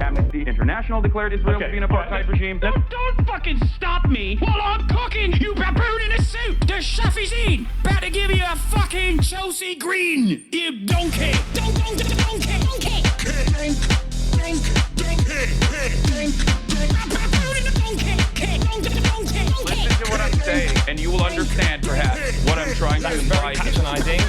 Amnesty International declared Israel to be an apartheid regime. Don't fucking stop me while I'm cooking, you baboon in a suit! The chef is in! About to give you a fucking Chelsea Green, you donkey! Donkey! Baboon in the donkey! Listen to what I'm saying, and you will understand, perhaps, what I'm trying to imply. Patronizing.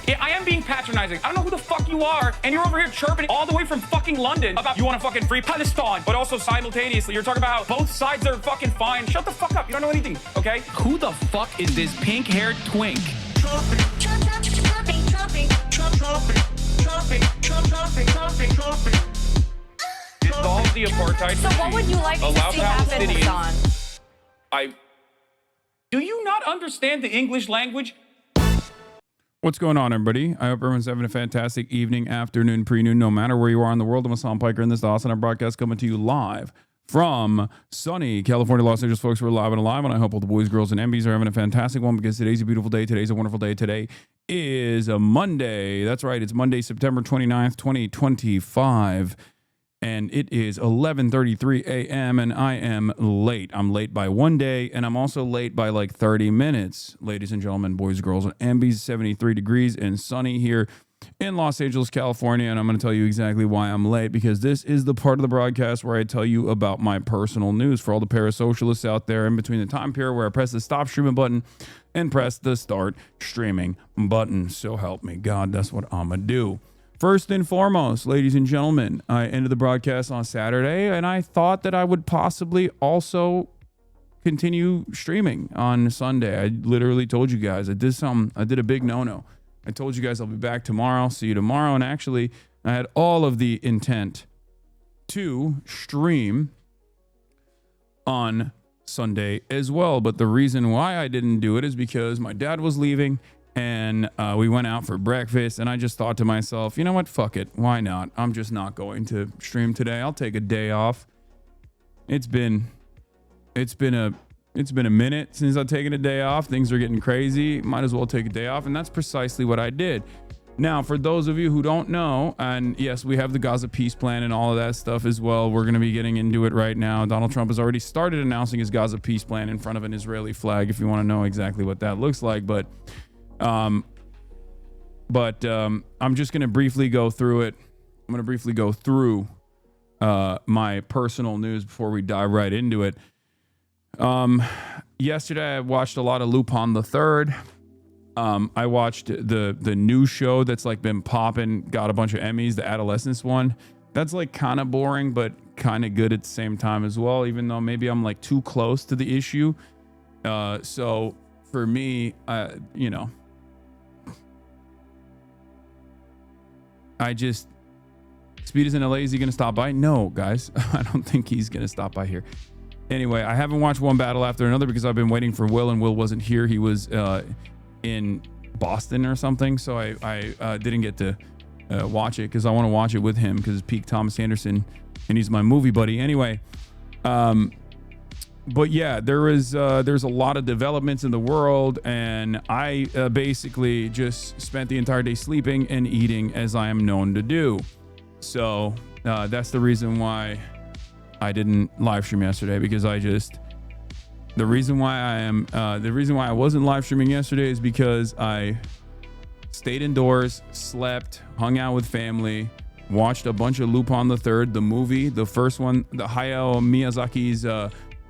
Yeah, I am being patronizing. I don't know who the fuck you are, and you're over here chirping all the way from fucking London about you want to fucking free Palestine, but also simultaneously you're talking about how both sides are fucking fine. Shut the fuck up. You don't know anything, okay? Who the fuck is this pink-haired twink? Dissolve the apartheid So what would you like to see happen, Hasan? Do you not understand the English language? What's going on, everybody? I hope everyone's having a fantastic evening, afternoon, pre-noon, no matter where you are in the world. I'm Hasan Piker, and this is the HasanAbi broadcast coming to you live From sunny California, Los Angeles, folks, we're live and alive, and I hope all the boys, girls, and MBs are having a fantastic one because today's a beautiful day. Today's a wonderful day. Today is a Monday. That's right. It's Monday, September 29th, 2025, and it is 11:33 a.m., and I am late. I'm late by one day, and I'm also late by like 30 minutes. Ladies and gentlemen, boys, girls, and MBs, 73 degrees and sunny here in Los Angeles, California, and I'm going to tell you exactly why I'm late, because this is the part of the broadcast where I tell you about my personal news for all the parasocialists out there in between the time period where I press the stop streaming button and press the start streaming button. So help me God, that's what I'm going to do. First and foremost, ladies and gentlemen, I ended the broadcast on Saturday, and I thought that I would possibly also continue streaming on Sunday. I literally told you guys I did a big no-no. I told you guys I'll be back tomorrow. See you tomorrow. And actually, I had all of the intent to stream on Sunday as well. But the reason why I didn't do it is because my dad was leaving and we went out for breakfast. And I just thought to myself, you know what? Fuck it. Why not? I'm just not going to stream today. I'll take a day off. It's been a minute since I've taken a day off. Things are getting crazy. Might as well take a day off. And that's precisely what I did. Now, for those of you who don't know, and yes, we have the Gaza peace plan and all of that stuff as well. We're going to be getting into it right now. Donald Trump has already started announcing his Gaza peace plan in front of an Israeli flag, if you want to know exactly what that looks like. But I'm just going to briefly go through it. I'm going to briefly go through my personal news before we dive right into it. Yesterday I watched a lot of Lupin the Third. I watched the new show that's like been popping, got a bunch of Emmys, the Adolescence one. That's like kind of boring, but kind of good at the same time as well, even though maybe I'm like too close to the issue. So for me, Speed is in LA. Is he going to stop by? No, guys, I don't think he's going to stop by here. Anyway, I haven't watched one battle after another because I've been waiting for Will, and Will wasn't here. He was in Boston or something, so I didn't get to watch it because I want to watch it with him because it's peak Thomas Anderson, and he's my movie buddy. Anyway, but yeah, there's a lot of developments in the world, and I basically just spent the entire day sleeping and eating as I am known to do. So that's the reason why I didn't live stream yesterday, because the reason why I wasn't live streaming yesterday is because I stayed indoors, slept, hung out with family, watched a bunch of Lupin the Third, the movie, the first one, the Hayao Miyazaki's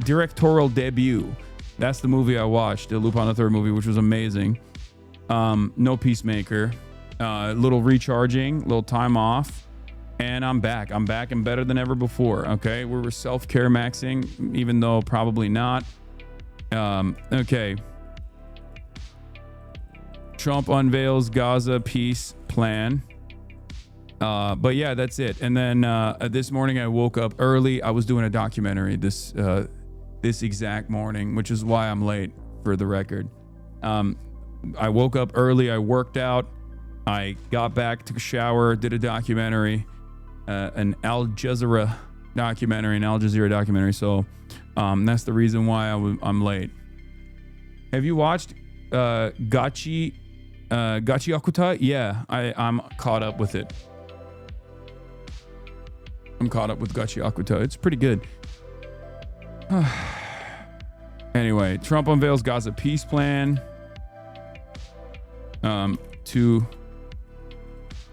directorial debut. That's the movie I watched, the Lupin the Third movie, which was amazing. No Peacemaker, little recharging, little time off. And I'm back. I'm back and better than ever before. Okay, we were self-care maxing, even though probably not. Okay. Trump unveils Gaza peace plan. But yeah, that's it. And then this morning I woke up early. I was doing a documentary this exact morning, which is why I'm late, for the record. I woke up early. I worked out. I got back, took a shower, did a documentary. An Al Jazeera documentary. So that's the reason why I'm late. Have you watched Gachi Akuta? Yeah, I'm caught up with it. I'm caught up with Gachi Akuta. It's pretty good. Anyway, Trump unveils Gaza peace plan. 2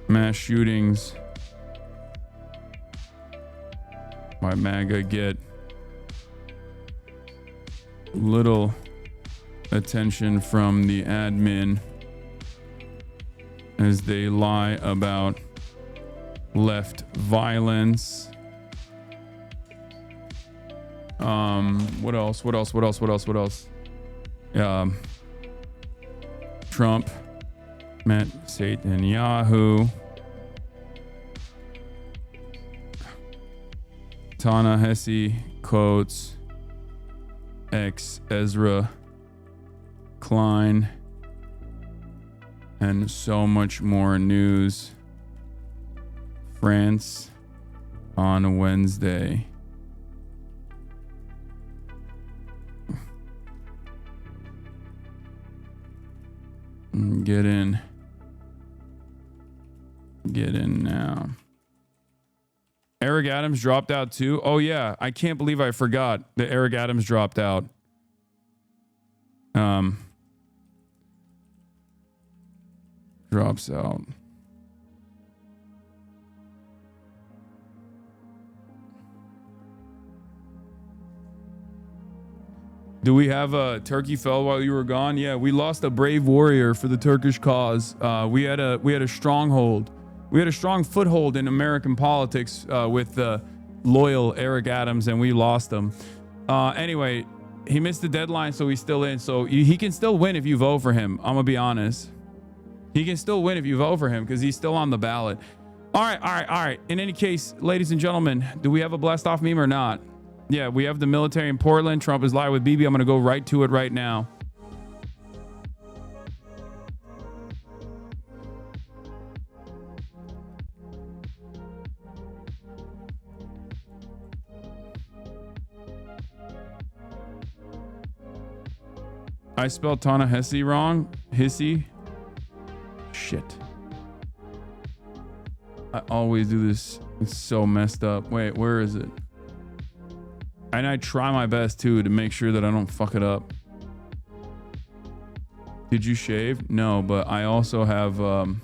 mass shootings by MAGA get little attention from the admin as they lie about left violence. What else? Trump met SATANYAHU. Ta-Nehisi quotes ex-Ezra Klein, and so much more news. France on Wednesday. Get in. Get in now. Eric Adams dropped out too. Oh yeah, I can't believe I forgot that Eric Adams dropped out. Drops out. Do we have a turkey fell while you were gone? Yeah, we lost a brave warrior for the Turkish cause. We had a stronghold. We had a strong foothold in American politics with loyal Eric Adams, and we lost him. Anyway, he missed the deadline, so he's still in. So he can still win if you vote for him. I'm gonna be honest. He can still win if you vote for him because he's still on the ballot. All right. In any case, ladies and gentlemen, do we have a blast off meme or not? Yeah, we have the military in Portland. Trump is live with Bibi. I'm going to go right to it right now. I spelled Ta-Nehisi wrong. Hissy. Shit. I always do this. It's so messed up. Wait, where is it? And I try my best too to make sure that I don't fuck it up. Did you shave? No, but I also have the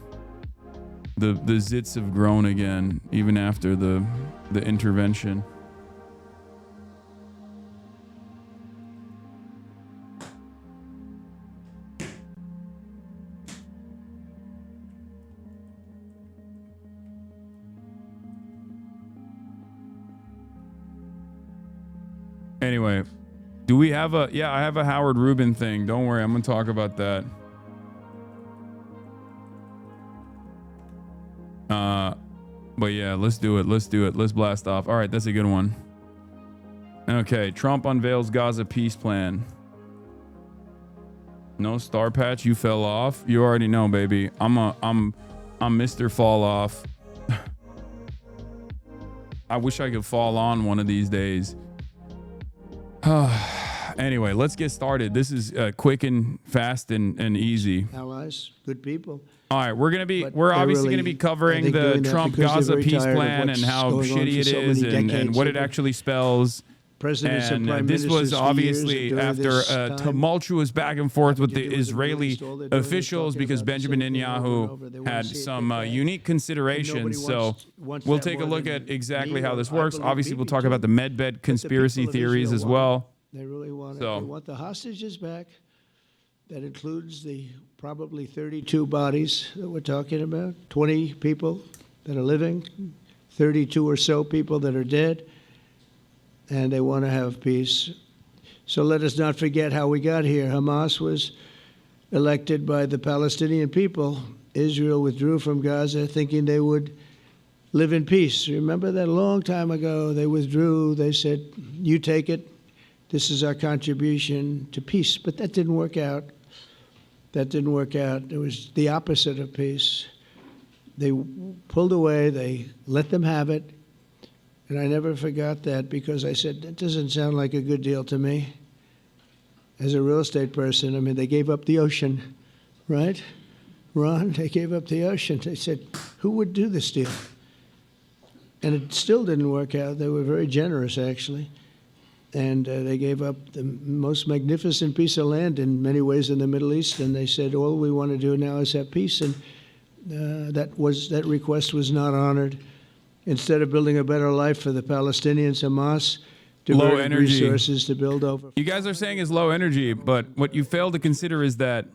zits have grown again even after the intervention. Anyway, do we have a... Yeah, I have a Howard Rubin thing. Don't worry, I'm going to talk about that. But yeah, let's do it. Let's do it. Let's blast off. All right, that's a good one. Okay, Trump unveils Gaza peace plan. No star patch, you fell off. You already know, baby. I'm Mr. Fall Off. I wish I could fall on one of these days. Anyway, let's get started. This is quick and fast and easy. Allies, good people. All right, we're obviously going to be covering the Trump Gaza peace plan and how shitty it is and what it actually spells. Presidents and prime this was ministers for obviously years after a time, tumultuous back and forth with the Israeli all they're doing is officials talking because about the Benjamin same thing over and over. Netanyahu They wanna had see it some get bad. unique considerations. Nobody So wants we'll that take a more look than at exactly me how or this I works. believe Obviously, we'll Bibi talk too. about the medbed conspiracy people of theories Israel as want well. They really want it. So- They want the hostages back. That includes the probably 32 bodies that we're talking about, 20 people that are living, 32 or so people that are dead, and they want to have peace. So let us not forget how we got here. Hamas was elected by the Palestinian people. Israel withdrew from Gaza thinking they would live in peace. Remember that a long time ago, they withdrew. They said, you take it. This is our contribution to peace. But that didn't work out. That didn't work out. It was the opposite of peace. They pulled away. They let them have it. And I never forgot that because I said, that doesn't sound like a good deal to me. As a real estate person, I mean, they gave up the ocean, right? Ron, they gave up the ocean. They said, who would do this deal? And it still didn't work out. They were very generous, actually. And they gave up the most magnificent piece of land in many ways in the Middle East. And they said, all we want to do now is have peace. And that request was not honored. Instead of building a better life for the Palestinians, Hamas diverted resources to build over. You guys are saying it's low energy, but what you fail to consider is that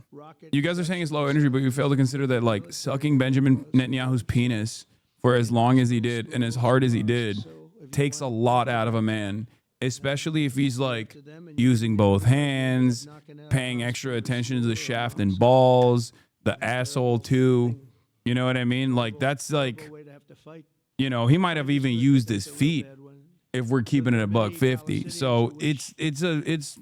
you guys are saying it's low energy, but you fail to consider that like sucking Benjamin Netanyahu's penis for as long as he did and as hard as he did takes a lot out of a man, especially if he's like using both hands, paying extra attention to the shaft and balls, the asshole too. You know what I mean? Like that's like, you know, he might have even used his feet if we're keeping it at $150. So it's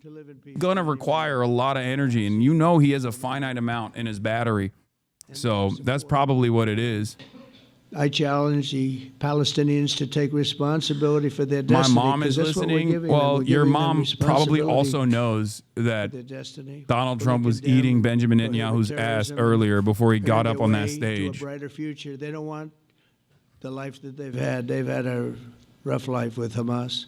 gonna require a lot of energy, and you know he has a finite amount in his battery. So that's probably what it is. I challenge the Palestinians to take responsibility for their destiny. My mom is 'cause that's what we're listening. giving them. Well, We're your giving them mom probably responsibility also knows that for their destiny. Donald We Trump was condemn eating Benjamin prohibit Netanyahu's ass terrorism earlier before he and got their up on that way stage. to a brighter future. They don't want the life that they've had. They've had a rough life with Hamas.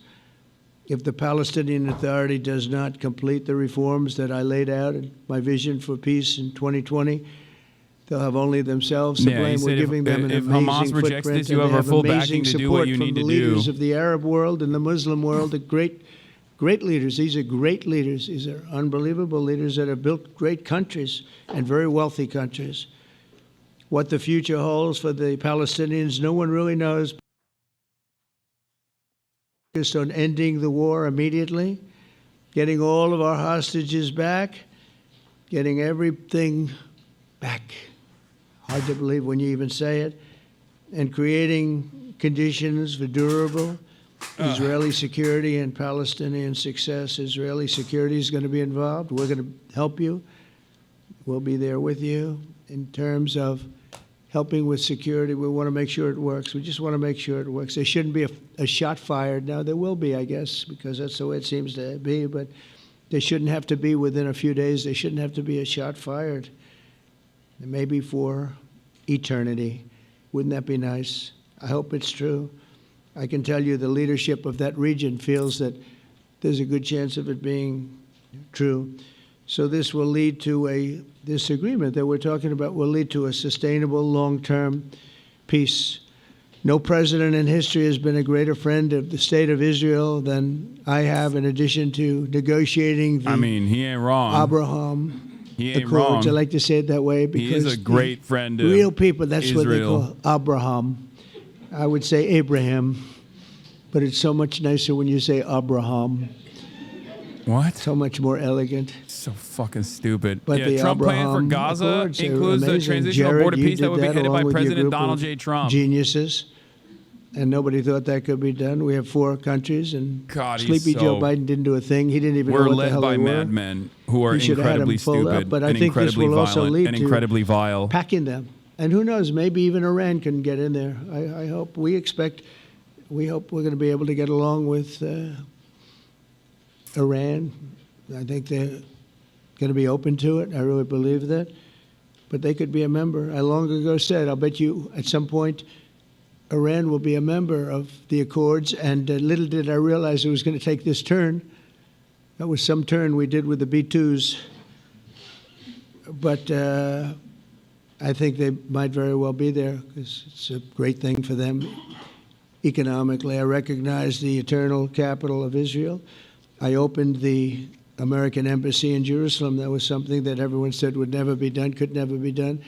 If the Palestinian Authority does not complete the reforms that I laid out in my vision for peace in 2020, they'll have only themselves to Yeah, he blame. said We're if- giving them an if amazing Hamas rejects footprint, this, you and have our they full amazing backing to do support what you from need the to leaders do. of the Arab world and the Muslim world, the great leaders. These are great leaders. These are unbelievable leaders that have built great countries and very wealthy countries. What the future holds for the Palestinians, no one really knows. Focused on ending the war immediately, getting all of our hostages back, getting everything back. Hard to believe when you even say it, and creating conditions for durable Israeli security and Palestinian success. Israeli security is going to be involved. We're going to help you. We'll be there with you in terms of helping with security. We want to make sure it works. We just want to make sure it works. There shouldn't be a shot fired. Now, there will be, I guess, because that's the way it seems to be, but there shouldn't have to be within a few days. There shouldn't have to be a shot fired. Maybe for eternity. Wouldn't that be nice? I hope it's true. I can tell you the leadership of that region feels that there's a good chance of it being true. So this will lead to this agreement that we're talking about will lead to a sustainable long-term peace. No president in history has been a greater friend of the state of Israel than I have, in addition to negotiating the he ain't wrong. Abraham He ain't Accords. wrong. I like to say it that way He because is a great friend of real people, that's what they Israel. call Abraham. I would say Abraham, but it's so much nicer when you say Abraham. What? So much more elegant. So fucking stupid. But yeah, the Trump plan for Abraham Gaza Accords, they're includes the amazing. transitional Jared, border you peace that did would be headed along by with your President group Donald of J. Trump. Geniuses. And nobody thought that could be done. We have 4 countries, and God, he's Sleepy Joe so- Biden didn't do a thing. He didn't even We're know what the led hell by they were. madmen who are He should have had incredibly them pulled up, stupid but I and think this incredibly will also violent lead and to incredibly vile. packing them. And who knows, maybe even Iran can get in there. I hope, we hope we're going to be able to get along with Iran. I think they're going to be open to it. I really believe that. But they could be a member. I long ago said, I'll bet you at some point Iran will be a member of the Accords. And little did I realize it was going to take this turn. That was some turn we did with the B-2s. But I think they might very well be there because it's a great thing for them economically. I recognize the eternal capital of Israel. I opened the American embassy in Jerusalem. That was something that everyone said would never be done, could never be done.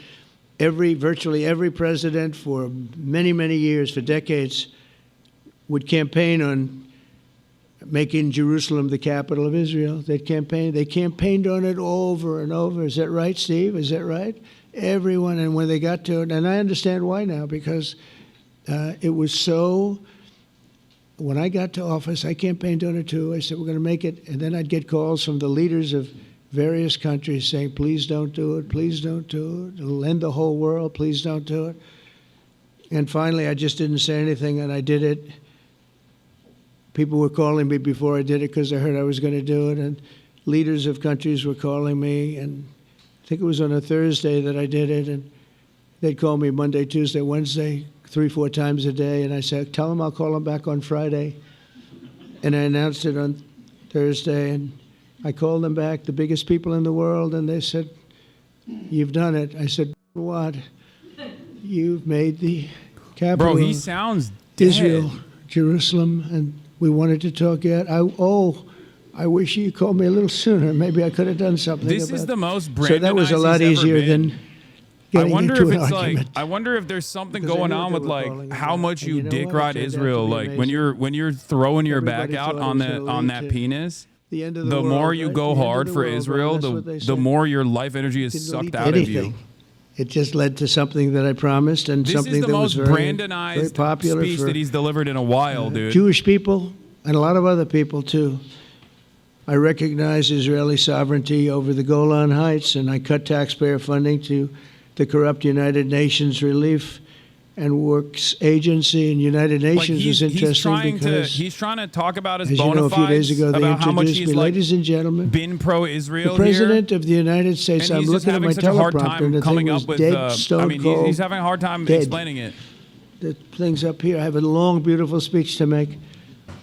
Virtually every president for many, many years, for decades, would campaign on making Jerusalem the capital of Israel. They campaigned on it over and over. Is that right, Steve? Is that right? Everyone, and when they got to it, and I understand why now, because it was so. When I got to office, I campaigned on it too. I said, we're going to make it. And then I'd get calls from the leaders of various countries saying, please don't do it. Please don't do it. It'll end the whole world. Please don't do it. And finally, I just didn't say anything, and I did it. People were calling me before I did it because they heard I was going to do it. And leaders of countries were calling me. And I think it was on a Thursday that I did it. And they'd call me Monday, Tuesday, Wednesday, 3-4 times a day, and I said, tell them I'll call them back on Friday. And I announced it on Thursday, and I called them back, the biggest people in the world, and they said, you've done it. I said, what? You've made the capital Bro, he of sounds dead. Israel, Jerusalem, and we wanted to talk yet. I wish you called me a little sooner. Maybe I could have done something This about is it. the most So that was a Brandonized lot he's ever easier been. than I getting wonder into if an it's argument. like I wonder if there's something Because I going knew on what with they were like calling how about. much And you you know dick what? ride It turned out to Israel. be Like amazing. when you're throwing your Everybody back out thought it on was that gonna on lead that to penis. The end of The world, more you right? go The end of hard the for world, right? Israel, That's what they the said. more your life energy is It can sucked lead to out of anything. you. It just led to something that I promised and This something is the that was most very, very Brandonized popular speech for that he's delivered in a while, dude. Jewish people and a lot of other people too. I recognize Israeli sovereignty over the Golan Heights, and I cut taxpayer funding to the corrupt United Nations relief and Works Agency and United Nations was interesting because he's trying to talk about his as you know, a few days ago, they about how much introduced he's me. like Ladies and gentlemen, been pro-Israel the President of the United States. and I'm he's just looking at having my such a hard teleprompter, and time the coming thing up was with. dead, stone cold. He's having a hard time dead. explaining it. The thing's up here. I have a long, beautiful speech to make.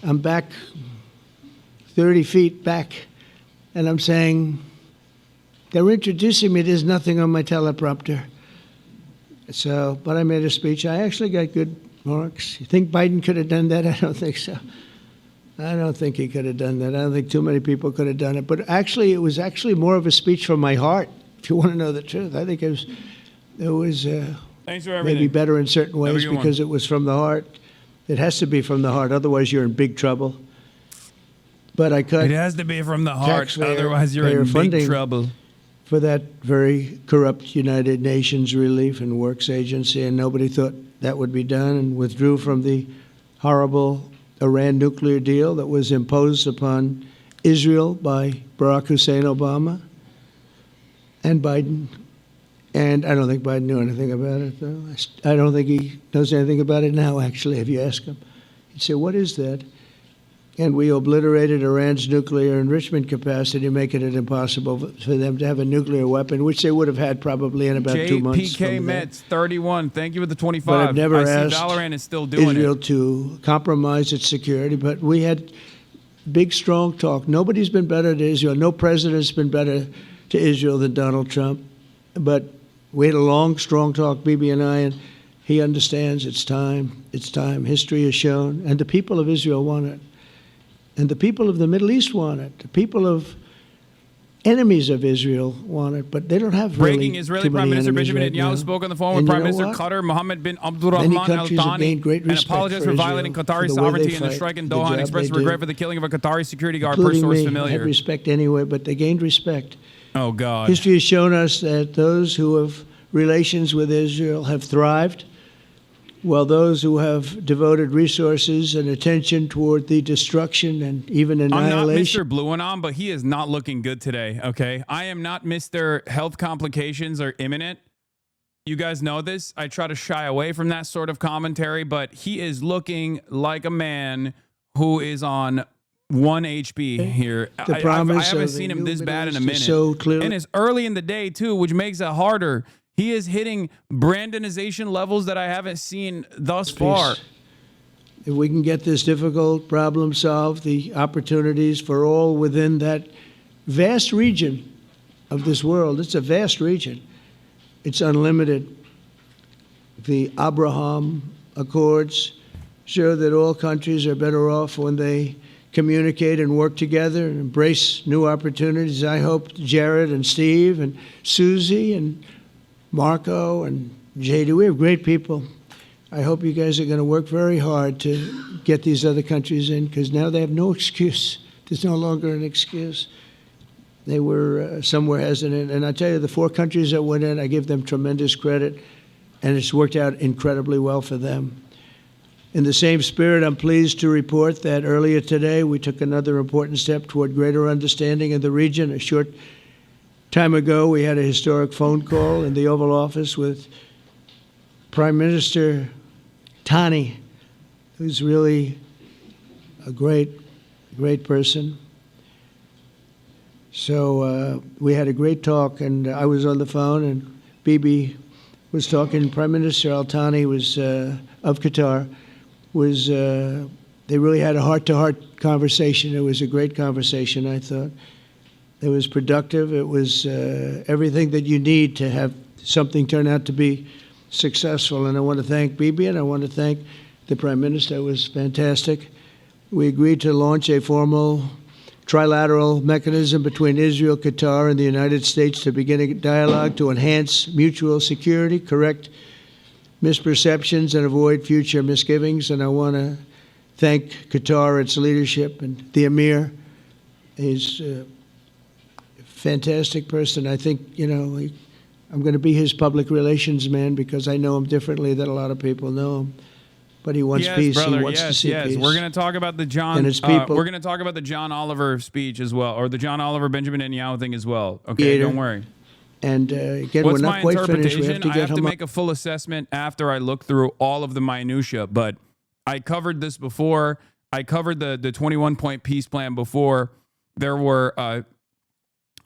I'm back 30 feet back, and I'm saying, they're introducing me. There's nothing on my teleprompter. So, but I made a speech. I actually got good marks. You think Biden could have done that? I don't think so. I don't think he could have done that. I don't think too many people could have done it. But actually, it was actually more of a speech from my heart, if you want to know the truth. I think it was Thanks for everything. maybe better in certain Have a ways good one. because it was from the heart. It has to be from the heart. Otherwise, you're in big trouble. But I cut It has to be from the heart, taxpayer- otherwise you're payer in big funding trouble. for that very corrupt United Nations Relief and Works Agency, and nobody thought that would be done, and withdrew from the horrible Iran nuclear deal that was imposed upon Israel by Barack Hussein Obama and Biden. And I don't think Biden knew anything about it, though. I don't think he knows anything about it now, actually, if you ask him. He'd say, what is that? And we obliterated Iran's nuclear enrichment capacity, making it impossible for them to have a nuclear weapon, which they would have had probably in about 2 months. JPK from Mets 31. Thank you for the 25. But I've never I see asked Valorant is still doing Israel it. to compromise its security, but we had big, strong talk. Nobody's been better to Israel. No president's been better to Israel than Donald Trump. But we had a long, strong talk, Bibi and I, and he understands it's time. It's time. History has shown, and the people of Israel want it. And the people of the Middle East want it. The people of enemies of Israel want it, but they don't have really Breaking Israeli too Prime many Minister enemies Benjamin right Netanyahu now. spoke on the phone And with you Prime know Minister what? Qatar Mohammed bin Abdulrahman Al countries have Thani gained great and respect apologized for for violating Israel Qatari for the way they sovereignty and the fight, strike in the Doha and job expressed they regret do. for the killing of a Qatari security guard per Including source me, familiar. had respect anyway, but they gained respect. Oh, God. History has shown us that those who have relations with Israel have thrived, while those who have devoted resources and attention toward the destruction and even I'm not annihilation. Mr. Blue and On, but he is not looking good today, okay? I am not Mr. Health complications are imminent. You guys know this. I try to shy away from that sort of commentary, but he is looking like a man who is on 1 HP here. The I promise haven't of seen the him new this bad in a Middle minute. East is so clearly- And it's early in the day, too, which makes it harder. He is hitting Brandonization levels that I haven't seen thus far. If we can get this difficult problem solved, the opportunities for all within that vast region of this world, it's a vast region, it's unlimited. The Abraham Accords show that all countries are better off when they communicate and work together and embrace new opportunities. I hope Jared and Steve and Susie and Marco and JD, we have great people. I hope you guys are going to work very hard to get these other countries in, because now they have no excuse. There's no longer an excuse. They were somewhere hesitant. And I tell you, the 4 countries that went in, I give them tremendous credit, and it's worked out incredibly well for them. In the same spirit, I'm pleased to report that earlier today, we took another important step toward greater understanding in the region. A short time ago, we had a historic phone call in the Oval Office with Prime Minister Tani, who's really a great person. So we had a great talk, and I was on the phone, and Bibi was talking. Prime Minister Al Thani was of Qatar. They really had a heart-to-heart conversation. It was a great conversation, I thought. It was productive. It was everything that you need to have something turn out to be successful. And I want to thank Bibi, and I want to thank the Prime Minister. It was fantastic. We agreed to launch a formal trilateral mechanism between Israel, Qatar, and the United States to begin a dialogue to enhance mutual security, correct misperceptions, and avoid future misgivings. And I want to thank Qatar, its leadership, and the Emir. He's a fantastic person. I think, I'm going to be his public relations man because I know him differently than a lot of people know him. But he wants peace. Brother, he wants to see peace. We're going to talk about the John. And his people. We're going to talk about the John Oliver speech as well, or the John Oliver Benjamin Netanyahu thing as well. Okay, don't worry. And again, What's we're my not quite finished. We interpretation? have to I get have to make a full assessment after I look through all of the minutia, but I covered this before. I covered the 21-point peace plan before. There were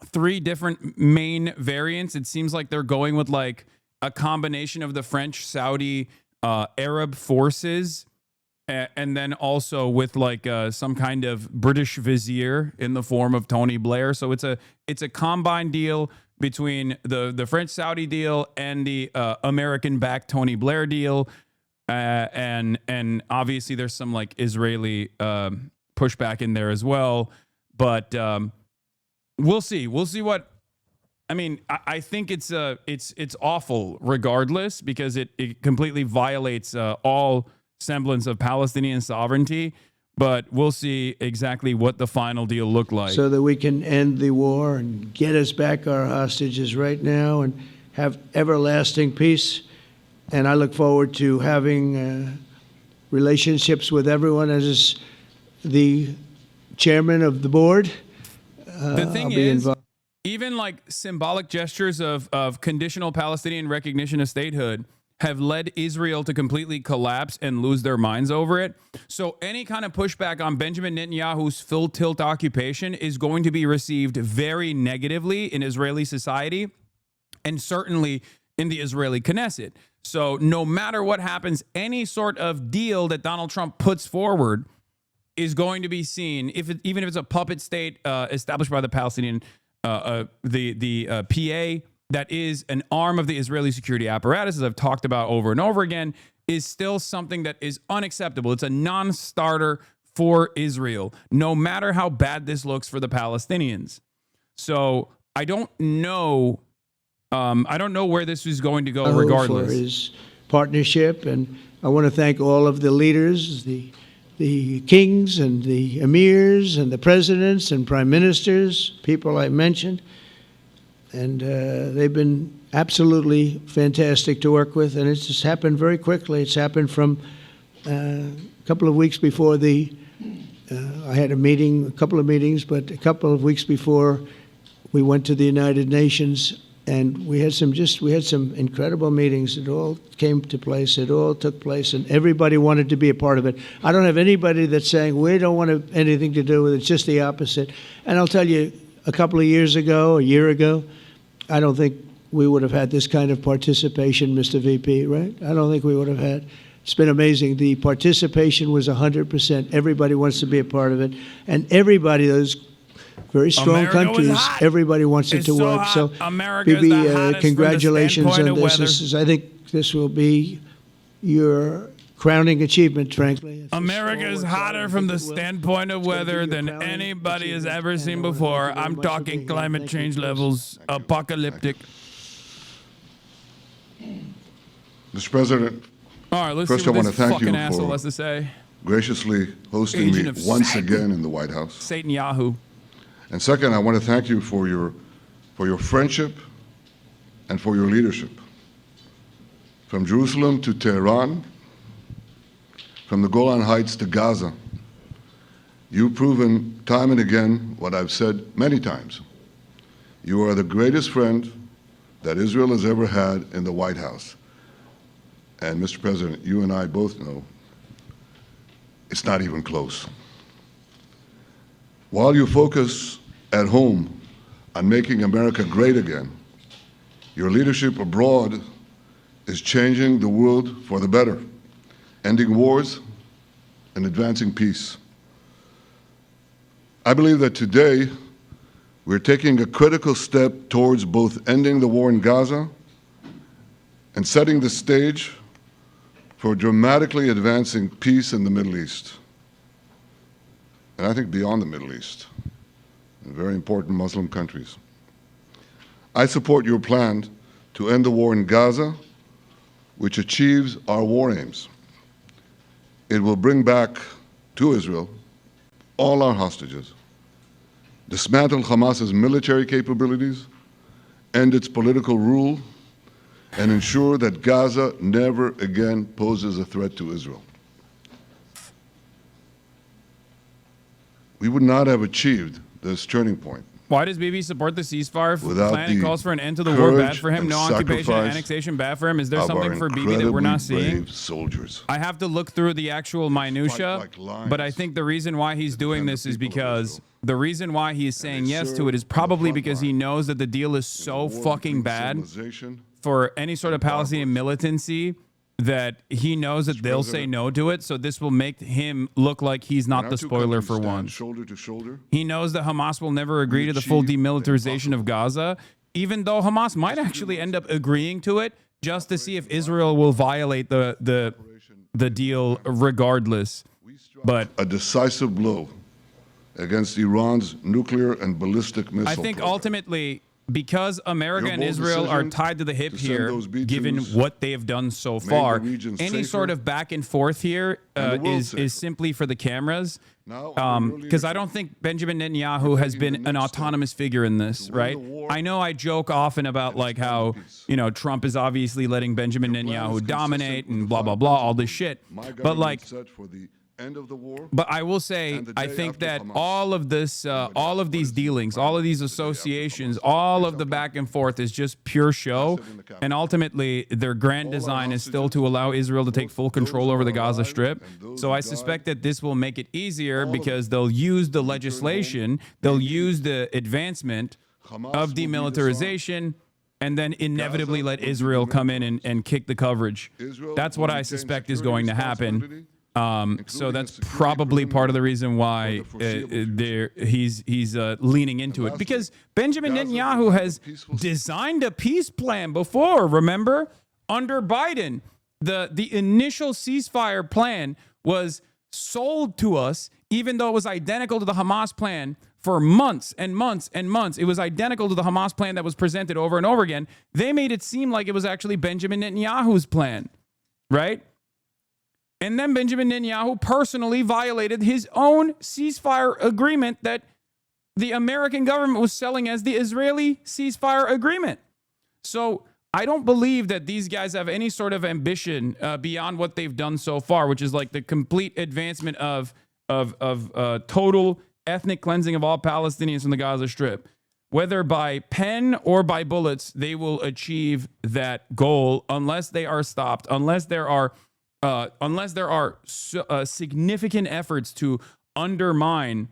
3 different main variants. It seems like they're going with like a combination of the French, Saudi, Arab forces, and then also with like some kind of British vizier in the form of Tony Blair. So it's a combined deal between the French Saudi deal and the American-backed Tony Blair deal, and obviously there's some like Israeli pushback in there as well. But we'll see. We'll see what. I mean, I think it's awful regardless because it completely violates all semblance of Palestinian sovereignty. But we'll see exactly what the final deal looked like. so that we can end the war and get us back our hostages right now and have everlasting peace. And I look forward to having relationships with everyone as the chairman of the board. The thing is, even like symbolic gestures of conditional Palestinian recognition of statehood have led Israel to completely collapse and lose their minds over it. So any kind of pushback on Benjamin Netanyahu's full tilt occupation is going to be received very negatively in Israeli society and certainly in the Israeli Knesset. So no matter what happens, any sort of deal that Donald Trump puts forward is going to be seen, even if it's a puppet state established by the Palestinian, the PA, that is an arm of the Israeli security apparatus, as I've talked about over and over again, is still something that is unacceptable. It's a non-starter for Israel, no matter how bad this looks for the Palestinians. So I don't know. I don't know where this is going to go regardless. For his partnership, and I want to thank all of the leaders, the kings and the emirs and the presidents and prime ministers, people I mentioned. And they've been absolutely fantastic to work with, and it's just happened very quickly. It's happened from a couple of weeks before I had a couple of meetings, but a couple of weeks before we went to the United Nations, and we had some incredible meetings. It all came to place. It all took place, and everybody wanted to be a part of it. I don't have anybody that's saying we don't want anything to do with it. It's just the opposite. And I'll tell you, a couple of years ago, a year ago, I don't think we would have had this kind of participation, Mr. VP, right? I don't think we would have had. It's been amazing. The participation was 100%. Everybody wants to be a part of it. And everybody, those very strong countries, everybody wants it to work. So, BB, congratulations on this. I think this will be your crowning achievement, frankly. America is hotter from the standpoint of weather than anybody has ever seen before. I'm talking climate change levels, apocalyptic. Mr. President, all right, let's first see I what want to this thank fucking you asshole has for to say. graciously hosting me once again in the White House. SATANYAHU. And second, I want to thank you for your friendship and for your leadership. From Jerusalem to Tehran, from the Golan Heights to Gaza, you've proven time and again what I've said many times. You are the greatest friend that Israel has ever had in the White House. And Mr. President, you and I both know it's not even close. While you focus at home on making America great again, your leadership abroad is changing the world for the better, ending wars and advancing peace. I believe that today we're taking a critical step towards both ending the war in Gaza and setting the stage for dramatically advancing peace in the Middle East. And I think beyond the Middle East, in very important Muslim countries. I support your plan to end the war in Gaza, which achieves our war aims. It will bring back to Israel all our hostages, dismantle Hamas's military capabilities, end its political rule, and ensure that Gaza never again poses a threat to Israel. We would not have achieved this turning point Why does Bibi support the ceasefire Without plan? It the calls for an end to the war. Bad courage for him. and No occupation, sacrifice annexation. Bad for him. Is there of something our for Bibi that we're not incredibly seeing? brave soldiers. I have to look through the actual minutia, like lions but I think the reason why he's doing defend the this is people of because Israel. the reason why he is saying they yes to serve it is on the probably front because he line knows that the deal is so War fucking between bad civilization for any sort of Palestinian barbarism. militancy that he knows that they'll say President, no to it. So this will make him look like he's not When the our two spoiler countries for stand once. shoulder to shoulder, He knows that Hamas will never agree to the full achieve the demilitarization of Gaza, even though Hamas might actually end up agreeing to it just to see if Israel will violate the deal regardless. But a decisive blow against Iran's nuclear and ballistic missile I think program. ultimately, because America Your and bold Israel are decision tied to the hip to send here, those B-2s given what they have done so the far, region any safer sort of back and forth here and the world is safer. simply for the cameras. Now, under your Because I don't leadership, think Benjamin Netanyahu has taking been the an next step autonomous figure in this, to win right? the war I know I joke often about like how, peace. you know, Trump is obviously letting Benjamin Your plan is Netanyahu consistent dominate with and the blah, blah, five blah, all this principles shit. my But government like, set for the end of the war. but I will say, And the I day think after that Hamas. all of this, all of these dealings, all of these associations, all of the back and forth is just pure show. sit in the cabinet. And ultimately, their grand All our design is still hostages, to allow Israel to take full control those over the who are Gaza alive Strip. and those So who I died, suspect that this will make it easier all of because them, they'll use the home, legislation, they'll maybe use the advancement Hamas of will be demilitarization. And then inevitably Gaza let will be Israel come in and kick the coverage. Israel That's will what I retain suspect is security going to happen. responsibility, So including that's a security probably part of the reason why for the foreseeable future. he's leaning into it lastly, because Benjamin Gaza will Netanyahu have a has peaceful designed a peace plan before. Remember, under Biden, the initial ceasefire plan was sold to us, even though it was identical to the Hamas plan for months and months and months. It was identical to the Hamas plan that was presented over and over again. They made it seem like it was actually Benjamin Netanyahu's plan, right? And then Benjamin Netanyahu personally violated his own ceasefire agreement that the American government was selling as the Israeli ceasefire agreement. So I don't believe that these guys have any sort of ambition beyond what they've done so far, which is like the complete advancement of total ethnic cleansing of all Palestinians from the Gaza Strip. Whether by pen or by bullets, they will achieve that goal unless they are stopped, unless there are significant efforts to undermine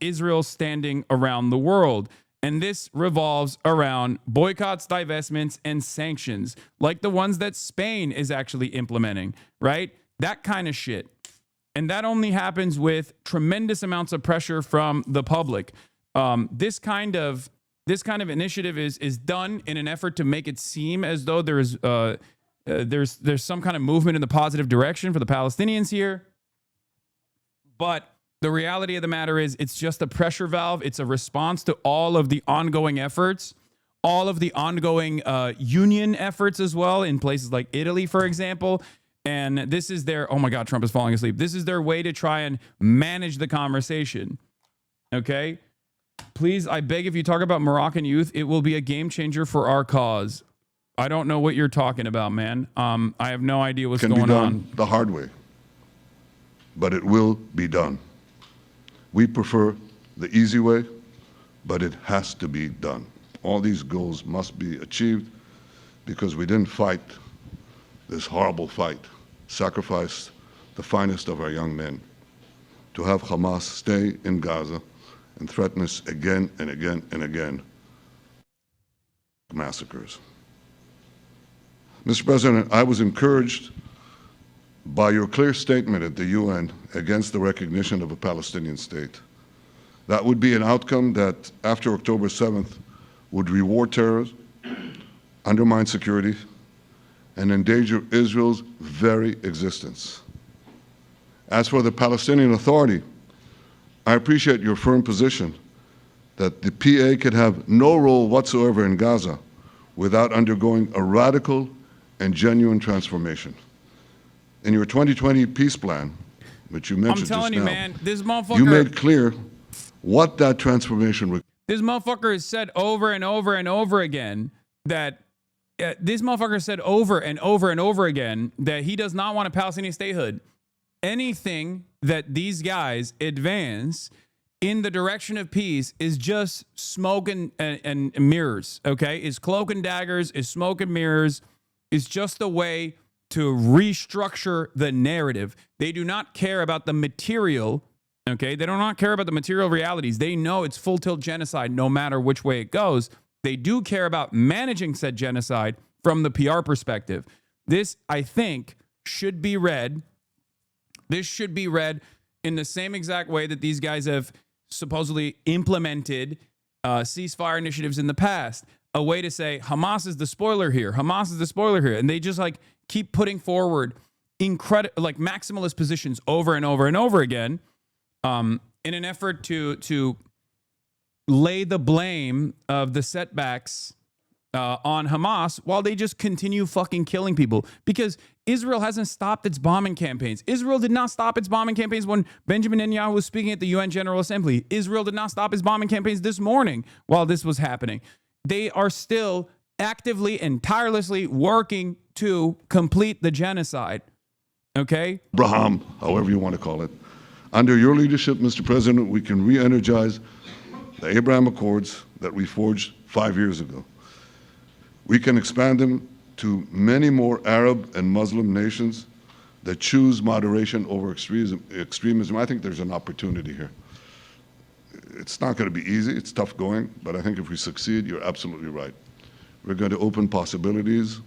Israel's standing around the world. And this revolves around boycotts, divestments, and sanctions, like the ones that Spain is actually implementing, right? That kind of shit. And that only happens with tremendous amounts of pressure from the public. This kind of initiative is done in an effort to make it seem as though there's some kind of movement in the positive direction for the Palestinians here. But the reality of the matter is it's just a pressure valve. It's a response to all of the ongoing efforts, all of the ongoing union efforts as well in places like Italy, for example. And this is their, oh my God, Trump is falling asleep. This is their way to try and manage the conversation. Okay? Please, I beg, if you talk about Moroccan youth, it will be a game changer for our cause. I don't know what you're talking about, man. I have no idea what's Can be going done on. the hard way, but it will be done. We prefer the easy way, but it has to be done. All these goals must be achieved because we didn't fight this horrible fight, sacrifice the finest of our young men to have Hamas stay in Gaza and threaten us again and again and again. Massacres. Mr. President, I was encouraged by your clear statement at the UN against the recognition of a Palestinian state. That would be an outcome that, after October 7th, would reward terrorism, undermine security, and endanger Israel's very existence. As for the Palestinian Authority, I appreciate your firm position that the PA can have no role whatsoever in Gaza without undergoing a radical and genuine transformation. In your 2020 peace plan, which you mentioned I'm telling just you, now, man, this motherfucker. you made clear what that transformation required. This motherfucker has said over and over and over again that this motherfucker said over and over and over again that he does not want a Palestinian statehood. Anything that these guys advance in the direction of peace is just smoke and mirrors, okay? Is cloak and daggers, is smoke and mirrors, is just a way to restructure the narrative. They do not care about the material, okay? They do not care about the material realities. They know it's full tilt genocide no matter which way it goes. They do care about managing said genocide from the PR perspective. This, I think, should be read. This should be read in the same exact way that these guys have supposedly implemented ceasefire initiatives in the past. A way to say Hamas is the spoiler here. Hamas is the spoiler here. And they just like keep putting forward like maximalist positions over and over and over again in an effort to lay the blame of the setbacks on Hamas while they just continue fucking killing people. Because Israel hasn't stopped its bombing campaigns. Israel did not stop its bombing campaigns when Benjamin Netanyahu was speaking at the UN General Assembly. Israel did not stop its bombing campaigns this morning while this was happening. They are still actively and tirelessly working to complete the genocide. Okay? Abraham, however you want to call it. Under your leadership, Mr. President, we can re-energize the Abraham Accords that we forged 5 years ago. We can expand them to many more Arab and Muslim nations that choose moderation over extremism. I think there's an opportunity here. It's not going to be easy. It's tough going. But I think if we succeed, you're absolutely right. We're going to open possibilities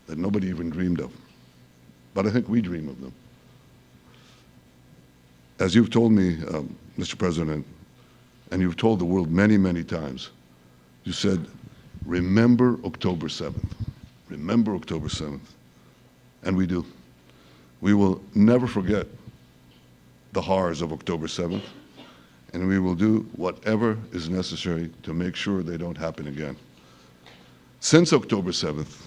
that nobody even dreamed of. But I think we dream of them. As you've told me, Mr. President, and you've told the world many, many times, you said, remember October 7th. Remember October 7th. And we do. We will never forget the horrors of October 7th, and we will do whatever is necessary to make sure they don't happen again. Since October 7th,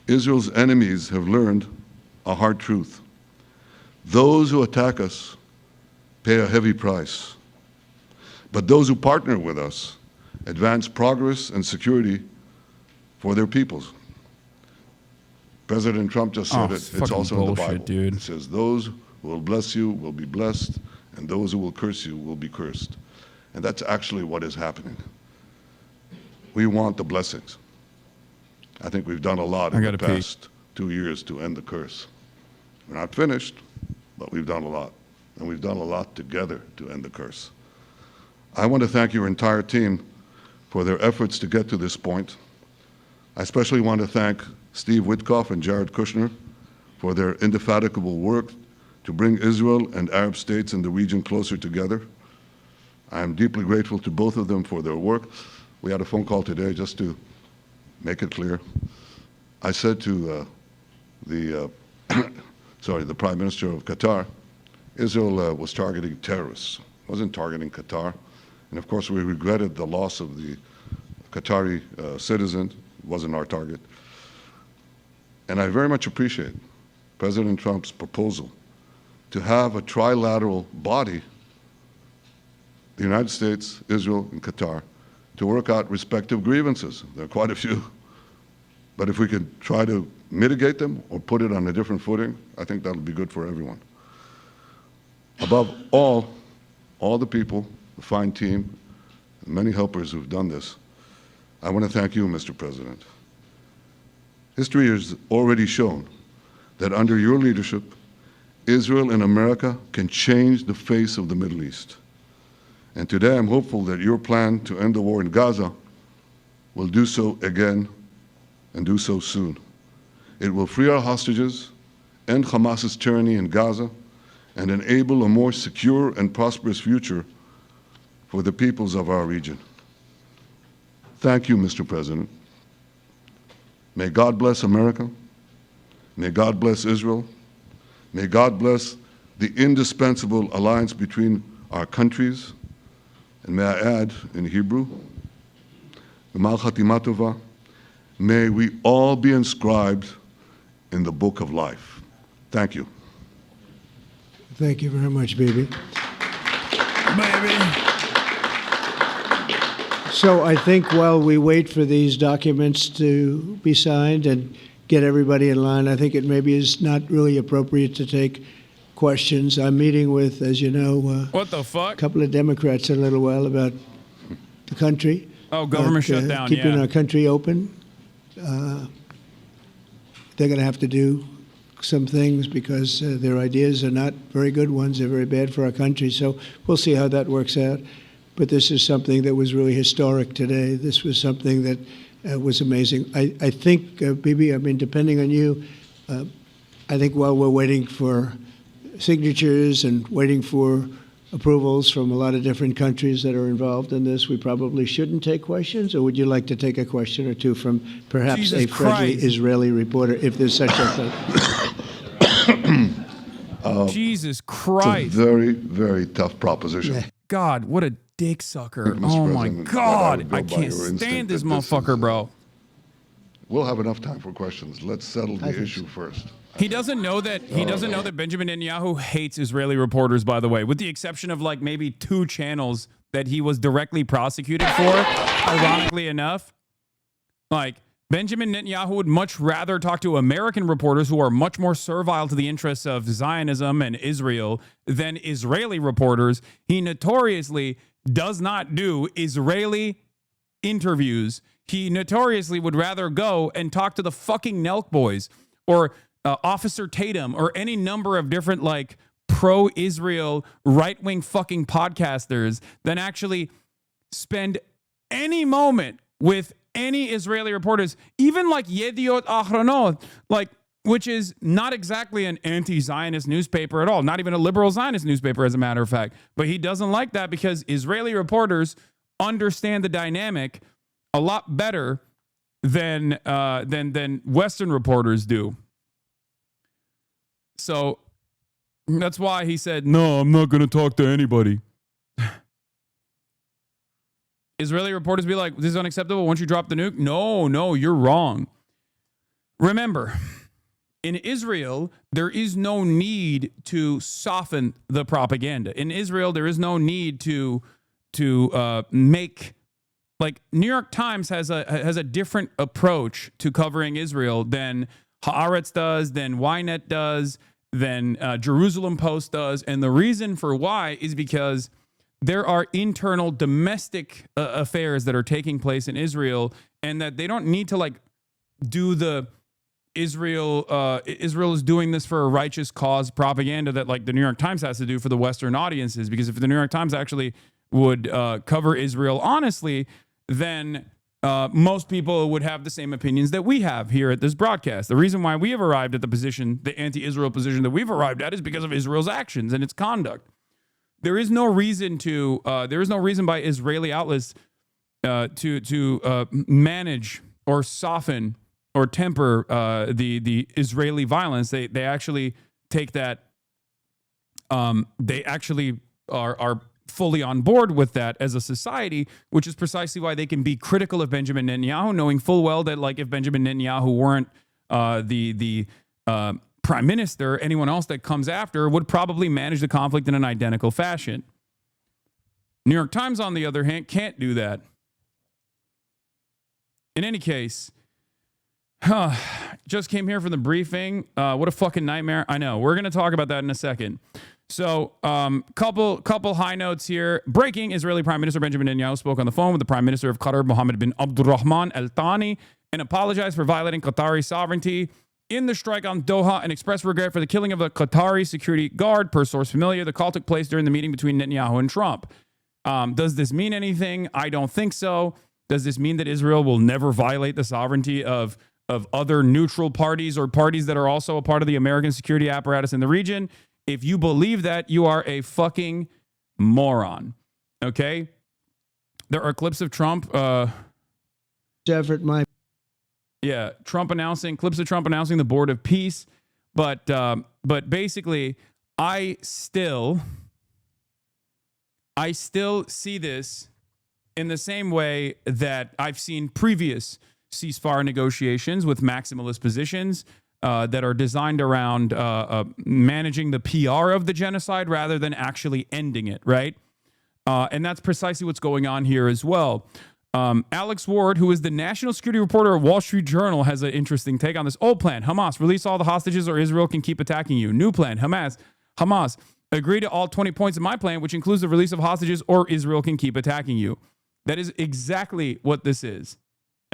Israel's enemies have learned a hard truth. Those who attack us pay a heavy price, but those who partner with us advance progress and security for their peoples. President Trump just said it's also in the Bible. Dude. It says, those who will bless you will be blessed, and those who will curse you will be cursed. And that's actually what is happening. We want the blessings. I think we've done a lot in the past 2 years to end the curse. We're not finished, but we've done a lot. And we've done a lot together to end the curse. I want to thank your entire team for their efforts to get to this point. I especially want to thank Steve Witkoff and Jared Kushner for their indefatigable work to bring Israel and Arab states in the region closer together. I am deeply grateful to both of them for their work. We had a phone call today just to make it clear. I said to the Prime Minister of Qatar, Israel was targeting terrorists, wasn't targeting Qatar. And of course, we regretted the loss of the Qatari citizen. It wasn't our target. And I very much appreciate President Trump's proposal to have a trilateral body, the United States, Israel, and Qatar, to work out respective grievances. There are quite a few. But if we could try to mitigate them or put it on a different footing, I think that'll be good for everyone. Above all the people, the fine team, and many helpers who've done this, I want to thank you, Mr. President. History has already shown that under your leadership, Israel and America can change the face of the Middle East. And today I'm hopeful that your plan to end the war in Gaza will do so again and do so soon. It will free our hostages, end Hamas's tyranny in Gaza, and enable a more secure and prosperous future for the peoples of our region. Thank you, Mr. President. May God bless America. May God bless Israel. May God bless the indispensable alliance between our countries. And may I add, in Hebrew, G'mal Chatima Tova, may we all be inscribed in the book of life. Thank you. Thank you very much, Bibi. Baby. So I think while we wait for these documents to be signed and get everybody in line, I think it maybe is not really appropriate to take questions. I'm meeting with, as you know, What the a fuck? couple of Democrats in a little while about the country. Oh, government shutdown, keeping yeah. our country open. They're going to have to do some things because their ideas are not very good ones. They're very bad for our country. So we'll see how that works out. But this is something that was really historic today. This was something that was amazing. I think, Bibi, I mean, depending on you, I think while we're waiting for signatures and waiting for approvals from a lot of different countries that are involved in this, we probably shouldn't take questions? Or would you like to take a question or two from perhaps Jesus a friendly Christ. Israeli reporter, if there's such a thing? Jesus It's a Christ. very, very tough proposition. Yeah. God, what a dick sucker. Mr. Oh my President, God. I would go I by can't your stand instinct this that this motherfucker, is, bro. We'll have enough time for questions. Let's settle the issue first. He doesn't know that Benjamin Netanyahu hates Israeli reporters, by the way, with the exception of like maybe 2 channels that he was directly prosecuted for, ironically enough. Like, Benjamin Netanyahu would much rather talk to American reporters who are much more servile to the interests of Zionism and Israel than Israeli reporters. He notoriously does not do Israeli interviews. He notoriously would rather go and talk to the fucking Nelk boys or Officer Tatum or any number of different like pro-Israel right-wing fucking podcasters than actually spend any moment with any Israeli reporters, even like Yediot Ahronot, like, which is not exactly an anti-Zionist newspaper at all, not even a liberal Zionist newspaper, as a matter of fact. But he doesn't like that because Israeli reporters understand the dynamic a lot better than Western reporters do. So that's why he said, no, I'm not going to talk to anybody. Israeli reporters be like, this is unacceptable once you drop the nuke. No, you're wrong. Remember, in Israel, there is no need to soften the propaganda. In Israel, there is no need to make, like, New York Times has a different approach to covering Israel than Haaretz does, than Ynet does, than Jerusalem Post does. And the reason for why is because there are internal domestic affairs that are taking place in Israel, and that they don't need to like do the Israel is doing this for a righteous cause propaganda that like the New York Times has to do for the Western audiences. Because if the New York Times actually would cover Israel honestly, then most people would have the same opinions that we have here at this broadcast. The reason why we have arrived at the position, the anti-Israel position that we've arrived at, is because of Israel's actions and its conduct. There is no reason by Israeli outlets to manage or soften or temper the Israeli violence. They actually take that. They actually are fully on board with that as a society, which is precisely why they can be critical of Benjamin Netanyahu, knowing full well that like if Benjamin Netanyahu weren't the prime minister, anyone else that comes after would probably manage the conflict in an identical fashion. New York Times, on the other hand, can't do that. In any case, just came here from the briefing. What a fucking nightmare. I know. We're going to talk about that in a second. So, couple high notes here. Breaking: Israeli Prime Minister Benjamin Netanyahu spoke on the phone with the Prime Minister of Qatar, Mohammed bin Abdulrahman Al Thani, and apologized for violating Qatari sovereignty in the strike on Doha and expressed regret for the killing of a Qatari security guard. Per source familiar, the call took place during the meeting between Netanyahu and Trump. Does this mean anything? I don't think so. Does this mean that Israel will never violate the sovereignty of other neutral parties or parties that are also a part of the American security apparatus in the region? If you believe that, you are a fucking moron. Okay? There are clips of Trump. Trump announcing clips of Trump announcing the Board of Peace, but basically, I still see this in the same way that I've seen previous ceasefire negotiations with maximalist positions that are designed around managing the PR of the genocide rather than actually ending it, right? And that's precisely what's going on here as well. Alex Ward, who is the national security reporter at Wall Street Journal, has an interesting take on this. Old plan: Hamas, release all the hostages or Israel can keep attacking you. New plan: Hamas, Hamas, agree to all 20 points of my plan, which includes the release of hostages, or Israel can keep attacking you. That is exactly what this is.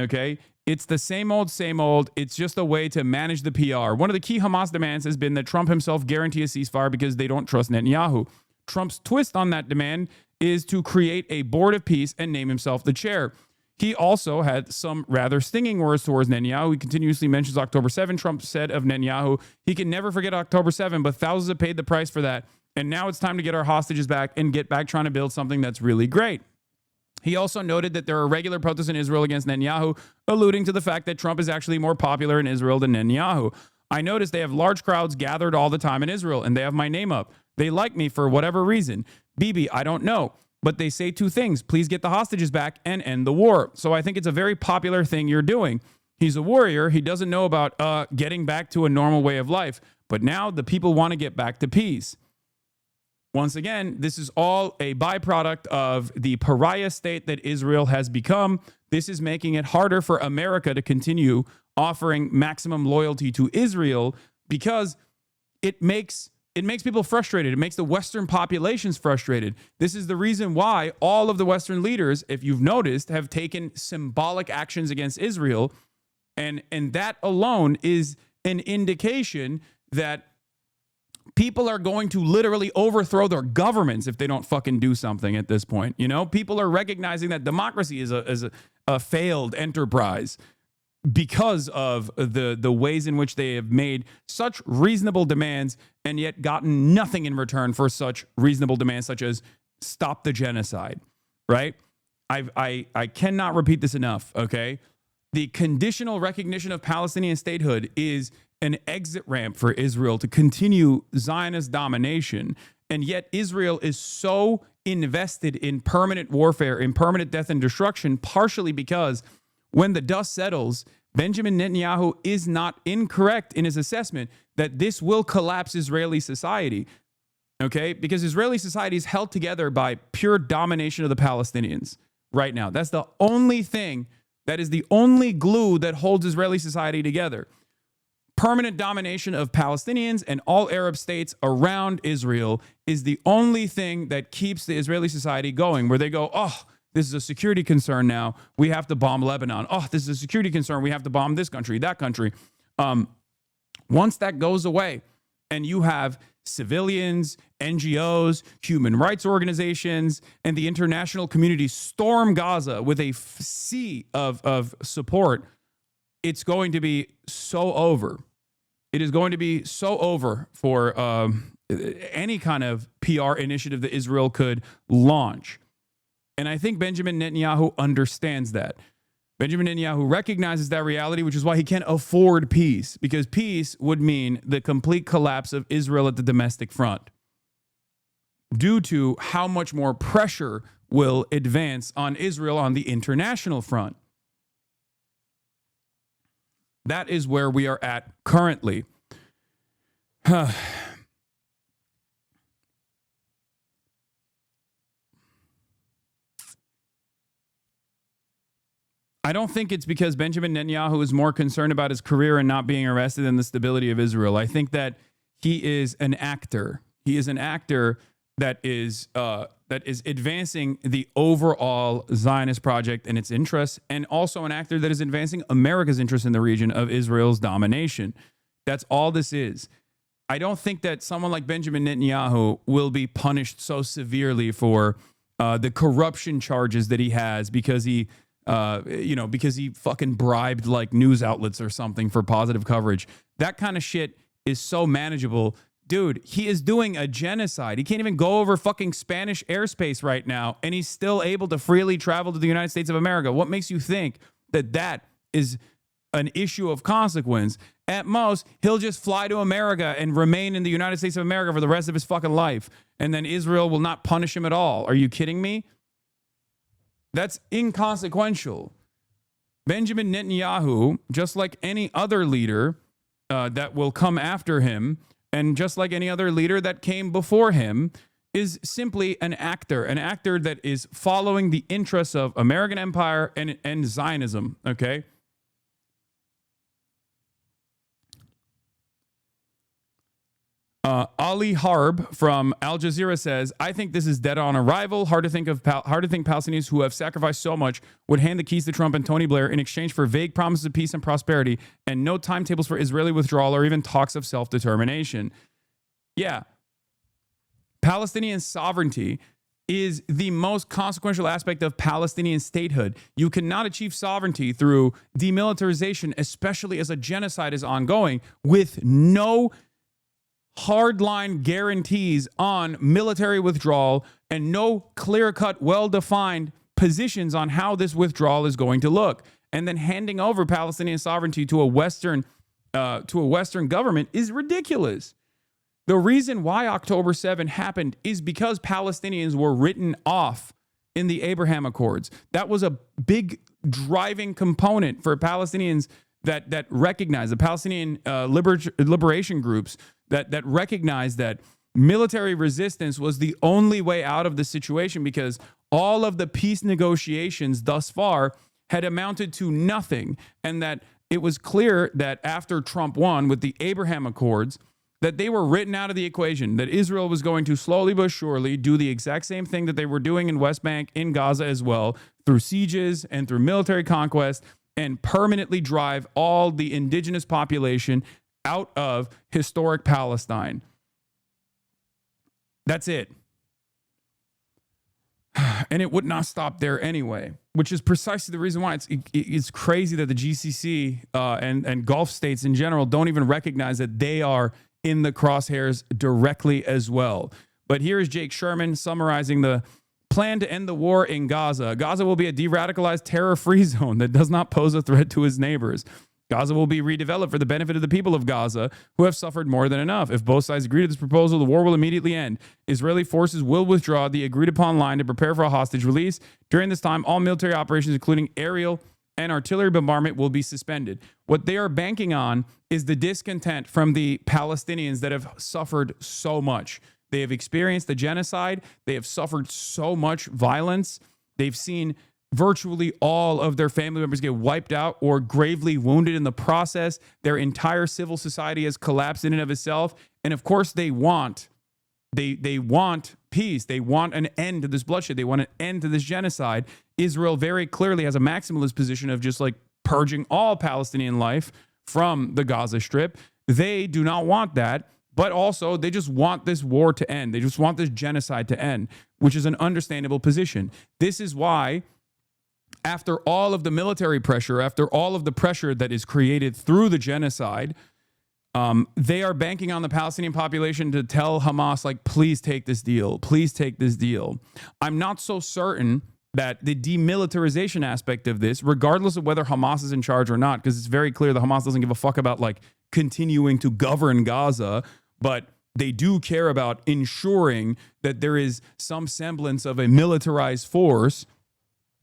Okay? It's the same old, same old. It's just a way to manage the PR. One of the key Hamas demands has been that Trump himself guarantee a ceasefire because they don't trust Netanyahu. Trump's twist on that demand is to create a board of peace and name himself the chair. He also had some rather stinging words towards Netanyahu. He continuously mentions October 7. Trump said of Netanyahu, he can never forget October 7, but thousands have paid the price for that. And now it's time to get our hostages back and get back trying to build something that's really great. He also noted that there are regular protests in Israel against Netanyahu, alluding to the fact that Trump is actually more popular in Israel than Netanyahu. I noticed they have large crowds gathered all the time in Israel, and they have my name up. They like me for whatever reason. Bibi, I don't know. But they say two things. Please get the hostages back and end the war. So I think it's a very popular thing you're doing. He's a warrior. He doesn't know about getting back to a normal way of life. But now the people want to get back to peace. Once again, this is all a byproduct of the pariah state that Israel has become. This is making it harder for America to continue offering maximum loyalty to Israel because it makes people frustrated. It makes the Western populations frustrated. This is the reason why all of the Western leaders, if you've noticed, have taken symbolic actions against Israel. And that alone is an indication that people are going to literally overthrow their governments if they don't fucking do something at this point. You know, people are recognizing that democracy is a failed enterprise because of the ways in which they have made such reasonable demands and yet gotten nothing in return for such reasonable demands, such as stop the genocide, right? I cannot repeat this enough, okay? The conditional recognition of Palestinian statehood is an exit ramp for Israel to continue Zionist domination. And yet Israel is so invested in permanent warfare, in permanent death and destruction, partially because when the dust settles, Benjamin Netanyahu is not incorrect in his assessment that this will collapse Israeli society, okay? Because Israeli society is held together by pure domination of the Palestinians right now. That's the only thing, that is the only glue that holds Israeli society together. Permanent domination of Palestinians and all Arab states around Israel is the only thing that keeps the Israeli society going, where they go, oh, this is a security concern now. We have to bomb Lebanon. Oh, this is a security concern. We have to bomb this country, that country. Once that goes away and you have civilians, NGOs, human rights organizations, and the international community storm Gaza with a sea of support, it's going to be so over. It is going to be so over for any kind of PR initiative that Israel could launch. And I think Benjamin Netanyahu understands that. Benjamin Netanyahu recognizes that reality, which is why he can't afford peace, because peace would mean the complete collapse of Israel at the domestic front due to how much more pressure will advance on Israel on the international front. That is where we are at currently. I don't think it's because Benjamin Netanyahu is more concerned about his career and not being arrested than the stability of Israel. I think that he is an actor. He is an actor that is advancing the overall Zionist project and its interests, and also an actor that is advancing America's interest in the region of Israel's domination. That's all this is. I don't think that someone like Benjamin Netanyahu will be punished so severely for the corruption charges that he has because he fucking bribed like news outlets or something for positive coverage. That kind of shit is so manageable. Dude, he is doing a genocide. He can't even go over fucking Spanish airspace right now, and he's still able to freely travel to the United States of America. What makes you think that that is an issue of consequence? At most, he'll just fly to America and remain in the United States of America for the rest of his fucking life, and then Israel will not punish him at all. Are you kidding me? That's inconsequential. Benjamin Netanyahu, just like any other leader that will come after him, and just like any other leader that came before him, is simply an actor that is following the interests of American empire and Zionism, okay? Ali Harb from Al Jazeera says, "I think this is dead on arrival. Hard to think Palestinians who have sacrificed so much would hand the keys to Trump and Tony Blair in exchange for vague promises of peace and prosperity and no timetables for Israeli withdrawal or even talks of self-determination." Yeah. Palestinian sovereignty is the most consequential aspect of Palestinian statehood. You cannot achieve sovereignty through demilitarization, especially as a genocide is ongoing, with no hardline guarantees on military withdrawal and no clear-cut, well-defined positions on how this withdrawal is going to look. And then handing over Palestinian sovereignty to a Western government is ridiculous. The reason why October 7 happened is because Palestinians were written off in the Abraham Accords. That was a big driving component for Palestinians that recognize, the Palestinian liberation groups that recognize that military resistance was the only way out of the situation, because all of the peace negotiations thus far had amounted to nothing. And that it was clear that after Trump won with the Abraham Accords, that they were written out of the equation, that Israel was going to slowly but surely do the exact same thing that they were doing in West Bank, in Gaza as well, through sieges and through military conquest, and permanently drive all the indigenous population out of historic Palestine. That's it. And it would not stop there anyway, which is precisely the reason why it's crazy that the GCC and Gulf states in general don't even recognize that they are in the crosshairs directly as well. But here is Jake Sherman summarizing the plan to end the war in Gaza. Gaza will be a de-radicalized terror-free zone that does not pose a threat to its neighbors. Gaza will be redeveloped for the benefit of the people of Gaza, who have suffered more than enough. If both sides agree to this proposal, the war will immediately end. Israeli forces will withdraw the agreed-upon line to prepare for a hostage release. During this time, all military operations, including aerial and artillery bombardment, will be suspended. What they are banking on is the discontent from the Palestinians that have suffered so much. They have experienced the genocide. They have suffered so much violence. They've seen virtually all of their family members get wiped out or gravely wounded in the process. Their entire civil society has collapsed in and of itself. And of course, they want peace. They want an end to this bloodshed. They want an end to this genocide. Israel very clearly has a maximalist position of just like purging all Palestinian life from the Gaza Strip. They do not want that. But also, they just want this war to end. They just want this genocide to end, which is an understandable position. This is why, after all of the military pressure, after all of the pressure that is created through the genocide, they are banking on the Palestinian population to tell Hamas, like, please take this deal. Please take this deal. I'm not so certain that the demilitarization aspect of this, regardless of whether Hamas is in charge or not, because it's very clear that Hamas doesn't give a fuck about, like, continuing to govern Gaza, but they do care about ensuring that there is some semblance of a militarized force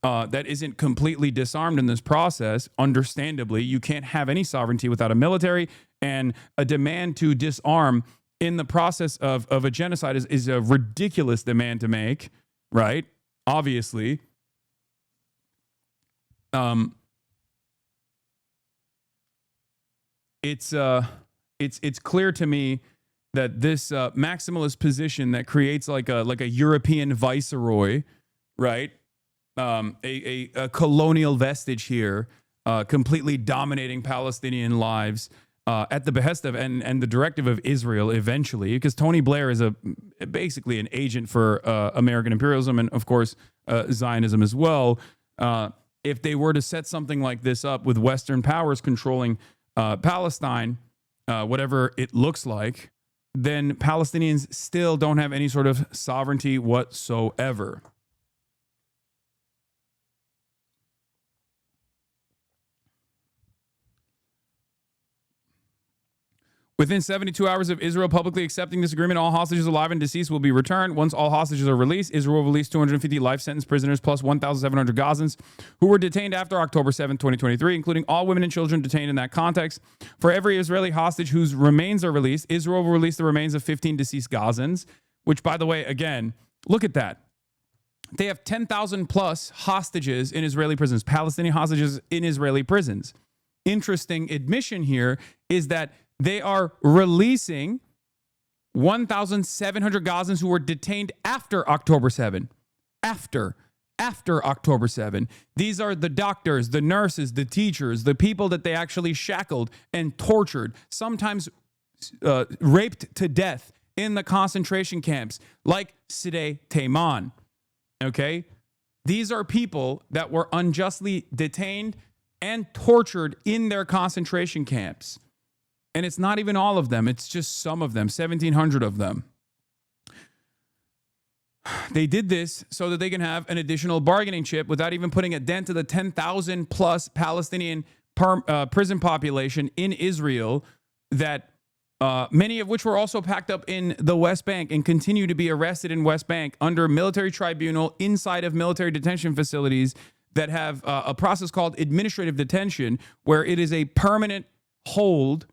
that isn't completely disarmed in this process. Understandably, you can't have any sovereignty without a military, and a demand to disarm in the process of a genocide is a ridiculous demand to make, right? Obviously. It's clear to me that this maximalist position that creates like a European viceroy, right? A colonial vestige here, completely dominating Palestinian lives at the behest of and the directive of Israel eventually, because Tony Blair is basically an agent for American imperialism and, of course, Zionism as well. If they were to set something like this up with Western powers controlling Palestine, whatever it looks like, then Palestinians still don't have any sort of sovereignty whatsoever. Within 72 hours of Israel publicly accepting this agreement, all hostages alive and deceased will be returned. Once all hostages are released, Israel will release 250 life sentence prisoners plus 1,700 Gazans who were detained after October 7, 2023, including all women and children detained in that context. For every Israeli hostage whose remains are released, Israel will release the remains of 15 deceased Gazans, which, by the way, again, look at that. They have 10,000 plus hostages in Israeli prisons, Palestinian hostages in Israeli prisons. Interesting admission here is that they are releasing 1,700 Gazans who were detained after October 7. After October 7. These are the doctors, the nurses, the teachers, the people that they actually shackled and tortured, sometimes raped to death in the concentration camps, like Side Teiman. Okay? These are people that were unjustly detained and tortured in their concentration camps. And it's not even all of them. It's just some of them, 1,700 of them. They did this so that they can have an additional bargaining chip without even putting a dent to the 10,000 plus Palestinian prison population in Israel, that many of which were also packed up in the West Bank and continue to be arrested in West Bank under military tribunal inside of military detention facilities that have a process called administrative detention, where it is a permanent hold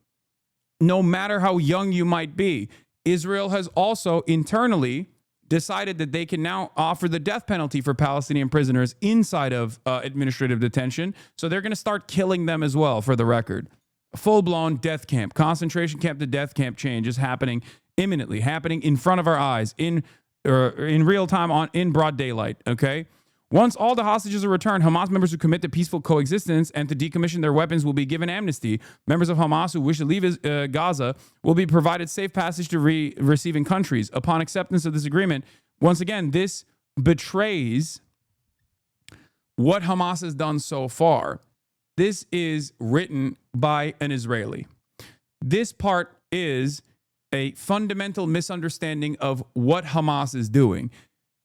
no matter how young you might be. Israel has also internally decided that they can now offer the death penalty for Palestinian prisoners inside of administrative detention. So they're going to start killing them as well, for the record. Full-blown death camp, concentration camp to death camp change is happening imminently, happening in front of our eyes, in real time, in broad daylight, okay? Once all the hostages are returned, Hamas members who commit to peaceful coexistence and to decommission their weapons will be given amnesty. Members of Hamas who wish to leave Gaza will be provided safe passage to receiving countries. Upon acceptance of this agreement, once again, this betrays what Hamas has done so far. This is written by an Israeli. This part is a fundamental misunderstanding of what Hamas is doing.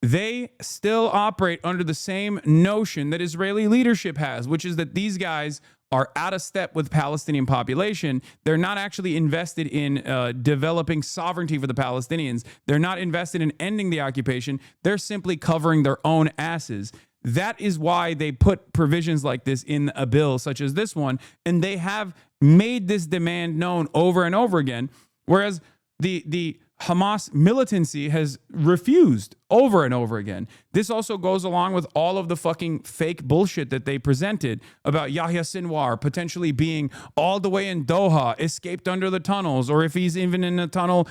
They still operate under the same notion that Israeli leadership has, which is that these guys are out of step with Palestinian population. They're not actually invested in developing sovereignty for the Palestinians. They're not invested in ending the occupation. They're simply covering their own asses. That is why they put provisions like this in a bill such as this one, and they have made this demand known over and over again, whereas the Hamas militancy has refused over and over again. This also goes along with all of the fucking fake bullshit that they presented about Yahya Sinwar potentially being all the way in Doha, escaped under the tunnels, or if he's even in a tunnel,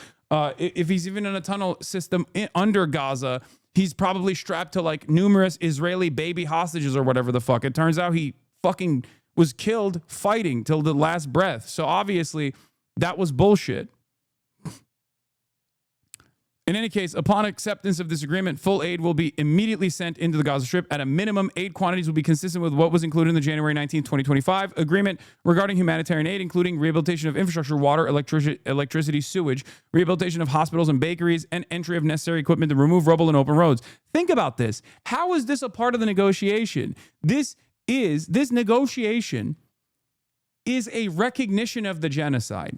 system under Gaza, he's probably strapped to like numerous Israeli baby hostages or whatever the fuck. It turns out he fucking was killed fighting till the last breath. So obviously that was bullshit. In any case, upon acceptance of this agreement, full aid will be immediately sent into the Gaza Strip. At a minimum, aid quantities will be consistent with what was included in the January 19, 2025 agreement regarding humanitarian aid, including rehabilitation of infrastructure, water, electricity, sewage, rehabilitation of hospitals and bakeries, and entry of necessary equipment to remove rubble and open roads. Think about this. How is this a part of the negotiation? This negotiation is a recognition of the genocide.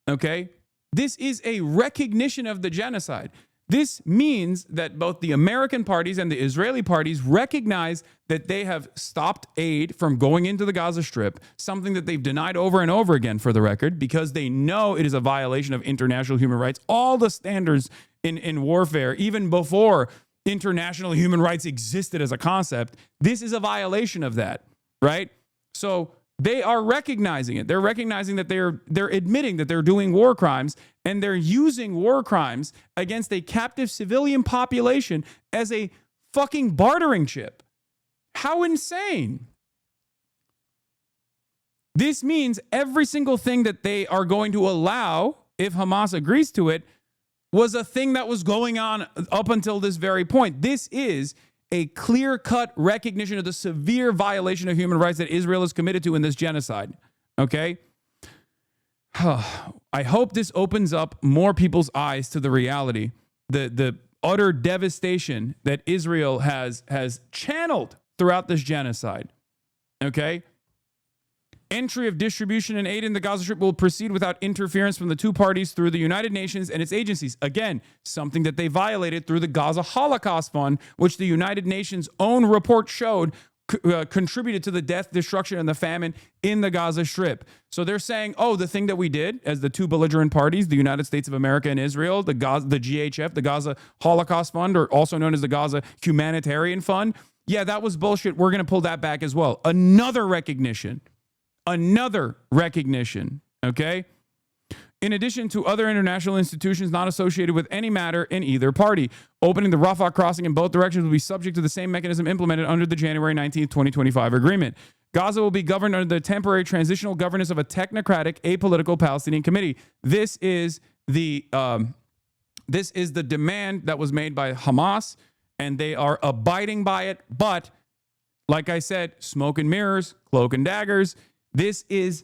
Okay? This is a recognition of the genocide. This means that both the American parties and the Israeli parties recognize that they have stopped aid from going into the Gaza Strip, something that they've denied over and over again, for the record, because they know it is a violation of international human rights. All the standards in warfare, even before international human rights existed as a concept, this is a violation of that, right? So they are recognizing it. They're recognizing that they're admitting that they're doing war crimes, and they're using war crimes against a captive civilian population as a fucking bartering chip. How insane. This means every single thing that they are going to allow, if Hamas agrees to it, was a thing that was going on up until this very point. This is a clear-cut recognition of the severe violation of human rights that Israel is committed to in this genocide. Okay? I hope this opens up more people's eyes to the reality, the utter devastation that Israel has channeled throughout this genocide. Okay? Entry of distribution and aid in the Gaza Strip will proceed without interference from the two parties through the United Nations and its agencies. Again, something that they violated through the Gaza Holocaust Fund, which the United Nations' own report showed contributed to the death, destruction, and the famine in the Gaza Strip. So they're saying, oh, the thing that we did as the two belligerent parties, the United States of America and Israel, the GHF, the Gaza Holocaust Fund, or also known as the Gaza Humanitarian Fund, yeah, that was bullshit. We're going to pull that back as well. Another recognition, okay? in addition to other international institutions not associated with any matter in either party. Opening the Rafah crossing in both directions will be subject to the same mechanism implemented under the January 19th, 2025 agreement. Gaza will be governed under the temporary transitional governance of a technocratic, apolitical Palestinian committee. This is the demand that was made by Hamas, and they are abiding by it. But like I said, smoke and mirrors, cloak and daggers. This is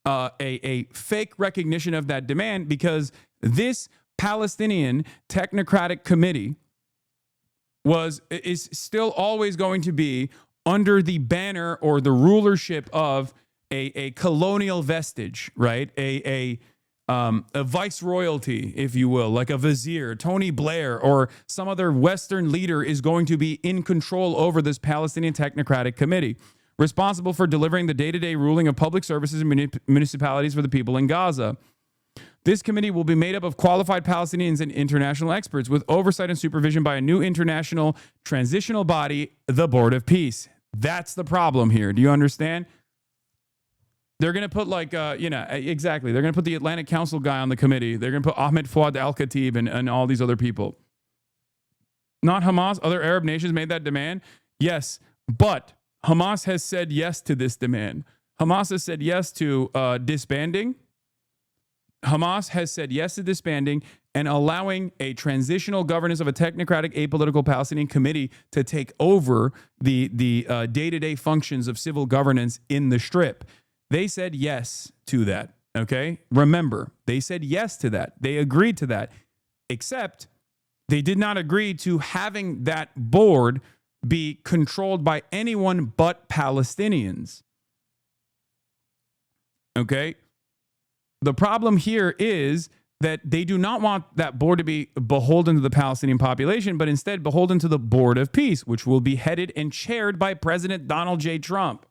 a fake recognition of that demand, because this Palestinian technocratic committee is still always going to be under the banner or the rulership of a colonial vestige, right? A viceroyalty, if you will, like a vizier. Tony Blair or some other Western leader is going to be in control over this Palestinian technocratic committee, responsible for delivering the day-to-day ruling of public services and municipalities for the people in Gaza. This committee will be made up of qualified Palestinians and international experts, with oversight and supervision by a new international transitional body, the Board of Peace. That's the problem here. Do you understand? They're going to put exactly. They're going to put the Atlantic Council guy on the committee. They're going to put Ahmed Fouad al-Khatib and all these other people. Not Hamas. Other Arab nations made that demand. Yes, but Hamas has said yes to this demand. Hamas has said yes to disbanding. Hamas has said yes to disbanding and allowing a transitional governance of a technocratic, apolitical Palestinian committee to take over the day-to-day functions of civil governance in the Strip. They said yes to that, okay? Remember, they said yes to that. They agreed to that, except they did not agree to having that board be controlled by anyone but Palestinians, okay? The problem here is that they do not want that board to be beholden to the Palestinian population, but instead beholden to the Board of Peace, which will be headed and chaired by President Donald J. Trump.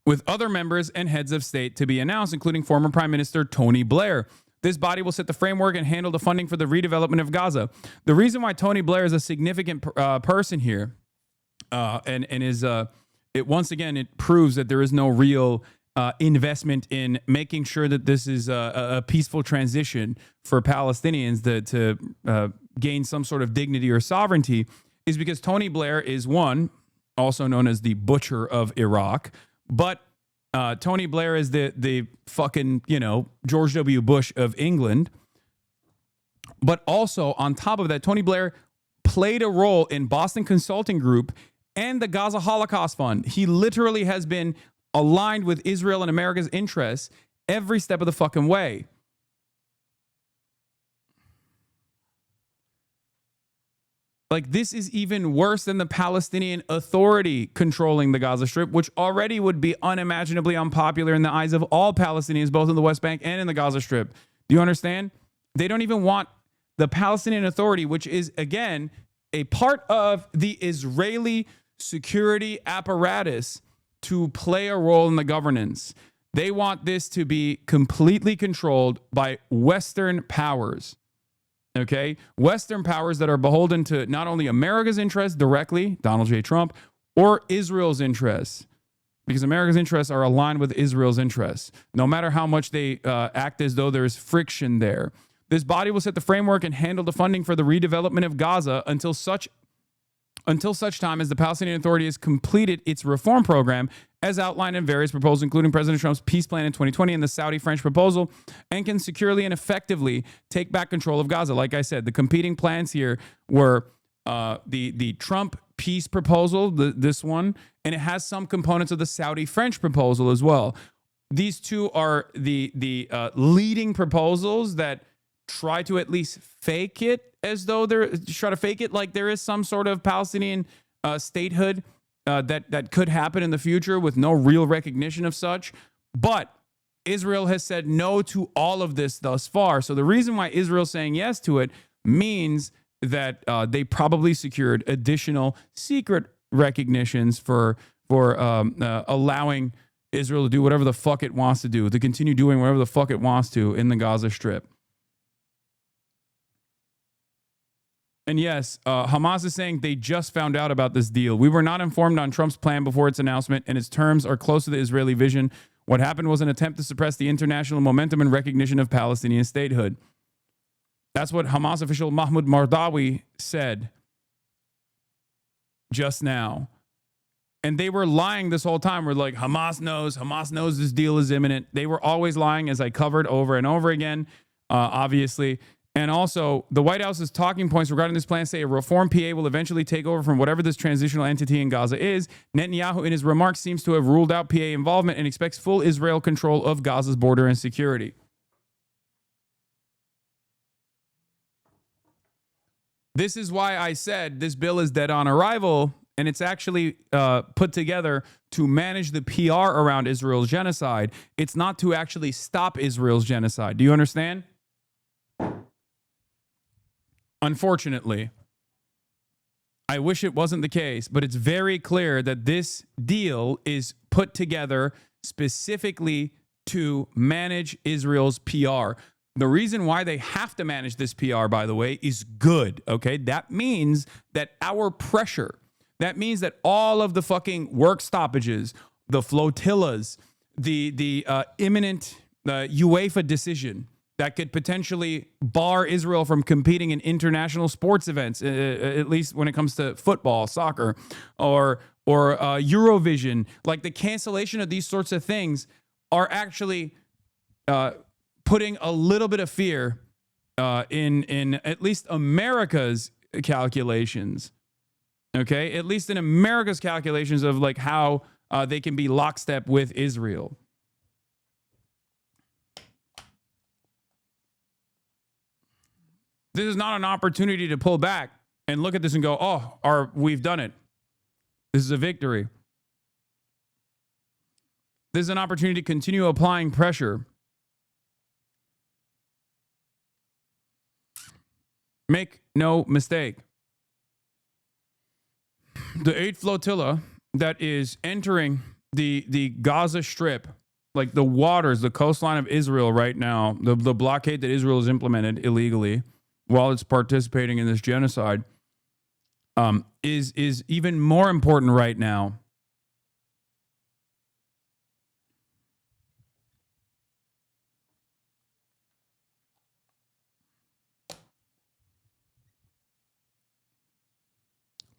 With other members and heads of state to be announced, including former Prime Minister Tony Blair. This body will set the framework and handle the funding for the redevelopment of Gaza. The reason why Tony Blair is a significant person here, it proves that there is no real investment in making sure that this is a peaceful transition for Palestinians to gain some sort of dignity or sovereignty, is because Tony Blair is one, also known as the Butcher of Iraq, but Tony Blair is the fucking, George W. Bush of England. But also, on top of that, Tony Blair played a role in Boston Consulting Group and the Gaza Holocaust Fund. He literally has been aligned with Israel and America's interests every step of the fucking way. Like, this is even worse than the Palestinian Authority controlling the Gaza Strip, which already would be unimaginably unpopular in the eyes of all Palestinians, both in the West Bank and in the Gaza Strip. Do you understand? They don't even want the Palestinian Authority, which is, again, a part of the Israeli security apparatus, to play a role in the governance. They want this to be completely controlled by Western powers. Okay? Western powers that are beholden to not only America's interests directly, Donald J. Trump, or Israel's interests, because America's interests are aligned with Israel's interests, no matter how much they act as though there's friction there. This body will set the framework and handle the funding for the redevelopment of Gaza until such time as the Palestinian Authority has completed its reform program, as outlined in various proposals, including President Trump's peace plan in 2020 and the Saudi-French proposal, and can securely and effectively take back control of Gaza. Like I said, the competing plans here were the Trump peace proposal, this one, and it has some components of the Saudi-French proposal as well. These two are the leading proposals that try to at least fake it as though like there is some sort of Palestinian statehood that could happen in the future with no real recognition of such. But Israel has said no to all of this thus far. So the reason why Israel's saying yes to it means that they probably secured additional secret recognitions for allowing Israel to do whatever the fuck it wants to do, to continue doing whatever the fuck it wants to in the Gaza Strip. And yes, Hamas is saying they just found out about this deal. We were not informed on Trump's plan before its announcement, and its terms are close to the Israeli vision. What happened was an attempt to suppress the international momentum and recognition of Palestinian statehood. That's what Hamas official Mahmoud Mardawi said just now. And they were lying this whole time. We're like, Hamas knows this deal is imminent. They were always lying, as I covered over and over again, obviously. And also, the White House's talking points regarding this plan say a reform PA will eventually take over from whatever this transitional entity in Gaza is. Netanyahu, in his remarks, seems to have ruled out PA involvement and expects full Israel control of Gaza's border and security. This is why I said this bill is dead on arrival, and it's actually put together to manage the PR around Israel's genocide. It's not to actually stop Israel's genocide. Do you understand? Unfortunately, I wish it wasn't the case, but it's very clear that this deal is put together specifically to manage Israel's PR. The reason why they have to manage this PR, by the way, is good, okay? That means that our pressure, that means that all of the fucking work stoppages, the flotillas, the imminent UEFA decision that could potentially bar Israel from competing in international sports events, at least when it comes to football, soccer, or Eurovision. Like, the cancellation of these sorts of things are actually putting a little bit of fear in at least America's calculations. Okay, at least in America's calculations of like how they can be lockstep with Israel. This is not an opportunity to pull back and look at this and go, oh, we've done it. This is a victory. This is an opportunity to continue applying pressure. Make no mistake. The 8th flotilla that is entering the Gaza Strip, like the waters, the coastline of Israel right now, the blockade that Israel has implemented illegally while it's participating in this genocide, is even more important right now.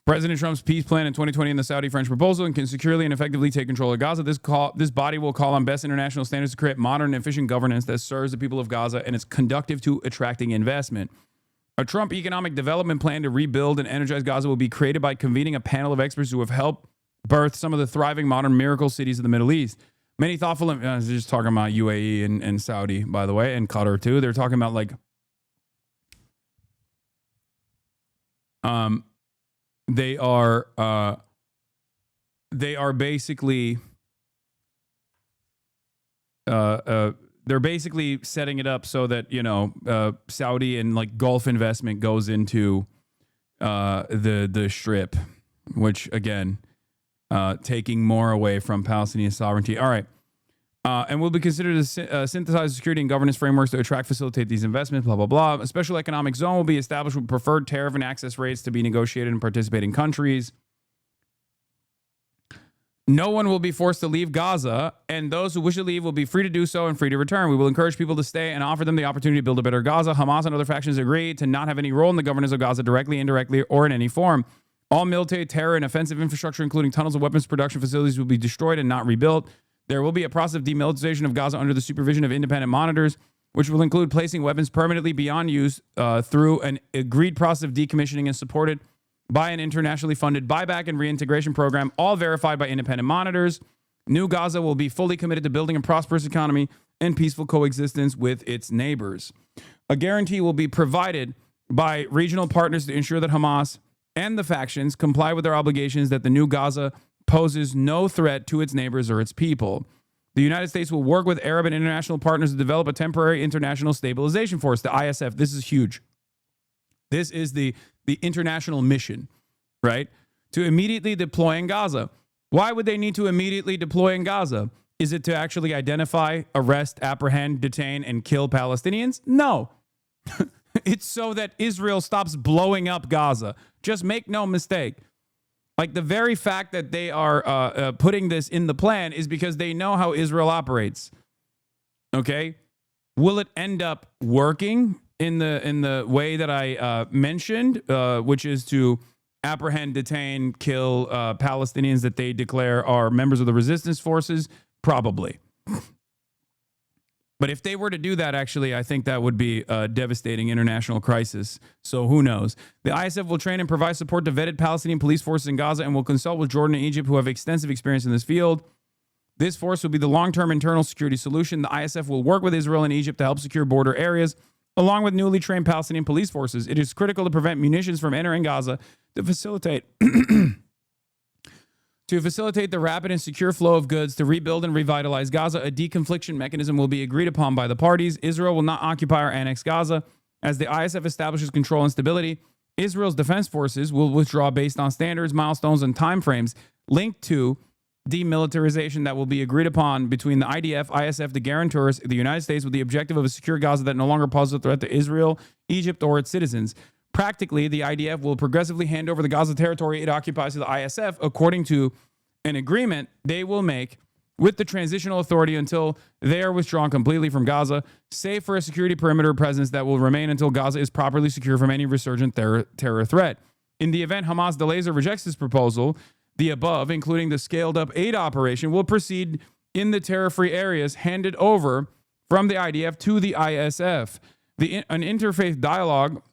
President Trump's peace plan in 2020 and the Saudi-French proposal and can securely and effectively take control of Gaza. This body will call on best international standards to create modern and efficient governance that serves the people of Gaza and is conducive to attracting investment. A Trump economic development plan to rebuild and energize Gaza will be created by convening a panel of experts who have helped birth some of the thriving modern miracle cities of the Middle East. Many thoughtful, just talking about UAE and Saudi, by the way, and Qatar too. They're talking about like, they are basically they're basically setting it up so that, you know, Saudi and like Gulf investment goes into the Strip, which again, taking more away from Palestinian sovereignty. All right. And will be considered to synthesize security and governance frameworks to attract, facilitate these investments, blah, blah, blah. A special economic zone will be established with preferred tariff and access rates to be negotiated in participating countries. No one will be forced to leave Gaza, and those who wish to leave will be free to do so and free to return. We will encourage people to stay and offer them the opportunity to build a better Gaza. Hamas and other factions agree to not have any role in the governance of Gaza directly, indirectly, or in any form. All military, terror, and offensive infrastructure, including tunnels and weapons production facilities, will be destroyed and not rebuilt. There will be a process of demilitarization of Gaza under the supervision of independent monitors, which will include placing weapons permanently beyond use through an agreed process of decommissioning and supported by an internationally funded buyback and reintegration program, all verified by independent monitors. New Gaza will be fully committed to building a prosperous economy and peaceful coexistence with its neighbors. A guarantee will be provided by regional partners to ensure that Hamas and the factions comply with their obligations, that the new Gaza poses no threat to its neighbors or its people. The United States will work with Arab and international partners to develop a temporary international stabilization force, the ISF. This is huge. This is the international mission, right? To immediately deploy in Gaza. Why would they need to immediately deploy in Gaza? Is it to actually identify, arrest, apprehend, detain, and kill Palestinians? No. It's so that Israel stops blowing up Gaza. Just make no mistake. Like, the very fact that they are putting this in the plan is because they know how Israel operates. Okay? Will it end up working in the way that I mentioned, which is to apprehend, detain, kill Palestinians that they declare are members of the resistance forces? Probably. But if they were to do that, actually, I think that would be a devastating international crisis. So who knows? The ISF will train and provide support to vetted Palestinian police forces in Gaza and will consult with Jordan and Egypt, who have extensive experience in this field. This force will be the long-term internal security solution. The ISF will work with Israel and Egypt to help secure border areas, along with newly trained Palestinian police forces. It is critical to prevent munitions from entering Gaza to facilitate the rapid and secure flow of goods to rebuild and revitalize Gaza. A deconfliction mechanism will be agreed upon by the parties. Israel will not occupy or annex Gaza. As the ISF establishes control and stability, Israel's defense forces will withdraw based on standards, milestones, and timeframes linked to demilitarization that will be agreed upon between the IDF, ISF, the guarantors, the United States, with the objective of a secure Gaza that no longer poses a threat to Israel, Egypt, or its citizens. Practically, the IDF will progressively hand over the Gaza territory it occupies to the ISF according to an agreement they will make with the transitional authority until they are withdrawn completely from Gaza, save for a security perimeter presence that will remain until Gaza is properly secure from any resurgent terror threat. In the event Hamas delays or rejects this proposal, the above, including the scaled-up aid operation, will proceed in the terror-free areas handed over from the IDF to the ISF. An interfaith dialogue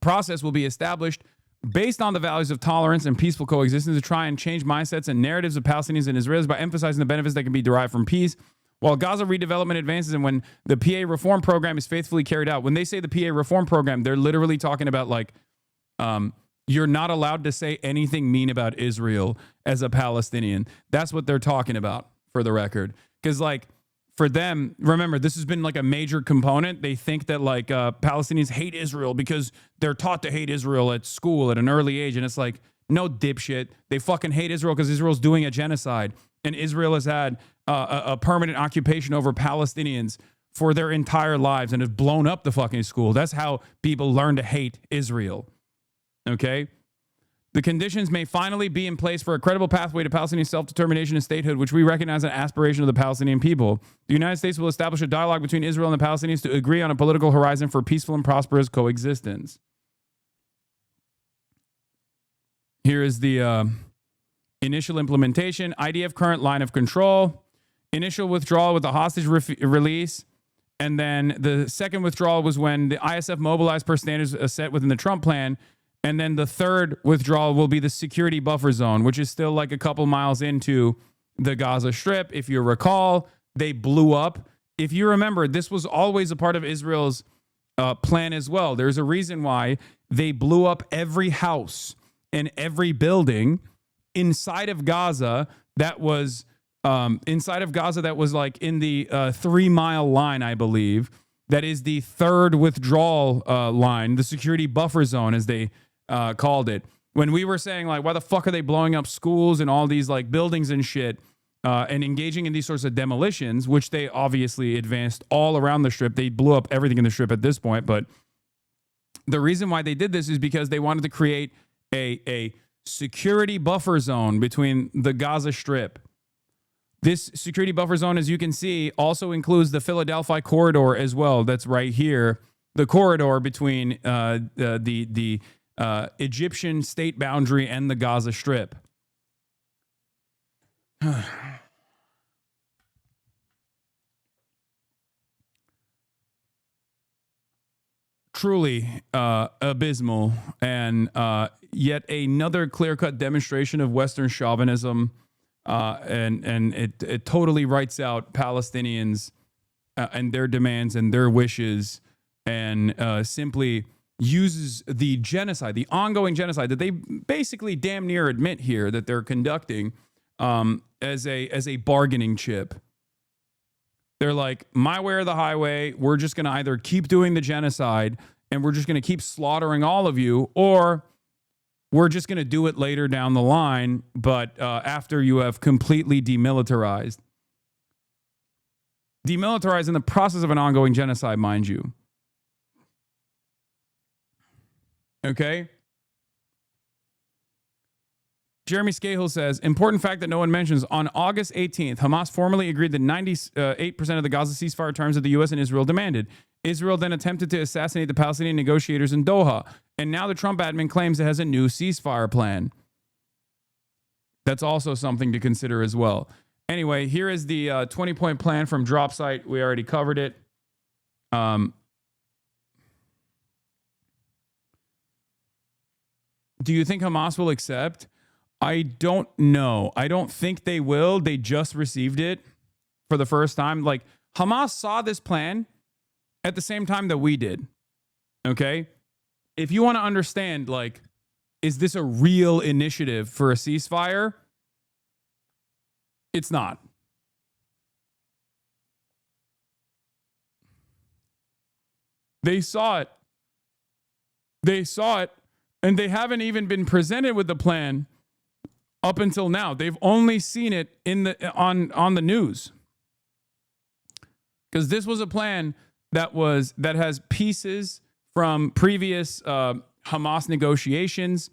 process will be established based on the values of tolerance and peaceful coexistence to try and change mindsets and narratives of Palestinians and Israelis by emphasizing the benefits that can be derived from peace. While Gaza redevelopment advances and when the PA reform program is faithfully carried out, when they say the PA reform program, they're literally talking about like, you're not allowed to say anything mean about Israel as a Palestinian. That's what they're talking about, for the record. Because, like, for them, remember, this has been like a major component. They think that, like, Palestinians hate Israel because they're taught to hate Israel at school at an early age. And it's like, no, dipshit. They fucking hate Israel because Israel's doing a genocide. And Israel has had a permanent occupation over Palestinians for their entire lives and has blown up the fucking school. That's how people learn to hate Israel. Okay? The conditions may finally be in place for a credible pathway to Palestinian self-determination and statehood, which we recognize as an aspiration of the Palestinian people. The United States will establish a dialogue between Israel and the Palestinians to agree on a political horizon for peaceful and prosperous coexistence. Here is the initial implementation. IDF current line of control. Initial withdrawal with the hostage release. And then the second withdrawal was when the ISF mobilized per standards set within the Trump plan. And then the third withdrawal will be the security buffer zone, which is still like a couple miles into the Gaza Strip. If you recall, they blew up. If you remember, this was always a part of Israel's plan as well. There's a reason why they blew up every house and every building inside of Gaza that was like in the 3 mile line, I believe. That is the third withdrawal line, the security buffer zone, as they called it. When we were saying, like, why the fuck are they blowing up schools and all these, like, buildings and shit and engaging in these sorts of demolitions, which they obviously advanced all around the Strip. They blew up everything in the Strip at this point. But the reason why they did this is because they wanted to create a security buffer zone between the Gaza Strip. This security buffer zone, as you can see, also includes the Philadelphia corridor as well. That's right here. The corridor between the Egyptian state boundary and the Gaza Strip. Truly abysmal, and yet another clear-cut demonstration of Western chauvinism, and it totally writes out Palestinians and their demands and their wishes, and simply uses the genocide, the ongoing genocide that they basically damn near admit here that they're conducting as a bargaining chip. They're like, my way or the highway. We're just going to either keep doing the genocide and we're just going to keep slaughtering all of you, or we're just going to do it later down the line, but after you have completely demilitarized. Demilitarized in the process of an ongoing genocide, mind you. Okay. Jeremy Scahill says, important fact that no one mentions, on August 18th, Hamas formally agreed to 98% of the Gaza ceasefire terms that the U.S. and Israel demanded. Israel then attempted to assassinate the Palestinian negotiators in Doha. And now the Trump admin claims it has a new ceasefire plan. That's also something to consider as well. Anyway, here is the 20-point plan from DropSite. We already covered it. Do you think Hamas will accept? I don't know. I don't think they will. They just received it for the first time. Like, Hamas saw this plan at the same time that we did. Okay? If you want to understand, like, is this a real initiative for a ceasefire? It's not. They saw it. They saw it, and they haven't even been presented with the plan up until now. They've only seen it in the on the news. Because this was a plan that has pieces from previous Hamas negotiations.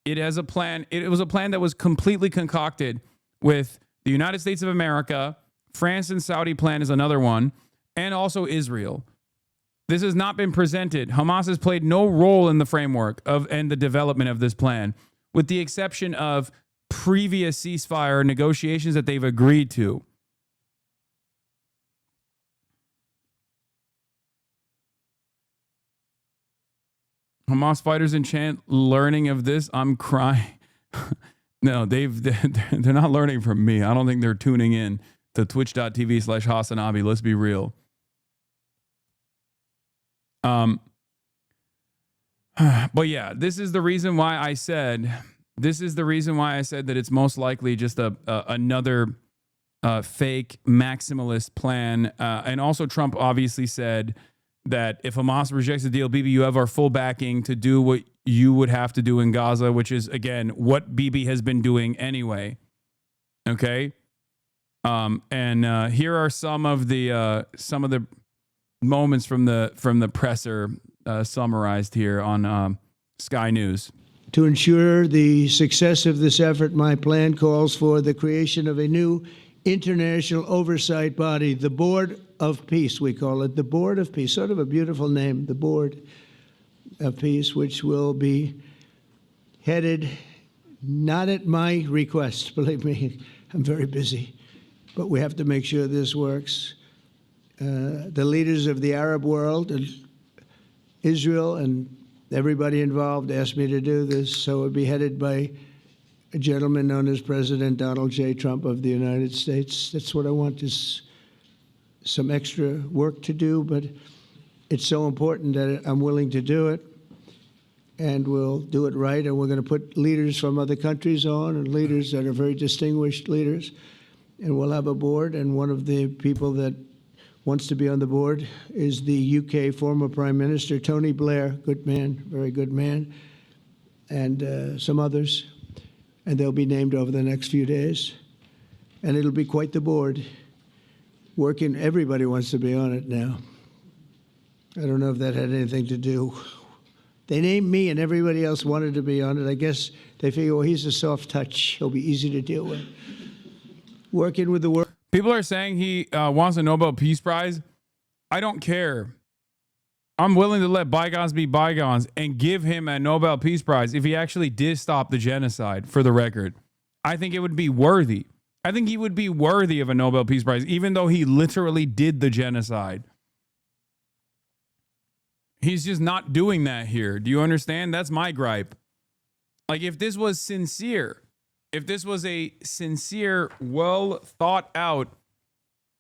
It has a plan. It was a plan that was completely concocted with the United States of America. France and Saudi plan is another one, and also Israel. This has not been presented. Hamas has played no role in the framework and the development of this plan, with the exception of previous ceasefire negotiations that they've agreed to. Hamas fighters in chant learning of this. I'm crying. No, they're not learning from me. I don't think they're tuning in to twitch.tv/HasanAbi. Let's be real. But yeah, this is the reason why I said that it's most likely just another fake maximalist plan. And also Trump obviously said that if Hamas rejects the deal, Bibi, you have our full backing to do what you would have to do in Gaza, which is, again, what Bibi has been doing anyway. Okay. And here are some of the moments from the presser summarized here on Sky News. To ensure the success of this effort, my plan calls for the creation of a new international oversight body, the Board of Peace, we call it, the Board of Peace, sort of a beautiful name, the Board of Peace, which will be headed, not at my request, believe me, I'm very busy, but we have to make sure this works. The leaders of the Arab world and Israel and everybody involved asked me to do this, so it would be headed by a gentleman known as President Donald J. Trump of the United States. That's what I want, is some extra work to do, but it's so important that I'm willing to do it, and we'll do it right, and we're going to put leaders from other countries on, and leaders that are very distinguished leaders, and we'll have a board, and one of the people that wants to be on the board is the UK former Prime Minister, Tony Blair, good man, very good man, and some others. And they'll be named over the next few days. And it'll be quite the board. Working, everybody wants to be on it now. I don't know if that had anything to do. They named me and everybody else wanted to be on it. I guess they figure, well, he's a soft touch. He'll be easy to deal with. Working with the world. People are saying he wants a Nobel Peace Prize. I don't care. I'm willing to let bygones be bygones and give him a Nobel Peace Prize if he actually did stop the genocide, for the record. I think it would be worthy. I think he would be worthy of a Nobel Peace Prize, even though he literally did the genocide. He's just not doing that here. Do you understand? That's my gripe. Like, if this was sincere, if this was a sincere, well thought out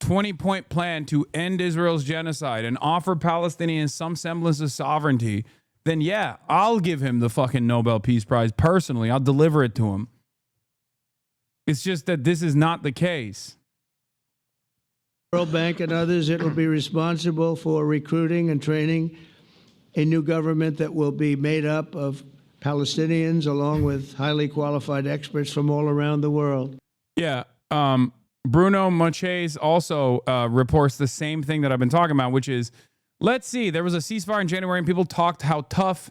20-point plan to end Israel's genocide and offer Palestinians some semblance of sovereignty, then yeah, I'll give him the fucking Nobel Peace Prize personally. I'll deliver it to him. It's just that this is not the case. World Bank and others, it will be responsible for recruiting and training a new government that will be made up of Palestinians along with highly qualified experts from all around the world. Yeah. Bruno Moches also reports the same thing that I've been talking about, which is, let's see, there was a ceasefire in January and people talked how tough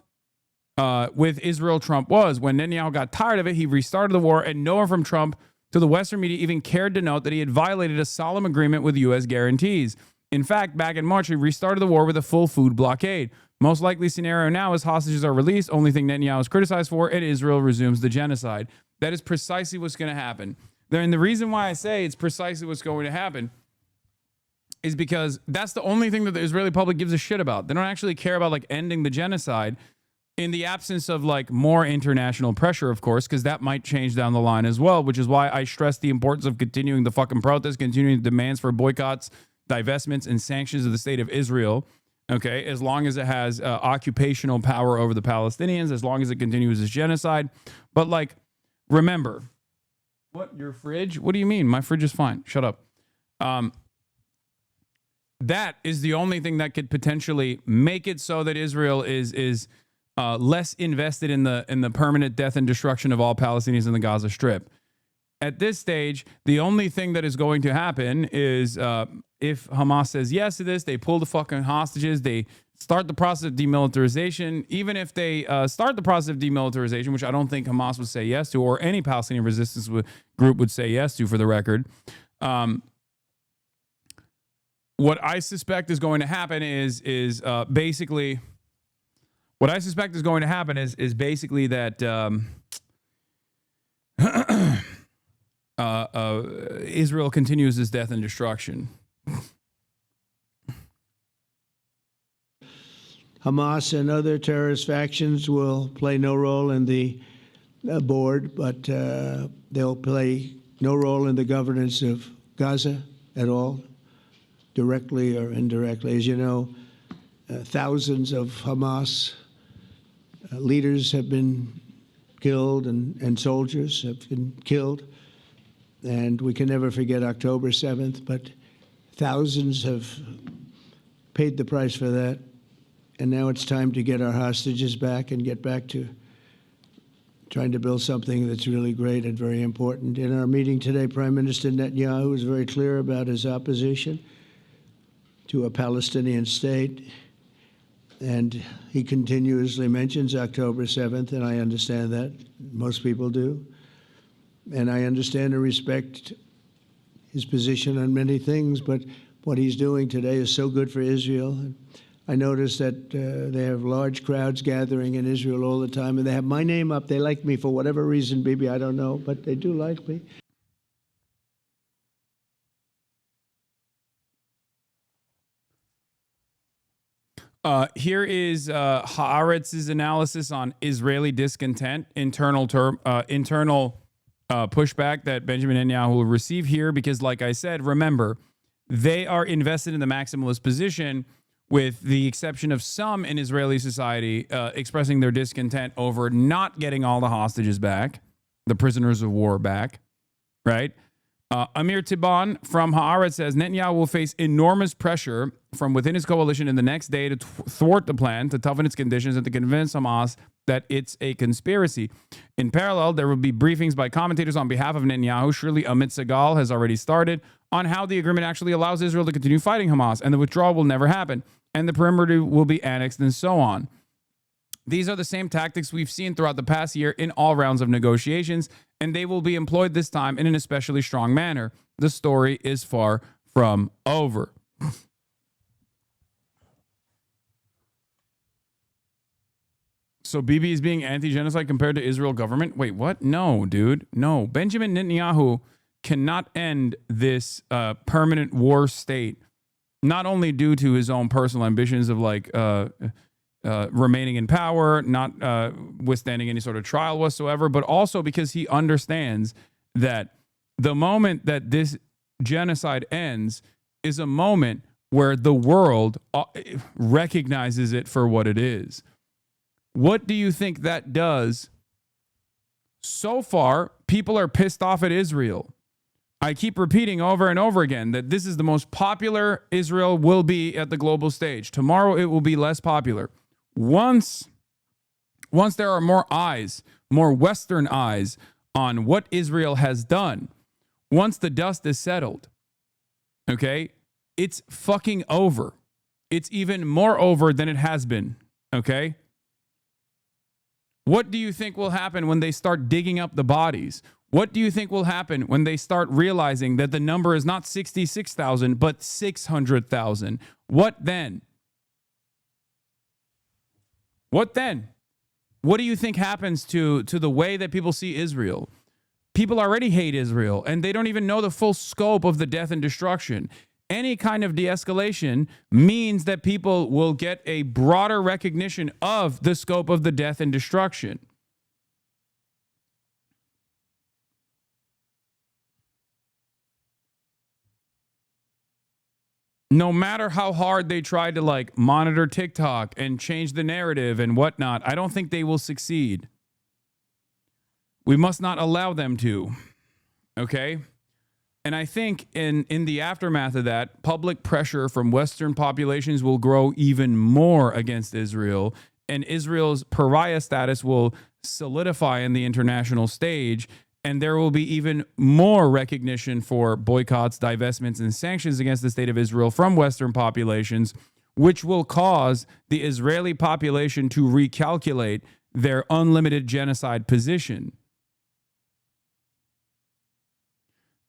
with Israel Trump was. When Netanyahu got tired of it, he restarted the war, and no one from Trump to the Western media even cared to note that he had violated a solemn agreement with U.S. guarantees. In fact, back in March, he restarted the war with a full food blockade. Most likely scenario now is hostages are released, only thing Netanyahu is criticized for, and Israel resumes the genocide. That is precisely what's going to happen. And the reason why I say it's precisely what's going to happen is because that's the only thing that the Israeli public gives a shit about. They don't actually care about like ending the genocide in the absence of like more international pressure, of course, because that might change down the line as well, which is why I stress the importance of continuing the fucking protests, continuing the demands for boycotts, divestments, and sanctions of the state of Israel. Okay, as long as it has occupational power over the Palestinians, as long as it continues its genocide. But like, remember, what, your fridge? What do you mean? My fridge is fine. Shut up. That is the only thing that could potentially make it so that Israel is less invested in the permanent death and destruction of all Palestinians in the Gaza Strip. At this stage, the only thing that is going to happen is if Hamas says yes to this, they pull the fucking hostages, they start the process of demilitarization. Even if they start the process of demilitarization, which I don't think Hamas would say yes to, or any Palestinian resistance group would say yes to, for the record. What I suspect is going to happen is basically what I suspect is going to happen is basically that Israel continues its death and destruction. Hamas and other terrorist factions will play no role in the board, but they'll play no role in the governance of Gaza at all, directly or indirectly. As you know, thousands of Hamas leaders have been killed and soldiers have been killed. And we can never forget October 7th, but thousands have paid the price for that. And now it's time to get our hostages back and get back to trying to build something that's really great and very important. In our meeting today, Prime Minister Netanyahu was very clear about his opposition to a Palestinian state. And he continuously mentions October 7th, and I understand that. Most people do. And I understand and respect his position on many things, but what he's doing today is so good for Israel. I notice that they have large crowds gathering in Israel all the time, and they have my name up. They like me for whatever reason, Bibi, I don't know, but they do like me. Here is Haaretz's analysis on Israeli discontent, internal pushback that Benjamin Netanyahu will receive here, because like I said, remember, they are invested in the maximalist position, with the exception of some in Israeli society expressing their discontent over not getting all the hostages back, the prisoners of war back, right? Amir Tiban from Haaretz says Netanyahu will face enormous pressure from within his coalition in the next day to thwart the plan, to toughen its conditions, and to convince Hamas that it's a conspiracy. In parallel, there will be briefings by commentators on behalf of Netanyahu. Surely Amit Segal has already started on how the agreement actually allows Israel to continue fighting Hamas, and the withdrawal will never happen, and the perimeter will be annexed, and so on. These are the same tactics we've seen throughout the past year in all rounds of negotiations, and they will be employed this time in an especially strong manner. The story is far from over. So Bibi is being anti-genocide compared to Israel government? Wait, what? No, dude. No. Benjamin Netanyahu cannot end this permanent war state, not only due to his own personal ambitions of like remaining in power, not withstanding any sort of trial whatsoever, but also because he understands that the moment that this genocide ends is a moment where the world recognizes it for what it is. What do you think that does? So far, people are pissed off at Israel. I keep repeating over and over again that this is the most popular Israel will be at the global stage. Tomorrow, it will be less popular. Once there are more eyes, more Western eyes on what Israel has done, once the dust is settled, okay, it's fucking over. It's even more over than it has been, okay? What do you think will happen when they start digging up the bodies? What do you think will happen when they start realizing that the number is not 66,000, but 600,000? What then? What then? What do you think happens to the way that people see Israel? People already hate Israel, and they don't even know the full scope of the death and destruction. Any kind of de-escalation means that people will get a broader recognition of the scope of the death and destruction. No matter how hard they try to like monitor TikTok and change the narrative and whatnot, I don't think they will succeed. We must not allow them to. Okay? And I think in the aftermath of that, public pressure from Western populations will grow even more against Israel, and Israel's pariah status will solidify in the international stage, and there will be even more recognition for boycotts, divestments, and sanctions against the state of Israel from Western populations, which will cause the Israeli population to recalculate their unlimited genocide position.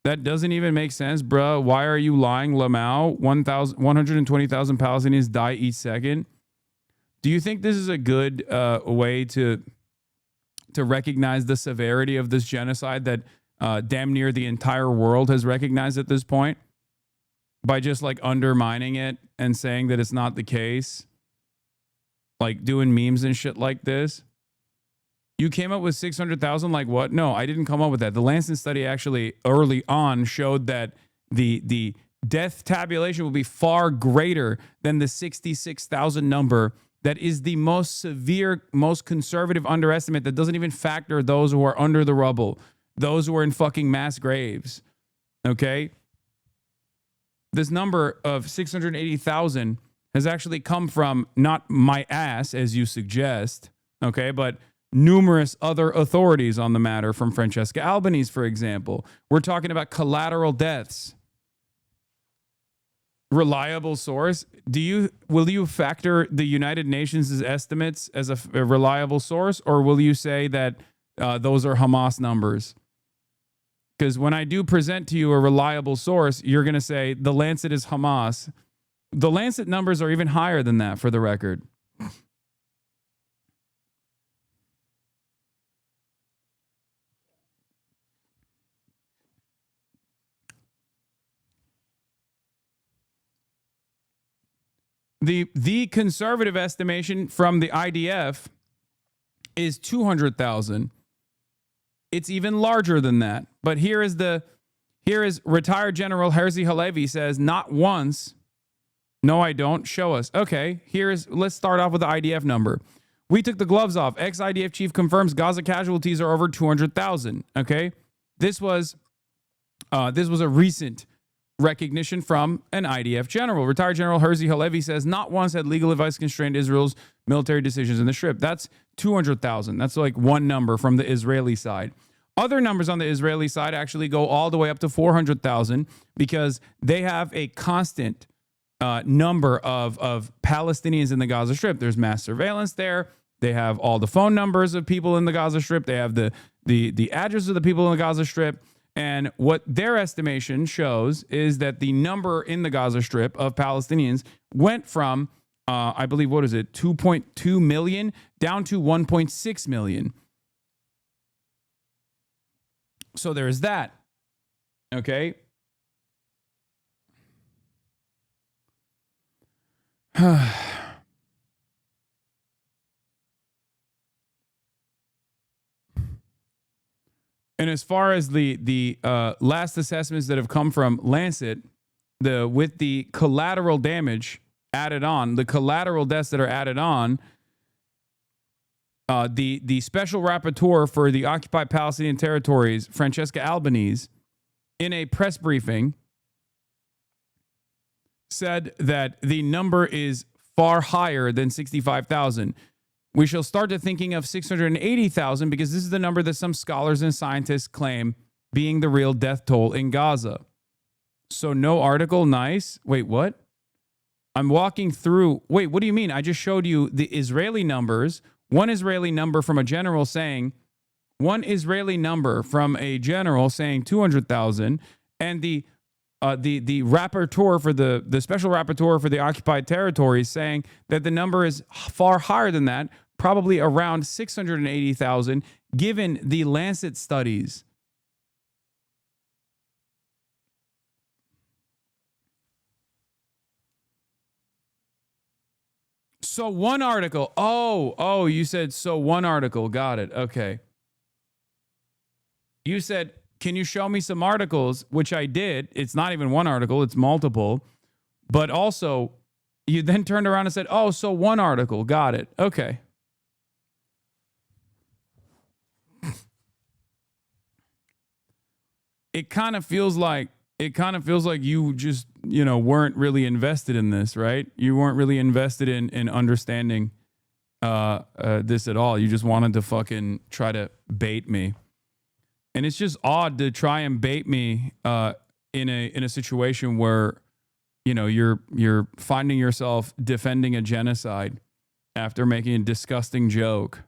That doesn't even make sense, bruh. Why are you lying, Lamau? 120,000 Palestinians die each second. Do you think this is a good way to recognize the severity of this genocide that damn near the entire world has recognized at this point? By just like undermining it and saying that it's not the case? Like doing memes and shit like this? You came up with 600,000 like what? No, I didn't come up with that. The Lancet study actually early on showed that the death tabulation will be far greater than the 66,000 number that is the most severe, most conservative underestimate that doesn't even factor those who are under the rubble, those who are in fucking mass graves. Okay? This number of 680,000 has actually come from not my ass, as you suggest, okay, but numerous other authorities on the matter, from Francesca Albanese, for example. We're talking about collateral deaths. Reliable source. Will you factor the United Nations' estimates as a reliable source, or will you say that those are Hamas numbers? Because when I do present to you a reliable source, you're going to say the Lancet is Hamas. The Lancet numbers are even higher than that, for the record. The conservative estimation from the IDF is 200,000. It's even larger than that. But here is retired General Herzi Halevi says, not once. No, I don't. Show us. Okay, let's start off with the IDF number. We took the gloves off. Ex-IDF chief confirms Gaza casualties are over 200,000. Okay, this was a recent recognition from an IDF general. Retired General Herzi Halevi says not once had legal advice constrained Israel's military decisions in the Strip. That's 200,000. That's like one number from the Israeli side. Other numbers on the Israeli side actually go all the way up to 400,000 because they have a constant number of Palestinians in the Gaza Strip. There's mass surveillance there. They have all the phone numbers of people in the Gaza Strip. They have the address of the people in the Gaza Strip. And what their estimation shows is that the number in the Gaza Strip of Palestinians went from, I believe, 2.2 million down to 1.6 million. So there's that. Okay. And as far as the last assessments that have come from Lancet, with the collateral damage added on, the collateral deaths that are added on, the special rapporteur for the occupied Palestinian territories, Francesca Albanese, in a press briefing, said that the number is far higher than 65,000. We shall start to thinking of 680,000 because this is the number that some scholars and scientists claim being the real death toll in Gaza. So no article, nice. Wait, what? I'm walking through. Wait, what do you mean? I just showed you the Israeli numbers, one Israeli number from a general saying 200,000, and the rapporteur for the special rapporteur for the occupied territories saying that the number is far higher than that, probably around 680,000, given the Lancet studies. So one article. Oh, you said so one article. Got it. Okay. You said, can you show me some articles? Which I did. It's not even one article, it's multiple. But also, you then turned around and said, oh, so one article. Got it. Okay. It kind of feels like you just, weren't really invested in this, right? You weren't really invested in understanding this at all. You just wanted to fucking try to bait me. And it's just odd to try and bait me in a situation where, you're finding yourself defending a genocide after making a disgusting joke.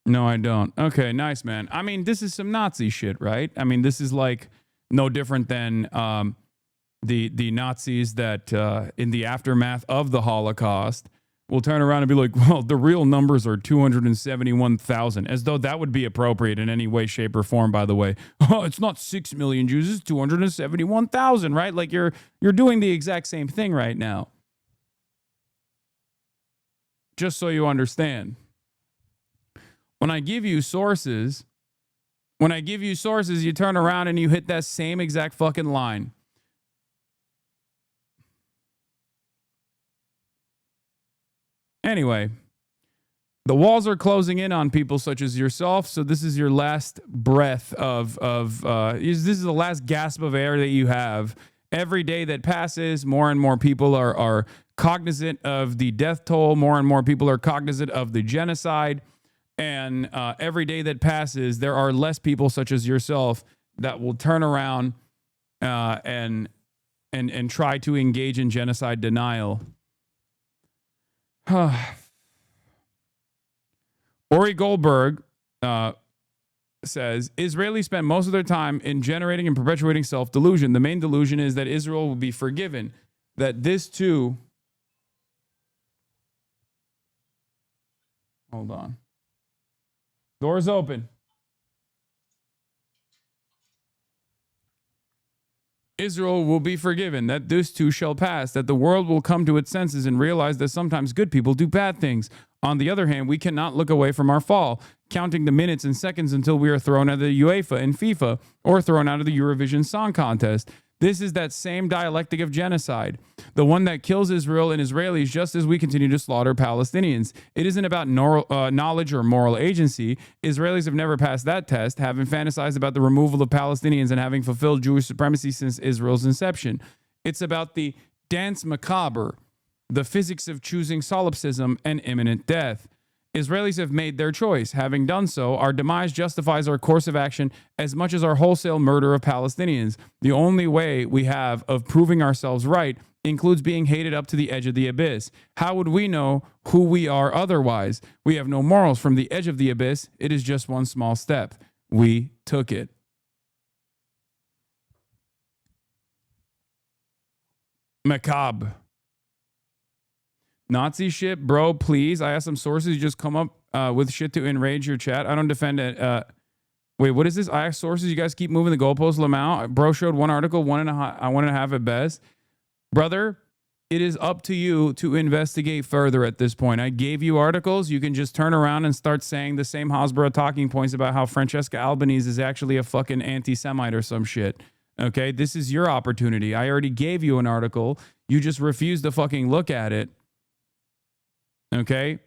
No, I don't. Okay, nice, man. I mean, this is some Nazi shit, right? I mean, this is like no different than the Nazis that in the aftermath of the Holocaust will turn around and be like, well, the real numbers are 271,000, as though that would be appropriate in any way, shape, or form, by the way. Oh, it's not 6 million Jews, it's 271,000, right? Like you're doing the exact same thing right now. Just so you understand. When I give you sources, you turn around and you hit that same exact fucking line. Anyway, the walls are closing in on people such as yourself, so this is your last breath this is the last gasp of air that you have. Every day that passes, more and more people are cognizant of the death toll, more and more people are cognizant of the genocide. And every day that passes, there are less people such as yourself that will turn around and try to engage in genocide denial. Ori Goldberg says, Israelis spend most of their time in generating and perpetuating self-delusion. The main delusion is that Israel will be forgiven, that this too... Hold on. Doors open. Israel will be forgiven, that this too shall pass, that the world will come to its senses and realize that sometimes good people do bad things. On the other hand, we cannot look away from our fall, counting the minutes and seconds until we are thrown out of the UEFA and FIFA or thrown out of the Eurovision Song Contest. This is that same dialectic of genocide, the one that kills Israel and Israelis just as we continue to slaughter Palestinians. It isn't about knowledge or moral agency. Israelis have never passed that test, having fantasized about the removal of Palestinians and having fulfilled Jewish supremacy since Israel's inception. It's about the dance macabre, the physics of choosing solipsism and imminent death. Israelis have made their choice. Having done so, our demise justifies our course of action as much as our wholesale murder of Palestinians. The only way we have of proving ourselves right includes being hated up to the edge of the abyss. How would we know who we are otherwise? We have no morals from the edge of the abyss. It is just one small step. We took it. Macabre. Nazi shit, bro, please. I asked some sources. You just come up with shit to enrage your chat. I don't defend it. Wait, what is this? I asked sources. You guys keep moving the goalposts. Lamau, bro showed one article, 1.5 at best. Brother, it is up to you to investigate further at this point. I gave you articles. You can just turn around and start saying the same Hasbara talking points about how Francesca Albanese is actually a fucking anti-Semite or some shit. Okay? This is your opportunity. I already gave you an article. You just refuse to fucking look at it. Okay?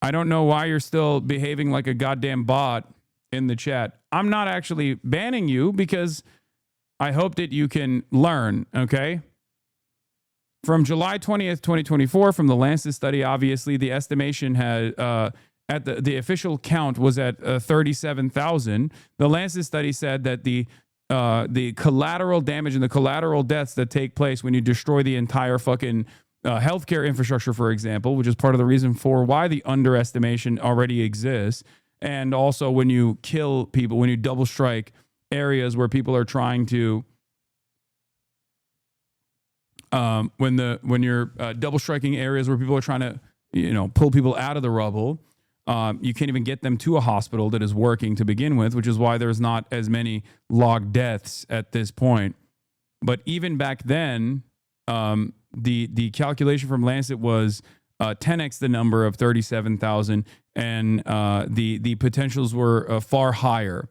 I don't know why you're still behaving like a goddamn bot in the chat. I'm not actually banning you because I hope that you can learn, okay? From July 20th, 2024, from the Lancet study, obviously the estimation had at the official count was at 37,000. The Lancet study said that the the collateral damage and the collateral deaths that take place when you destroy the entire fucking healthcare infrastructure, for example, which is part of the reason for why the underestimation already exists. And also when you kill people, when you double strike areas where people are trying to, when you're double striking areas where people are trying to, pull people out of the rubble, you can't even get them to a hospital that is working to begin with, which is why there's not as many logged deaths at this point. But even back then, the calculation from Lancet was 10x the number of 37,000, and the potentials were far higher.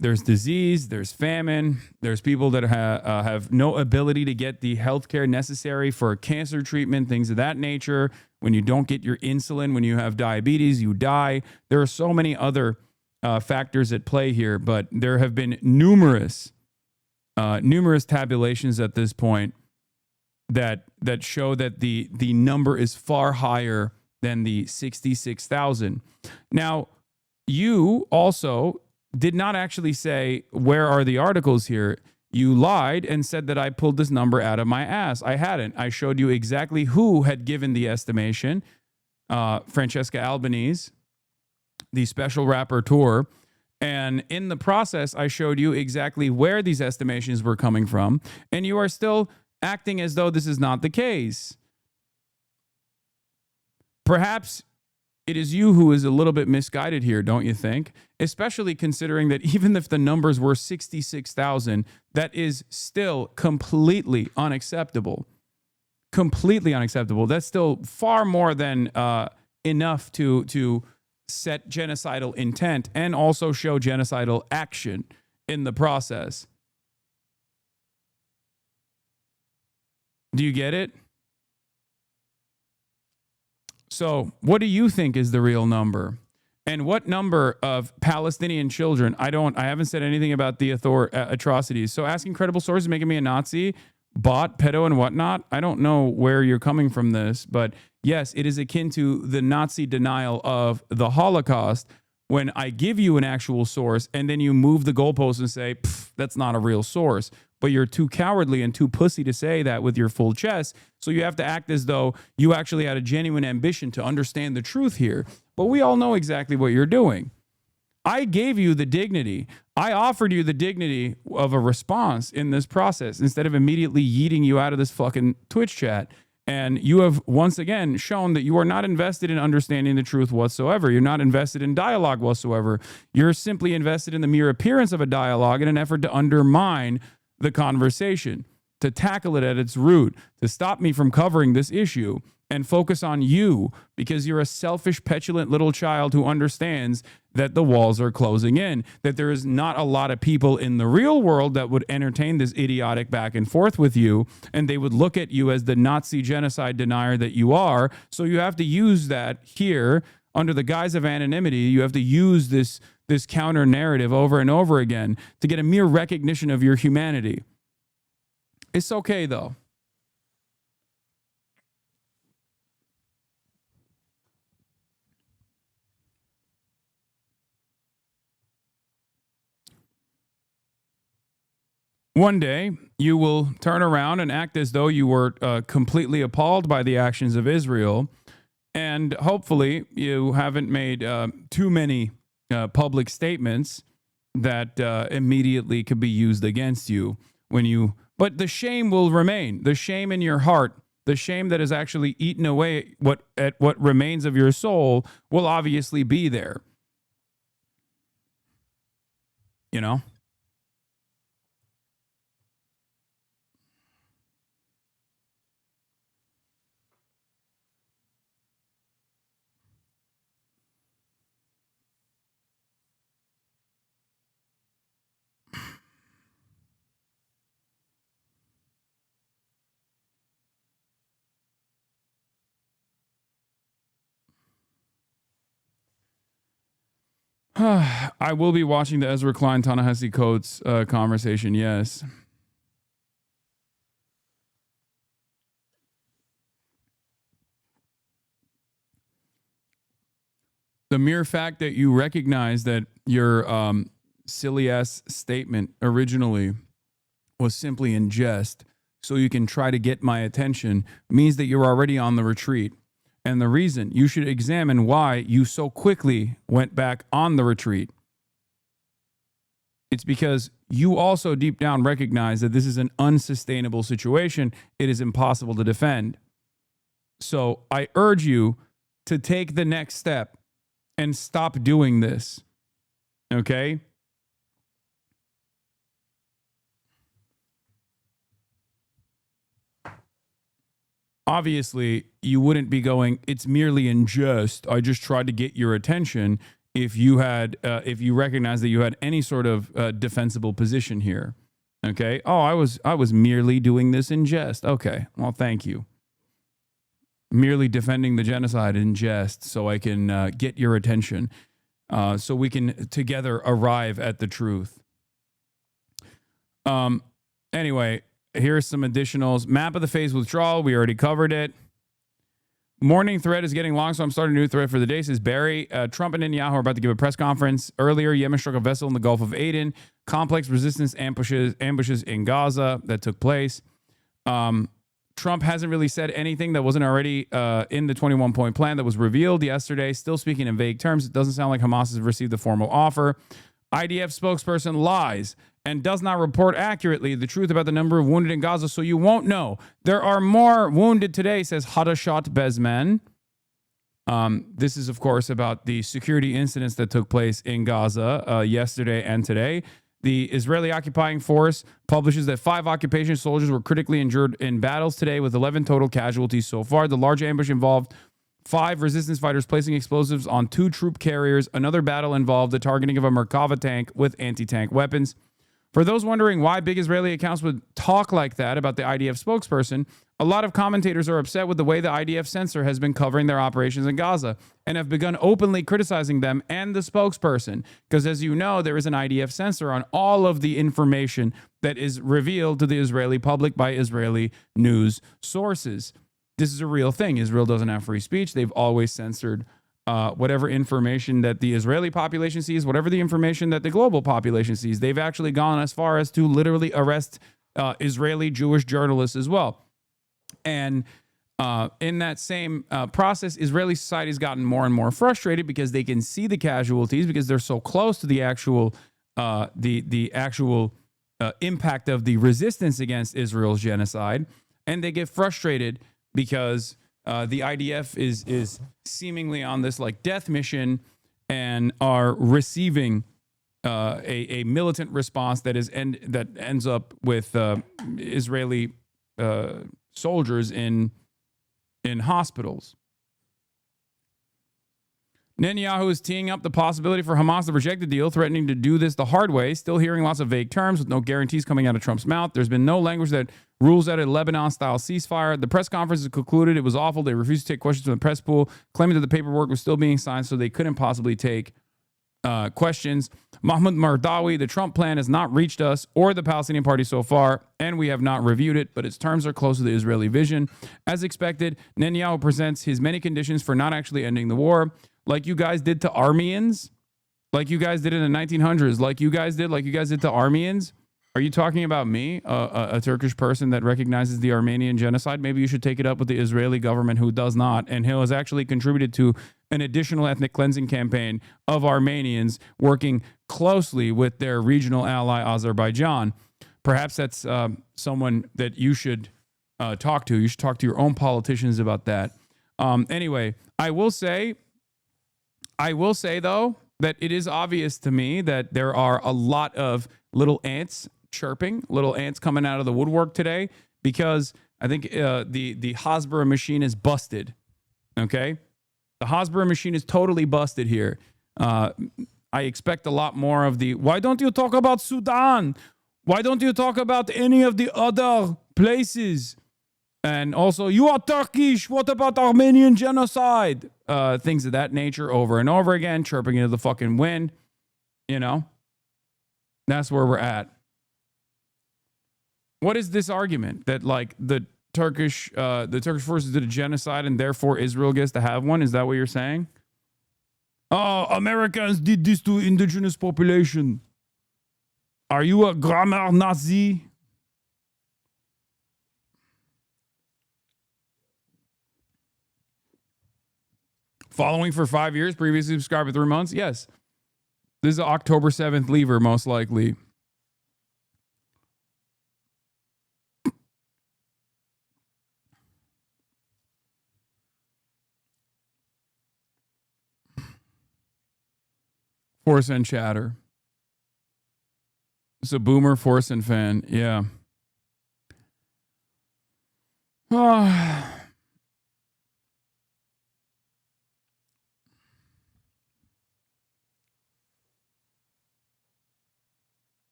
There's disease, there's famine, there's people that have no ability to get the healthcare necessary for cancer treatment, things of that nature. When you don't get your insulin, when you have diabetes, you die. There are so many other factors at play here, but there have been numerous tabulations at this point that show that the number is far higher than the 66,000. Now, you also did not actually say, where are the articles here? You lied and said that I pulled this number out of my ass. I hadn't. I showed you exactly who had given the estimation. Francesca Albanese, the special rapporteur. And in the process, I showed you exactly where these estimations were coming from. And you are still acting as though this is not the case. Perhaps it is you who is a little bit misguided here, don't you think? Especially considering that even if the numbers were 66,000, that is still completely unacceptable. Completely unacceptable. That's still far more than enough to set genocidal intent and also show genocidal action in the process. Do you get it? So, what do you think is the real number? And what number of Palestinian children? I haven't said anything about the atrocities. So, asking credible sources, making me a Nazi, bot, pedo, and whatnot. I don't know where you're coming from this, but yes, it is akin to the Nazi denial of the Holocaust when I give you an actual source and then you move the goalposts and say, that's not a real source. But you're too cowardly and too pussy to say that with your full chest. So you have to act as though you actually had a genuine ambition to understand the truth here. But we all know exactly what you're doing. I gave you the dignity. I offered you the dignity of a response in this process instead of immediately yeeting you out of this fucking Twitch chat. And you have once again shown that you are not invested in understanding the truth whatsoever. You're not invested in dialogue whatsoever. You're simply invested in the mere appearance of a dialogue in an effort to undermine the conversation, to tackle it at its root, to stop me from covering this issue and focus on you because you're a selfish, petulant little child who understands that the walls are closing in, that there is not a lot of people in the real world that would entertain this idiotic back and forth with you, and they would look at you as the Nazi genocide denier that you are. So you have to use that here under the guise of anonymity. You have to use this counter narrative over and over again to get a mere recognition of your humanity. It's okay, though. One day, you will turn around and act as though you were completely appalled by the actions of Israel. And hopefully, you haven't made too many public statements that immediately could be used against you when you. But the shame will remain. The shame in your heart, the shame that has actually eaten away what remains of your soul will obviously be there. You know? I will be watching the Ezra Klein Ta-Nehisi Coates conversation, yes. The mere fact that you recognize that your silly ass statement originally was simply in jest, so you can try to get my attention, means that you're already on the retreat. And the reason you should examine why you so quickly went back on the retreat. It's because you also deep down recognize that this is an unsustainable situation. It is impossible to defend. So I urge you to take the next step and stop doing this. Okay? Obviously, you wouldn't be going, it's merely in jest. I just tried to get your attention if you recognize that you had any sort of defensible position here. Okay? Oh, I was merely doing this in jest. Okay. Well, thank you. Merely defending the genocide in jest so I can get your attention, so we can together arrive at the truth. Anyway, here's some additionals. Map of the phase withdrawal. We already covered it. Morning thread is getting long, so I'm starting a new thread for the day. Says Barry, Trump and Netanyahu are about to give a press conference. Earlier, Yemen struck a vessel in the Gulf of Aden. Complex resistance ambushes in Gaza that took place. Trump hasn't really said anything that wasn't already in the 21-point plan that was revealed yesterday. Still speaking in vague terms. It doesn't sound like Hamas has received the formal offer. IDF spokesperson lies and does not report accurately the truth about the number of wounded in Gaza, so you won't know. There are more wounded today, says Hadashat Bezmen. This is, of course, about the security incidents that took place in Gaza yesterday and today. The Israeli occupying force publishes that 5 occupation soldiers were critically injured in battles today, with 11 total casualties so far. The large ambush involved 5 resistance fighters placing explosives on 2 troop carriers. Another battle involved the targeting of a Merkava tank with anti-tank weapons. For those wondering why big Israeli accounts would talk like that about the IDF spokesperson, a lot of commentators are upset with the way the IDF censor has been covering their operations in Gaza and have begun openly criticizing them and the spokesperson. Because as you know, there is an IDF censor on all of the information that is revealed to the Israeli public by Israeli news sources. This is a real thing. Israel doesn't have free speech. They've always censored whatever information that the Israeli population sees, whatever the information that the global population sees. They've actually gone as far as to literally arrest Israeli Jewish journalists as well. And in that same process, Israeli society has gotten more and more frustrated because they can see the casualties because they're so close to the actual impact of the resistance against Israel's genocide, and they get frustrated because the IDF is seemingly on this like death mission and are receiving a militant response that ends up with Israeli soldiers in hospitals. Netanyahu is teeing up the possibility for Hamas to reject the deal, threatening to do this the hard way, still hearing lots of vague terms with no guarantees coming out of Trump's mouth. There's been no language that rules out a Lebanon-style ceasefire. The press conference is concluded. It was awful. They refused to take questions from the press pool, claiming that the paperwork was still being signed, so they couldn't possibly take questions. Mahmoud Mardawi, the Trump plan has not reached us or the Palestinian Party so far, and we have not reviewed it, but its terms are close to the Israeli vision. As expected, Netanyahu presents his many conditions for not actually ending the war, like you guys did to Armenians, like you guys did in the 1900s, like you guys did to Armenians. Are you talking about me, a Turkish person that recognizes the Armenian genocide? Maybe you should take it up with the Israeli government, who does not, and who has actually contributed to an additional ethnic cleansing campaign of Armenians working closely with their regional ally, Azerbaijan. Perhaps that's someone that you should talk to. You should talk to your own politicians about that. Anyway, I will say, though, that it is obvious to me that there are a lot of little ants chirping, little ants coming out of the woodwork today, because I think the Hasbara machine is busted. Okay? The Hasbara machine is totally busted here. I expect a lot more of the, why don't you talk about Sudan? Why don't you talk about any of the other places? And also, you are Turkish. What about Armenian genocide? Things of that nature over and over again, chirping into the fucking wind. You know, that's where we're at. What is this argument that like the Turkish forces did a genocide and therefore Israel gets to have one? Is that what you're saying? Oh, Americans did this to indigenous population. Are you a grammar Nazi? Following for 5 years, previously subscribed for 3 months? Yes. This is an October 7th leaver, most likely. Force and chatter. It's a boomer Force and fan. Yeah.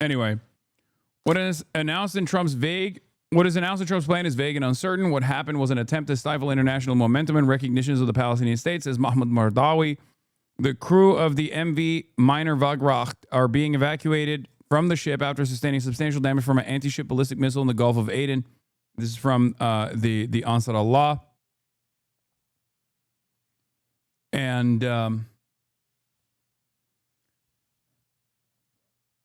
Anyway, what is announced in Trump's plan is vague and uncertain. What happened was an attempt to stifle international momentum and recognitions of the Palestinian state, says Mahmoud Mardawi. The crew of the MV Minor Wagracht are being evacuated from the ship after sustaining substantial damage from an anti-ship ballistic missile in the Gulf of Aden. This is from the Ansar Allah. And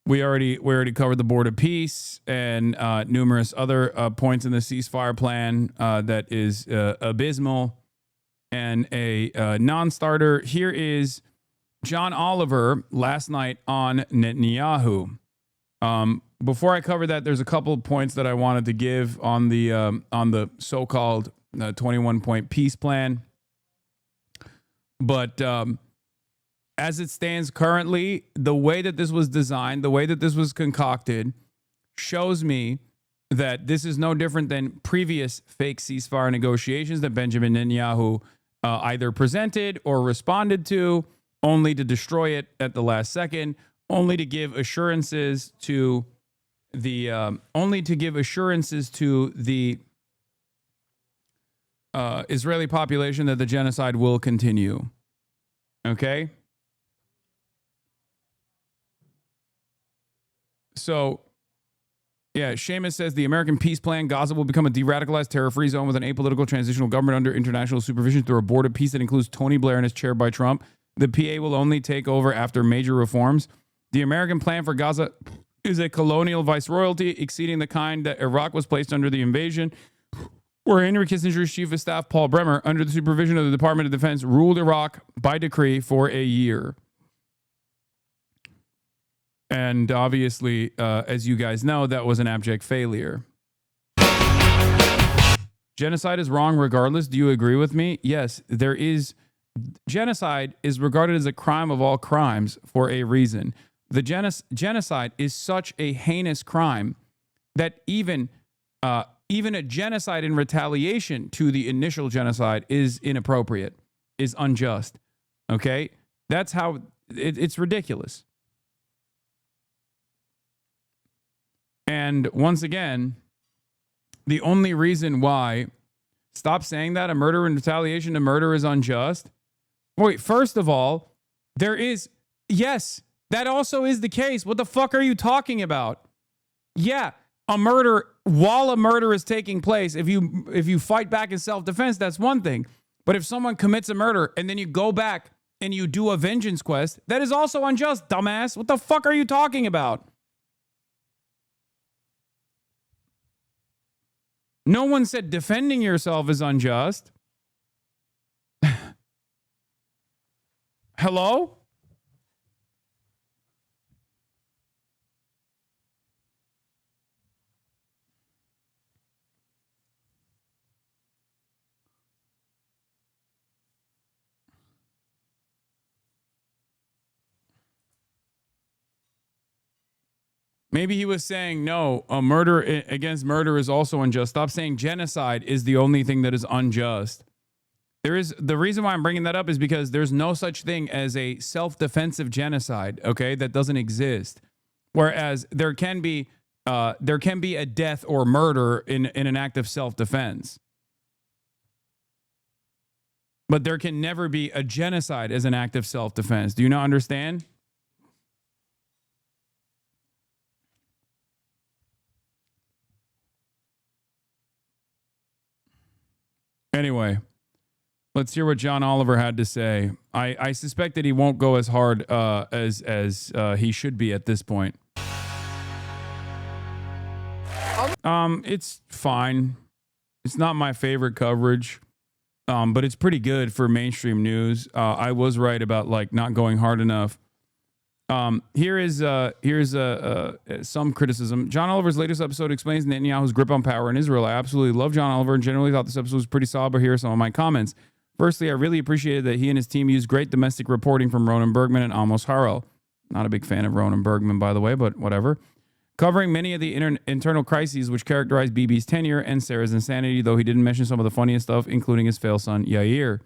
we already covered the board of peace and numerous other points in the ceasefire plan that is abysmal and a non-starter. Here is John Oliver last night on Netanyahu. Before I cover that, there's a couple of points that I wanted to give on the so-called 21-point peace plan. But as it stands currently, the way that this was designed, the way that this was concocted, shows me that this is no different than previous fake ceasefire negotiations that Benjamin Netanyahu either presented or responded to, only to destroy it at the last second, only to give assurances to the Israeli population that the genocide will continue. Okay? So, yeah, Seamus says the American peace plan, Gaza will become a de-radicalized terror-free zone with an apolitical transitional government under international supervision through a board of peace that includes Tony Blair and is chaired by Trump. The PA will only take over after major reforms. The American plan for Gaza is a colonial viceroyalty exceeding the kind that Iraq was placed under the invasion, where Henry Kissinger's chief of staff, Paul Bremer, under the supervision of the Department of Defense, ruled Iraq by decree for a year. And obviously, as you guys know, that was an abject failure. Genocide is wrong regardless. Do you agree with me? Yes, there is. Genocide is regarded as a crime of all crimes for a reason. The genocide is such a heinous crime that even a genocide in retaliation to the initial genocide is inappropriate, is unjust. Okay? That's how it's ridiculous. And once again, the only reason why, stop saying that a murder in retaliation to murder is unjust. Wait, first of all, yes, that also is the case. What the fuck are you talking about? Yeah, while a murder is taking place, if you fight back in self-defense, that's one thing. But if someone commits a murder and then you go back and you do a vengeance quest, that is also unjust, dumbass. What the fuck are you talking about? No one said defending yourself is unjust. Hello? Maybe he was saying, no, a murder against murder is also unjust. Stop saying genocide is the only thing that is unjust. The reason why I'm bringing that up is because there's no such thing as a self-defensive genocide, okay? That doesn't exist. Whereas there can be a death or murder in an act of self-defense. But there can never be a genocide as an act of self-defense. Do you not understand? Anyway, Let's hear what John Oliver had to say. I suspect that he won't go as hard as he should be at this point. It's fine. It's not my favorite coverage, but it's pretty good for mainstream news. I was right about like not going hard enough. Here's some criticism. John Oliver's latest episode explains Netanyahu's grip on power in Israel. I absolutely love John Oliver and generally thought this episode was pretty solid, but here are some of my comments. Firstly, I really appreciated that he and his team used great domestic reporting from Ronan Bergman and Amos Harel. Not a big fan of Ronan Bergman, by the way, but whatever. Covering many of the internal crises which characterized Bibi's tenure and Sarah's insanity, though he didn't mention some of the funniest stuff, including his fail son, Yair.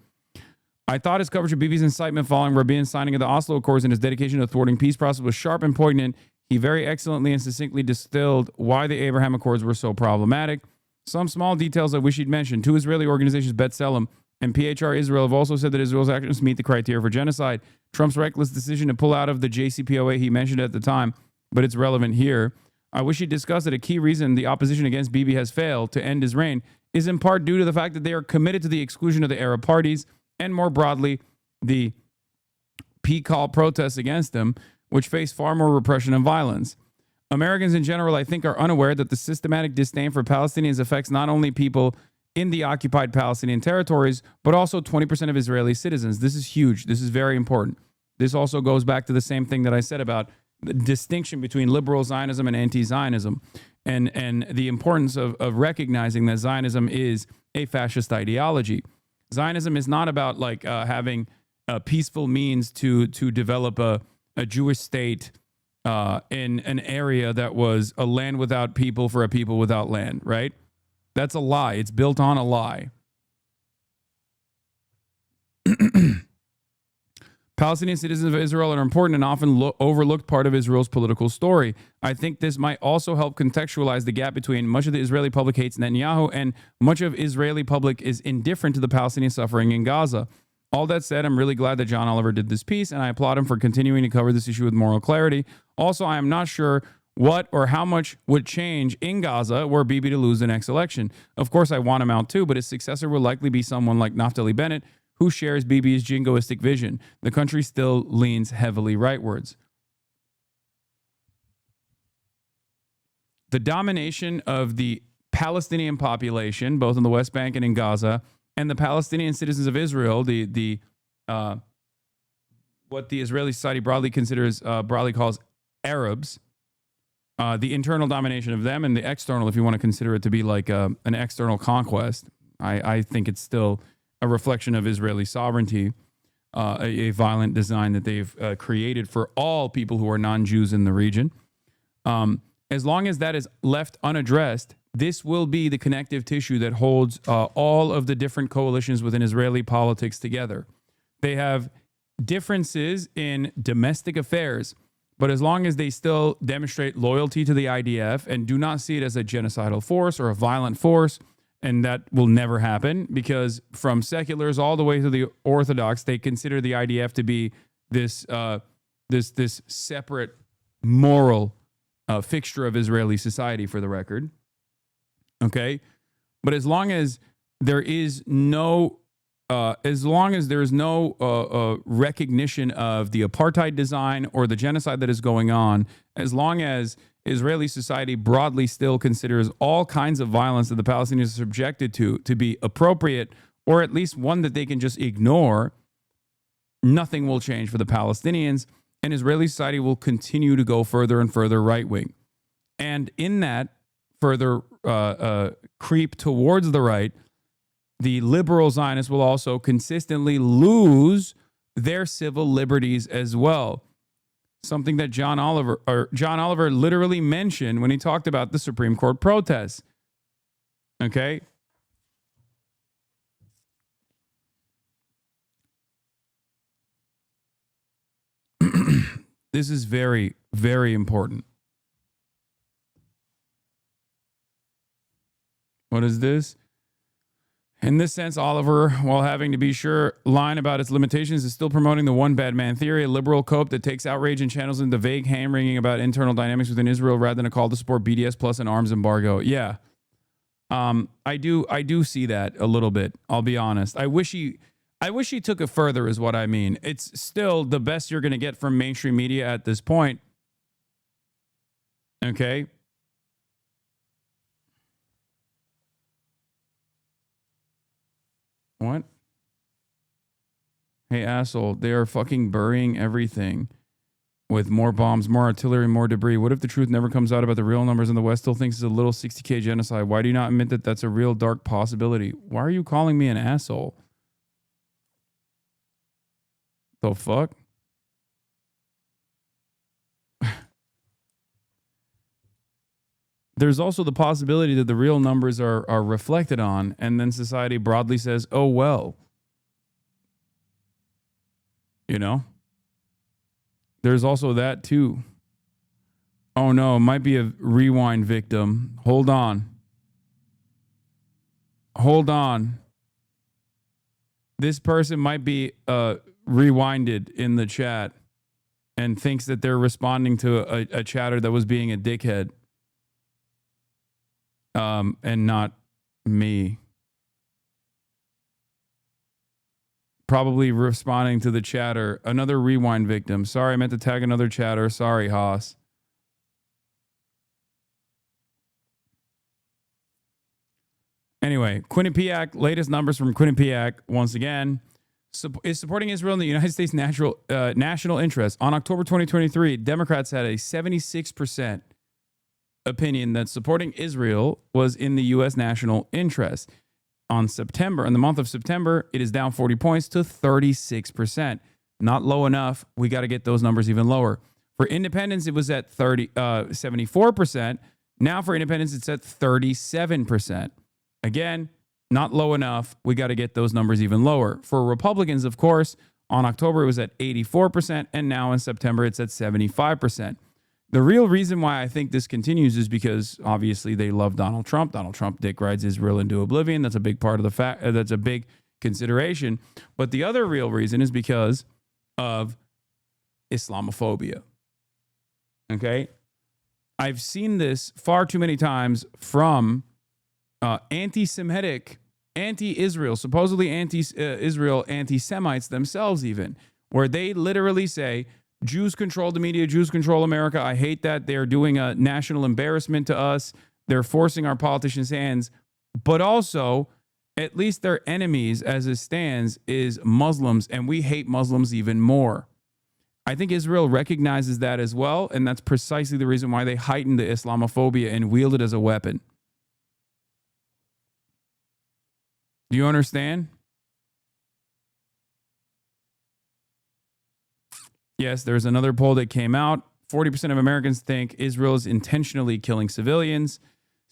I thought his coverage of Bibi's incitement following Rabin's signing of the Oslo Accords and his dedication to thwarting peace process was sharp and poignant. He very excellently and succinctly distilled why the Abraham Accords were so problematic. Some small details I wish he'd mentioned. Two Israeli organizations, B'Tselem and PHR Israel, have also said that Israel's actions meet the criteria for genocide. Trump's reckless decision to pull out of the JCPOA he mentioned at the time, but it's relevant here. I wish he'd discussed that a key reason the opposition against Bibi has failed to end his reign is in part due to the fact that they are committed to the exclusion of the Arab parties and more broadly, the PCAL protests against them, which face far more repression and violence. Americans in general, I think, are unaware that the systematic disdain for Palestinians affects not only people in the occupied Palestinian territories, but also 20% of Israeli citizens. This is huge. This is very important. This also goes back to the same thing that I said about the distinction between liberal Zionism and anti-Zionism and the importance of recognizing that Zionism is a fascist ideology. Zionism is not about like having peaceful means to develop a Jewish state in an area that was a land without people for a people without land, right? That's a lie. It's built on a lie. Palestinian citizens of Israel are an important and often overlooked part of Israel's political story. I think this might also help contextualize the gap between much of the Israeli public hates Netanyahu and much of Israeli public is indifferent to the Palestinian suffering in Gaza. All that said, I'm really glad that John Oliver did this piece, and I applaud him for continuing to cover this issue with moral clarity. Also, I am not sure what or how much would change in Gaza were Bibi to lose the next election. Of course, I want him out too, but his successor will likely be someone like Naftali Bennett, who shares Bibi's jingoistic vision. The country still leans heavily rightwards. The domination of the Palestinian population, both in the West Bank and in Gaza, and the Palestinian citizens of Israel, what the Israeli society broadly calls Arabs, the internal domination of them and the external, if you want to consider it to be like an external conquest, I think it's still a reflection of Israeli sovereignty, a violent design that they've created for all people who are non-Jews in the region. As long as that is left unaddressed, this will be the connective tissue that holds all of the different coalitions within Israeli politics together. They have differences in domestic affairs, but as long as they still demonstrate loyalty to the IDF and do not see it as a genocidal force or a violent force, and that will never happen because from seculars all the way to the Orthodox, they consider the IDF to be this separate moral fixture of Israeli society, for the record. Okay, but as long as there is no recognition of the apartheid design or the genocide that is going on, as long as Israeli society broadly still considers all kinds of violence that the Palestinians are subjected to be appropriate, or at least one that they can just ignore, nothing will change for the Palestinians, and Israeli society will continue to go further and further right-wing. And in that further creep towards the right, the liberal Zionists will also consistently lose their civil liberties as well. Something that John Oliver literally mentioned when he talked about the Supreme Court protests. Okay? This is very, very important. What is this? In this sense, Oliver, while having to be sure line about its limitations, is still promoting the one bad man theory, a liberal cope that takes outrage and channels into vague hand-wringing about internal dynamics within Israel rather than a call to support BDS plus an arms embargo. Yeah. I do see that a little bit. I'll be honest. I wish he I wish he took it further is what I mean. It's still the best you're going to get from mainstream media at this point. Okay? What? Hey, asshole, they are fucking burying everything with more bombs, more artillery, more debris. What if the truth never comes out about the real numbers and the West still thinks it's a little 60K genocide? Why do you not admit that that's a real dark possibility? Why are you calling me an asshole? The fuck? There's also the possibility that the real numbers are reflected on, and then society broadly says, oh, well. You know? There's also that, too. Oh, no, it might be a rewind victim. Hold on. Hold on. This person might be rewinded in the chat and thinks that they're responding to a chatter that was being a dickhead. And not me. Probably responding to the chatter. Another rewind victim. Sorry, I meant to tag another chatter. Sorry, Haas. Anyway, Quinnipiac, latest numbers from Quinnipiac, once again, is supporting Israel in the United States national interest. On October 2023, Democrats had a 76% opinion that supporting Israel was in the U.S. national interest. In the month of September, it is down 40 points to 36%. Not low enough. We got to get those numbers even lower. For independence, it was at 74%. Now for independence, it's at 37%. Again, not low enough. We got to get those numbers even lower. For Republicans, of course, on October, it was at 84%, and now in September, it's at 75%. The real reason why I think this continues is because obviously they love Donald Trump. Donald Trump dick rides Israel into oblivion. That's a big part of the fact. That's a big consideration. But the other real reason is because of Islamophobia. Okay? I've seen this far too many times from anti-Semitic, anti-Israel, supposedly anti-Israel, anti-Semites themselves even, where they literally say, Jews control the media. Jews control America. I hate that. They're doing a national embarrassment to us. They're forcing our politicians' hands. But also, at least their enemies, as it stands, is Muslims, and we hate Muslims even more. I think Israel recognizes that as well, and that's precisely the reason why they heightened the Islamophobia and wield it as a weapon. Do you understand? Yes, there's another poll that came out. 40% of Americans think Israel is intentionally killing civilians.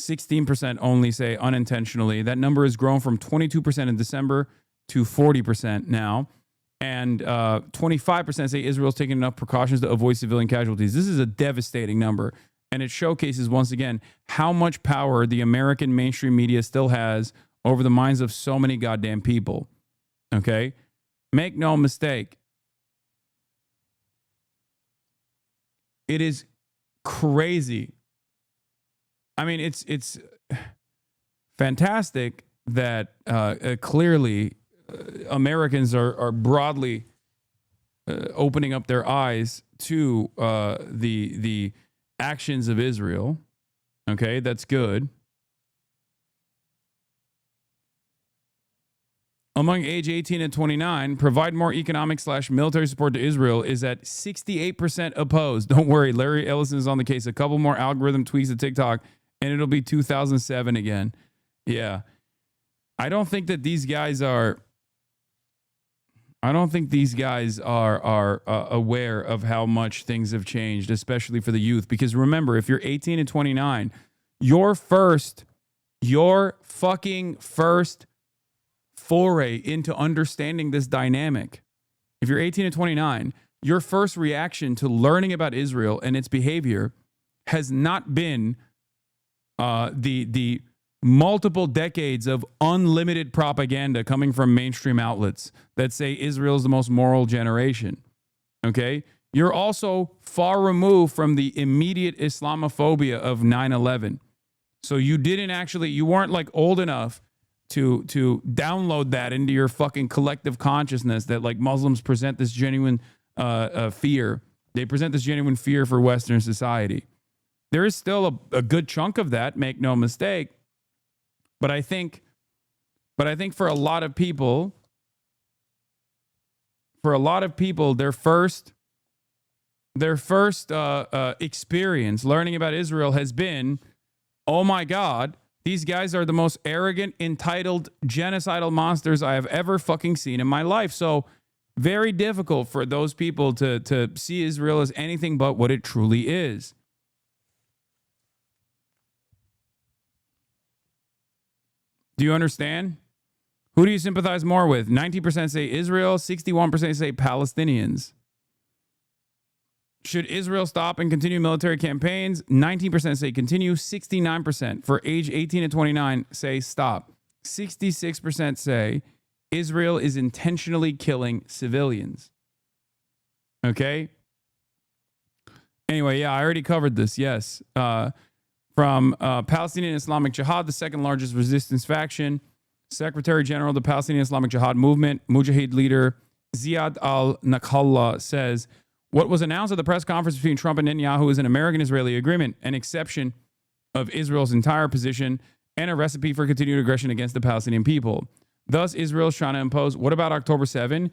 16% only say unintentionally. That number has grown from 22% in December to 40% now. And 25% say Israel's taking enough precautions to avoid civilian casualties. This is a devastating number. And it showcases, once again, how much power the American mainstream media still has over the minds of so many goddamn people. Okay? Make no mistake. It is crazy. I mean, it's fantastic that clearly Americans are broadly opening up their eyes to the actions of Israel. Okay, that's good. Among age 18 and 29, provide more economic/military support to Israel is at 68% opposed. Don't worry, Larry Ellison is on the case. A couple more algorithm tweaks to TikTok, and it'll be 2007 again. Yeah. I don't think that these guys are aware of how much things have changed, especially for the youth. Because remember, if you're 18 and 29, your fucking first foray into understanding this dynamic, if you're 18 and 29, your first reaction to learning about Israel and its behavior has not been the multiple decades of unlimited propaganda coming from mainstream outlets that say Israel is the most moral generation. Okay? You're also far removed from the immediate Islamophobia of 9/11. So you weren't like old enough to download that into your fucking collective consciousness that like Muslims present this genuine fear. They present this genuine fear for Western society. There is still a good chunk of that, make no mistake. But I think for a lot of people, their first experience learning about Israel has been, oh my God, these guys are the most arrogant, entitled, genocidal monsters I have ever fucking seen in my life. So very difficult for those people to see Israel as anything but what it truly is. Do you understand? Who do you sympathize more with? 90% say Israel, 61% say Palestinians. Should Israel stop and continue military campaigns? 19% say continue. 69% for age 18 to 29 say stop. 66% say Israel is intentionally killing civilians. Okay? Anyway, yeah, I already covered this. Yes. From Palestinian Islamic Jihad, the second largest resistance faction, Secretary General of the Palestinian Islamic Jihad movement, Mujahid leader Ziad al-Nakhallah says, what was announced at the press conference between Trump and Netanyahu is an American-Israeli agreement, an exception of Israel's entire position, and a recipe for continued aggression against the Palestinian people. Thus, Israel is trying to impose, what about October 7?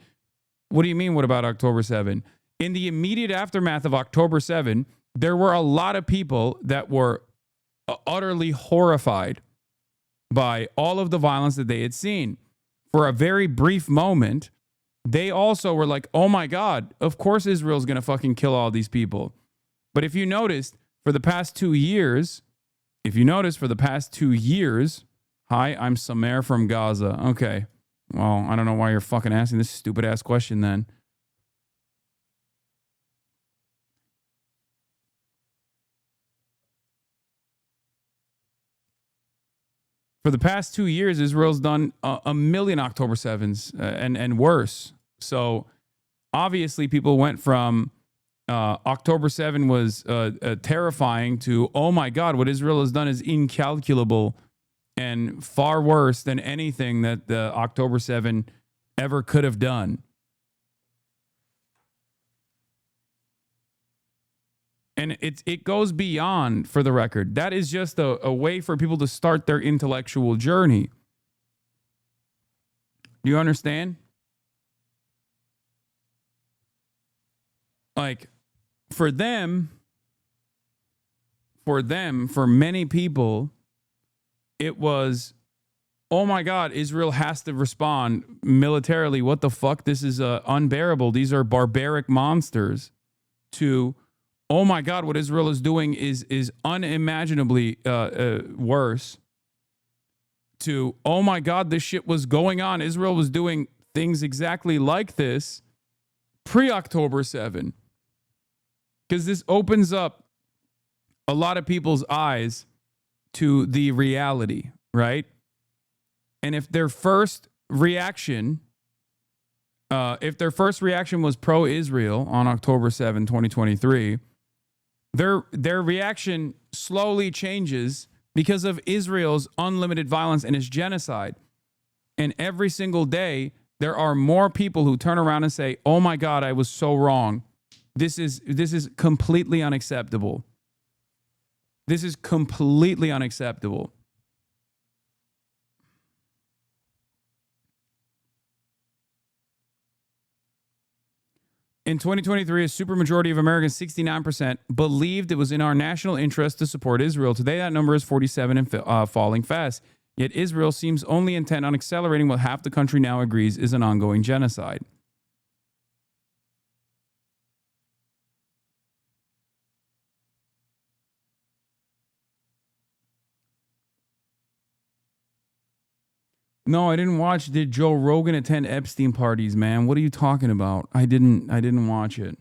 What do you mean, what about October 7? In the immediate aftermath of October 7, there were a lot of people that were utterly horrified by all of the violence that they had seen. For a very brief moment, they also were like, oh my God, of course Israel's going to fucking kill all these people. But if you noticed, for the past 2 years, hi, I'm Samer from Gaza. Okay. Well, I don't know why you're fucking asking this stupid ass question then. For the past 2 years, Israel's done a million October 7s and worse. So obviously people went from October 7 was terrifying to, oh my God, what Israel has done is incalculable and far worse than anything that the October 7 ever could have done. And it goes beyond, for the record. That is just a way for people to start their intellectual journey. Do you understand? Like, for many people, it was, oh my God, Israel has to respond militarily. What the fuck? This is unbearable. These are barbaric monsters. To, oh my God, what Israel is doing is unimaginably worse. To, oh my God, this shit was going on. Israel was doing things exactly like this pre-October 7. Because this opens up a lot of people's eyes to the reality, right? And if their first reaction was pro-Israel on October 7, 2023, their reaction slowly changes because of Israel's unlimited violence and its genocide. And every single day, there are more people who turn around and say, oh my God, I was so wrong. This is completely unacceptable. This is completely unacceptable. In 2023, a supermajority of Americans, 69%, believed it was in our national interest to support Israel. Today, that number is 47 and falling fast. Yet Israel seems only intent on accelerating what half the country now agrees is an ongoing genocide. No, I didn't watch. Did Joe Rogan attend Epstein parties, man? What are you talking about? I didn't watch it.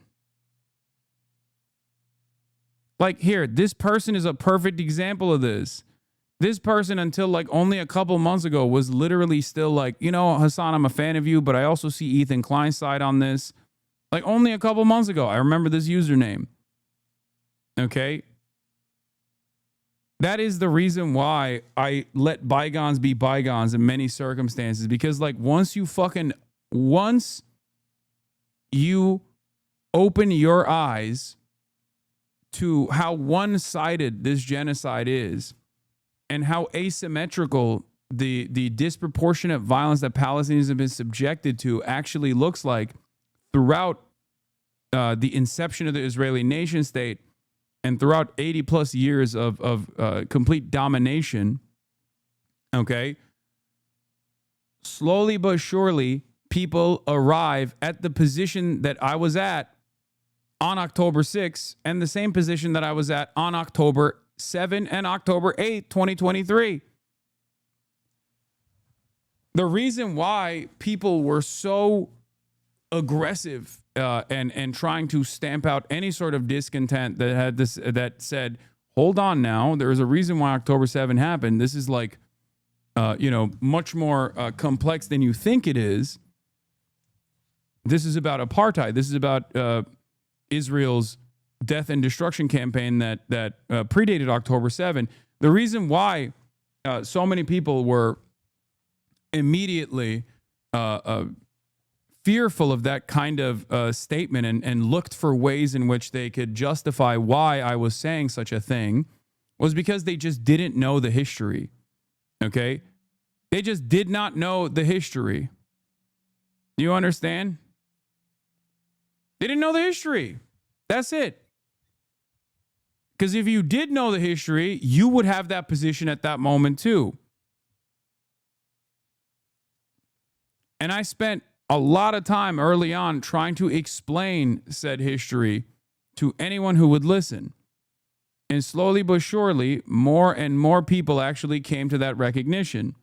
Like, here, this person is a perfect example of this. This person, until like only a couple months ago, was literally still like, you know, Hasan, I'm a fan of you, but I also see Ethan Klein's side on this. Like, only a couple months ago, I remember this username. Okay? That is the reason why I let bygones be bygones in many circumstances, because like once you open your eyes to how one-sided this genocide is and how asymmetrical the disproportionate violence that Palestinians have been subjected to actually looks like throughout the inception of the Israeli nation state and throughout 80 plus years of complete domination, okay, slowly but surely, people arrive at the position that I was at on October 6th and the same position that I was at on October 7 and October 8, 2023. The reason why people were so aggressive and trying to stamp out any sort of discontent that had this, that said, hold on now, there's a reason why October 7 happened. This is like, much more complex than you think it is. This is about apartheid. This is about Israel's death and destruction campaign that predated October 7. The reason why so many people were immediately fearful of that kind of statement and looked for ways in which they could justify why I was saying such a thing was because they just didn't know the history. Okay? They just did not know the history. Do you understand? They didn't know the history. That's it. Because if you did know the history, you would have that position at that moment too. And I spent a lot of time early on trying to explain said history to anyone who would listen. And slowly but surely, more and more people actually came to that recognition.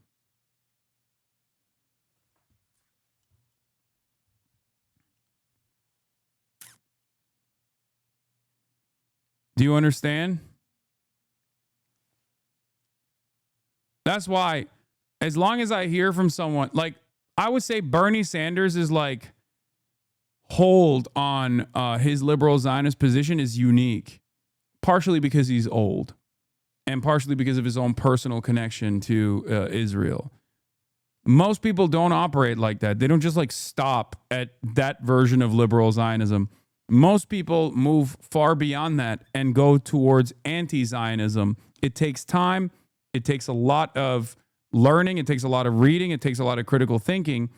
Do you understand? That's why, as long as I hear from someone, like, I would say Bernie Sanders is like, hold on his liberal Zionist position is unique, partially because he's old and partially because of his own personal connection to Israel. Most people don't operate like that. They don't just like stop at that version of liberal Zionism. Most people move far beyond that and go towards anti-Zionism. It takes time. It takes a lot of learning. It takes a lot of reading. It takes a lot of critical thinking.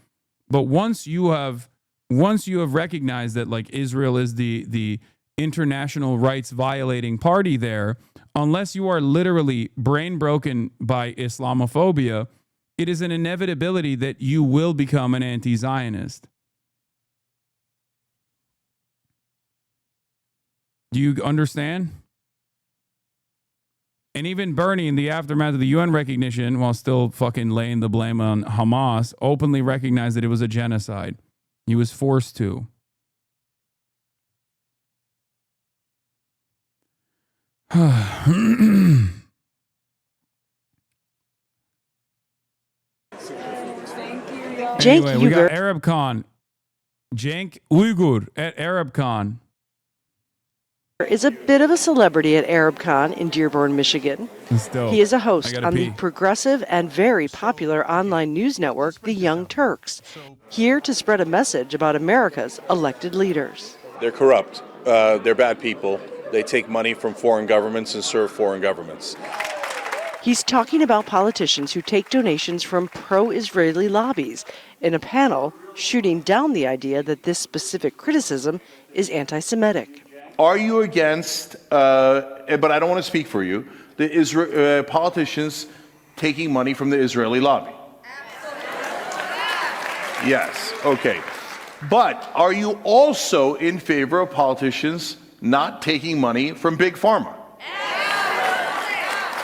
But once you have recognized that like Israel is the international rights violating party there, unless you are literally brain broken by Islamophobia, it is an inevitability that you will become an anti-Zionist. Do you understand? And even Bernie, in the aftermath of the UN recognition, while still fucking laying the blame on Hamas, openly recognized that it was a genocide. He was forced to. Thank you. Anyway, we got Arab Khan. Cenk Uygur at Arab Khan. Is a bit of a celebrity at Arab Khan in Dearborn, Michigan. He is a host on the progressive and very popular online news network, The Young Turks, here to spread a message about America's elected leaders. They're corrupt. They're bad people. They take money from foreign governments and serve foreign governments. He's talking about politicians who take donations from pro-Israeli lobbies in a panel shooting down the idea that this specific criticism is anti-Semitic. Are you against, but I don't want to speak for you, the politicians taking money from the Israeli lobby? Yes, okay. But are you also in favor of politicians not taking money from Big Pharma?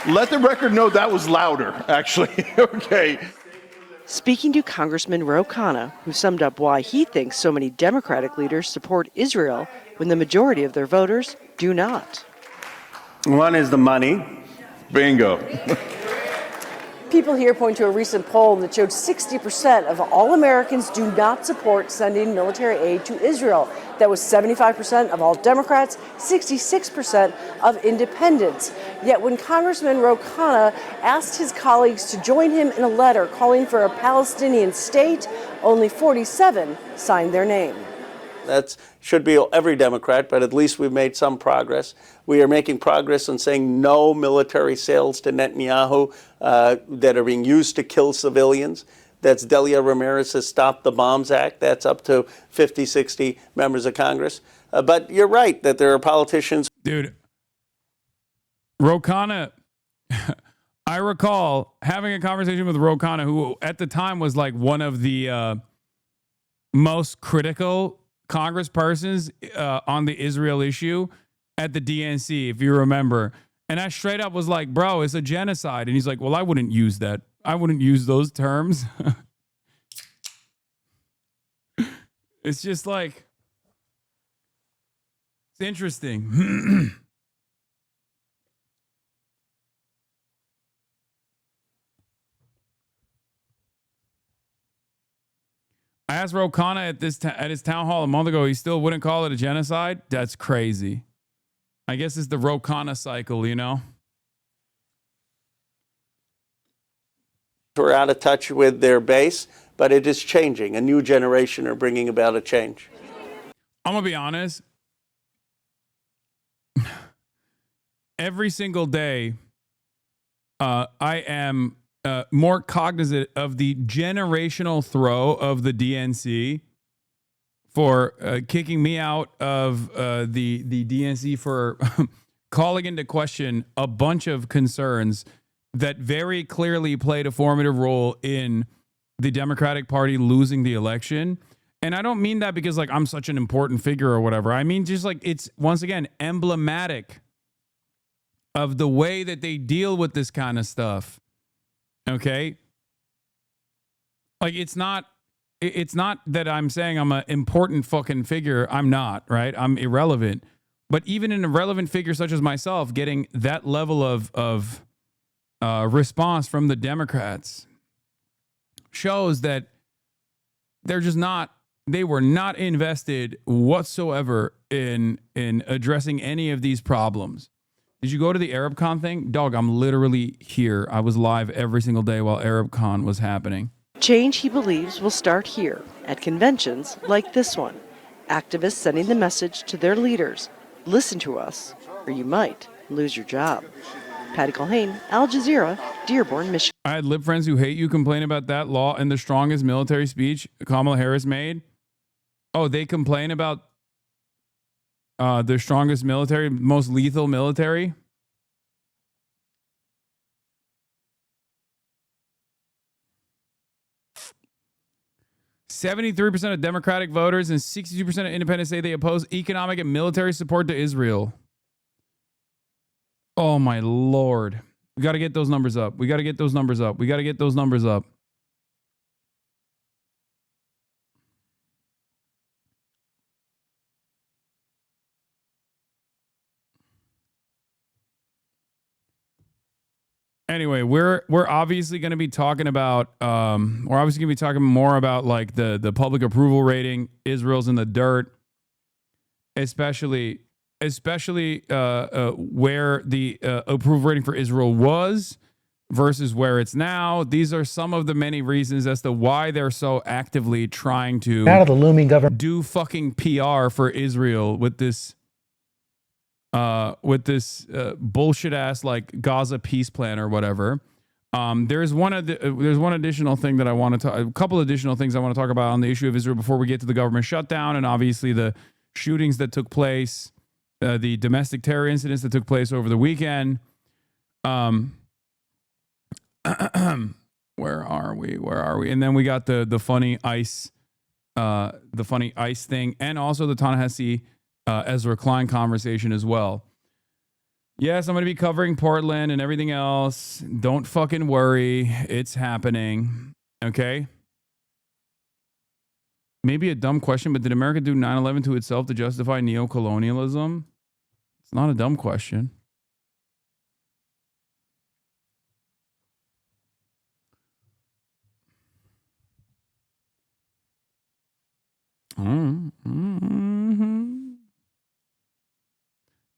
Let the record know that was louder, actually. Okay. Speaking to Congressman Ro Khanna, who summed up why he thinks so many Democratic leaders support Israel when the majority of their voters do not. One is the money. Bingo. People here point to a recent poll that showed 60% of all Americans do not support sending military aid to Israel. That was 75% of all Democrats, 66% of independents. Yet when Congressman Ro Khanna asked his colleagues to join him in a letter calling for a Palestinian state, only 47 signed their name. That should be every Democrat, but at least we've made some progress. We are making progress on saying no military sales to Netanyahu that are being used to kill civilians. That's Delia Ramirez's Stop the Bombs Act. That's up to 50, 60 members of Congress. But you're right that there are politicians. Dude, Ro Khanna, I recall having a conversation with Ro Khanna, who at the time was like one of the most critical congresspersons on the Israel issue at the DNC, if you remember. And I straight up was like, bro, it's a genocide. And he's like, well, I wouldn't use that. I wouldn't use those terms. It's just like, it's interesting. I asked Ro Khanna at his town hall a month ago. He still wouldn't call it a genocide. That's crazy. I guess it's the Ro Khanna cycle, you know? We're out of touch with their base, but it is changing. A new generation are bringing about a change. I'm going to be honest. Every single day, I am more cognizant of the generational throw of the DNC for kicking me out of the DNC for calling into question a bunch of concerns that very clearly played a formative role in the Democratic Party losing the election. And I don't mean that because like I'm such an important figure or whatever. I mean just like it's once again emblematic of the way that they deal with this kind of stuff. Okay? Like it's not that I'm saying I'm an important fucking figure. I'm not, right? I'm irrelevant. But even an irrelevant figure such as myself getting that level of response from the Democrats shows that they were not invested whatsoever in addressing any of these problems. Did you go to the ArabCon thing? Dog, I'm literally here. I was live every single day while ArabCon was happening. Change, he believes, will start here at conventions like this one. Activists sending the message to their leaders: listen to us, or you might lose your job. Patty Culhane, Al Jazeera, Dearborn, Michigan. I had lib friends who hate you complain about that law and the strongest military speech Kamala Harris made. Oh, they complain about the strongest military, most lethal military. "73% of Democratic voters and 62% of independents say they oppose economic and military support to Israel." Oh my Lord. We got to get those numbers up. We got to get those numbers up. We got to get those numbers up. Anyway, we're obviously going to be talking about more about like the public approval rating. Israel's in the dirt, especially where the approval rating for Israel was versus where it's now. These are some of the many reasons as to why they're so actively trying to out of the looming government do fucking PR for Israel with this bullshit ass like Gaza peace plan or whatever. There's one additional thing that I want to a couple additional things I want to talk about on the issue of Israel before we get to the government shutdown and obviously the shootings that took place, the domestic terror incidents that took place over the weekend. Where are we? And then we got the funny ICE thing, and also the Ta-Nehisi Ezra Klein conversation as well. Yes, I'm going to be covering Portland and everything else. Don't fucking worry. It's happening. Okay? Maybe a dumb question, but did America do 9/11 to itself to justify neocolonialism? It's not a dumb question.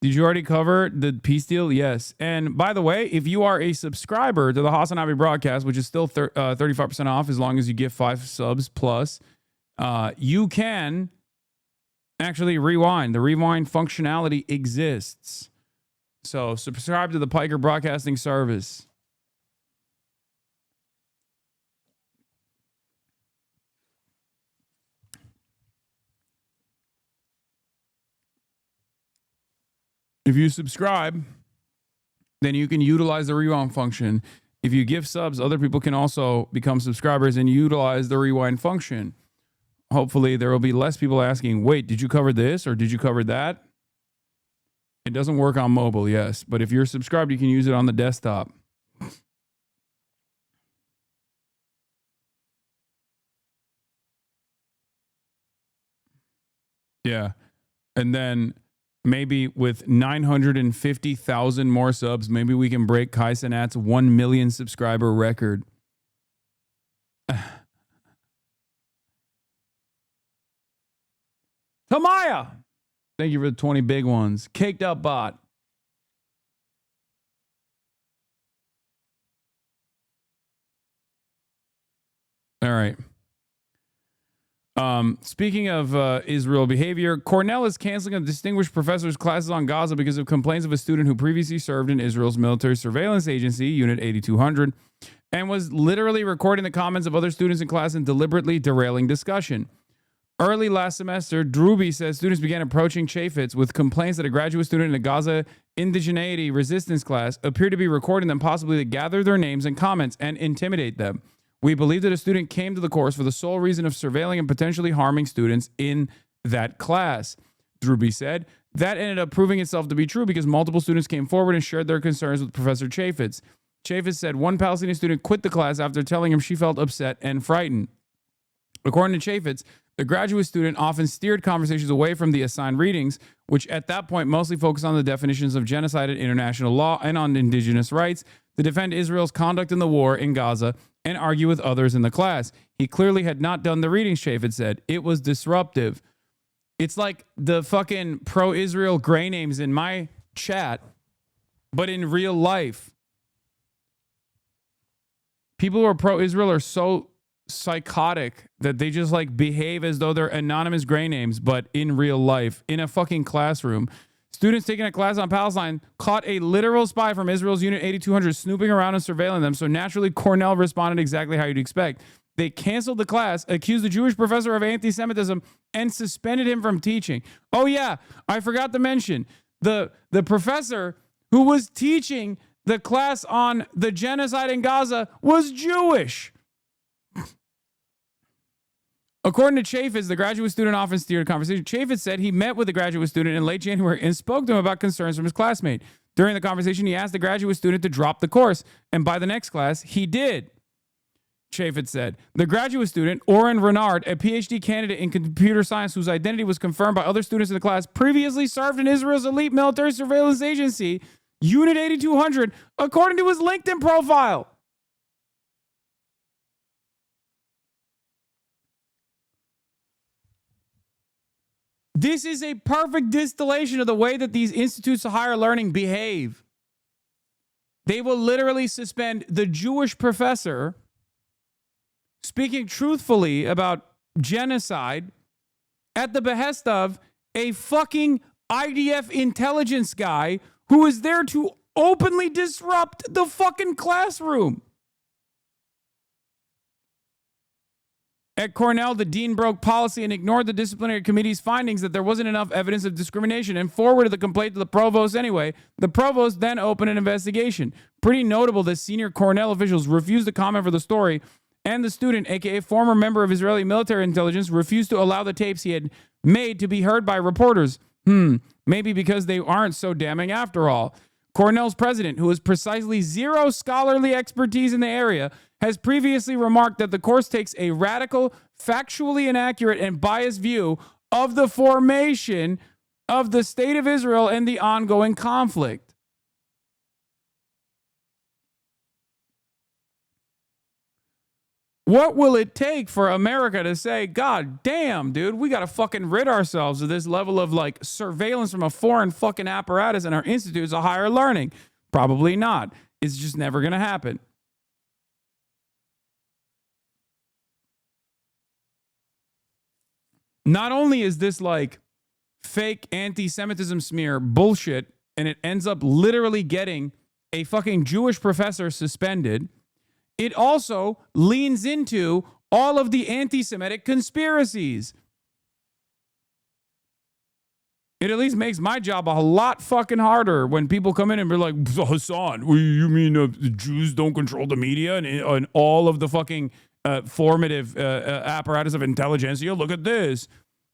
Did you already cover the peace deal? Yes. And by the way, if you are a subscriber to the HasanAbi broadcast, which is still 35% off as long as you give 5 subs plus, you can actually rewind. The rewind functionality exists. So subscribe to the Piker Broadcasting Service. If you subscribe, then you can utilize the rewind function. If you give subs, other people can also become subscribers and utilize the rewind function. Hopefully, there will be less people asking, wait, did you cover this or did you cover that? It doesn't work on mobile, yes. But if you're subscribed, you can use it on the desktop. Yeah. And then maybe with 950,000 more subs, maybe we can break Kai Cenat's 1 million subscriber record. Tamaya! Thank you for the 20 big ones. Caked up bot. All right. Speaking of Israel behavior, Cornell is canceling a distinguished professor's classes on Gaza because of complaints of a student who previously served in Israel's military surveillance agency, Unit 8200, and was literally recording the comments of other students in class and deliberately derailing discussion. Early last semester, Druby says students began approaching Chaffetz with complaints that a graduate student in a Gaza indigeneity resistance class appeared to be recording them, possibly to gather their names and comments and intimidate them. We believe that a student came to the course for the sole reason of surveilling and potentially harming students in that class, Druby said. That ended up proving itself to be true because multiple students came forward and shared their concerns with Professor Chaffetz. Chaffetz said one Palestinian student quit the class after telling him she felt upset and frightened. According to Chaffetz, the graduate student often steered conversations away from the assigned readings, which at that point mostly focused on the definitions of genocide and international law and on indigenous rights, to defend Israel's conduct in the war in Gaza and argue with others in the class. He clearly had not done the readings, Chaffetz said. It was disruptive. It's like the fucking pro-Israel gray names in my chat, but in real life. People who are pro-Israel are so psychotic that they just like behave as though they're anonymous gray names, but in real life, in a fucking classroom. Students taking a class on Palestine caught a literal spy from Israel's Unit 8200 snooping around and surveilling them, so naturally Cornell responded exactly how you'd expect. They canceled the class, accused the Jewish professor of anti-Semitism, and suspended him from teaching. Oh yeah, I forgot to mention, the professor who was teaching the class on the genocide in Gaza was Jewish. According to Chaffetz, the graduate student often steered a conversation. Chaffetz said he met with the graduate student in late January and spoke to him about concerns from his classmate. During the conversation, he asked the graduate student to drop the course, and by the next class, he did. Chaffetz said. The graduate student, Oren Renard, a PhD candidate in computer science whose identity was confirmed by other students in the class, previously served in Israel's elite military surveillance agency, Unit 8200, according to his LinkedIn profile. This is a perfect distillation of the way that these institutes of higher learning behave. They will literally suspend the Jewish professor speaking truthfully about genocide at the behest of a fucking IDF intelligence guy who is there to openly disrupt the fucking classroom. At Cornell, the dean broke policy and ignored the disciplinary committee's findings that there wasn't enough evidence of discrimination and forwarded the complaint to the provost anyway. The provost then opened an investigation. Pretty notable that senior Cornell officials refused to comment for the story, and the student, aka former member of Israeli military intelligence, refused to allow the tapes he had made to be heard by reporters. Maybe because they aren't so damning after all. Cornell's president, who has precisely zero scholarly expertise in the area, has previously remarked that the course takes a radical, factually inaccurate, and biased view of the formation of the state of Israel and the ongoing conflict. What will it take for America to say, God damn, dude, we got to fucking rid ourselves of this level of like surveillance from a foreign fucking apparatus in our institutes of higher learning? Probably not. It's just never going to happen. Not only is this like fake anti-Semitism smear bullshit, and it ends up literally getting a fucking Jewish professor suspended, it also leans into all of the anti-Semitic conspiracies. It at least makes my job a lot fucking harder when people come in and be like, Hasan, you mean the Jews don't control the media and all of the fucking formative apparatus of intelligentsia? Look at this.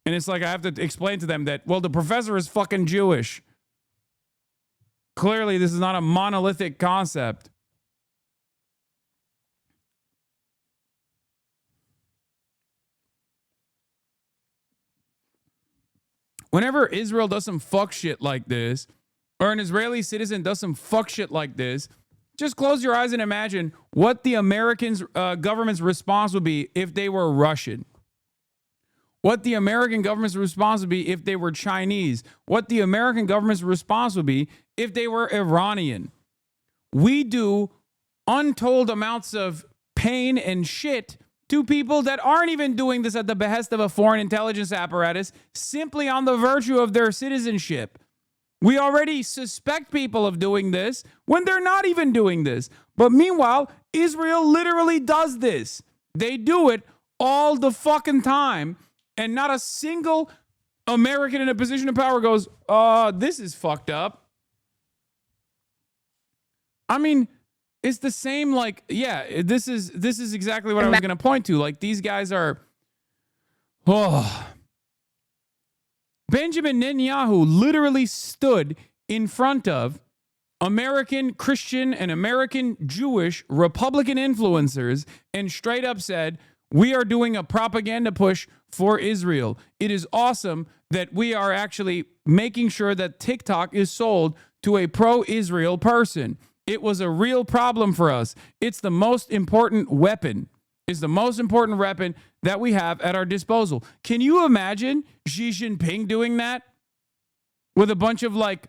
And it's like I have to explain to them that, well, the professor is fucking Jewish. Clearly, this is not a monolithic concept. Whenever Israel does some fuck shit like this, or an Israeli citizen does some fuck shit like this, just close your eyes and imagine what the American government's response would be if they were Russian. What the American government's response would be if they were Chinese. What the American government's response would be if they were Iranian. We do untold amounts of pain and shit to people that aren't even doing this at the behest of a foreign intelligence apparatus, simply on the virtue of their citizenship. We already suspect people of doing this when they're not even doing this. But meanwhile, Israel literally does this. They do it all the fucking time, and not a single American in a position of power goes, this is fucked up. I mean, it's the same, like, yeah, this is exactly what I was going to point to. Like, these guys are, Benjamin Netanyahu literally stood in front of American Christian and American Jewish Republican influencers and straight up said, we are doing a propaganda push for Israel. It is awesome that we are actually making sure that TikTok is sold to a pro-Israel person. It was a real problem for us. It's the most important weapon. It's the most important weapon that we have at our disposal. Can you imagine Xi Jinping doing that with a bunch of like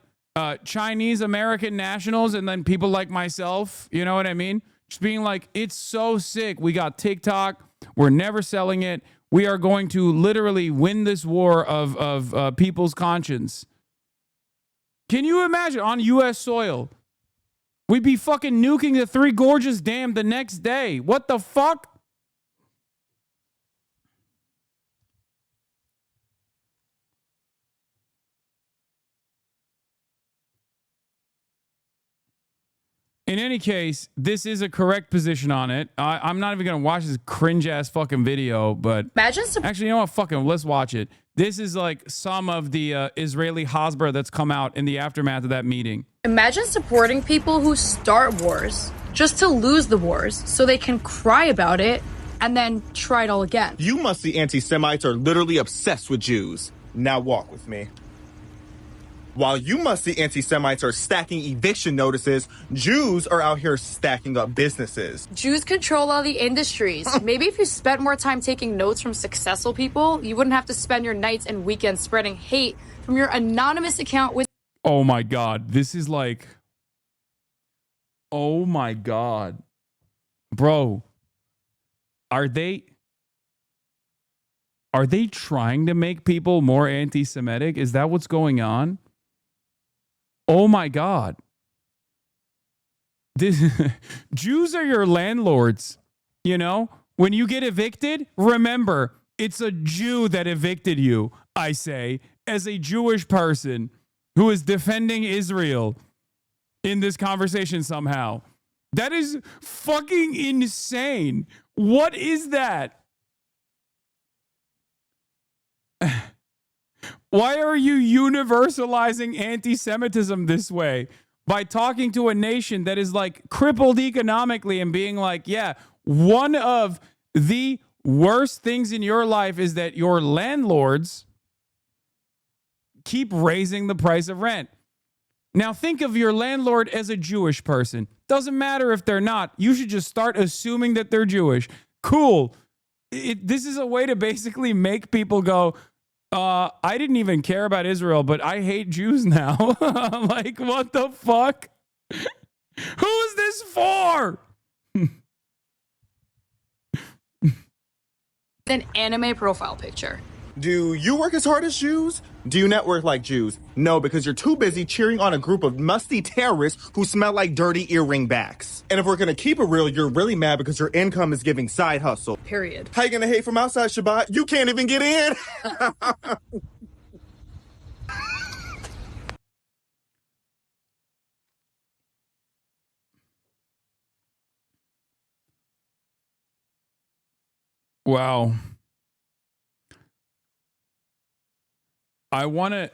Chinese American nationals and then people like myself? You know what I mean? Just being like, it's so sick. We got TikTok. We're never selling it. We are going to literally win this war of people's conscience. Can you imagine on U.S. soil? We'd be fucking nuking the Three Gorges Dam the next day. What the fuck? In any case, this is a correct position on it. I'm not even going to watch this cringe-ass fucking video, but... Actually, you know what? Fuck it. Let's watch it. This is like some of the Israeli Hasbara that's come out in the aftermath of that meeting. Imagine supporting people who start wars just to lose the wars so they can cry about it and then try it all again. You must see anti-Semites are literally obsessed with Jews. Now walk with me. While you must see anti-Semites are stacking eviction notices, Jews are out here stacking up businesses. Jews control all the industries. Maybe if you spent more time taking notes from successful people, you wouldn't have to spend your nights and weekends spreading hate from your anonymous account with... Oh my God. This is like... Oh my God. Bro. Are they trying to make people more anti-Semitic? Is that what's going on? Oh my God. Jews are your landlords. You know, when you get evicted, remember, it's a Jew that evicted you, I say, as a Jewish person who is defending Israel in this conversation somehow. That is fucking insane. What is that? Why are you universalizing anti-Semitism this way? By talking to a nation that is like crippled economically and being like, yeah, one of the worst things in your life is that your landlords keep raising the price of rent. Now think of your landlord as a Jewish person. Doesn't matter if they're not. You should just start assuming that they're Jewish. cool. This is a way to basically make people go, I didn't even care about Israel, but I hate Jews now. Like, what the fuck? Who is this for? An anime profile picture. Do you work as hard as Jews? Do you network like Jews? No, because you're too busy cheering on a group of musty terrorists who smell like dirty earring backs. And if we're gonna keep it real, you're really mad because your income is giving side hustle. Period. How you gonna hate from outside, Shabbat? You can't even get in. Wow. I want to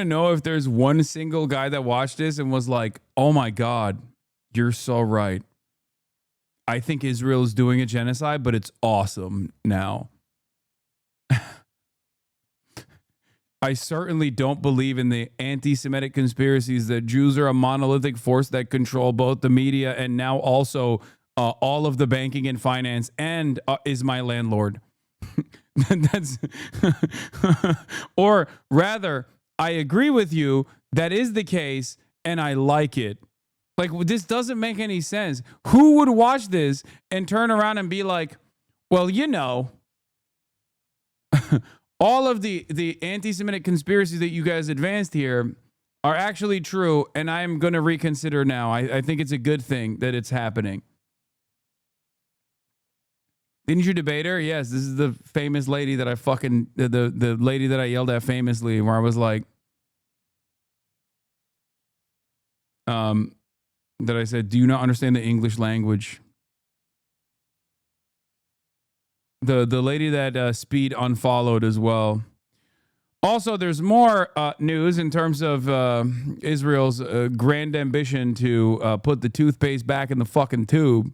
know if there's one single guy that watched this and was like, oh my God, you're so right. I think Israel is doing a genocide, but it's awesome now. I certainly don't believe in the anti-Semitic conspiracies that Jews are a monolithic force that control both the media and now also all of the banking and finance and is my landlord. That's or rather, I agree with you. That is the case, and I like it. Like, this doesn't make any sense. Who would watch this and turn around and be like, well, you know, all of the anti-Semitic conspiracies that you guys advanced here are actually true, and I'm going to reconsider now. I think it's a good thing that it's happening. Didn't you debate her? Yes, this is the famous lady that I fucking, the lady that I yelled at famously, where I was like, that I said, do you not understand the English language? The lady that Speed unfollowed as well. Also, there's more news in terms of Israel's grand ambition to put the toothpaste back in the fucking tube.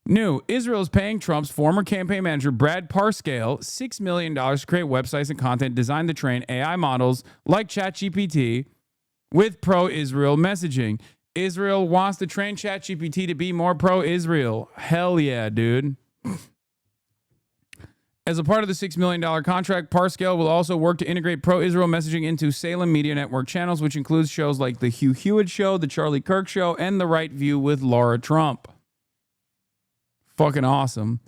New, Israel's paying Trump's former campaign manager, Brad Parscale, $6 million to create websites and content designed to train AI models like ChatGPT with pro-Israel messaging. Israel wants to train ChatGPT to be more pro-Israel. Hell yeah, dude. As a part of the $6 million contract, Parscale will also work to integrate pro-Israel messaging into Salem Media Network channels, which includes shows like The Hugh Hewitt Show, The Charlie Kirk Show, and The Right View with Laura Trump. Fucking awesome.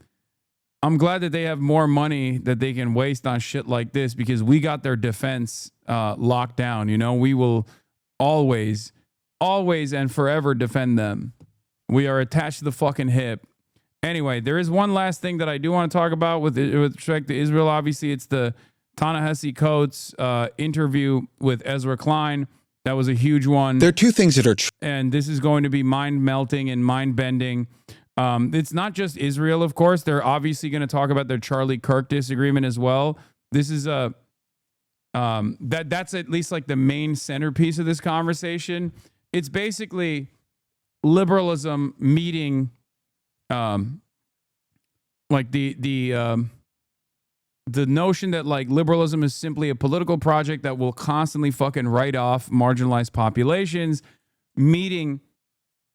I'm glad that they have more money that they can waste on shit like this because we got their defense locked down. You know, we will always and forever defend them. We are attached to the fucking hip. Anyway, there is one last thing that I do want to talk about with respect to Israel. Obviously, it's the Ta-Nehisi Coates interview with Ezra Klein. That was a huge one. There are two things that are true. And this is going to be mind-melting and mind-bending. It's not just Israel, of course. They're obviously going to talk about their Charlie Kirk disagreement as well. This is that's at least like the main centerpiece of this conversation. It's basically liberalism meeting like the notion that like liberalism is simply a political project that will constantly fucking write off marginalized populations, meeting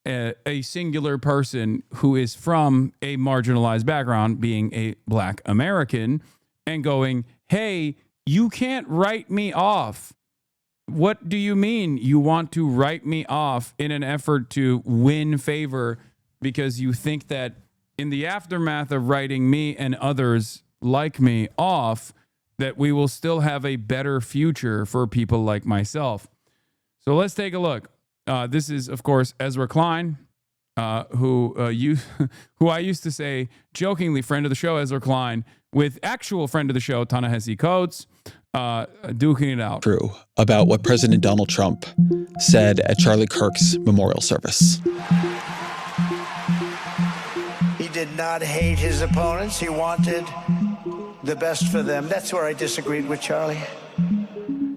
a singular person who is from a marginalized background, being a Black American, and going, hey, you can't write me off. What do you mean you want to write me off in an effort to win favor because you think that in the aftermath of writing me and others like me off, that we will still have a better future for people like myself? So let's take a look. This is, of course, Ezra Klein, who I used to say jokingly, friend of the show, Ezra Klein, with actual friend of the show, Ta-Nehisi Coates, duking it out. True about what President Donald Trump said at Charlie Kirk's memorial service. He did not hate his opponents. He wanted the best for them. That's where I disagreed with Charlie.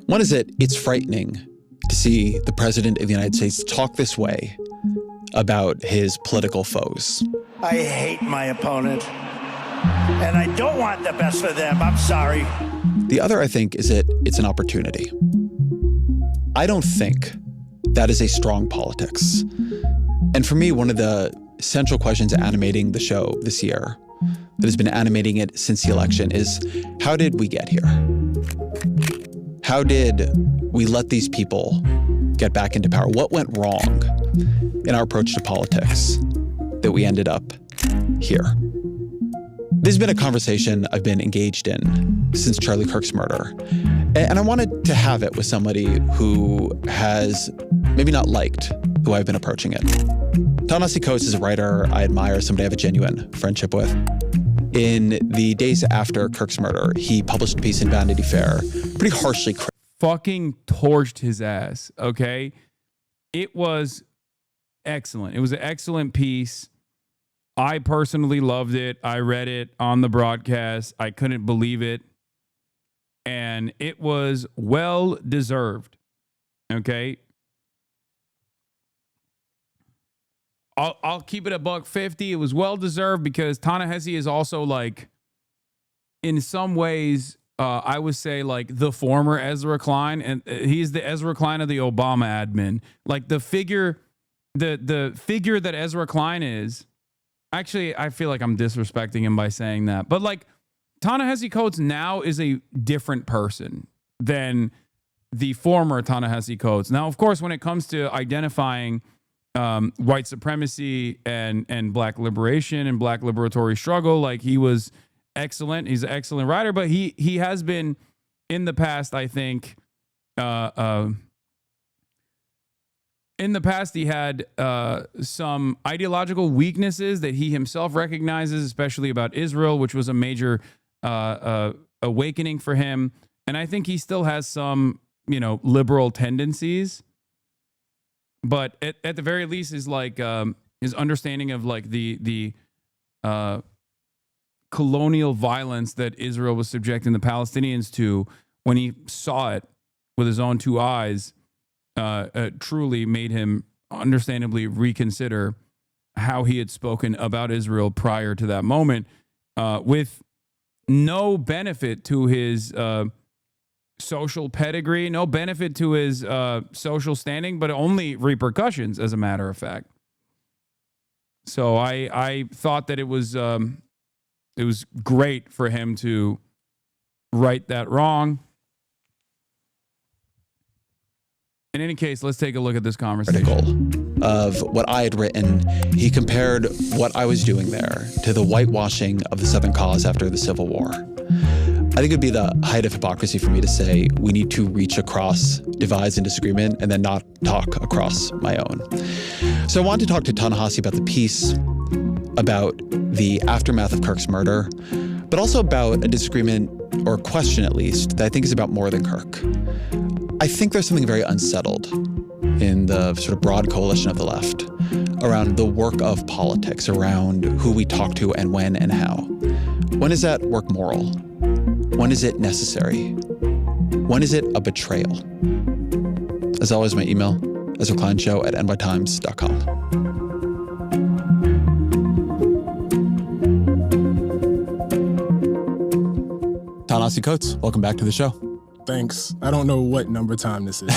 One is that it's frightening to see the president of the United States talk this way about his political foes. I hate my opponent, and I don't want the best for them. I'm sorry. The other, I think, is that it's an opportunity. I don't think that is a strong politics. And for me, one of the central questions animating the show this year, that has been animating it since the election, is how did we get here? How did we let these people get back into power? What went wrong in our approach to politics that we ended up here? This has been a conversation I've been engaged in since Charlie Kirk's murder. And I wanted to have it with somebody who has maybe not liked the way I've been approaching it. Ta-Nehisi Coates is a writer I admire, somebody I have a genuine friendship with. In the days after Kirk's murder, he published a piece in Vanity Fair, pretty harshly fucking torched his ass, okay? It was excellent. It was an excellent piece. I personally loved it. I read it on the broadcast. I couldn't believe it. And it was well deserved. Okay. I'll keep it $150. It was well deserved because Ta-Nehisi is also like, in some ways, I would say like the former Ezra Klein, and he's the Ezra Klein of the Obama admin. Like the figure that Ezra Klein is. Actually, I feel like I'm disrespecting him by saying that. But like Ta-Nehisi Coates now is a different person than the former Ta-Nehisi Coates. Now, of course, when it comes to identifying white supremacy and black liberation and black liberatory struggle, like he was excellent. He's an excellent writer, but he has been in the past, I think, in the past, he had some ideological weaknesses that he himself recognizes, especially about Israel, which was a major awakening for him. And I think he still has some, liberal tendencies. But at the very least, is like his understanding of like the colonial violence that Israel was subjecting the Palestinians to, when he saw it with his own two eyes, truly made him understandably reconsider how he had spoken about Israel prior to that moment, with no benefit to his social pedigree, no benefit to his social standing, but only repercussions, as a matter of fact. So I thought that it was great for him to right that wrong. In any case, let's take a look at this conversation. Of what I had written, he compared what I was doing there to the whitewashing of the Southern cause after the Civil War. I think it would be the height of hypocrisy for me to say we need to reach across divides and disagreement and then not talk across my own. So I wanted to talk to Ta-Nehisi about the piece, about the aftermath of Kirk's murder, but also about a disagreement, or question at least, that I think is about more than Kirk. I think there's something very unsettled in the sort of broad coalition of the left around the work of politics, around who we talk to and when and how. When is that work moral? When is it necessary? When is it a betrayal? As always, my email, EzraKleinShow@nytimes.com. Ta-Nehisi Coates, welcome back to the show. Thanks. I don't know what number time this is.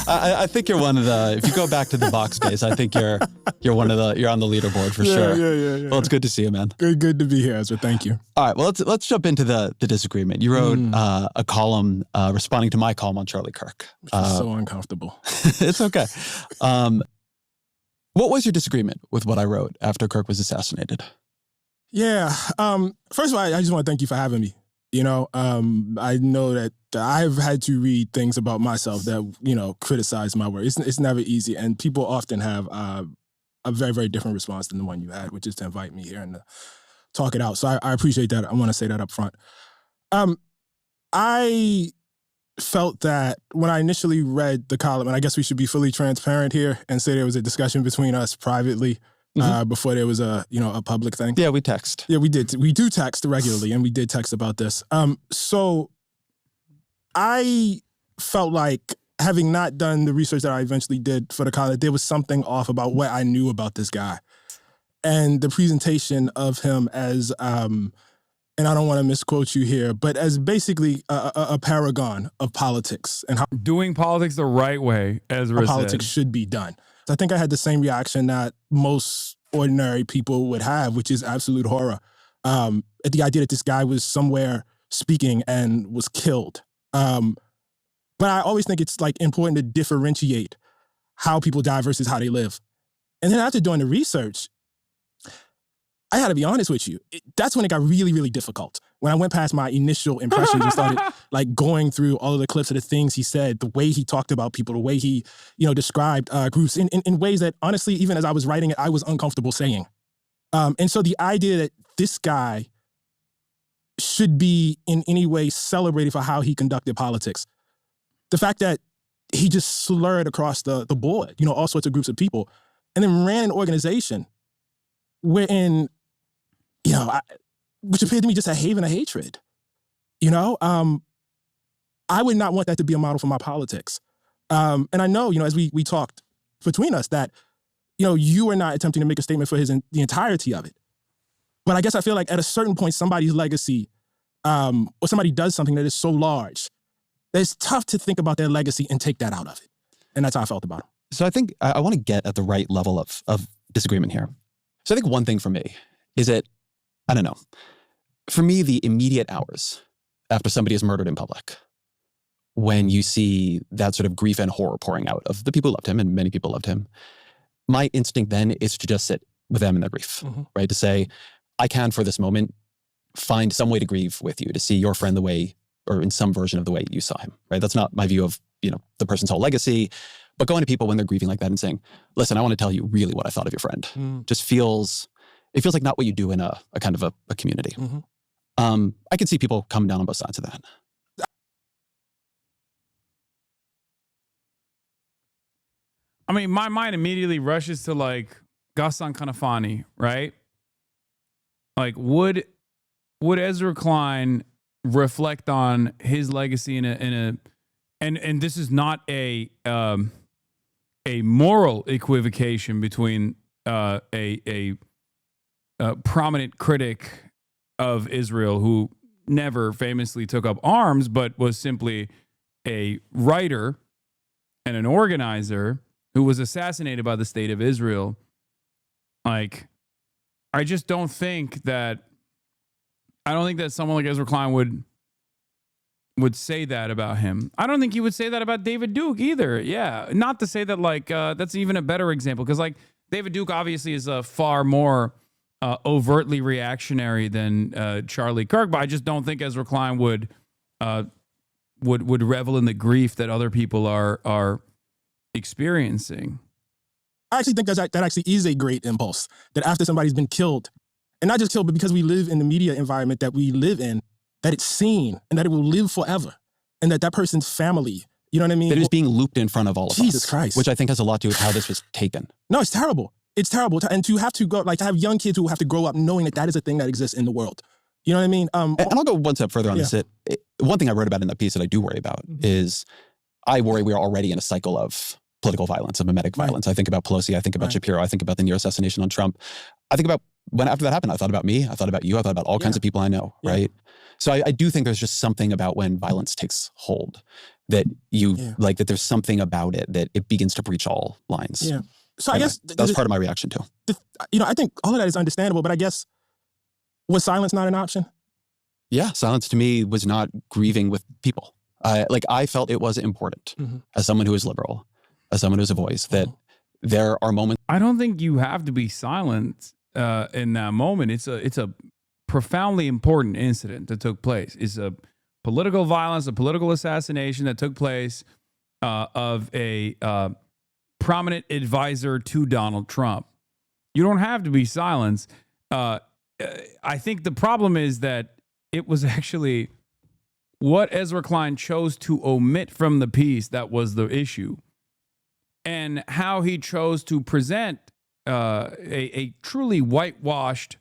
I think you're one of the, if you go back to the box space, I think you're on the leaderboard for sure. Yeah. Well, it's good to see you, man. Good to be here, Ezra. Thank you. All right. Well, let's jump into the disagreement. You wrote a column responding to my column on Charlie Kirk. Which is so uncomfortable. It's okay. What was your disagreement with what I wrote after Kirk was assassinated? Yeah. First of all, I just want to thank you for having me. I know that I've had to read things about myself that, criticize my work. It's never easy. And people often have a very, very different response than the one you had, which is to invite me here and to talk it out. So I appreciate that. I want to say that up front. I felt that when I initially read the column, and I guess we should be fully transparent here and say there was a discussion between us privately before there was a public thing. Yeah, we text. Yeah, we did. We do text regularly, and we did text about this. So I felt like, having not done the research that I eventually did for the column, there was something off about what I knew about this guy. And the presentation of him as, and I don't want to misquote you here, but as basically a paragon of politics and how doing politics the right way, as politics should be done. I think I had the same reaction that most ordinary people would have, which is absolute horror at the idea that this guy was somewhere speaking and was killed. But I always think it's like important to differentiate how people die versus how they live. And then after doing the research, I had to be honest with you. That's when it got really, really difficult. When I went past my initial impressions and started like going through all of the clips of the things he said, the way he talked about people, the way he, described groups in ways that honestly, even as I was writing it, I was uncomfortable saying. And so the idea that this guy should be in any way celebrated for how he conducted politics, the fact that he just slurred across the board, all sorts of groups of people, and then ran an organization wherein, which appeared to me just a haven of hatred. I would not want that to be a model for my politics. And I know, as we talked between us that, you are not attempting to make a statement for the entirety of it. But I guess I feel like at a certain point, somebody's legacy, or somebody does something that is so large, that it's tough to think about their legacy and take that out of it. And that's how I felt about him. So I think I want to get at the right level of disagreement here. So I think one thing for me is that, I don't know, for me, the immediate hours after somebody is murdered in public, when you see that sort of grief and horror pouring out of the people who loved him, and many people loved him, my instinct then is to just sit with them in their grief, right? To say, I can, for this moment, find some way to grieve with you, to see your friend the way, or in some version of the way you saw him, right? That's not my view of, the person's whole legacy, but going to people when they're grieving like that and saying, listen, I want to tell you really what I thought of your friend. Just feels like not what you do in a kind of a community. I can see people come down on both sides of that. I mean, my mind immediately rushes to like Ghassan Kanafani, right? Like, would Ezra Klein reflect on his legacy and this is not a moral equivocation between a prominent critic of Israel who never famously took up arms, but was simply a writer and an organizer who was assassinated by the state of Israel. Like, I just don't think that someone like Ezra Klein would say that about him. I don't think he would say that about David Duke either. Yeah. Not to say that like, that's even a better example. Cause like David Duke obviously is a far more overtly reactionary than Charlie Kirk, but I just don't think Ezra Klein would revel in the grief that other people are experiencing. I actually think that actually is a great impulse, that after somebody's been killed, and not just killed, but because we live in the media environment that we live in, that it's seen and that it will live forever, and that person's family, you know what I mean? That is being looped in front of all of us. Jesus Christ. Which I think has a lot to do with how this was taken. No, it's terrible. It's terrible. And to have to go, like to have young kids who have to grow up knowing that is a thing that exists in the world. You know what I mean? And I'll go one step further on this. One thing I wrote about in that piece that I do worry about is I worry we are already in a cycle of political violence, of mimetic violence. I think about Pelosi, I think about Shapiro, I think about the near assassination on Trump. I think about when after that happened, I thought about me, I thought about you, I thought about all kinds of people I know, right? So I do think there's just something about when violence takes hold that like that there's something about it that it begins to breach all lines. Yeah. So anyway, I guess that's part of my reaction too. I think all of that is understandable, but I guess, was silence not an option? Yeah, silence to me was not grieving with people. I felt it was important as someone who is liberal, as someone who's a voice, that there are moments. I don't think you have to be silent in that moment. It's a profoundly important incident that took place. It's a political violence, a political assassination that took place of a prominent advisor to Donald Trump. You don't have to be silenced. I think the problem is that it was actually what Ezra Klein chose to omit from the piece that was the issue, and how he chose to present a truly whitewashed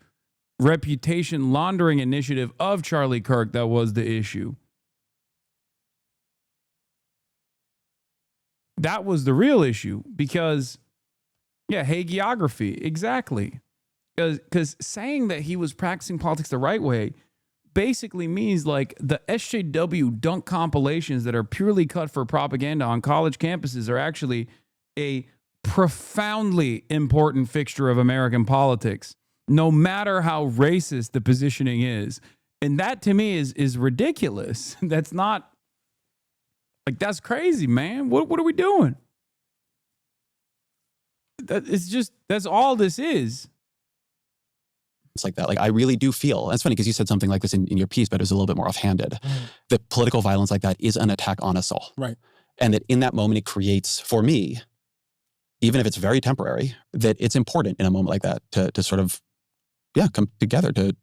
reputation laundering initiative of Charlie Kirk that was the issue. That was the real issue because, hagiography, exactly. Because saying that he was practicing politics the right way basically means like the SJW dunk compilations that are purely cut for propaganda on college campuses are actually a profoundly important fixture of American politics, no matter how racist the positioning is. And that to me is ridiculous. That's not, like, that's crazy, man. What are we doing? That's all this is. It's like that. Like, I really do feel, that's funny because you said something like this in your piece, but it was a little bit more offhanded. That political violence like that is an attack on us all. Right. And that in that moment, it creates, for me, even if it's very temporary, that it's important in a moment like that to sort of, come together to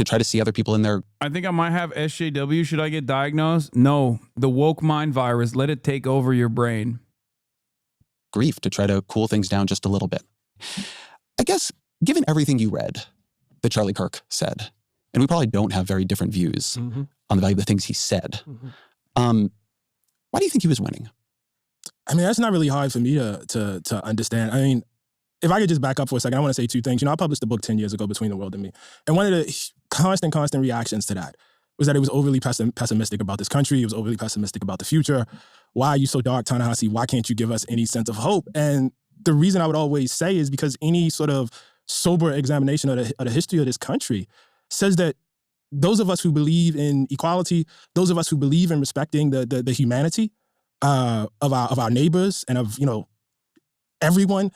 try to see other people in their... I think I might have SJW. Should I get diagnosed? No. The woke mind virus, let it take over your brain. Grief, to try to cool things down just a little bit. I guess, given everything you read that Charlie Kirk said, and we probably don't have very different views on the value of the things he said, why do you think he was winning? I mean, that's not really hard for me to understand. I mean, if I could just back up for a second, I want to say two things. I published a book 10 years ago, Between the World and Me. And one of the constant reactions to that was that it was overly pessimistic about this country. It was overly pessimistic about the future. Why are you so dark, Ta-Nehisi? Why can't you give us any sense of hope? And the reason I would always say is because any sort of sober examination of the history of this country says that those of us who believe in equality, those of us who believe in respecting the humanity of our neighbors and of everyone,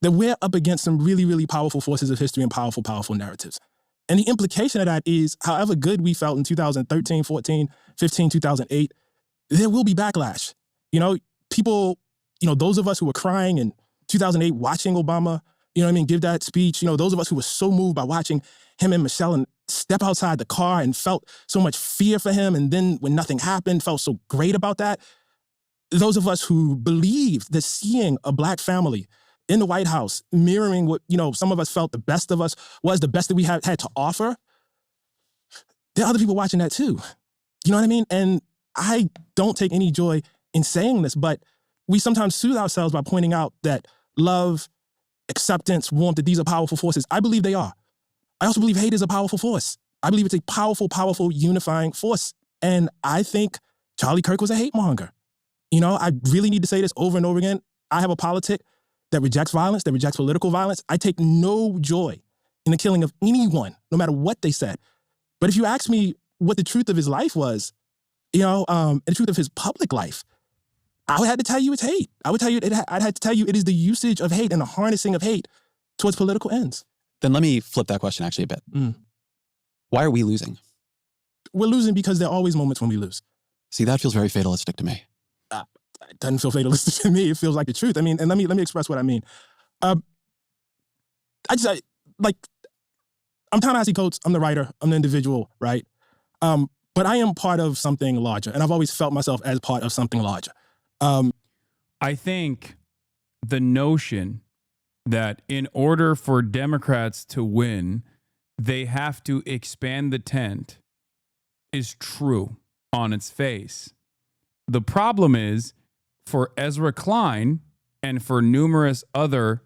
that we're up against some really, really powerful forces of history and powerful narratives. And the implication of that is, however good we felt in 2013, 14, 15, 2008, there will be backlash. People, those of us who were crying in 2008 watching Obama, give that speech, those of us who were so moved by watching him and Michelle and step outside the car and felt so much fear for him, and then when nothing happened, felt so great about that. Those of us who believed that seeing a Black family in the White House mirroring what, some of us felt the best of us was the best that we had to offer, there are other people watching that too. You know what I mean? And I don't take any joy in saying this, but we sometimes soothe ourselves by pointing out that love, acceptance, warmth, that these are powerful forces. I believe they are. I also believe hate is a powerful force. I believe it's a powerful unifying force. And I think Charlie Kirk was a hate monger. I really need to say this over and over again. I have a politic that rejects violence, that rejects political violence. I take no joy in the killing of anyone, no matter what they said. But if you ask me what the truth of his life was, and the truth of his public life, I would have to tell you it's hate. I'd have to tell you it is the usage of hate and the harnessing of hate towards political ends. Then let me flip that question actually a bit. Why are we losing? We're losing because there are always moments when we lose. See, that feels very fatalistic to me. It doesn't feel fatalistic to me. It feels like the truth. I mean, and let me express what I mean. I'm Ta-Nehisi Coates. I'm the writer. I'm the individual, right? But I am part of something larger, and I've always felt myself as part of something larger. I think the notion that in order for Democrats to win, they have to expand the tent is true on its face. The problem is, for Ezra Klein and for numerous other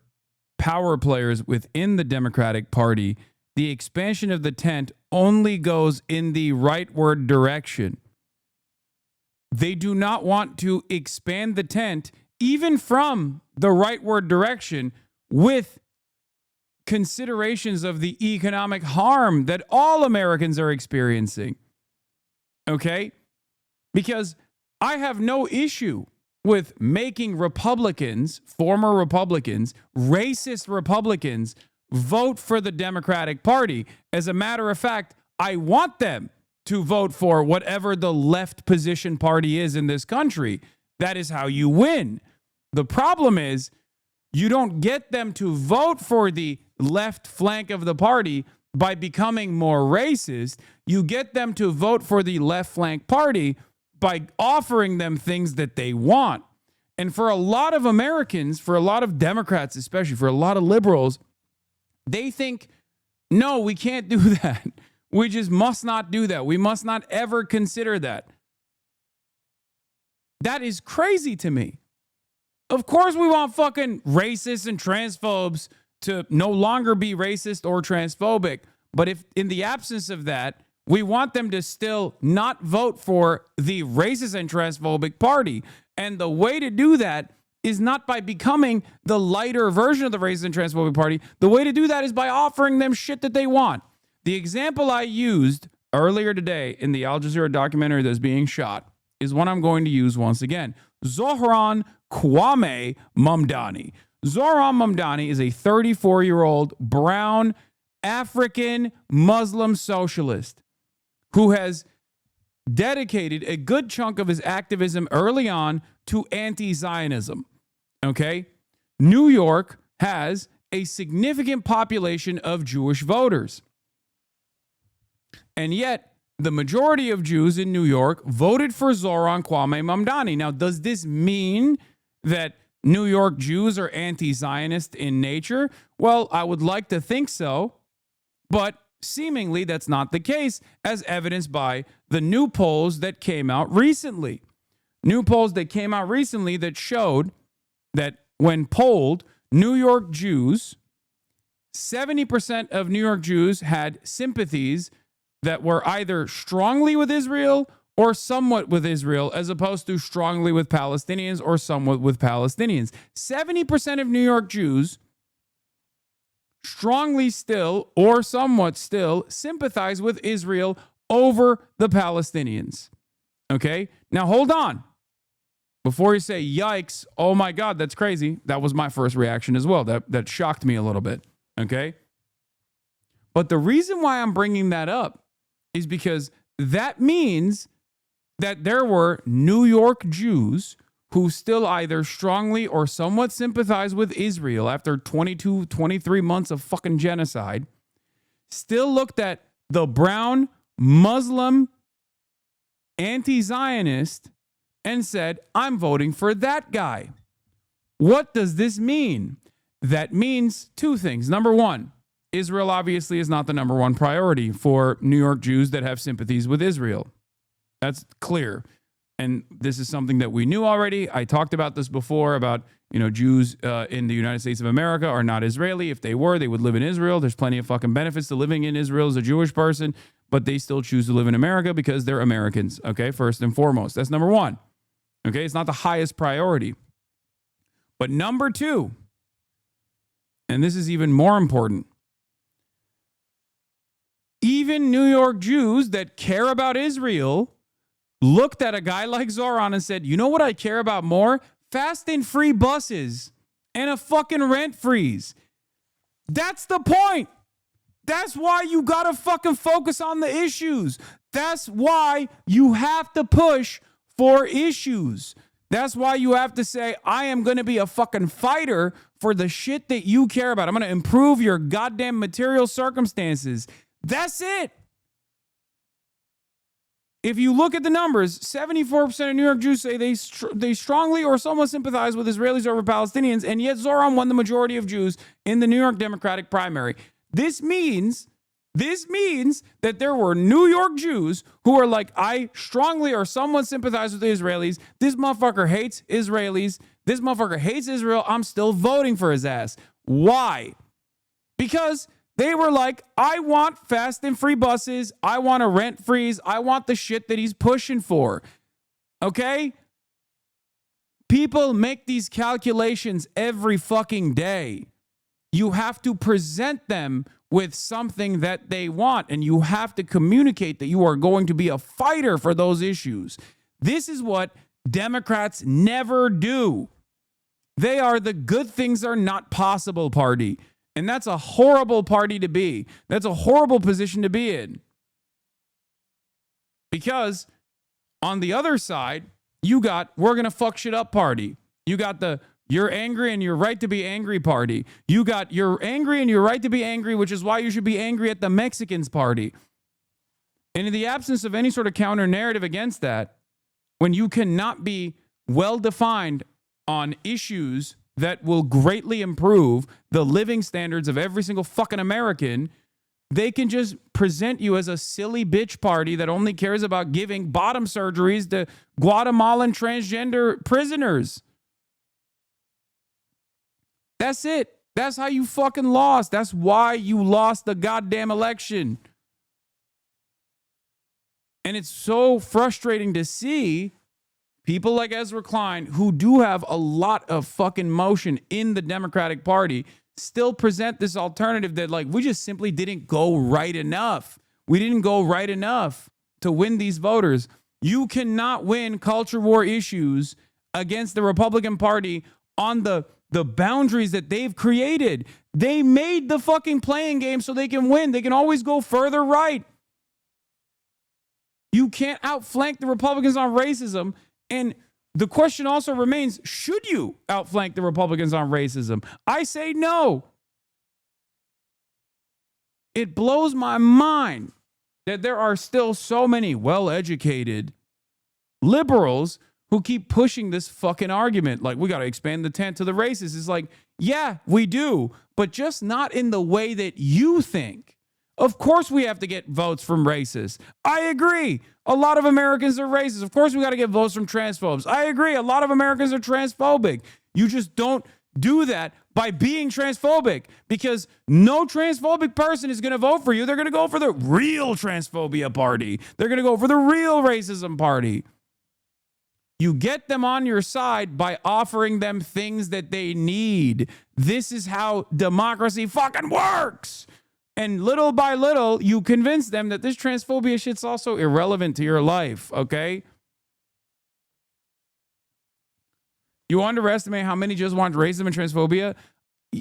power players within the Democratic Party, the expansion of the tent only goes in the rightward direction. They do not want to expand the tent, even from the rightward direction, with considerations of the economic harm that all Americans are experiencing. Okay? Because I have no issue with making Republicans, former Republicans, racist Republicans, vote for the Democratic Party. As a matter of fact, I want them to vote for whatever the left position party is in this country. That is how you win. The problem is you don't get them to vote for the left flank of the party by becoming more racist. You get them to vote for the left flank party by offering them things that they want. And for a lot of Americans, for a lot of Democrats, especially for a lot of liberals, they think, no, we can't do that. We just must not do that. We must not ever consider that. That is crazy to me. Of course we want fucking racists and transphobes to no longer be racist or transphobic. But if in the absence of that, we want them to still not vote for the racist and transphobic party. And the way to do that is not by becoming the lighter version of the racist and transphobic party. The way to do that is by offering them shit that they want. The example I used earlier today in the Al Jazeera documentary that's being shot is one I'm going to use once again. Zohran Kwame Mamdani. Zohran Mamdani is a 34-year-old brown African Muslim socialist who has dedicated a good chunk of his activism early on to anti-Zionism. Okay? New York has a significant population of Jewish voters. And yet, the majority of Jews in New York voted for Zohran Kwame Mamdani. Now, does this mean that New York Jews are anti-Zionist in nature? Well, I would like to think so, but seemingly that's not the case, as evidenced by the new polls that came out recently. New polls that came out recently that showed that when polled, New York Jews, 70% of New York Jews had sympathies that were either strongly with Israel or somewhat with Israel, as opposed to strongly with Palestinians or somewhat with Palestinians. 70% of New York Jews strongly still or somewhat still sympathize with Israel over the Palestinians. Okay? Now hold on. Before you say, yikes, oh my God, that's crazy. That was my first reaction as well. That shocked me a little bit. Okay? But the reason why I'm bringing that up is because that means that there were New York Jews who still either strongly or somewhat sympathize with Israel after 22, 23 months of fucking genocide, still looked at the brown Muslim anti-Zionist and said, I'm voting for that guy. What does this mean? That means two things. Number one, Israel obviously is not the number one priority for New York Jews that have sympathies with Israel. That's clear. And this is something that we knew already. I talked about this before about, Jews in the United States of America are not Israeli. If they were, they would live in Israel. There's plenty of fucking benefits to living in Israel as a Jewish person, but they still choose to live in America because they're Americans, okay, first and foremost. That's number one, okay? It's not the highest priority. But number two, and this is even more important, even New York Jews that care about Israel looked at a guy like Zohran and said, you know what I care about more? Fast and free buses and a fucking rent freeze. That's the point. That's why you gotta fucking focus on the issues. That's why you have to push for issues. That's why you have to say, I am going to be a fucking fighter for the shit that you care about. I'm going to improve your goddamn material circumstances. That's it. If you look at the numbers, 74% of New York Jews say they strongly or somewhat sympathize with Israelis over Palestinians, and yet Zohran won the majority of Jews in the New York Democratic primary. This means that there were New York Jews who are like, I strongly or somewhat sympathize with the Israelis. This motherfucker hates Israelis. This motherfucker hates Israel. I'm still voting for his ass. Why? Because they were like, I want fast and free buses. I want a rent freeze. I want the shit that he's pushing for. Okay? People make these calculations every fucking day. You have to present them with something that they want, and you have to communicate that you are going to be a fighter for those issues. This is what Democrats never do. They are the good things are not possible party. And that's a horrible party to be. That's a horrible position to be in. Because on the other side, you got, we're going to fuck shit up party. You got the, you're angry and you're right to be angry party. You got, you're angry and you're right to be angry, which is why you should be angry at the Mexicans party. And in the absence of any sort of counter narrative against that, when you cannot be well defined on issues that will greatly improve the living standards of every single fucking American, they can just present you as a silly bitch party that only cares about giving bottom surgeries to Guatemalan transgender prisoners. That's it. That's how you fucking lost. That's why you lost the goddamn election. And it's so frustrating to see people like Ezra Klein, who do have a lot of fucking motion in the Democratic Party, still present this alternative that, like, we just simply didn't go right enough. We didn't go right enough to win these voters. You cannot win culture war issues against the Republican Party on the boundaries that they've created. They made the fucking playing game so they can win. They can always go further right. You can't outflank the Republicans on racism. And the question also remains, should you outflank the Republicans on racism? I say no. It blows my mind that there are still so many well-educated liberals who keep pushing this fucking argument. Like, we got to expand the tent to the races. It's like, yeah, we do, but just not in the way that you think. Of course we have to get votes from racists. I agree. A lot of Americans are racist. Of course we got to get votes from transphobes. I agree. A lot of Americans are transphobic. You just don't do that by being transphobic, because no transphobic person is going to vote for you. They're going to go for the real transphobia party. They're going to go for the real racism party. You get them on your side by offering them things that they need. This is how democracy fucking works. And little by little, you convince them that this transphobia shit's also irrelevant to your life, okay? You underestimate how many just want racism and transphobia?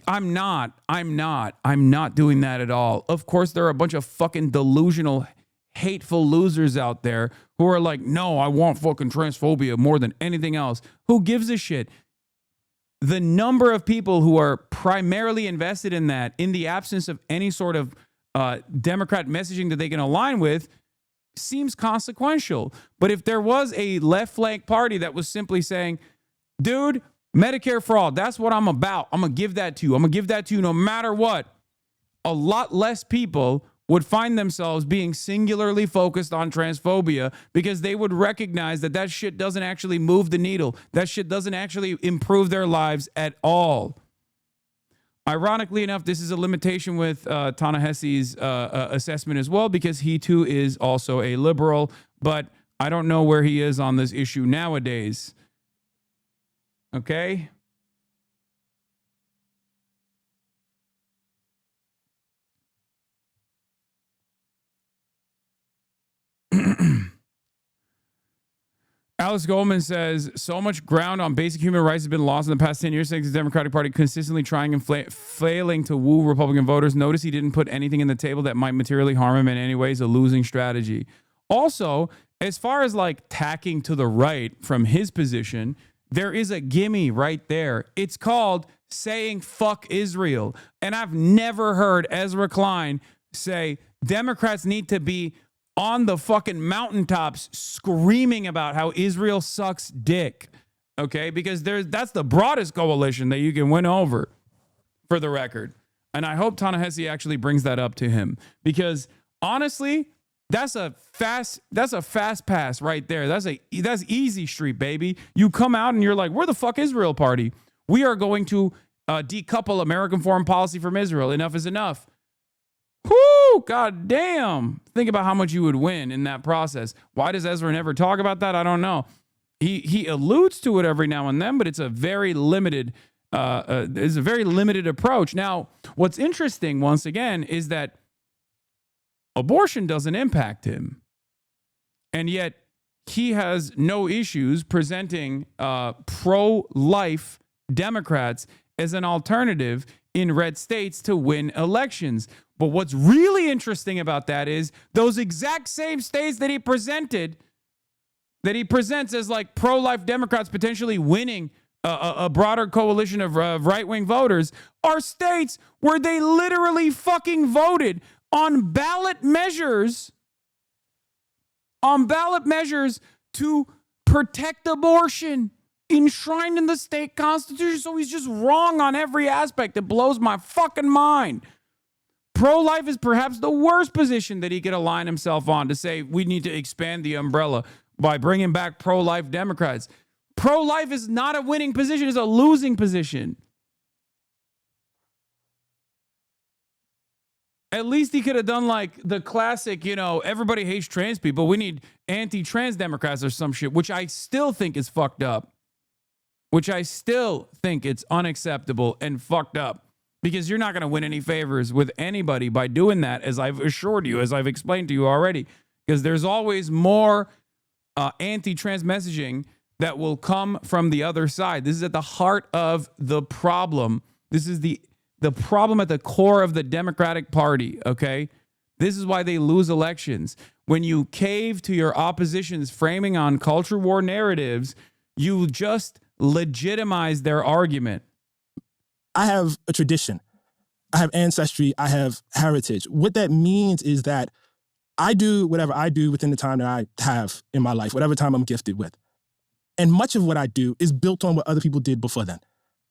I'm not doing that at all. Of course, there are a bunch of fucking delusional, hateful losers out there who are like, no, I want fucking transphobia more than anything else. Who gives a shit? The number of people who are primarily invested in that, in the absence of any sort of Democrat messaging that they can align with, seems consequential. But if there was a left flank party that was simply saying, dude, Medicare fraud, that's what I'm about. I'm going to give that to you. I'm going to give that to you no matter what. A lot less people would find themselves being singularly focused on transphobia, because they would recognize that that shit doesn't actually move the needle. That shit doesn't actually improve their lives at all. Ironically enough, this is a limitation with Ta-Nehisi's assessment as well, because he too is also a liberal, but I don't know where he is on this issue nowadays. Okay? Alice Goldman says, so much ground on basic human rights has been lost in the past 10 years thanks to the Democratic Party consistently trying and failing to woo Republican voters. Notice he didn't put anything in the table that might materially harm him in any ways, a losing strategy. Also, as far as like tacking to the right from his position, there is a gimme right there. It's called saying fuck Israel. And I've never heard Ezra Klein say Democrats need to be on the fucking mountaintops screaming about how Israel sucks dick, okay? Because that's the broadest coalition that you can win over, for the record. And I hope Ta-Nehisi actually brings that up to him, because honestly, that's a fast pass right there. That's easy street, baby. You come out and you're like, we're the fuck Israel party. We are going to decouple American foreign policy from Israel. Enough is enough. Whoo, god damn. Think about how much you would win in that process. Why does Ezra never talk about that? I don't know. He alludes to it every now and then, but it's a very limited approach. Now, what's interesting, once again, is that abortion doesn't impact him. And yet he has no issues presenting pro-life Democrats as an alternative in red states to win elections. But what's really interesting about that is those exact same states that he presents as like pro-life Democrats potentially winning a broader coalition of right-wing voters are states where they literally fucking voted on ballot measures to protect abortion enshrined in the state constitution. So he's just wrong on every aspect. It blows my fucking mind. Pro-life is perhaps the worst position that he could align himself on, to say we need to expand the umbrella by bringing back pro-life Democrats. Pro-life is not a winning position, it's a losing position. At least he could have done like the classic, everybody hates trans people. We need anti-trans Democrats or some shit, which I still think is fucked up. Which I still think it's unacceptable and fucked up. Because you're not going to win any favors with anybody by doing that, as I've assured you, as I've explained to you already. Because there's always more anti-trans messaging that will come from the other side. This is at the heart of the problem. This is the problem at the core of the Democratic Party, okay? This is why they lose elections. When you cave to your opposition's framing on culture war narratives, you just legitimize their argument. I have a tradition. I have ancestry. I have heritage. What that means is that I do whatever I do within the time that I have in my life, whatever time I'm gifted with. And much of what I do is built on what other people did before then.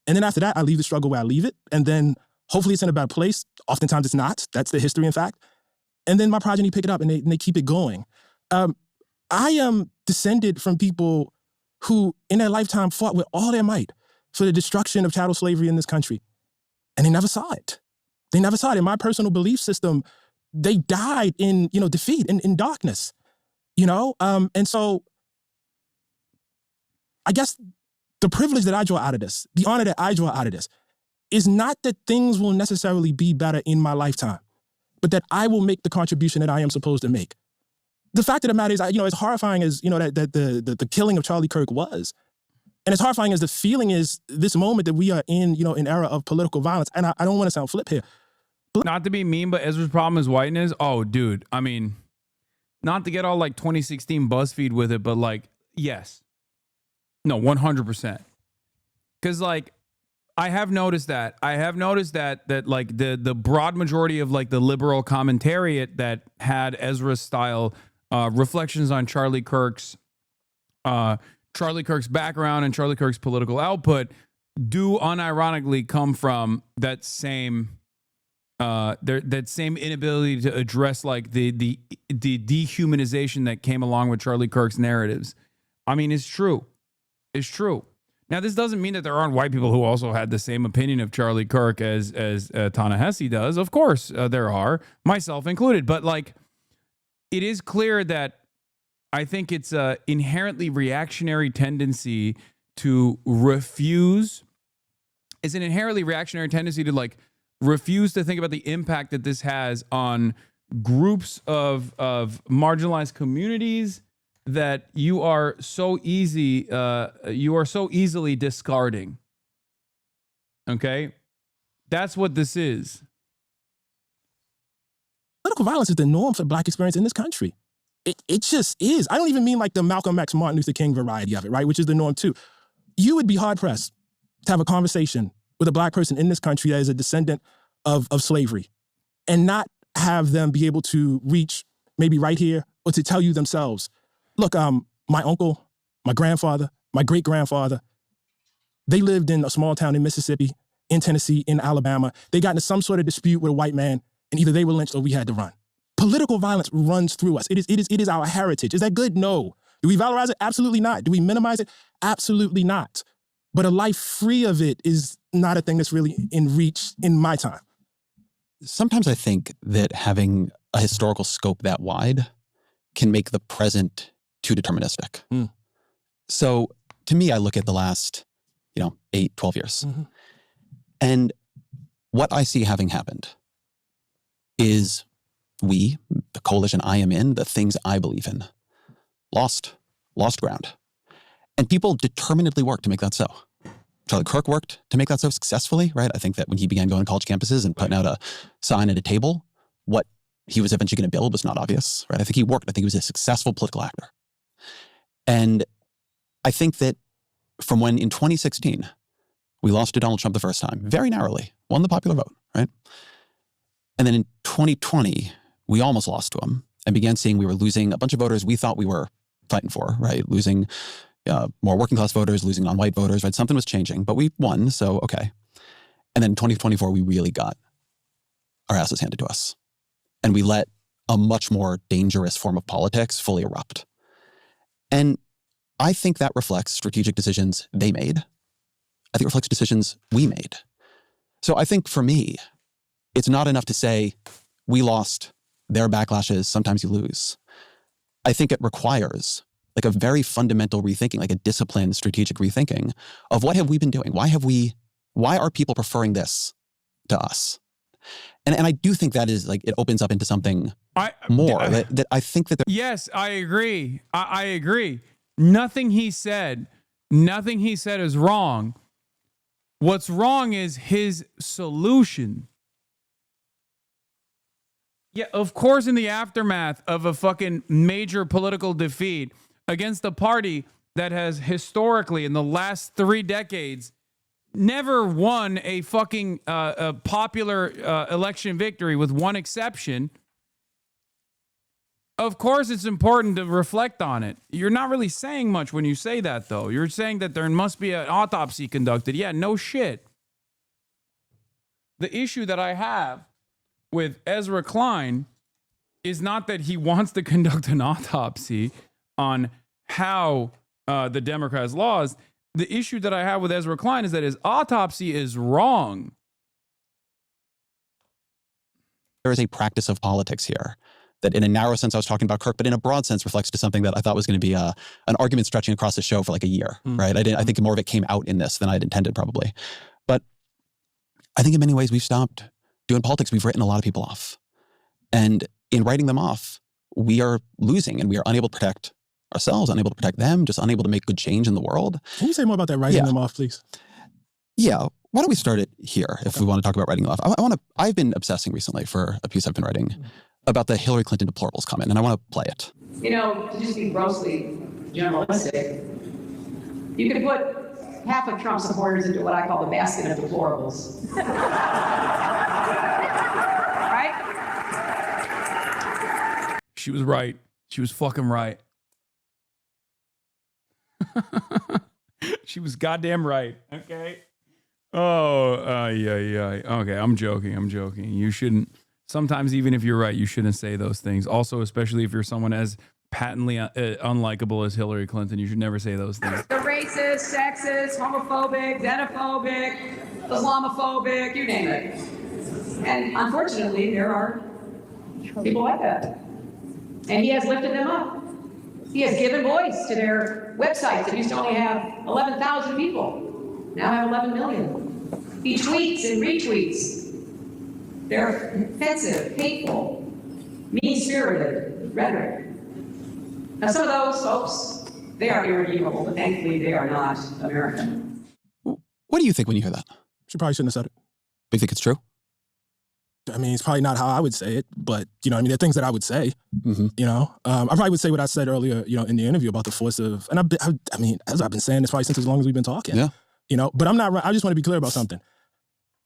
And then after that, I leave the struggle where I leave it. And then hopefully it's in a better place. Oftentimes it's not. That's the history, in fact. And then my progeny pick it up and they keep it going. I am descended from people who in their lifetime fought with all their might for the destruction of chattel slavery in this country. And they never saw it. They never saw it. In my personal belief system, they died in, defeat, in darkness, And so I guess the privilege that I draw out of this, the honor that I draw out of this, is not that things will necessarily be better in my lifetime, but that I will make the contribution that I am supposed to make. The fact of the matter is, as horrifying as, that the killing of Charlie Kirk was, and as horrifying as the feeling is, this moment that we are in, an era of political violence, and I don't want to sound flip here. Not to be mean, but Ezra's problem is whiteness. Oh, dude, I mean, not to get all like 2016 BuzzFeed with it, but like, yes. No, 100%. Because like, I have noticed that like the broad majority of like the liberal commentariat that had Ezra style reflections on Charlie Kirk's background and Charlie Kirk's political output do unironically come from that same that same inability to address like the dehumanization that came along with Charlie Kirk's narratives. I mean, it's true. It's true. Now, this doesn't mean that there aren't white people who also had the same opinion of Charlie Kirk as Ta-Nehisi does. Of course, there are, myself included. But like, it is clear that I think it's an inherently reactionary tendency to refuse. It's an inherently reactionary tendency to like refuse to think about the impact that this has on groups of marginalized communities that you are so easily discarding. Okay? That's what this is. Political violence is the norm for Black experience in this country. It just is. I don't even mean like the Malcolm X, Martin Luther King variety of it, right? Which is the norm too. You would be hard-pressed to have a conversation with a Black person in this country that is a descendant of slavery and not have them be able to reach maybe right here or to tell you themselves, look, my uncle, my grandfather, my great-grandfather, they lived in a small town in Mississippi, in Tennessee, in Alabama. They got into some sort of dispute with a white man, and either they were lynched or we had to run. Political violence runs through us. It is our heritage. Is that good? No. Do we valorize it? Absolutely not. Do we minimize it? Absolutely not. But a life free of it is not a thing that's really in reach in my time. Sometimes I think that having a historical scope that wide can make the present too deterministic. So to me, I look at the last, 8, 12 years. Mm-hmm. And what I see having happened is we, the coalition I am in, the things I believe in, lost ground. And people determinedly worked to make that so. Charlie Kirk worked to make that so successfully, right? I think that when he began going to college campuses and putting out a sign at a table, what he was eventually going to build was not obvious, right? I think he worked. I think he was a successful political actor. And I think that from when in 2016, we lost to Donald Trump the first time, very narrowly, won the popular vote, right? And then in 2020, we almost lost to him and began seeing we were losing a bunch of voters we thought we were fighting for, right? Losing more working class voters, losing non-white voters, right? Something was changing, but we won, so okay. And then in 2024, we really got our asses handed to us. And we let a much more dangerous form of politics fully erupt. And I think that reflects strategic decisions they made. I think it reflects decisions we made. So I think for me, it's not enough to say we lost. There are backlashes. Sometimes you lose. I think it requires like a very fundamental rethinking, like a disciplined, strategic rethinking of what have we been doing? Why are people preferring this to us? And I do think that is like, it opens up into something more that I think that. Yes, I agree. I agree. Nothing he said is wrong. What's wrong is his solution. Yeah, of course, in the aftermath of a fucking major political defeat against a party that has historically, in the last 3 decades, never won a fucking a popular election victory, with one exception. Of course, it's important to reflect on it. You're not really saying much when you say that, though. You're saying that there must be an autopsy conducted. Yeah, no shit. The issue that I have with Ezra Klein is not that he wants to conduct an autopsy on how the Democrats lost. The issue that I have with Ezra Klein is that his autopsy is wrong. There is a practice of politics here that, in a narrow sense, I was talking about Kirk, but in a broad sense reflects to something that I thought was going to be an argument stretching across the show for like a year, right? I think more of it came out in this than I'd intended, probably. But I think in many ways we've stopped doing politics. We've written a lot of people off. And in writing them off, we are losing, and we are unable to protect ourselves, unable to protect them, just unable to make good change in the world. Can you say more about that, writing them off, please? Yeah. Why don't we start it here if we want to talk about writing them off? I've been obsessing recently for a piece I've been writing about the Hillary Clinton deplorables comment, and I want to play it. You know, to just be grossly journalistic, you could put half of Trump supporters into what I call the basket of deplorables. Right? She was right. She was fucking right. She was goddamn right. Okay. Oh, yeah. Okay, I'm joking. You shouldn't. Sometimes, even if you're right, you shouldn't say those things. Also, especially if you're someone as patently unlikable as Hillary Clinton, you should never say those things. The racist, sexist, homophobic, xenophobic, Islamophobic, you name it. And unfortunately, there are people like that. And he has lifted them up. He has given voice to their websites that used to only have 11,000 people, now have 11 million. He tweets and retweets. They're offensive, hateful, mean-spirited rhetoric. Now, some of those folks, they are irredeemable, but thankfully they are not American. What do you think when you hear that? She probably shouldn't have said it. Do you think it's true? I mean, it's probably not how I would say it, but, you know, I mean, there are things that I would say, you know. I probably would say what I said earlier, you know, in the interview about the force of, and I mean, as I've been saying this probably since as long as we've been talking, you know, but I just want to be clear about something.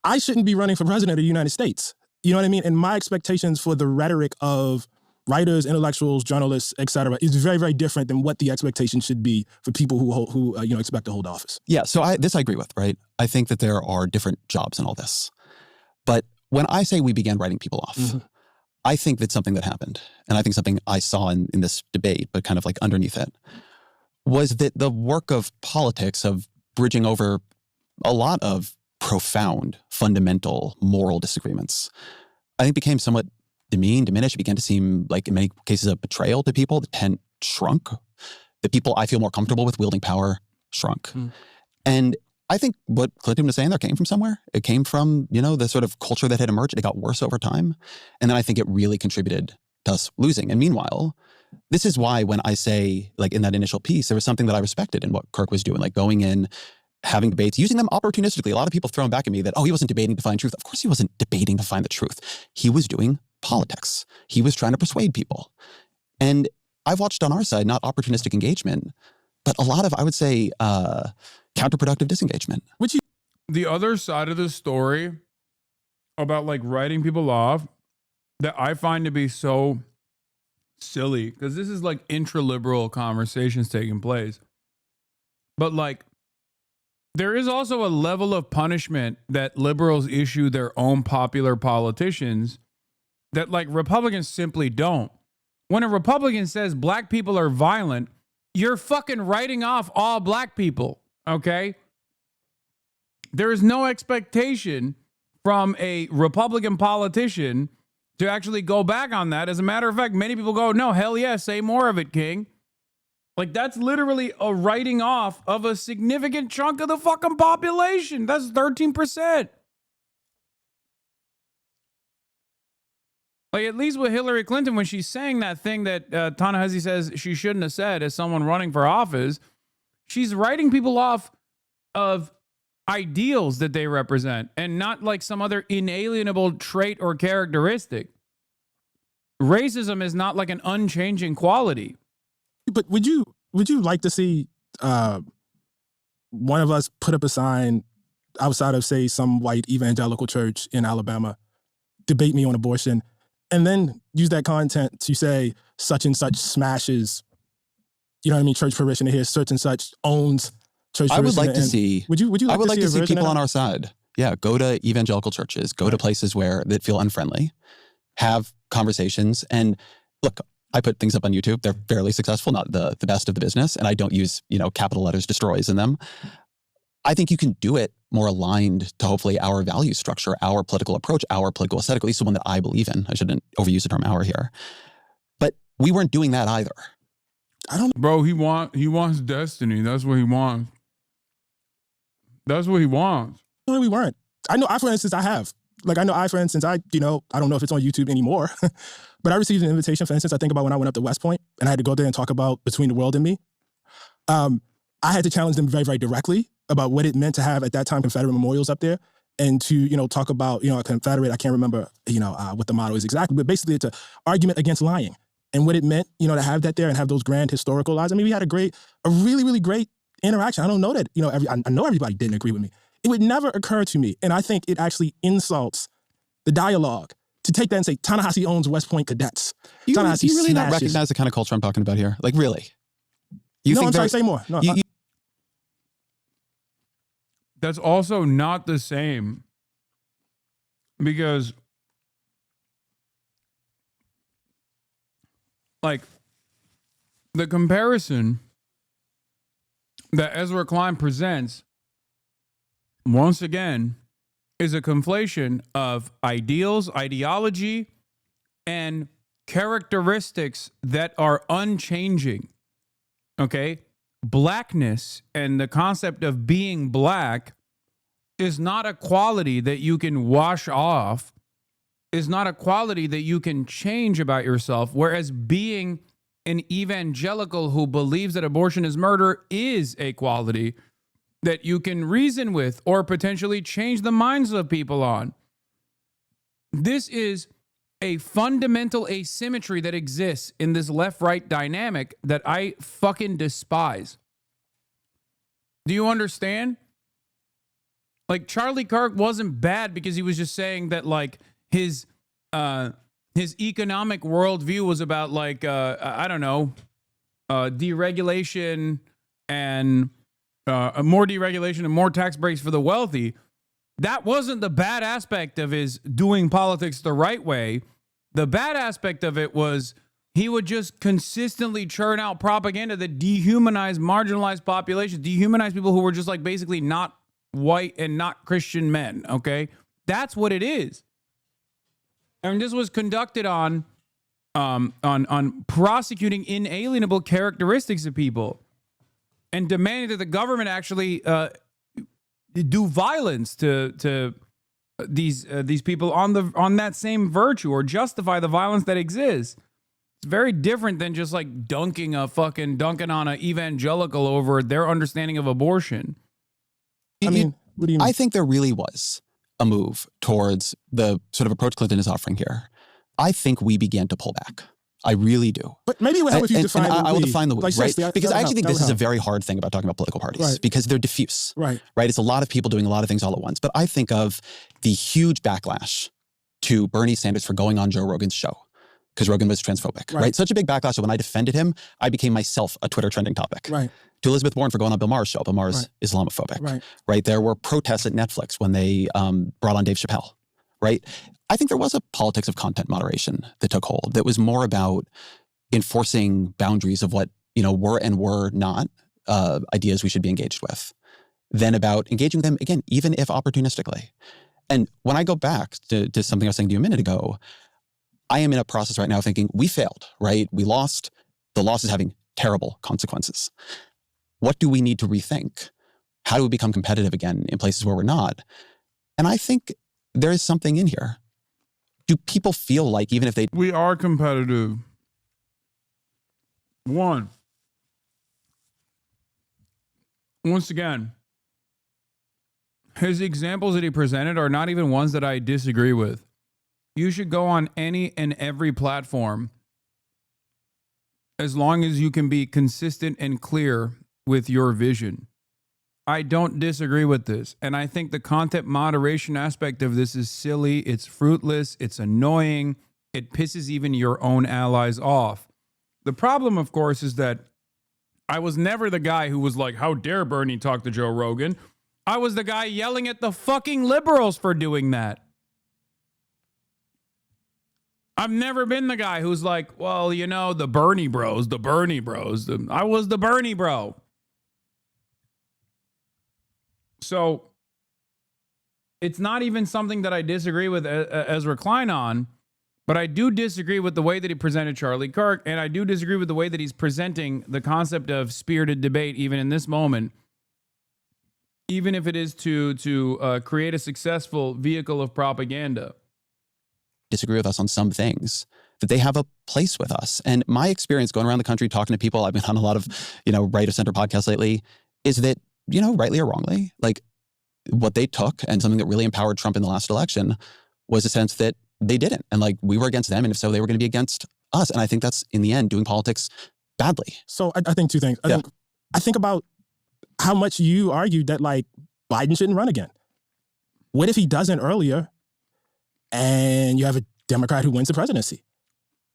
I shouldn't be running for president of the United States. You know what I mean? And my expectations for the rhetoric of writers, intellectuals, journalists, et cetera, is very, very different than what the expectation should be for people who you know, expect to hold office. Yeah, so I agree with, right? I think that there are different jobs in all this. But when I say we began writing people off, I think that's something that happened. And I think something I saw in this debate, but kind of like underneath it, was that the work of politics, of bridging over a lot of profound, fundamental, moral disagreements, I think became somewhat demeaned, diminished. It began to seem like, in many cases, a betrayal to people. The tent shrunk. The people I feel more comfortable with wielding power shrunk. And I think what Clinton was saying there came from somewhere. It came from, you know, the sort of culture that had emerged. It got worse over time. And then I think it really contributed to us losing. And meanwhile, this is why when I say, like in that initial piece, there was something that I respected in what Kirk was doing, like going in, having debates, using them opportunistically. A lot of people throwing back at me that, oh, he wasn't debating to find truth. Of course he wasn't debating to find the truth. He was doing politics. He was trying to persuade people. And I've watched on our side, not opportunistic engagement, but a lot of, I would say, counterproductive disengagement. The other side of the story about like writing people off that I find to be so silly, because this is like intra-liberal conversations taking place. But like, there is also a level of punishment that liberals issue their own popular politicians that like Republicans simply don't. When a Republican says black people are violent, you're fucking writing off all black people, okay? There is no expectation from a Republican politician to actually go back on that. As a matter of fact, many people go, no, hell yeah, say more of it, King. Like, that's literally a writing off of a significant chunk of the fucking population. That's 13%. Like, at least with Hillary Clinton, when she's saying that thing that Ta-Nehisi says she shouldn't have said as someone running for office, she's writing people off of ideals that they represent and not like some other inalienable trait or characteristic. Racism is not like an unchanging quality. But would you like to see one of us put up a sign outside of, say, some white evangelical church in Alabama, debate me on abortion, and then use that content to say such and such smashes, you know what I mean, church parishioner here, such and such owns church parishioner? I would like to see. Would you I would like to see people on on our side. Yeah, go to evangelical churches, go to places that feel unfriendly, have conversations, and look. I put things up on YouTube. They're fairly successful, not the best of the business, and I don't use capital letters destroys in them. I think you can do it more aligned to hopefully our value structure, our political approach, our political aesthetic, at least the one that I believe in. I shouldn't overuse the term "our" here, but we weren't doing that either. Bro, he wants destiny. That's what he wants. That's what he wants. No, we weren't. I know. For instance, I have. Like, I know for instance, I don't know if it's on YouTube anymore, but I received an invitation, for instance, I think about when I went up to West Point and I had to go there and talk about Between the World and Me. I had to challenge them very, very directly about what it meant to have, at that time, Confederate memorials up there and to, talk about, a Confederate, I can't remember, what the motto is exactly, but basically it's an argument against lying and what it meant, to have that there and have those grand historical lies. I mean, we had a really, really great interaction. I don't know that, I know everybody didn't agree with me. It would never occur to me, and I think it actually insults the dialogue to take that and say, Ta-Nehisi owns West Point cadets. You really not recognize the kind of culture I'm talking about here? Like, really? I'm sorry, say more. No, that's also not the same, because like the comparison that Ezra Klein presents once again is a conflation of ideals, ideology, and characteristics that are unchanging. Okay? Blackness and the concept of being black is not a quality that you can wash off, is not a quality that you can change about yourself, whereas being an evangelical who believes that abortion is murder is a quality that you can reason with or potentially change the minds of people on. This is a fundamental asymmetry that exists in this left-right dynamic that I fucking despise. Do you understand? Like, Charlie Kirk wasn't bad because he was just saying that, like, his economic worldview was about, like, deregulation and more deregulation and more tax breaks for the wealthy. That wasn't the bad aspect of his doing politics the right way. The bad aspect of it was he would just consistently churn out propaganda that dehumanized marginalized populations, dehumanized people who were just like basically not white and not Christian men, okay? That's what it is. And this was conducted on prosecuting inalienable characteristics of people and demanding that the government actually do violence to these people on that same virtue or justify the violence that exists. It's very different than just like dunking on an evangelical over their understanding of abortion. I mean, what do you mean? I think there really was a move towards the sort of approach Clinton is offering here. I think we began to pull back. I really do. But maybe it would help if you define I will define the we, like, right? Because I actually think this is a very hard thing about talking about political parties, because they're diffuse, right? It's a lot of people doing a lot of things all at once. But I think of the huge backlash to Bernie Sanders for going on Joe Rogan's show because Rogan was transphobic, right? Such a big backlash that when I defended him, I became myself a Twitter trending topic. Right. To Elizabeth Warren for going on Bill Maher's show. Bill Maher's Islamophobic, right? There were protests at Netflix when they brought on Dave Chappelle, right? I think there was a politics of content moderation that took hold that was more about enforcing boundaries of what, were and were not ideas we should be engaged with than about engaging them, again, even if opportunistically. And when I go back to something I was saying to you a minute ago, I am in a process right now thinking we failed, right? We lost. The loss is having terrible consequences. What do we need to rethink? How do we become competitive again in places where we're not? And I think there is something in here. Do people feel like even if they... We are competitive. One. Once again, his examples that he presented are not even ones that I disagree with. You should go on any and every platform as long as you can be consistent and clear with your vision. I don't disagree with this. And I think the content moderation aspect of this is silly. It's fruitless. It's annoying. It pisses even your own allies off. The problem, of course, is that I was never the guy who was like, how dare Bernie talk to Joe Rogan? I was the guy yelling at the fucking liberals for doing that. I've never been the guy who's like, well, you know, the Bernie bros. I was the Bernie bro. So it's not even something that I disagree with Ezra Klein on, but I do disagree with the way that he presented Charlie Kirk, and I do disagree with the way that he's presenting the concept of spirited debate even in this moment, even if it is to create a successful vehicle of propaganda. Disagree with us on some things, that they have a place with us. And my experience going around the country talking to people, I've been on a lot of, right of center podcasts lately, is that, rightly or wrongly, like what they took and something that really empowered Trump in the last election was a sense that they didn't. And like we were against them. And if so, they were going to be against us. And I think that's in the end doing politics badly. So I think two things. I think about how much you argued that like Biden shouldn't run again. What if he doesn't earlier and you have a Democrat who wins the presidency?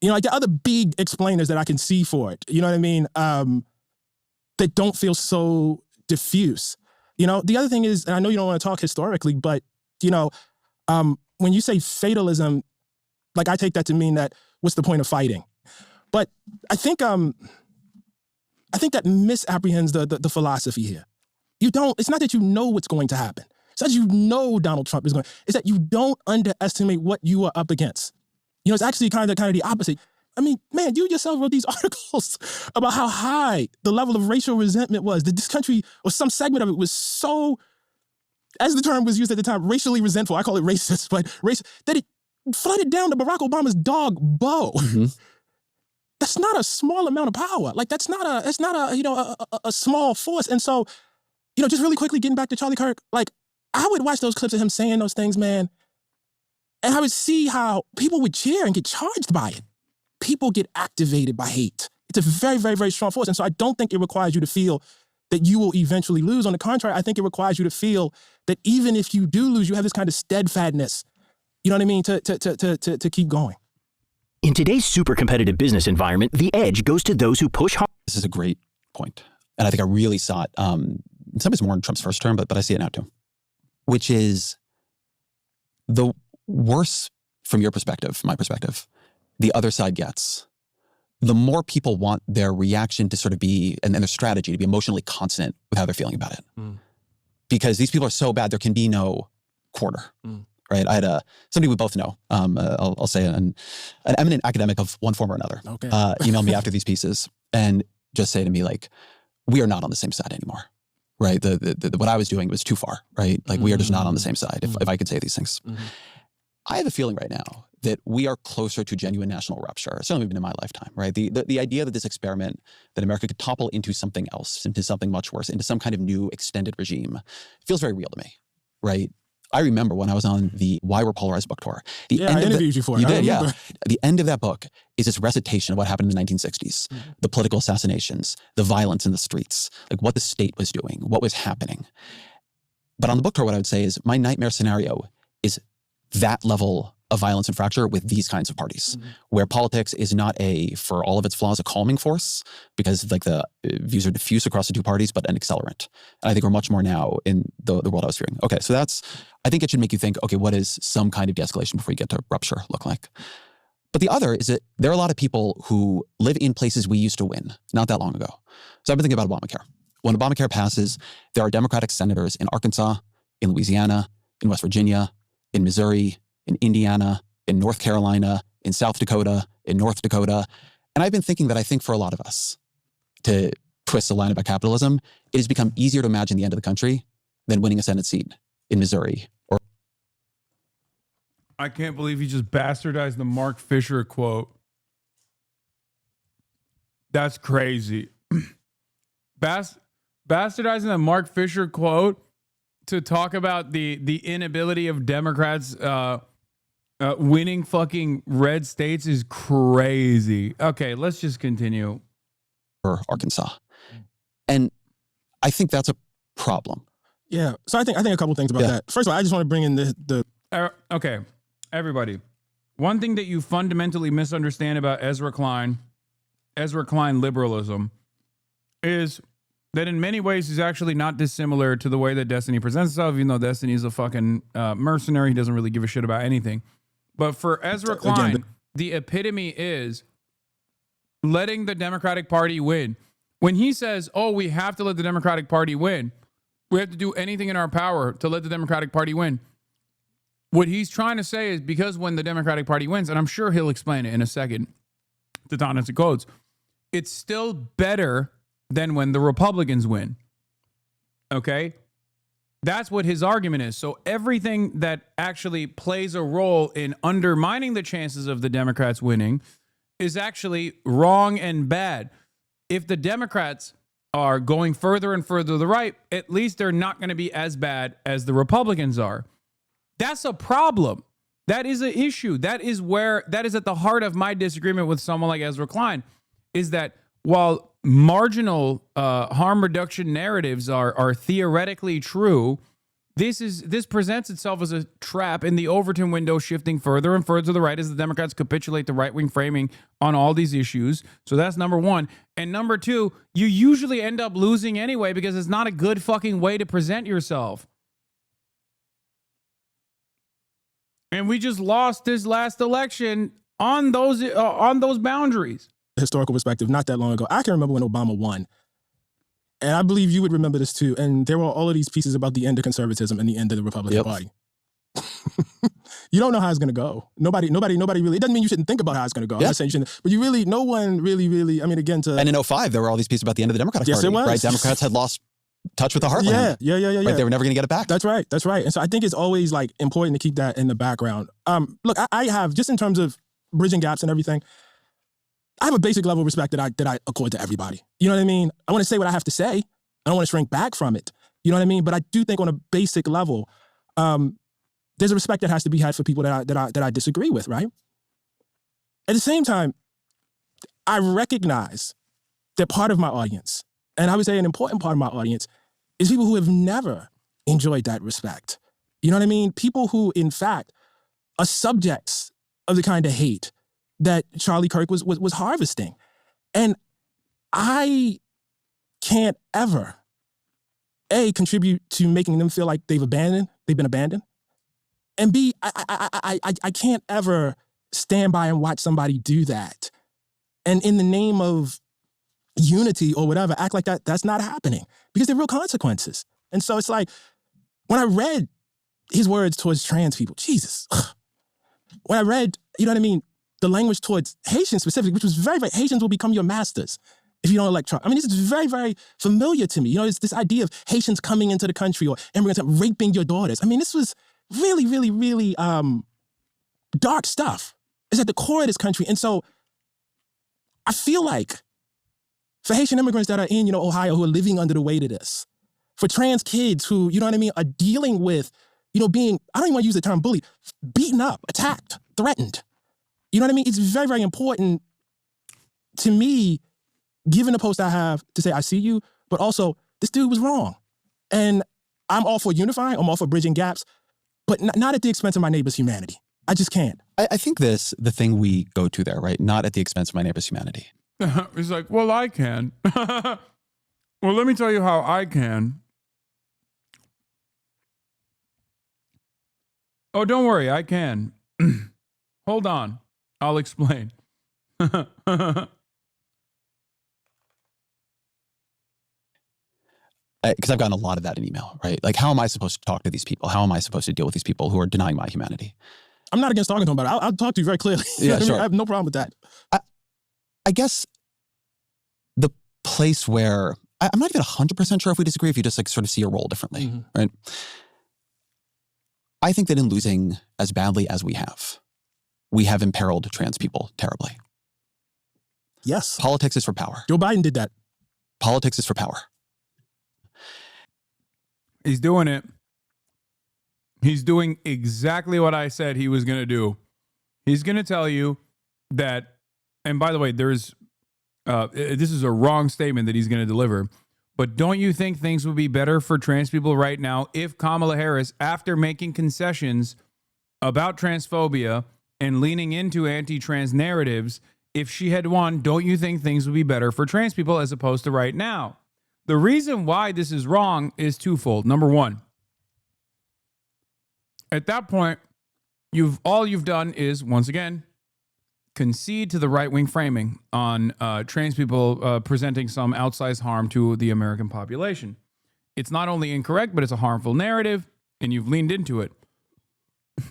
Like the other big explainers that I can see for it, you know what I mean? That don't feel so diffuse. The other thing is, and I know you don't want to talk historically, but, when you say fatalism, like I take that to mean that what's the point of fighting? But I think that misapprehends the philosophy here. It's not that you know what's going to happen. It's not that you know Donald Trump is going, it's that you don't underestimate what you are up against. It's actually kind of the opposite. I mean, man, you yourself wrote these articles about how high the level of racial resentment was, that this country, or some segment of it, was so, as the term was used at the time, racially resentful. I call it racist, but that it flooded down to Barack Obama's dog, Bo. Mm-hmm. That's not a small amount of power. Like, that's not a small force. And so, just really quickly getting back to Charlie Kirk, like, I would watch those clips of him saying those things, man, and I would see how people would cheer and get charged by it. People get activated by hate. It's a very, very, very strong force. And so I don't think it requires you to feel that you will eventually lose. On the contrary, I think it requires you to feel that even if you do lose, you have this kind of steadfastness, you know what I mean, to keep going. In today's super competitive business environment, the edge goes to those who push hard. This is a great point. And I think I really saw it, in some ways more in Trump's first term, but I see it now too, which is the worse from your perspective, my perspective, the other side gets, the more people want their reaction to sort of be, and their strategy to be emotionally consonant with how they're feeling about it. Mm. Because these people are so bad, there can be no quarter, right? I had somebody we both know, I'll say an eminent academic of one form or another, email me after these pieces and just say to me, like, we are not on the same side anymore, right? The what I was doing was too far, right? Like, we are just not on the same side, if I could say these things. Mm-hmm. I have a feeling right now that we are closer to genuine national rupture, certainly even in my lifetime, right? The idea that this experiment, that America could topple into something else, into something much worse, into some kind of new extended regime, feels very real to me, right? I remember when I was on the Why We're Polarized book tour. I interviewed you for it. You did, yeah. The end of that book is this recitation of what happened in the 1960s, the political assassinations, the violence in the streets, like what the state was doing, what was happening. But on the book tour, what I would say is my nightmare scenario is that level of violence and fracture with these kinds of parties, where politics is not for all of its flaws, a calming force, because like the views are diffuse across the two parties, but an accelerant. And I think we're much more now in the world I was fearing. Okay, so I think it should make you think, okay, what does some kind of de-escalation before you get to rupture look like? But the other is that there are a lot of people who live in places we used to win not that long ago. So I've been thinking about Obamacare. When Obamacare passes, there are Democratic senators in Arkansas, in Louisiana, in West Virginia, in Missouri, in Indiana, in North Carolina, in South Dakota, in North Dakota. And I've been thinking that I think for a lot of us, to twist the line about capitalism, it has become easier to imagine the end of the country than winning a Senate seat in Missouri. Or I can't believe he just bastardized the Mark Fisher quote. That's crazy. Bastardizing the Mark Fisher quote to talk about the inability of Democrats winning fucking red states is crazy. Okay, let's just continue. Or Arkansas. And I think that's a problem. Yeah. So I think a couple things about that. First of all, I just want to bring in the okay, everybody. One thing that you fundamentally misunderstand about Ezra Klein liberalism, is that in many ways he's actually not dissimilar to the way that Destiny presents itself, even though Destiny is a fucking mercenary. He doesn't really give a shit about anything. But for Ezra Klein, the epitome is letting the Democratic Party win. When he says, oh, we have to let the Democratic Party win, we have to do anything in our power to let the Democratic Party win. What he's trying to say is, because when the Democratic Party wins, and I'm sure he'll explain it in a second to Donuts and Codes, it's still better than when the Republicans win. Okay? That's what his argument is. So everything that actually plays a role in undermining the chances of the Democrats winning is actually wrong and bad. If the Democrats are going further and further to the right, at least they're not going to be as bad as the Republicans are. That's a problem. That is an issue. That is at the heart of my disagreement with someone like Ezra Klein, is that while marginal harm reduction narratives are theoretically true, this presents itself as a trap in the Overton window, shifting further and further to the right as the Democrats capitulate the right-wing framing on all these issues. So that's number one. And number two, you usually end up losing anyway because it's not a good fucking way to present yourself. And we just lost this last election on those boundaries. Historical perspective, not that long ago, I can remember when Obama won. And I believe you would remember this too. And there were all of these pieces about the end of conservatism and the end of the Republican Party. You don't know how it's going to go. Nobody really, it doesn't mean you shouldn't think about how it's going to go. I'm not saying you shouldn't, but no one really, I mean, again, And in 2005, there were all these pieces about the end of the Democratic Party. Yes, it was. Right? Democrats had lost touch with the heartland. Yeah. Right? They were never going to get it back. That's right. And so I think it's always like important to keep that in the background. Look, I have, just in terms of bridging gaps and everything, I have a basic level of respect that I accord to everybody. You know what I mean? I want to say what I have to say. I don't want to shrink back from it. You know what I mean? But I do think on a basic level, there's a respect that has to be had for people that I disagree with, right? At the same time, I recognize that part of my audience, and I would say an important part of my audience, is people who have never enjoyed that respect. You know what I mean? People who, in fact, are subjects of the kind of hate that Charlie Kirk was harvesting. And I can't ever, A, contribute to making them feel like they've been abandoned. And B, I can't ever stand by and watch somebody do that. And in the name of unity or whatever, act like that's not happening. Because there are real consequences. And so it's like, when I read his words towards trans people, Jesus. When I read, you know what I mean, the language towards Haitians specifically, which was very, very, Haitians will become your masters if you don't elect Trump. I mean, this is very, very familiar to me. You know, it's this idea of Haitians coming into the country or immigrants raping your daughters. I mean, this was really, really, really dark stuff. It's at the core of this country. And so I feel like for Haitian immigrants that are in, Ohio, who are living under the weight of this, for trans kids who, you know what I mean, are dealing with, being, I don't even want to use the term bully, beaten up, attacked, threatened. You know what I mean? It's very, very important to me, given the post I have, to say I see you, but also this dude was wrong. And I'm all for unifying, I'm all for bridging gaps, but not at the expense of my neighbor's humanity. I just can't. I think the thing we go to there, right? Not at the expense of my neighbor's humanity. It's like, well, I can. Well, let me tell you how I can. Oh, don't worry, I can. Hold on. I'll explain. Because I've gotten a lot of that in email, right? Like, how am I supposed to talk to these people? How am I supposed to deal with these people who are denying my humanity? I'm not against talking to him about it. I'll talk to you very clearly. Yeah, sure. I have no problem with that. I guess the place where I'm not even 100% sure if we disagree, if you just like sort of see a role differently, right? I think that in losing as badly as we have imperiled trans people terribly. Yes. Politics is for power. Joe Biden did that. Politics is for power. He's doing it. He's doing exactly what I said he was going to do. He's going to tell you that, and by the way, this is a wrong statement that he's going to deliver, but don't you think things would be better for trans people right now if Kamala Harris, after making concessions about transphobia and leaning into anti-trans narratives, if she had won, don't you think things would be better for trans people as opposed to right now? The reason why this is wrong is twofold. Number one, at that point, all you've done is, once again, concede to the right-wing framing on trans people presenting some outsized harm to the American population. It's not only incorrect, but it's a harmful narrative, and you've leaned into it.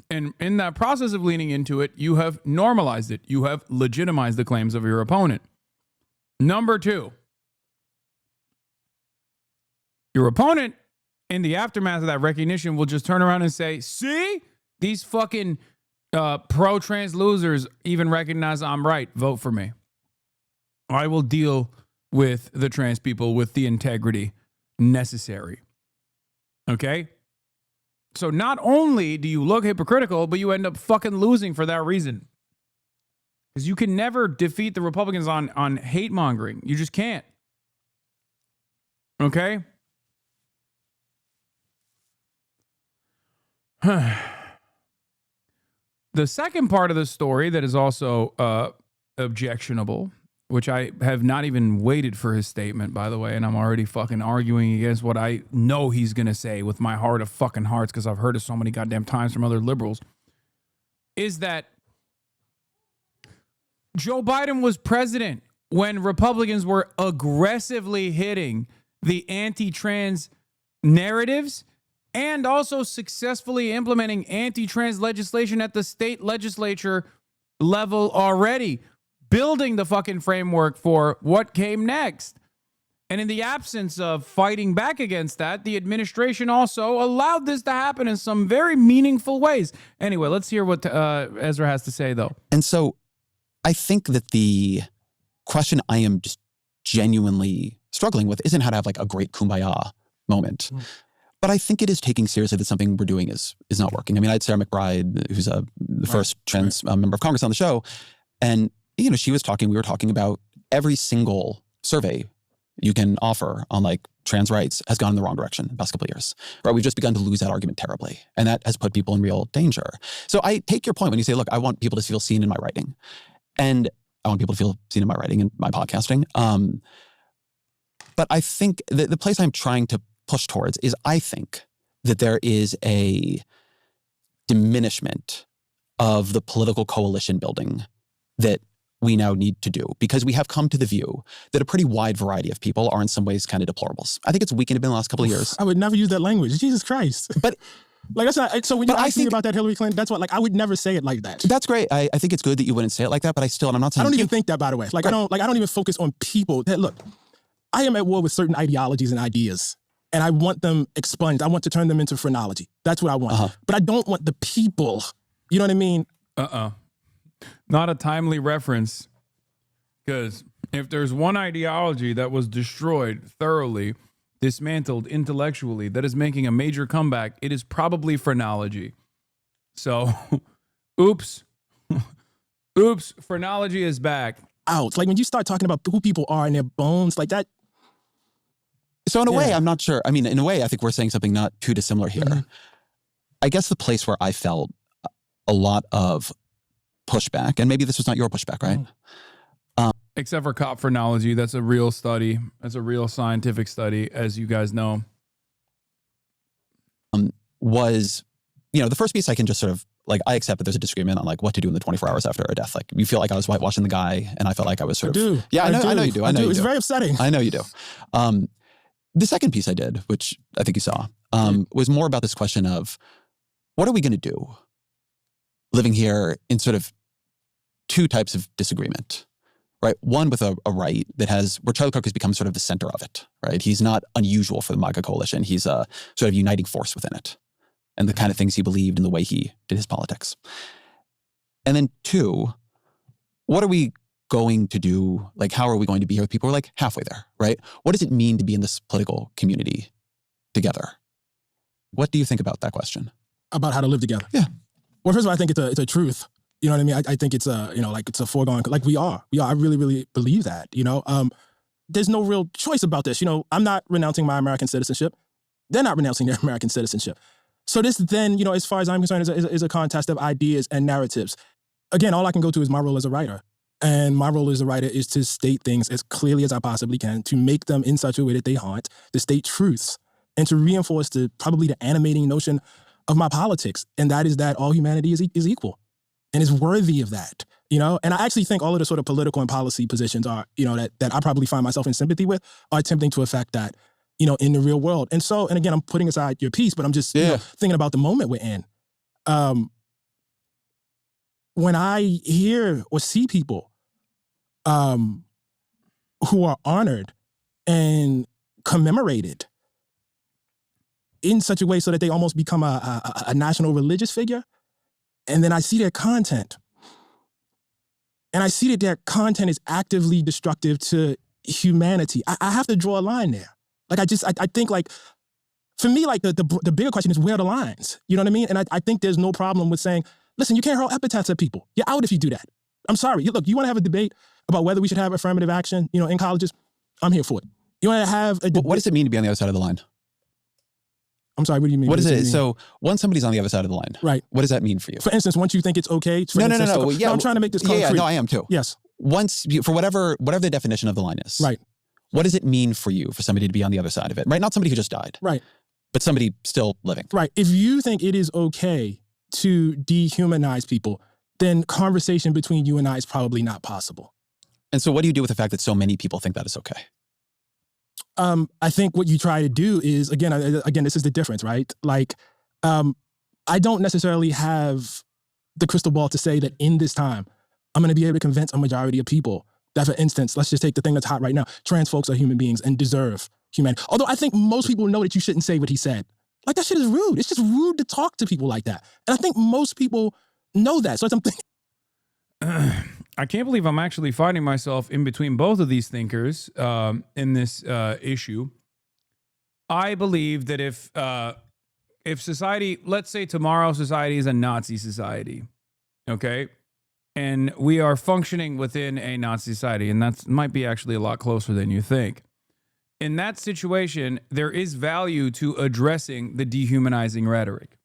And in that process of leaning into it, you have normalized it. You have legitimized the claims of your opponent. Number two, your opponent, in the aftermath of that recognition, will just turn around and say, see, these fucking pro-trans losers even recognize I'm right. Vote for me. I will deal with the trans people with the integrity necessary. Okay? So not only do you look hypocritical, but you end up fucking losing for that reason. Because you can never defeat the Republicans on hate mongering. You just can't. Okay? The second part of the story that is also objectionable, which I have not even waited for his statement, by the way, and I'm already fucking arguing against what I know he's going to say with my heart of fucking hearts because I've heard it so many goddamn times from other liberals, is that Joe Biden was president when Republicans were aggressively hitting the anti-trans narratives and also successfully implementing anti-trans legislation at the state legislature level already, building the fucking framework for what came next. And in the absence of fighting back against that, the administration also allowed this to happen in some very meaningful ways. Anyway, let's hear what Ezra has to say, though. And so I think that the question I am just genuinely struggling with isn't how to have like a great kumbaya moment. But I think it is taking seriously that something we're doing is not working. I mean, I had Sarah McBride, who's the first trans member of Congress on the show. And, you know, we were talking about every single survey you can offer on like trans rights has gone in the wrong direction the past couple of years, right? We've just begun to lose that argument terribly. And that has put people in real danger. So I take your point when you say, look, I want people to feel seen in my writing. And I want people to feel seen in my writing and my podcasting. But I think the place I'm trying to push towards is I think that there is a diminishment of the political coalition building that we now need to do because we have come to the view that a pretty wide variety of people are in some ways kind of deplorables. I think it's weakened a bit in the last couple of years. I would never use that language. Jesus Christ. But like that's not, so when you ask me about that Hillary Clinton, that's what, like, I would never say it like that. That's great. I think it's good that you wouldn't say it like that, but I'm not saying I don't even think that, by the way. Like, right. I don't even focus on people. Look, I am at war with certain ideologies and ideas. And I want them expunged. I want to turn them into phrenology. That's what I want. But I don't want the people. You know what I mean? Not a timely reference. Because if there's one ideology that was destroyed thoroughly, dismantled intellectually, that is making a major comeback, it is probably phrenology. So, oops. Oops, phrenology is back. Ouch. Like when you start talking about who people are and their bones, like that. So in a way, I'm not sure. I mean, in a way, I think we're saying something not too dissimilar here. I guess the place where I felt a lot of pushback, and maybe this was not your pushback, right? Except for cop phrenology, that's a real study. That's a real scientific study, as you guys know. Was, the first piece I can just sort of, like, I accept that there's a disagreement on, like, what to do in the 24 hours after a death. Like, you feel like I was whitewashing the guy, and I felt like I was sort of... Yeah, I know you do. I know you do. It's very upsetting. I know you do. The second piece I did, which I think you saw, was more about this question of, what are we going to do? living here in sort of two types of disagreement, right? One with a right that where Charlie Kirk has become sort of the center of it, right? He's not unusual for the MAGA coalition. He's a sort of uniting force within it and the kind of things he believed and the way he did his politics. And then two, what are we going to do? Like, how are we going to be here with people who are like halfway there, right? What does it mean to be in this political community together? What do you think about that question? About how to live together? Yeah. Well, first of all, I think it's a truth. You know what I mean? I think it's it's a foregone, like we are. I really, really believe that, There's no real choice about this. I'm not renouncing my American citizenship. They're not renouncing their American citizenship. So this then, as far as I'm concerned, is a contest of ideas and narratives. Again, all I can go to is my role as a writer. And my role as a writer is to state things as clearly as I possibly can, to make them in such a way that they haunt, to state truths, and to reinforce probably the animating notion of my politics. And that is that all humanity is equal and is worthy of that, And I actually think all of the sort of political and policy positions are, that I probably find myself in sympathy with, are attempting to affect that, in the real world. And again, I'm putting aside your piece, but I'm just thinking about the moment we're in. When I hear or see people who are honored and commemorated in such a way so that they almost become a national religious figure, and then I see their content, and I see that their content is actively destructive to humanity, I have to draw a line there. Like, I think, like, for me, like, the bigger question is, where are the lines? You know what I mean? And I think there's no problem with saying, listen, you can't hurl epithets at people. You're out if you do that. I'm sorry. Look, you want to have a debate about whether we should have affirmative action, in colleges? I'm here for it. You want to have a debate? What does it mean to be on the other side of the line? I'm sorry, what do you mean? What is it? So once somebody's on the other side of the line, right? What does that mean for you? For instance, once you think it's okay. No. I'm trying to make this concrete. Yeah, no, I am too. Yes. Once, for whatever the definition of the line is. Right. What does it mean for you for somebody to be on the other side of it? Right? Not somebody who just died. Right. But somebody still living. Right. If you think it is okay to dehumanize people, then conversation between you and I is probably not possible. And so what do you do with the fact that so many people think that is okay? I think what you try to do is, again, this is the difference, right? Like, I don't necessarily have the crystal ball to say that in this time, I'm going to be able to convince a majority of people that, for instance, let's just take the thing that's hot right now. Trans folks are human beings and deserve humanity. Although I think most people know that you shouldn't say what he said. Like, that shit is rude. It's just rude to talk to people like that. And I think most people know that. So it's something. I can't believe I'm actually finding myself in between both of these thinkers in this issue. I believe that if society, let's say tomorrow society is a Nazi society, okay? And we are functioning within a Nazi society, and that might be actually a lot closer than you think. In that situation, there is value to addressing the dehumanizing rhetoric.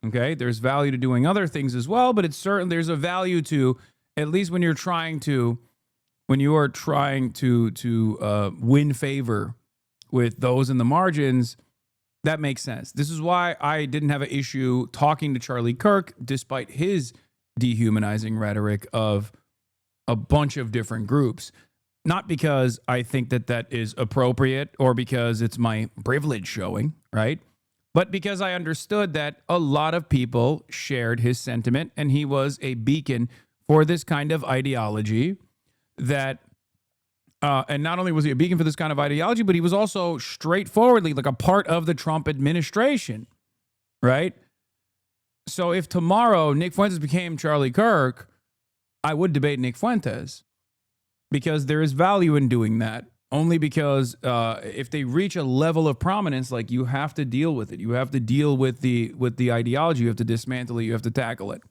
Okay? There's value to doing other things as well, but there's a value to, at least when you are trying to win favor with those in the margins, that makes sense. This is why I didn't have an issue talking to Charlie Kirk, despite his dehumanizing rhetoric of a bunch of different groups. Not because I think that is appropriate or because it's my privilege showing, right? But because I understood that a lot of people shared his sentiment, and he was a beacon for this kind of ideology that, and not only was he a beacon for this kind of ideology, but he was also straightforwardly like a part of the Trump administration, right? So if tomorrow Nick Fuentes became Charlie Kirk, I would debate Nick Fuentes because there is value in doing that. Only because if they reach a level of prominence, like, you have to deal with it. You have to deal with the ideology. You have to dismantle it. You have to tackle it.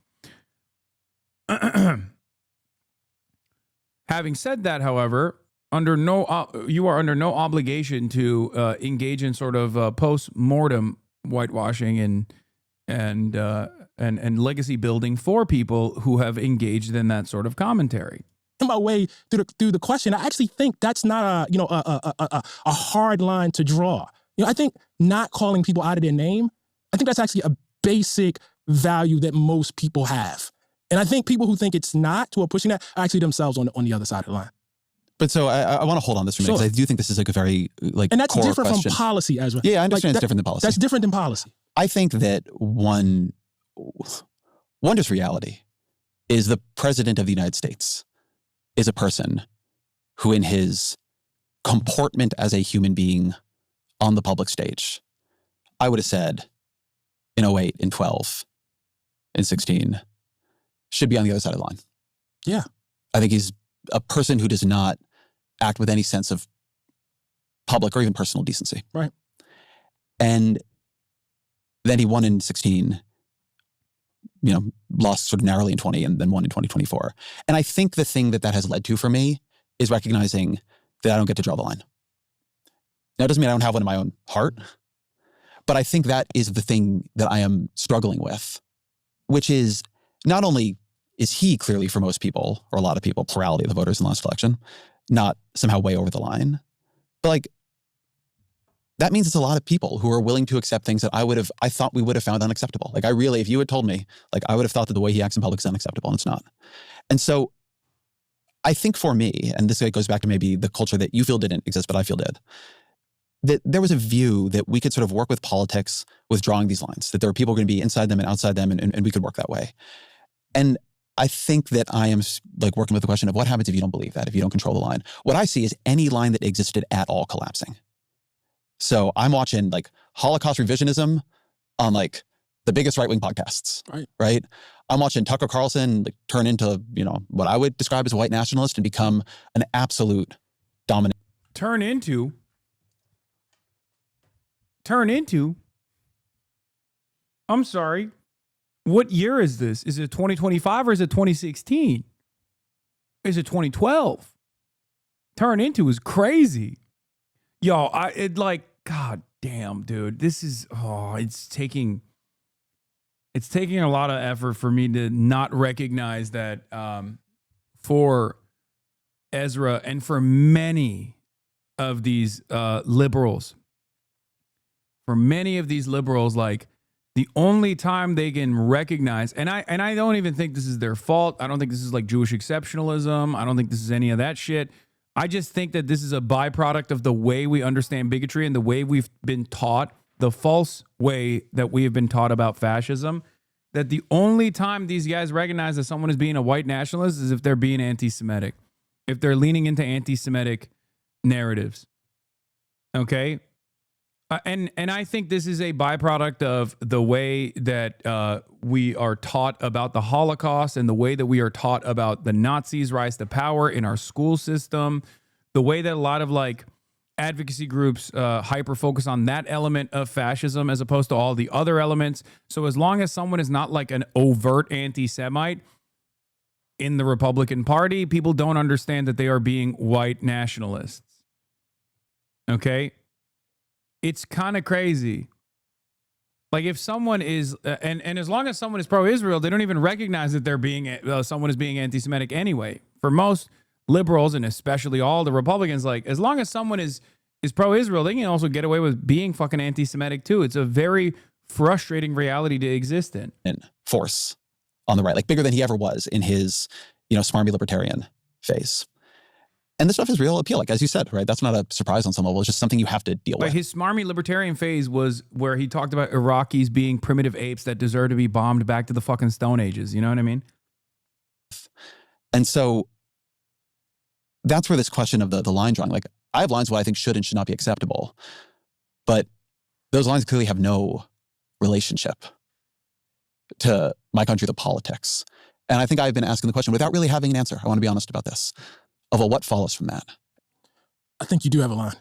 Having said that, however, you are under no obligation to engage in sort of post-mortem whitewashing and legacy building for people who have engaged in that sort of commentary. My way through the question, I actually think that's not a hard line to draw. I think not calling people out of their name, I think that's actually a basic value that most people have. And I think people who think it's not, who are pushing that, are actually themselves on the other side of the line. But so I want to hold on this for a minute, because I do think this is like a very and that's core different question. From policy, Ezra. Yeah, I understand it's different than policy. That's different than policy. I think that one wondrous reality is the president of the United States is a person who in his comportment as a human being on the public stage, I would have said in 08, in 12, in 16, should be on the other side of the line. Yeah. I think he's a person who does not act with any sense of public or even personal decency. Right. And then he won in 16, lost sort of narrowly in 20 and then won in 2024. And I think the thing that has led to for me is recognizing that I don't get to draw the line. Now, it doesn't mean I don't have one in my own heart, but I think that is the thing that I am struggling with, which is not only is he clearly for most people, or a lot of people, plurality of the voters in the last election, not somehow way over the line, but like, that means it's a lot of people who are willing to accept things that I thought we would have found unacceptable. Like if you had told me, like I would have thought that the way he acts in public is unacceptable, and it's not. And so I think for me, and this goes back to maybe the culture that you feel didn't exist, but I feel did, that there was a view that we could sort of work with politics with drawing these lines, that there were people going to be inside them and outside them, and we could work that way. And I think that I am like working with the question of what happens if you don't believe that, if you don't control the line. What I see is any line that existed at all collapsing. So I'm watching like Holocaust revisionism on like the biggest right-wing podcasts, right? I'm watching Tucker Carlson like, turn into, what I would describe as a white nationalist and become an absolute dominant. Turn into? I'm sorry. What year is this? Is it 2025 or is it 2016? Is it 2012? Turn into is crazy. Yo, God damn, dude. This is, it's taking a lot of effort for me to not recognize that for Ezra and for many of these liberals, like the only time they can recognize, and I don't even think this is their fault. I don't think this is like Jewish exceptionalism. I don't think this is any of that shit. I just think that this is a byproduct of the way we understand bigotry and the way we've been taught, the false way that we have been taught about fascism, that the only time these guys recognize that someone is being a white nationalist is if they're being anti-Semitic, if they're leaning into anti-Semitic narratives. Okay? And I think this is a byproduct of the way that we are taught about the Holocaust and the way that we are taught about the Nazis' rise to power in our school system, the way that a lot of like advocacy groups hyper focus on that element of fascism as opposed to all the other elements. So as long as someone is not like an overt anti-Semite in the Republican Party, people don't understand that they are being white nationalists. Okay? It's kind of crazy. Like if someone is, and as long as someone is pro-Israel, they don't even recognize that they're being, someone is being anti-Semitic anyway. For most liberals, and especially all the Republicans, like as long as someone is pro-Israel, they can also get away with being fucking anti-Semitic too. It's a very frustrating reality to exist in. Force on the right, like bigger than he ever was in his, smarmy libertarian phase. And this stuff has real appeal, like as you said, right? That's not a surprise on some level. It's just something you have to deal with. But his smarmy libertarian phase was where he talked about Iraqis being primitive apes that deserve to be bombed back to the fucking Stone Ages. You know what I mean? And so that's where this question of the line drawing, like I have lines what I think should and should not be acceptable, but those lines clearly have no relationship to my country, the politics. And I think I've been asking the question without really having an answer. I want to be honest about this. Well, what follows from that? I think you do have a line.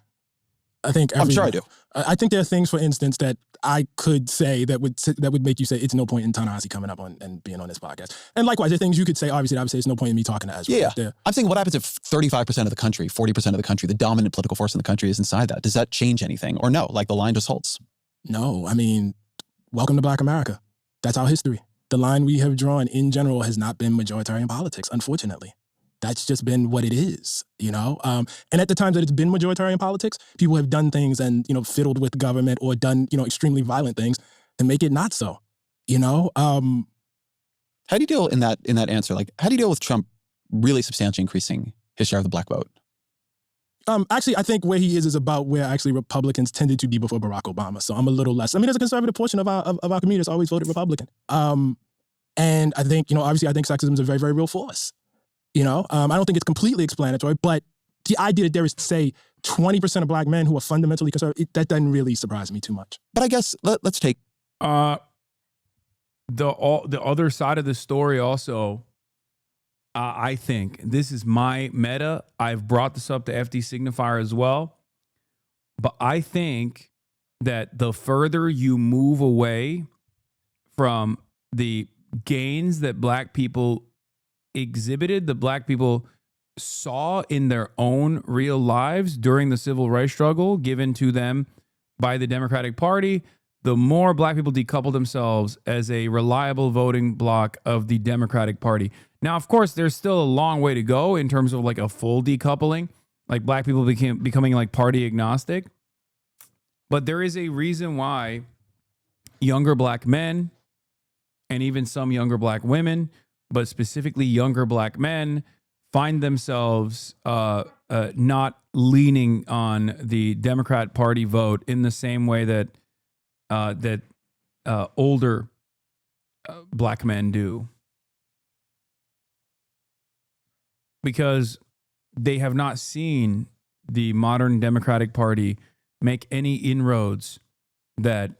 I'm sure I do. I think there are things, for instance, that I could say that would make you say it's no point in Ta-Nehisi coming up and being on this podcast. And likewise, there are things you could say. Obviously, I would say it's no point in me talking to Ezra. Yeah. I'm saying what happens if 35% of the country, 40% of the country, the dominant political force in the country is inside that? Does that change anything? Or no, like the line just holds? No. I mean, welcome to Black America. That's our history. The line we have drawn in general has not been majoritarian politics, unfortunately. That's just been what it is, And at the times that it's been majoritarian politics, people have done things and, fiddled with government or done, extremely violent things to make it not so, How do you deal in that answer? Like, how do you deal with Trump really substantially increasing his share of the black vote? Actually, I think where he is about where actually Republicans tended to be before Barack Obama. So I'm a little less. I mean, there's a conservative portion of our community that's always voted Republican. And I think, obviously I think sexism is a very, very real force. I don't think it's completely explanatory, but the idea that there is, say, 20% of black men who are fundamentally conservative, that doesn't really surprise me too much. But I guess let's take the other side of the story also. I think this is my meta. I've brought this up to FD Signifier as well. But I think that the further you move away from the gains that black people exhibited, the black people saw in their own real lives during the civil rights struggle given to them by the Democratic Party, the more black people decouple themselves as a reliable voting bloc of the Democratic Party. Now, of course, there's still a long way to go in terms of like a full decoupling, like black people becoming like party agnostic. But there is a reason why younger black men and even some younger black women, but specifically younger black men, find themselves not leaning on the Democrat Party vote in the same way that older black men do. Because they have not seen the modern Democratic Party make any inroads that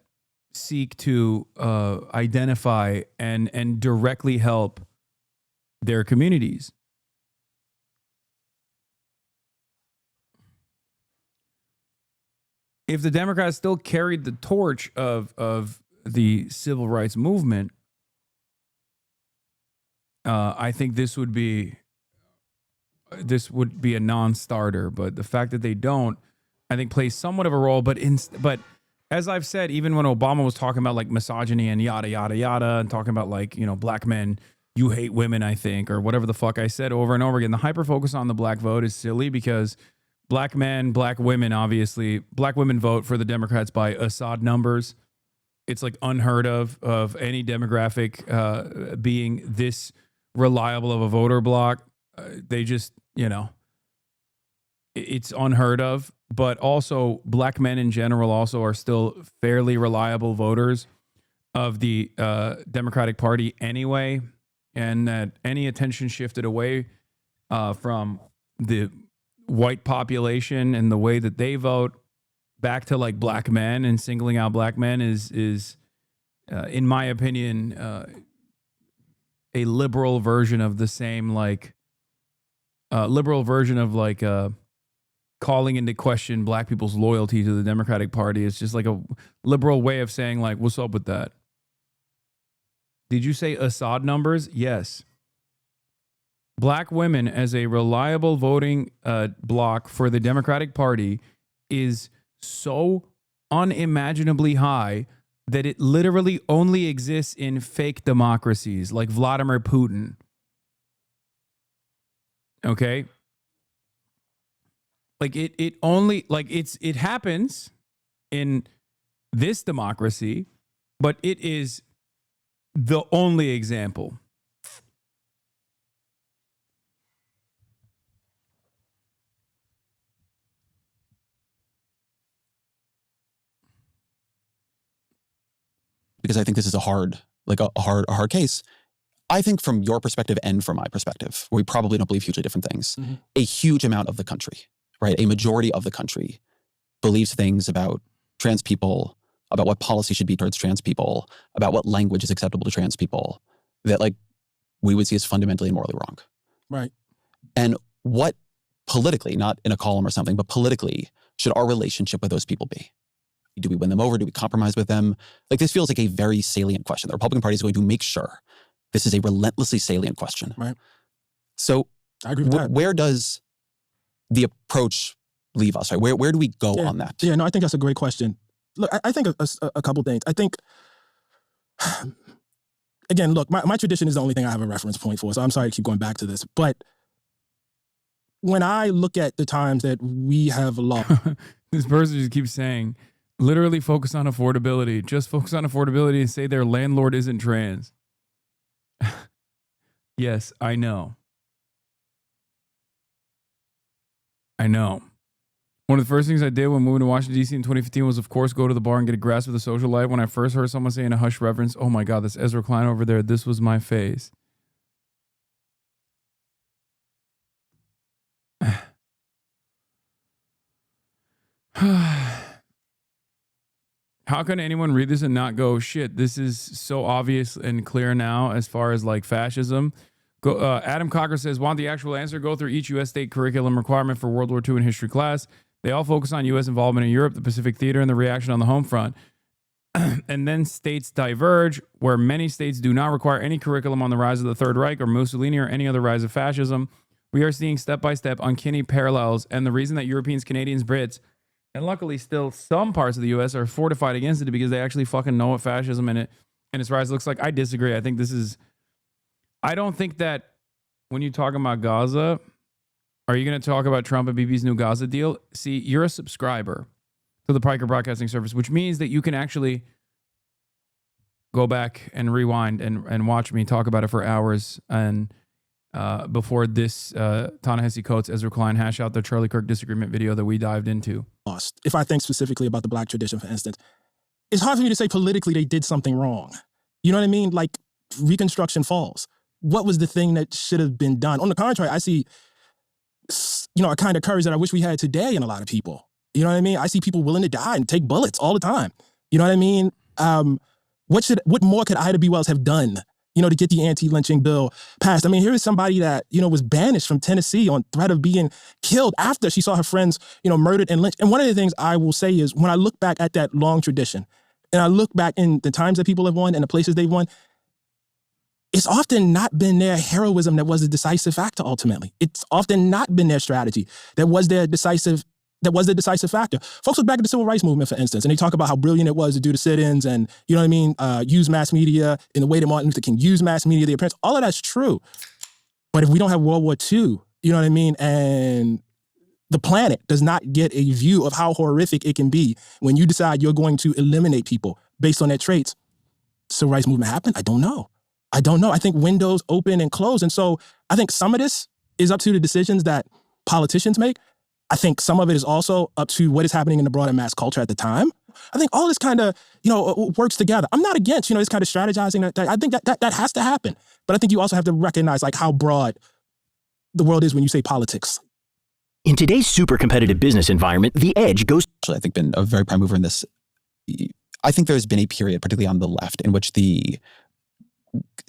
seek to identify and directly help their communities. If the Democrats still carried the torch of the civil rights movement, I think this would be a non-starter. But the fact that they don't, I think, plays somewhat of a role. But as I've said, even when Obama was talking about like misogyny and yada yada yada, and talking about like, black men, you hate women, I think, or whatever the fuck I said over and over again, the hyper focus on the black vote is silly because black men, black women, obviously, black women vote for the Democrats by Assad numbers. It's like unheard of any demographic being this reliable of a voter bloc. They just, it's unheard of. But also, black men in general also are still fairly reliable voters of the Democratic Party anyway. And that any attention shifted away from the white population and the way that they vote back to like black men and singling out black men is in my opinion, a liberal version of the same, like liberal version of like calling into question black people's loyalty to the Democratic Party. It's just like a liberal way of saying like, what's up with that? Did you say Assad numbers? Yes. Black women as a reliable voting bloc for the Democratic Party is so unimaginably high that it literally only exists in fake democracies like Vladimir Putin. Okay? Like it only, like it happens in this democracy, but it is the only example. Because I think this is a hard case. I think from your perspective and from my perspective, we probably don't believe hugely different things. Mm-hmm. A huge amount of the country, right? A majority of the country believes things about trans people, about what policy should be towards trans people, about what language is acceptable to trans people, that like we would see as fundamentally and morally wrong. Right. And what politically, not in a column or something, but politically, should our relationship with those people be? Do we win them over? Do we compromise with them? Like this feels like a very salient question. The Republican Party is going to make sure this is a relentlessly salient question. Right. So I agree with that. Where does the approach leave us? Right? Where do we go on that? Yeah, no, I think that's a great question. Look, I think a couple things. I think, again, look, my tradition is the only thing I have a reference point for, so I'm sorry to keep going back to this. But when I look at the times that we have lost... This person just keeps saying, literally focus on affordability. Just focus on affordability and say their landlord isn't trans. Yes, I know. One of the first things I did when moving to Washington, D.C. in 2015 was, of course, go to the bar and get a grasp of the social life. When I first heard someone say in a hushed reverence, oh my God, that's Ezra Klein over there. This was my face. How can anyone read this and not go, shit, this is so obvious and clear now as far as like fascism? Adam Cocker says, want the actual answer? Go through each U.S. state curriculum requirement for World War II in history class. They all focus on U.S. involvement in Europe, the Pacific Theater, and the reaction on the home front. And then states diverge, where many states do not require any curriculum on the rise of the Third Reich or Mussolini or any other rise of fascism. We are seeing step-by-step uncanny parallels, and the reason that Europeans, Canadians, Brits, and luckily still some parts of the U.S. are fortified against it because they actually fucking know what fascism and its rise looks like. I disagree. I think this is... I don't think that when you talk about Gaza, are you going to talk about Trump and BB's new Gaza deal? See, you're a subscriber to the Piker Broadcasting Service, which means that you can actually go back and rewind and watch me talk about it for hours. And before this Ta-Nehisi Coates, Ezra Klein hash out the Charlie Kirk disagreement video that we dived into. If I think specifically about the black tradition, for instance, it's hard for me to say politically they did something wrong. You know what I mean? Like Reconstruction falls. What was the thing that should have been done? On the contrary, I see, a kind of courage that I wish we had today in a lot of people. You know what I mean? I see people willing to die and take bullets all the time. You know what I mean? What more could Ida B. Wells have done, to get the anti-lynching bill passed? I mean, here is somebody that, was banished from Tennessee on threat of being killed after she saw her friends, murdered and lynched. And one of the things I will say is when I look back at that long tradition and I look back in the times that people have won and the places they've won, it's often not been their heroism that was the decisive factor ultimately. It's often not been their strategy that was the decisive factor. Folks look back at the civil rights movement, for instance, and they talk about how brilliant it was to do the sit-ins and, use mass media in the way that Martin Luther King used mass media, the appearance. All of that's true. But if we don't have World War II, and the planet does not get a view of how horrific it can be when you decide you're going to eliminate people based on their traits, civil rights movement happened? I don't know. I think windows open and close. And so I think some of this is up to the decisions that politicians make. I think some of it is also up to what is happening in the broader mass culture at the time. I think all this kind of, works together. I'm not against, this kind of strategizing. I think that has to happen. But I think you also have to recognize like how broad the world is when you say politics. In today's super competitive business environment, the edge goes... Actually, I think been a very prime mover in this. I think there's been a period, particularly on the left, in which the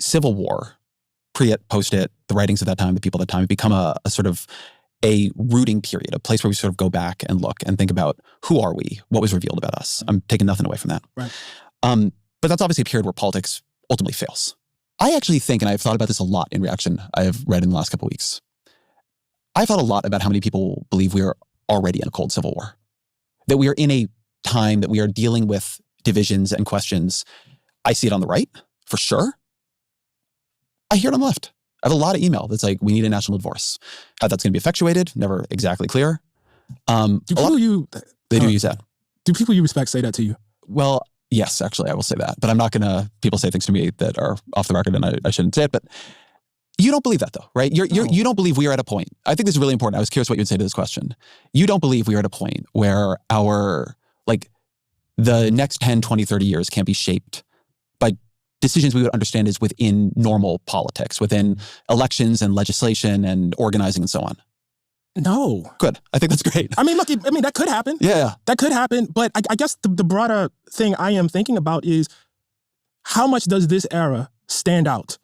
Civil War, pre-it, post-it, the writings of that time, the people of that time, have become a sort of a rooting period, a place where we sort of go back and look and think about who are we, what was revealed about us. I'm taking nothing away from that. Right. But that's obviously a period where politics ultimately fails. I actually think, and I've thought about this a lot in reaction I've read in the last couple of weeks, I've thought a lot about how many people believe we are already in a cold civil war, that we are in a time that we are dealing with divisions and questions. I see it on the right, for sure. I hear it on the left. I have a lot of email that's like, we need a national divorce. How that's going to be effectuated, never exactly clear. They do use that. Do people you respect say that to you? Well, yes, actually, I will say that. But I'm not going to, people say things to me that are off the record and I shouldn't say it. But you don't believe that though, right? You don't believe we are at a point. I think this is really important. I was curious what you would say to this question. You don't believe we are at a point where the next 10, 20, 30 years can be shaped by decisions we would understand is within normal politics, within elections and legislation and organizing and so on. No. Good. I think that's great. I mean, look, that could happen. Yeah. That could happen. But I guess the broader thing I am thinking about is how much does this era stand out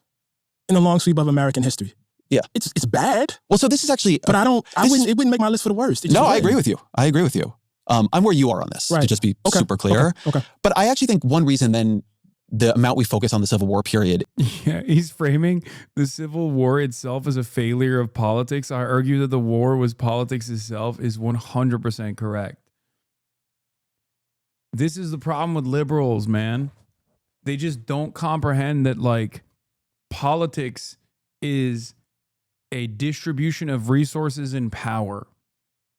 in the long sweep of American history? Yeah. It's bad. Well, so this is actually... But it wouldn't make my list for the worst. No, I agree with you. I'm where you are on this, to just be super clear. Okay. But I actually think one reason then the amount we focus on the Civil War period. Yeah, he's framing the Civil War itself as a failure of politics. I argue that the war was politics itself is 100% correct. This is the problem with liberals, man. They just don't comprehend that politics is a distribution of resources and power.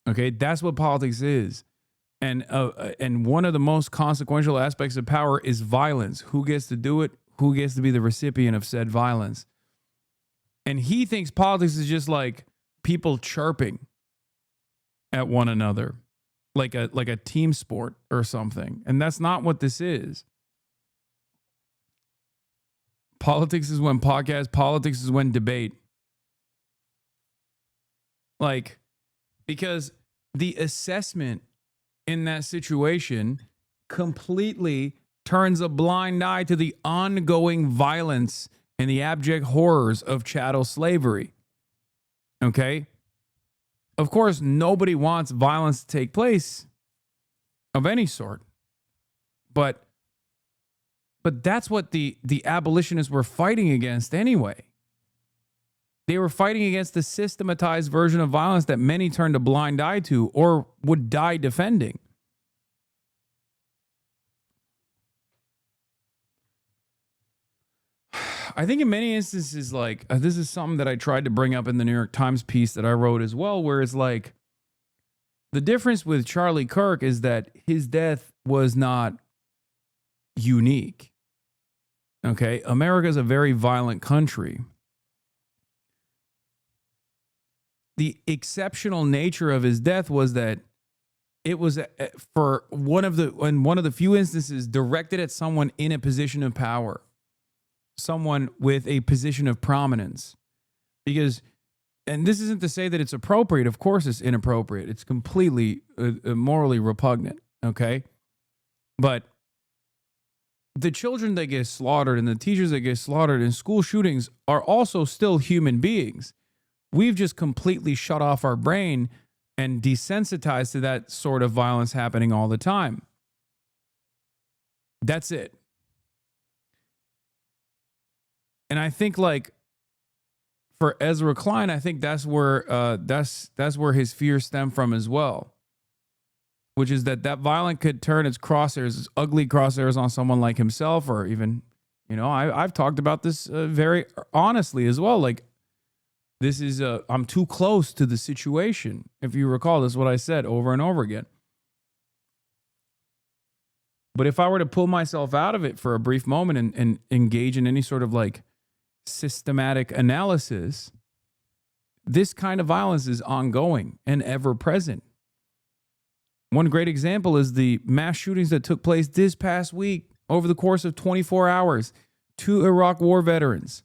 Okay, that's what politics is. And one of the most consequential aspects of power is violence. Who gets to do it? Who gets to be the recipient of said violence? And he thinks politics is just like people chirping at one another. like a team sport or something. And that's not what this is. Politics is when podcast, politics is when debate. Like, because the assessment in that situation completely turns a blind eye to the ongoing violence and the abject horrors of chattel slavery. Okay? Of course, nobody wants violence to take place of any sort. But that's what the abolitionists were fighting against anyway. They were fighting against the systematized version of violence that many turned a blind eye to or would die defending. I think in many instances, like, this is something that I tried to bring up in the New York Times piece that I wrote as well, where it's like, the difference with Charlie Kirk is that his death was not unique. Okay? America is a very violent country. The exceptional nature of his death was that it was for one of the few instances directed at someone in a position of power, someone with a position of prominence. Because, and this isn't to say that it's appropriate. Of course it's inappropriate. It's completely morally repugnant. Okay? But the children that get slaughtered and the teachers that get slaughtered in school shootings are also still human beings. We've just completely shut off our brain and desensitized to that sort of violence happening all the time. That's it. And I think, like, for Ezra Klein, I think that's where his fears stem from as well, which is that violence could turn its crosshairs, its ugly crosshairs, on someone like himself, or even, I've talked about this very honestly as well. Like, this is I'm too close to the situation. If you recall, this is what I said over and over again. But if I were to pull myself out of it for a brief moment and engage in any sort of like systematic analysis, this kind of violence is ongoing and ever present. One great example is the mass shootings that took place this past week over the course of 24 hours. 2 Iraq war veterans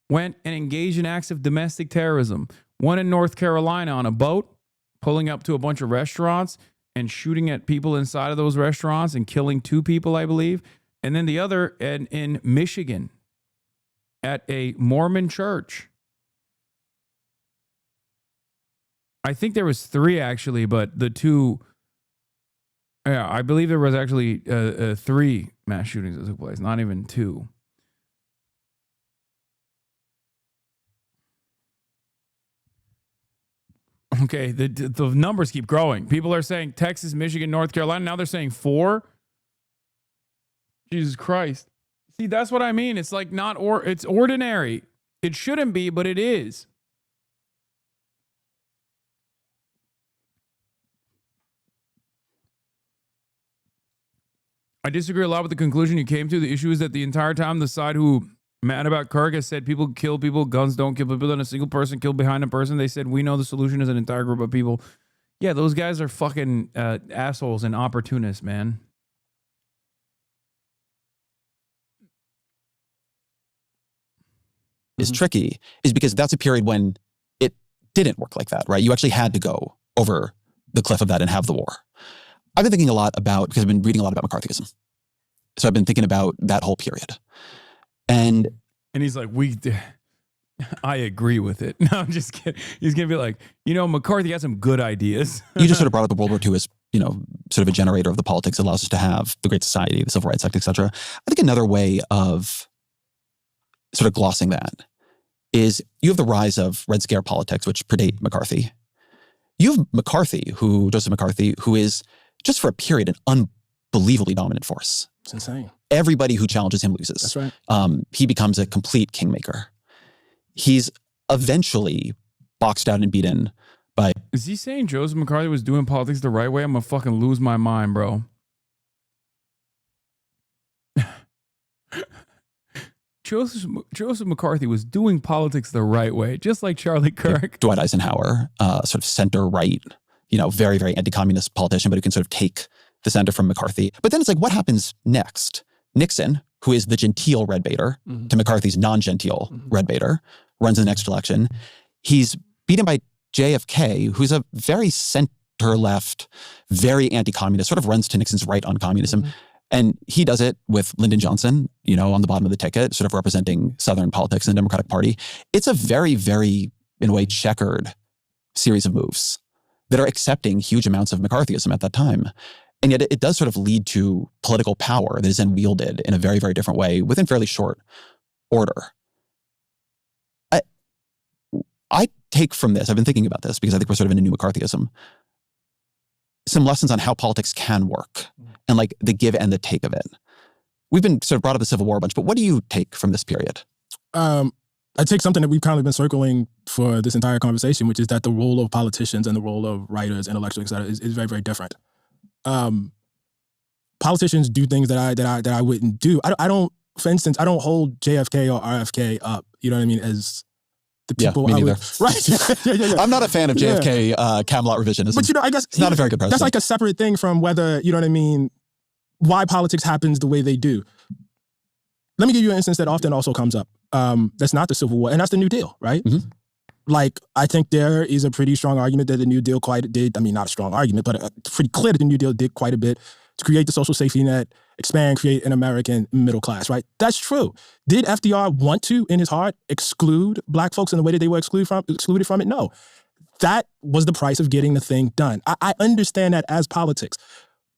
went and engaged in acts of domestic terrorism. One in North Carolina on a boat, pulling up to a bunch of restaurants and shooting at people inside of those restaurants and killing 2 people, I believe. And then the other in Michigan at a Mormon church. I think there was 3 actually, but the 2, I believe there was actually 3 mass shootings that took place, not even 2. Okay, the numbers keep growing. People are saying Texas, Michigan, North Carolina. Now they're saying 4. Jesus Christ. See, that's what I mean. It's like it's ordinary. It shouldn't be, but it is. I disagree a lot with the conclusion you came to. The issue is that the entire time the side who mad about Kirk has said people kill people, guns don't kill people, and a single person killed behind a person. They said we know the solution is an entire group of people. Yeah, those guys are fucking assholes and opportunists, man. Is tricky is because that's a period when it didn't work like that, right? You actually had to go over the cliff of that and have the war. I've been thinking a lot about, because I've been reading a lot about McCarthyism. So I've been thinking about that whole period. And he's like, I agree with it. No, I'm just kidding. He's going to be like, McCarthy has some good ideas. You just sort of brought up the World War II as, sort of a generator of the politics that allows us to have the Great Society, the Civil Rights Act, et cetera. I think another way of sort of glossing that is you have the rise of Red Scare politics, which predate McCarthy. You have Joseph McCarthy, who is just for a period an unbelievably dominant force. It's insane. Everybody who challenges him loses. That's right. He becomes a complete kingmaker. He's eventually boxed out and beaten by... Is he saying Joseph McCarthy was doing politics the right way? I'm going to fucking lose my mind, bro. Joseph McCarthy was doing politics the right way, just like Charlie Kirk. Dwight Eisenhower, sort of center-right very, very anti-communist politician, but who can sort of take the center from McCarthy. But then it's like, what happens next? Nixon, who is the genteel red baiter to McCarthy's non-genteel red baiter, runs in the next election. He's beaten by JFK, who's a very center-left, very anti-communist, sort of runs to Nixon's right on communism. And he does it with Lyndon Johnson, on the bottom of the ticket, sort of representing Southern politics in the Democratic Party. It's a very, very, in a way, checkered series of moves that are accepting huge amounts of McCarthyism at that time. And yet it does sort of lead to political power that is then wielded in a very, very different way within fairly short order. I take from this, I've been thinking about this because I think we're sort of in a new McCarthyism, some lessons on how politics can work and like the give and the take of it. We've been sort of brought up the Civil War a bunch, but what do you take from this period? I take something that we've kind of been circling for this entire conversation, which is that the role of politicians and the role of writers, intellectuals, et cetera, is very, very different. Politicians do things that I wouldn't do. I don't, for instance, I don't hold JFK or RFK up, you know what I mean, as the people me I neither. would, right? Yeah. I'm not a fan of JFK Camelot revisionism. But I guess it's not a very good president. That's like a separate thing from whether, you know what I mean, why politics happens the way they do. Let me give you an instance that often also comes up. That's not the Civil War, and that's the New Deal, right? Mm-hmm. Like, I think there is a pretty strong argument that the New Deal not a strong argument, but pretty clear that the New Deal did quite a bit to create the social safety net, create an American middle class, right? That's true. Did FDR want to, in his heart, exclude Black folks in the way that they were excluded from it? No. That was the price of getting the thing done. I understand that as politics.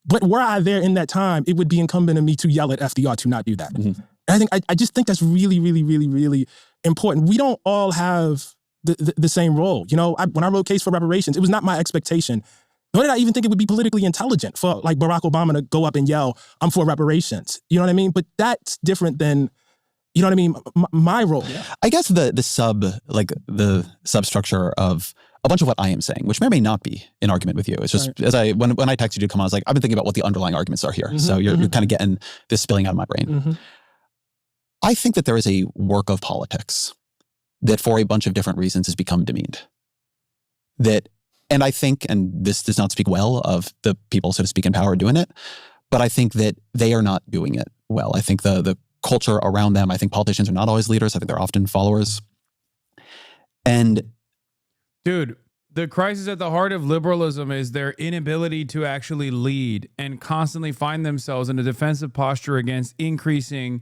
But were I there in that time, it would be incumbent on me to yell at FDR to not do that. Mm-hmm. And I just think that's really, really, really, really important. We don't all have the same role. When I wrote Case for Reparations, it was not my expectation, nor did I even think it would be politically intelligent for like Barack Obama to go up and yell, "I'm for reparations." You know what I mean? But that's different than, you know what I mean, my role. Yeah. I guess the substructure of a bunch of what I am saying, which may or may not be in argument with you. It's just right. When I texted you to come on, I was like, I've been thinking about what the underlying arguments are here. Mm-hmm, so you're kind of getting this spilling out of my brain. Mm-hmm. I think that there is a work of politics that for a bunch of different reasons has become demeaned. And I think, and this does not speak well of the people, so to speak, in power doing it, but I think that they are not doing it well. I think the culture around them, I think politicians are not always leaders. I think they're often followers. And dude, the crisis at the heart of liberalism is their inability to actually lead and constantly find themselves in a defensive posture against increasingly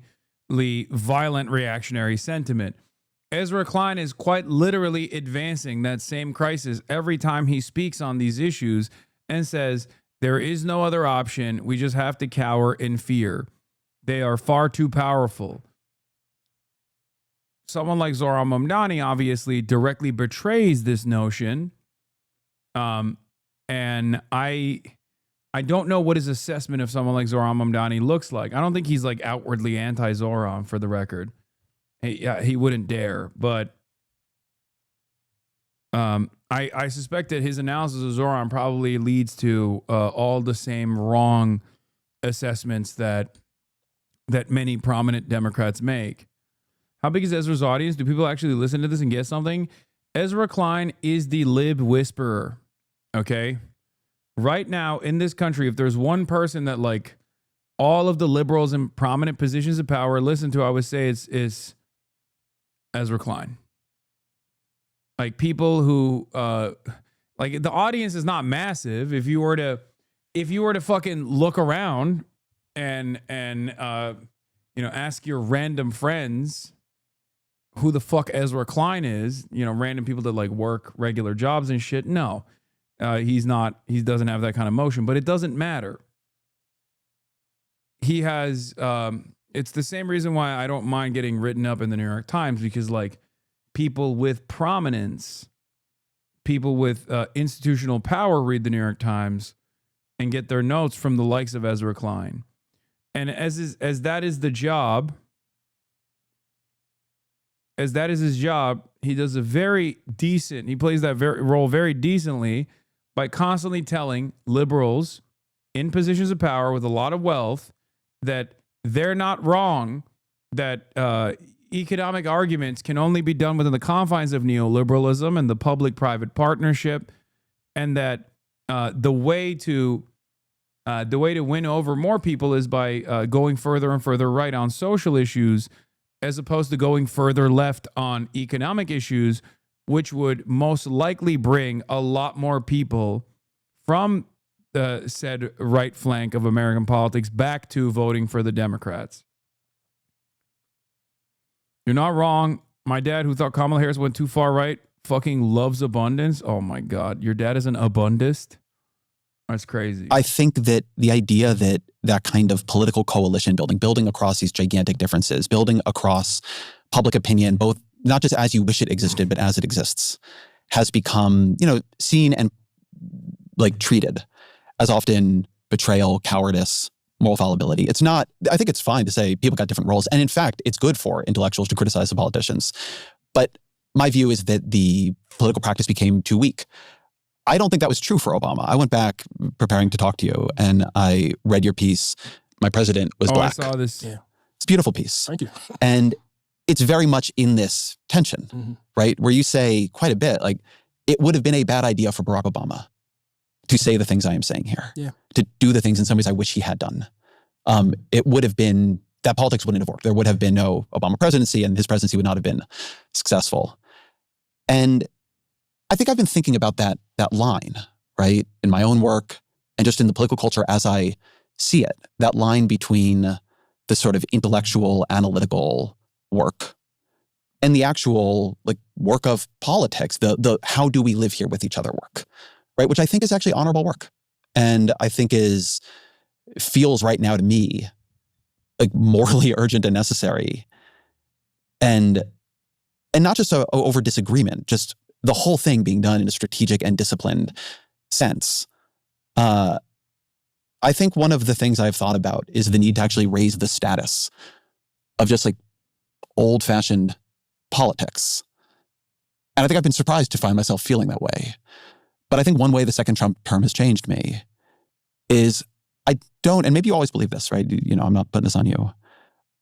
violent reactionary sentiment. Ezra Klein is quite literally advancing that same crisis every time he speaks on these issues and says, there is no other option. We just have to cower in fear. They are far too powerful. Someone like Zohran Mamdani obviously directly betrays this notion. And I don't know what his assessment of someone like Zohran Mamdani looks like. I don't think he's like outwardly anti-Zohran, for the record. He wouldn't dare, but I suspect that his analysis of Zohran probably leads to all the same wrong assessments that many prominent Democrats make. How big is Ezra's audience? Do people actually listen to this and get something? Ezra Klein is the lib whisperer, okay? Right now in this country, if there's one person that like all of the liberals in prominent positions of power listen to, I would say it's Ezra Klein. Like people who, like the audience is not massive. If you were to fucking look around and ask your random friends who the fuck Ezra Klein is, random people that like work regular jobs and shit. No, he doesn't have that kind of motion, but it doesn't matter. He has, it's the same reason why I don't mind getting written up in the New York Times, because like people with prominence, people with institutional power read the New York Times and get their notes from the likes of Ezra Klein. And as that is his job, he does he plays that role very decently by constantly telling liberals in positions of power with a lot of wealth that they're not wrong, that economic arguments can only be done within the confines of neoliberalism and the public-private partnership, and that the way to win over more people is by going further and further right on social issues, as opposed to going further left on economic issues, which would most likely bring a lot more people from the said right flank of American politics back to voting for the Democrats. You're not wrong. My dad, who thought Kamala Harris went too far right, fucking loves abundance. Oh my God. Your dad is an abundist? That's crazy. I think that the idea that that kind of political coalition building across these gigantic differences, building across public opinion, both not just as you wish it existed, but as it exists, has become, seen and like treated as often betrayal, cowardice, moral fallibility. It's not, I think it's fine to say people got different roles. And in fact, it's good for intellectuals to criticize the politicians. But my view is that the political practice became too weak. I don't think that was true for Obama. I went back preparing to talk to you and I read your piece. My president was black. I saw this. Yeah. It's a beautiful piece. Thank you. And it's very much in this tension, right? Where you say quite a bit, like, it would have been a bad idea for Barack Obama to say the things I am saying here, to do the things in some ways I wish he had done. It would have been, that politics wouldn't have worked. There would have been no Obama presidency and his presidency would not have been successful. And I think I've been thinking about that line, right? In my own work and just in the political culture as I see it, that line between the sort of intellectual, analytical work and the actual like work of politics, the how do we live here with each other work, right? Which I think is actually honorable work. And I think feels right now to me like morally urgent and necessary. And not just over disagreement, just the whole thing being done in a strategic and disciplined sense. I think one of the things I've thought about is the need to actually raise the status of just like old-fashioned politics. And I think I've been surprised to find myself feeling that way. But I think one way the second Trump term has changed me is I don't, and maybe you always believe this, right? I'm not putting this on you.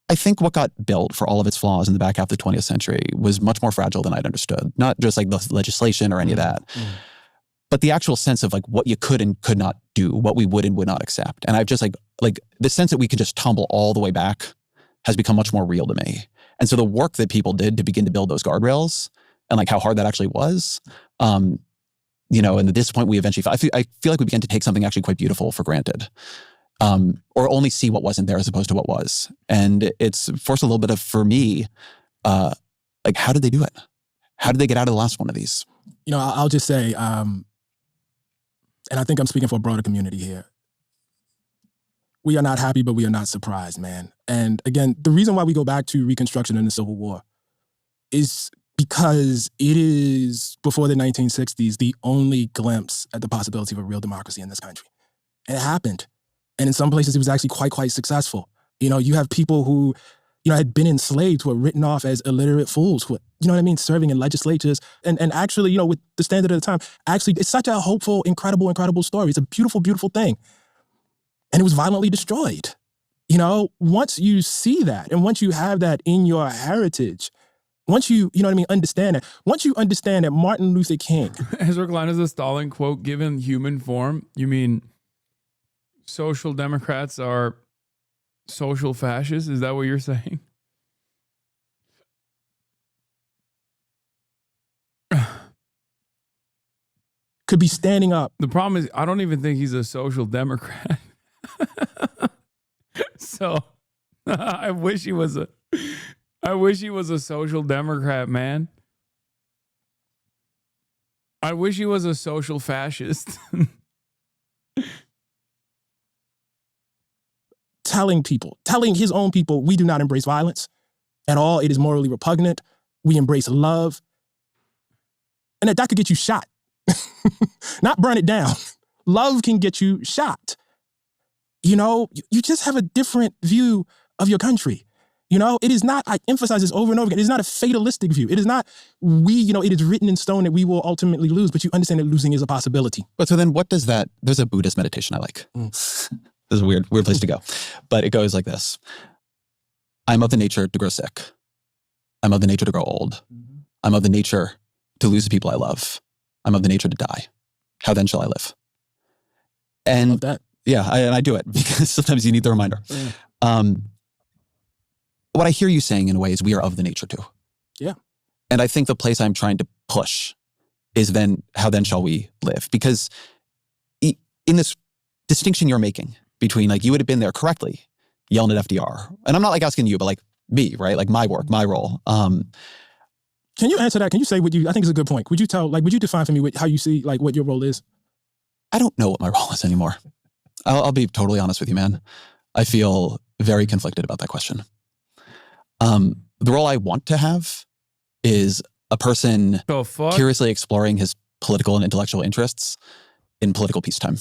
I think what got built for all of its flaws in the back half of the 20th century was much more fragile than I'd understood. Not just like the legislation or any of that, but the actual sense of like what you could and could not do, what we would and would not accept. And I've just like the sense that we could just tumble all the way back has become much more real to me. And so the work that people did to begin to build those guardrails and like how hard that actually was, and the disappointment we eventually felt, I feel like we began to take something actually quite beautiful for granted. Or only see what wasn't there as opposed to what was. And it's forced a little bit of, for me, like, how did they do it? How did they get out of the last one of these? I'll just say, and I think I'm speaking for a broader community here, we are not happy, but we are not surprised, man. And again, the reason why we go back to Reconstruction and the Civil War is because it is, before the 1960s, the only glimpse at the possibility of a real democracy in this country. And it happened. And in some places, it was actually quite successful. You have people who, had been enslaved, who are written off as illiterate fools, who, serving in legislatures. And actually, with the standard of the time, actually, it's such a hopeful, incredible story. It's a beautiful, beautiful thing. And it was violently destroyed. Once you see that, and once you have that in your heritage, once you, understand it, once you understand that Martin Luther King. Ezra Klein is a Stalin quote, given human form. You mean social democrats are social fascists? Is that what you're saying? Could be standing up. The problem is, I don't even think he's a social democrat. So I wish he was a social democrat, man. I wish he was a social fascist. Telling his own people, we do not embrace violence at all. It is morally repugnant. We embrace love. And that could get you shot. Not burn it down. Love can get you shot. You just have a different view of your country. It is not, I emphasize this over and over again, it is not a fatalistic view. It is not, it is written in stone that we will ultimately lose, but you understand that losing is a possibility. But so then what does that, there's a Buddhist meditation I like. This is a weird place to go. But it goes like this. I'm of the nature to grow sick. I'm of the nature to grow old. I'm of the nature to lose the people I love. I'm of the nature to die. How then shall I live? And love that. Yeah, and I do it because sometimes you need the reminder. Yeah. What I hear you saying in a way is we are of the nature too. Yeah. And I think the place I'm trying to push is then how then shall we live? Because in this distinction you're making between like you would have been there correctly yelling at FDR. And I'm not like asking you, but like me, right? Like my work, my role. Can you answer that? Can you say what you, I think it's a good point. Would you define for me how you see like what your role is? I don't know what my role is anymore. I'll be totally honest with you, man. I feel very conflicted about that question. The role I want to have is a person curiously exploring his political and intellectual interests in political peacetime.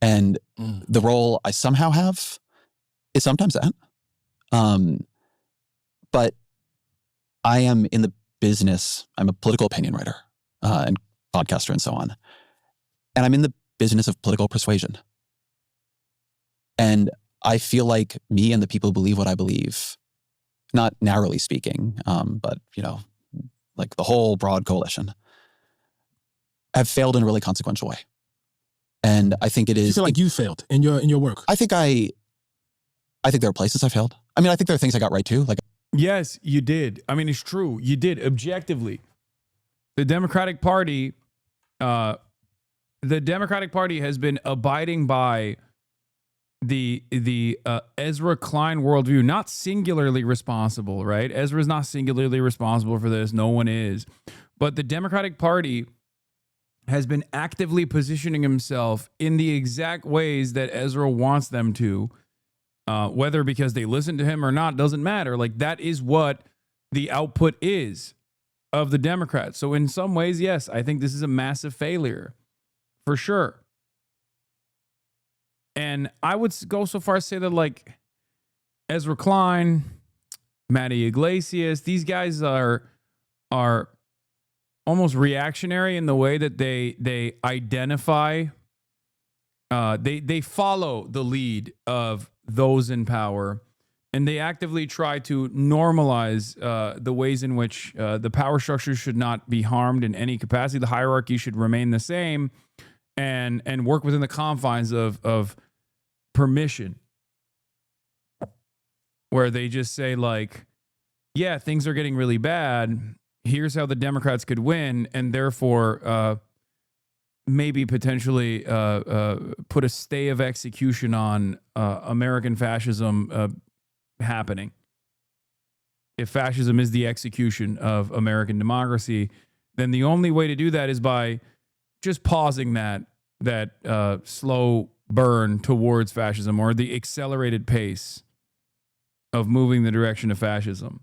And the role I somehow have is sometimes that. But I am in the business, I'm a political opinion writer and podcaster and so on. And I'm in the business of political persuasion. And I feel like me and the people who believe what I believe, not narrowly speaking, but, you know, like the whole broad coalition, have failed in a really consequential way. And I think it is. You feel like you failed in your work? I think there are places I failed. I mean, I think there are things I got right too. Like, yes, you did. I mean, it's true. You did objectively. The Democratic Party has been abiding by the Ezra Klein worldview, not singularly responsible, right? Ezra's not singularly responsible for this. No one is. But the Democratic Party has been actively positioning himself in the exact ways that Ezra wants them to, whether because they listen to him or not, doesn't matter. Like, that is what the output is of the Democrats. So in some ways, yes, I think this is a massive failure, for sure. And I would go so far as to say that, like, Ezra Klein, Matty Iglesias, these guys are almost reactionary in the way that they identify, they follow the lead of those in power, and they actively try to normalize the ways in which the power structure should not be harmed in any capacity. The hierarchy should remain the same, and work within the confines of permission, where they just say, like, yeah, things are getting really bad. Here's how the Democrats could win, and therefore maybe potentially put a stay of execution on American fascism happening. If fascism is the execution of American democracy, then the only way to do that is by just pausing that slow burn towards fascism, or the accelerated pace of moving the direction of fascism.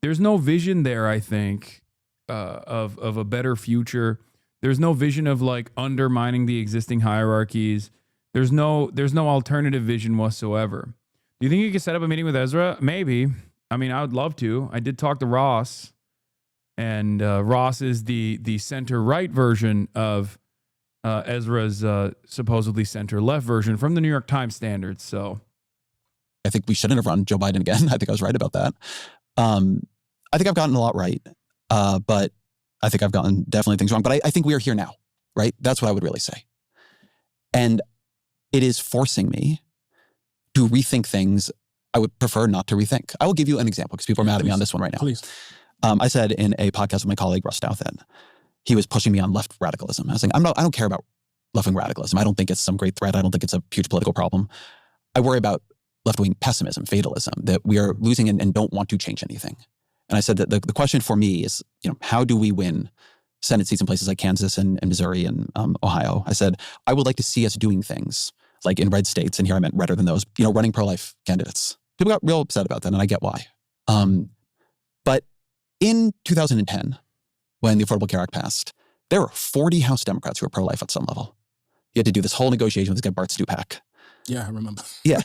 There's no vision there, I think, of a better future. There's no vision of, like, undermining the existing hierarchies. There's no alternative vision whatsoever. Do you think you could set up a meeting with Ezra? Maybe. I mean, I would love to. I did talk to Ross, and Ross is the center-right version of Ezra's supposedly center-left version from the New York Times standards. So I think we shouldn't have run Joe Biden again. I think I was right about that. I think I've gotten a lot right, but I think I've gotten definitely things wrong. But I think we are here now, right? That's what I would really say. And it is forcing me to rethink things I would prefer not to rethink. I will give you an example because people are mad at me on this one right now. Please. I said in a podcast with my colleague Russ Dow that he was pushing me on left radicalism. I was saying, I don't care about left-wing radicalism. I don't think it's some great threat. I don't think it's a huge political problem. I worry about left-wing pessimism, fatalism, that we are losing and don't want to change anything. And I said that the question for me is, you know, how do we win Senate seats in places like Kansas and Missouri and Ohio? I said, I would like to see us doing things like in red states, and here I meant redder than those, you know, running pro-life candidates. People got real upset about that, and I get why. But in 2010, when the Affordable Care Act passed, there were 40 House Democrats who were pro-life at some level. You had to do this whole negotiation with this guy, Bart Stupak. Yeah, I remember. Yeah.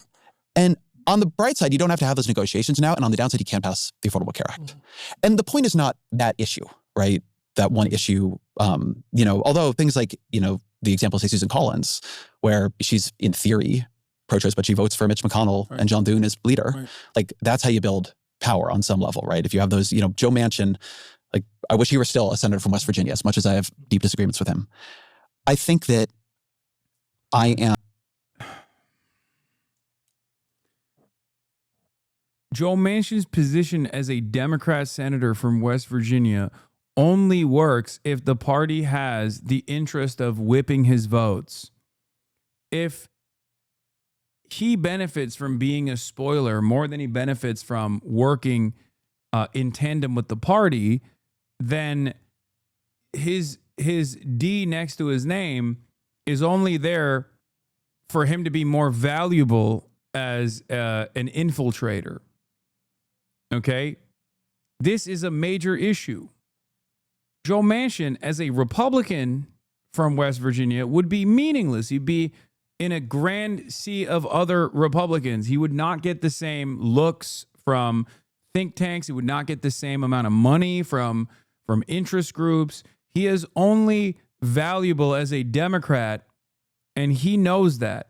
And on the bright side, you don't have to have those negotiations now. And on the downside, you can't pass the Affordable Care Act. And the point is not that issue, right? That one issue, you know, although things like, you know, the example, say Susan Collins, where she's in theory pro-choice, but she votes for Mitch McConnell and John Thune as leader. Right. Like, that's how you build power on some level, right? If you have those, you know, Joe Manchin, like, I wish he were still a senator from West Virginia, as much as I have deep disagreements with him. I think that I am. Joe Manchin's position as a Democrat senator from West Virginia only works if the party has the interest of whipping his votes. If he benefits from being a spoiler more than he benefits from working in tandem with the party, then his D next to his name is only there for him to be more valuable as an infiltrator. Okay? This is a major issue. Joe Manchin, as a Republican from West Virginia, would be meaningless. He'd be in a grand sea of other Republicans. He would not get the same looks from think tanks. He would not get the same amount of money from interest groups. He is only valuable as a Democrat, and he knows that.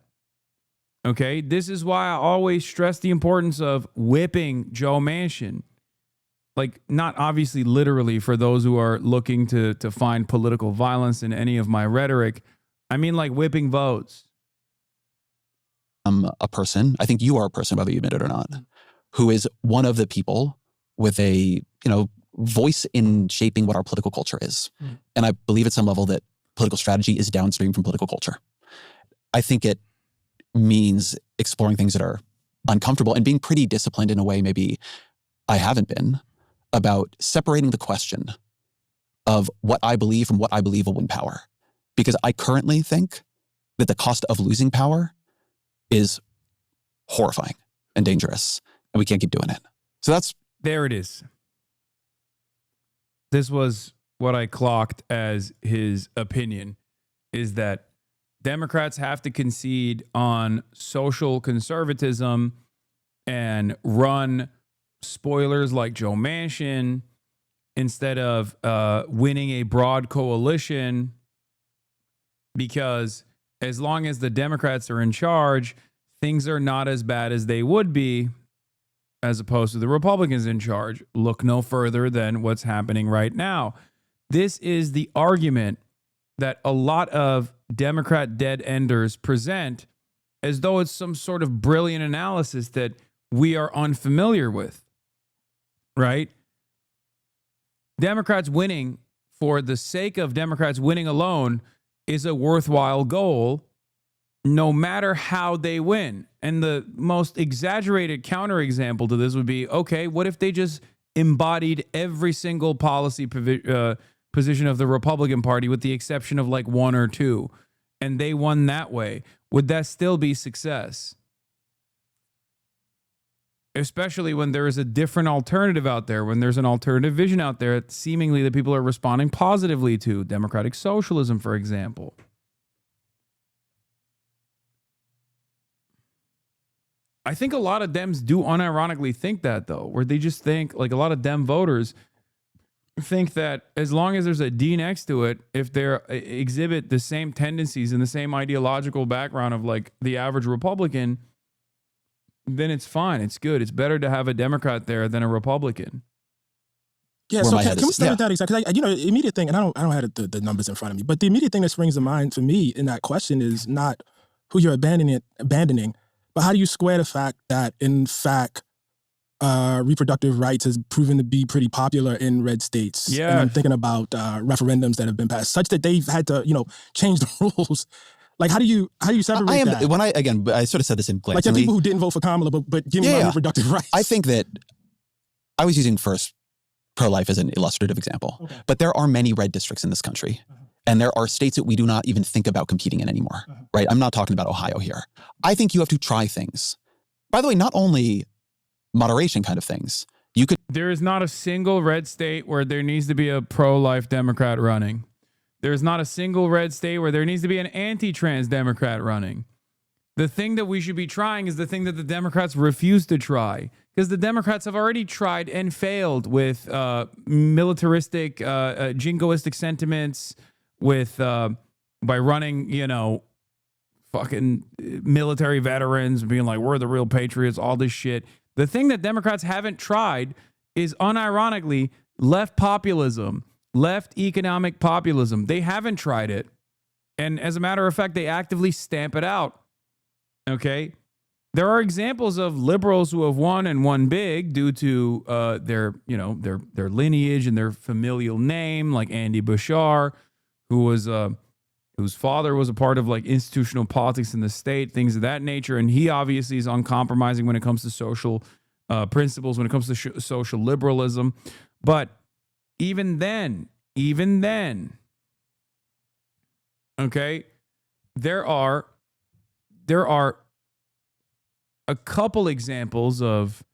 Okay, this is why I always stress the importance of whipping Joe Manchin. Like, not obviously literally for those who are looking to find political violence in any of my rhetoric. I mean, like, whipping votes. A person, I think you are a person, whether you admit it or not, who is one of the people with a, voice in shaping what our political culture is. And I believe at some level that political strategy is downstream from political culture. I think it means exploring things that are uncomfortable and being pretty disciplined in a way maybe I haven't been, about separating the question of what I believe from what I believe will win power. Because I currently think that the cost of losing power is horrifying and dangerous, and we can't keep doing it. So there it is. This was what I clocked as his opinion, is that Democrats have to concede on social conservatism and run spoilers like Joe Manchin instead of winning a broad coalition, because as long as the Democrats are in charge, things are not as bad as they would be as opposed to the Republicans in charge. Look no further than what's happening right now. This is the argument that a lot of Democrat dead-enders present as though it's some sort of brilliant analysis that we are unfamiliar with, right? Democrats winning for the sake of Democrats winning alone is a worthwhile goal, no matter how they win. And the most exaggerated counterexample to this would be, okay, what if they just embodied every single policy position of the Republican Party with the exception of like one or two, and they won that way? Would that still be success? Especially when there is a different alternative out there, when there's an alternative vision out there that seemingly that people are responding positively to, democratic socialism, for example. I think a lot of Dems do unironically think that, though, where they just think, like a lot of Dem voters think that as long as there's a D next to it, if they exhibit the same tendencies and the same ideological background of like the average Republican, then it's fine. It's good. It's better to have a Democrat there than a Republican. Yeah, so can we start with that exactly? Because the immediate thing, and I don't have the numbers in front of me, but the immediate thing that springs to mind for me in that question is not who you're abandoning, but how do you square the fact that, in fact, reproductive rights has proven to be pretty popular in red states? Yeah. And I'm thinking about referendums that have been passed, such that they've had to, change the rules. Like, how do you separate that? When I sort of said this in glancingly. Like, there are people who didn't vote for Kamala, but give me my reproductive rights. I think that I was using first pro-life as an illustrative example, okay. But there are many red districts in this country. And there are states that we do not even think about competing in anymore, right? I'm not talking about Ohio here. I think you have to try things. By the way, not only moderation kind of things. There is not a single red state where there needs to be a pro-life Democrat running. There is not a single red state where there needs to be an anti-trans Democrat running. The thing that we should be trying is the thing that the Democrats refuse to try, because the Democrats have already tried and failed with militaristic, jingoistic sentiments, with by running, fucking military veterans, being like, we're the real patriots, all this shit. The thing that Democrats haven't tried is, unironically, left populism, left economic populism. They haven't tried it. And as a matter of fact, they actively stamp it out. Okay? There are examples of liberals who have won and won big due to their lineage and their familial name, like Andy Bashar, whose father was a part of like institutional politics in the state, things of that nature. And he obviously is uncompromising when it comes to social principles, when it comes to social liberalism. But even then, okay, there are a couple examples of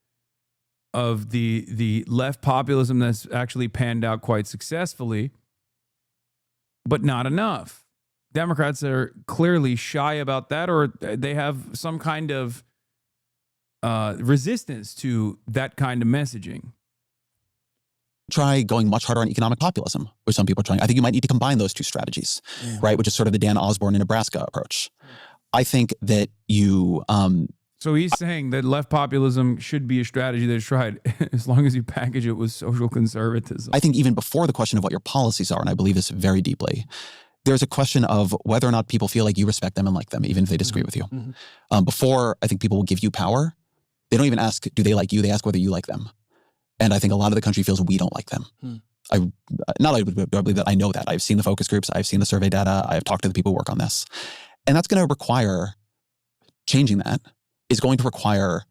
the left populism that's actually panned out quite successfully, but not enough. Democrats are clearly shy about that, or they have some kind of resistance to that kind of messaging. Try going much harder on economic populism, which some people are trying. I think you might need to combine those two strategies, right? Which is sort of the Dan Osborne in Nebraska approach. I think that you... So he's saying that left populism should be a strategy that's tried as long as you package it with social conservatism. I think even before the question of what your policies are, and I believe this very deeply, there's a question of whether or not people feel like you respect them and like them, even if they disagree with you. Before I think people will give you power, they don't even ask, do they like you? They ask whether you like them. And I think a lot of the country feels we don't like them. I believe that I know that. I've seen the focus groups. I've seen the survey data. I've talked to the people who work on this. And that's going to require changing that. Is going to require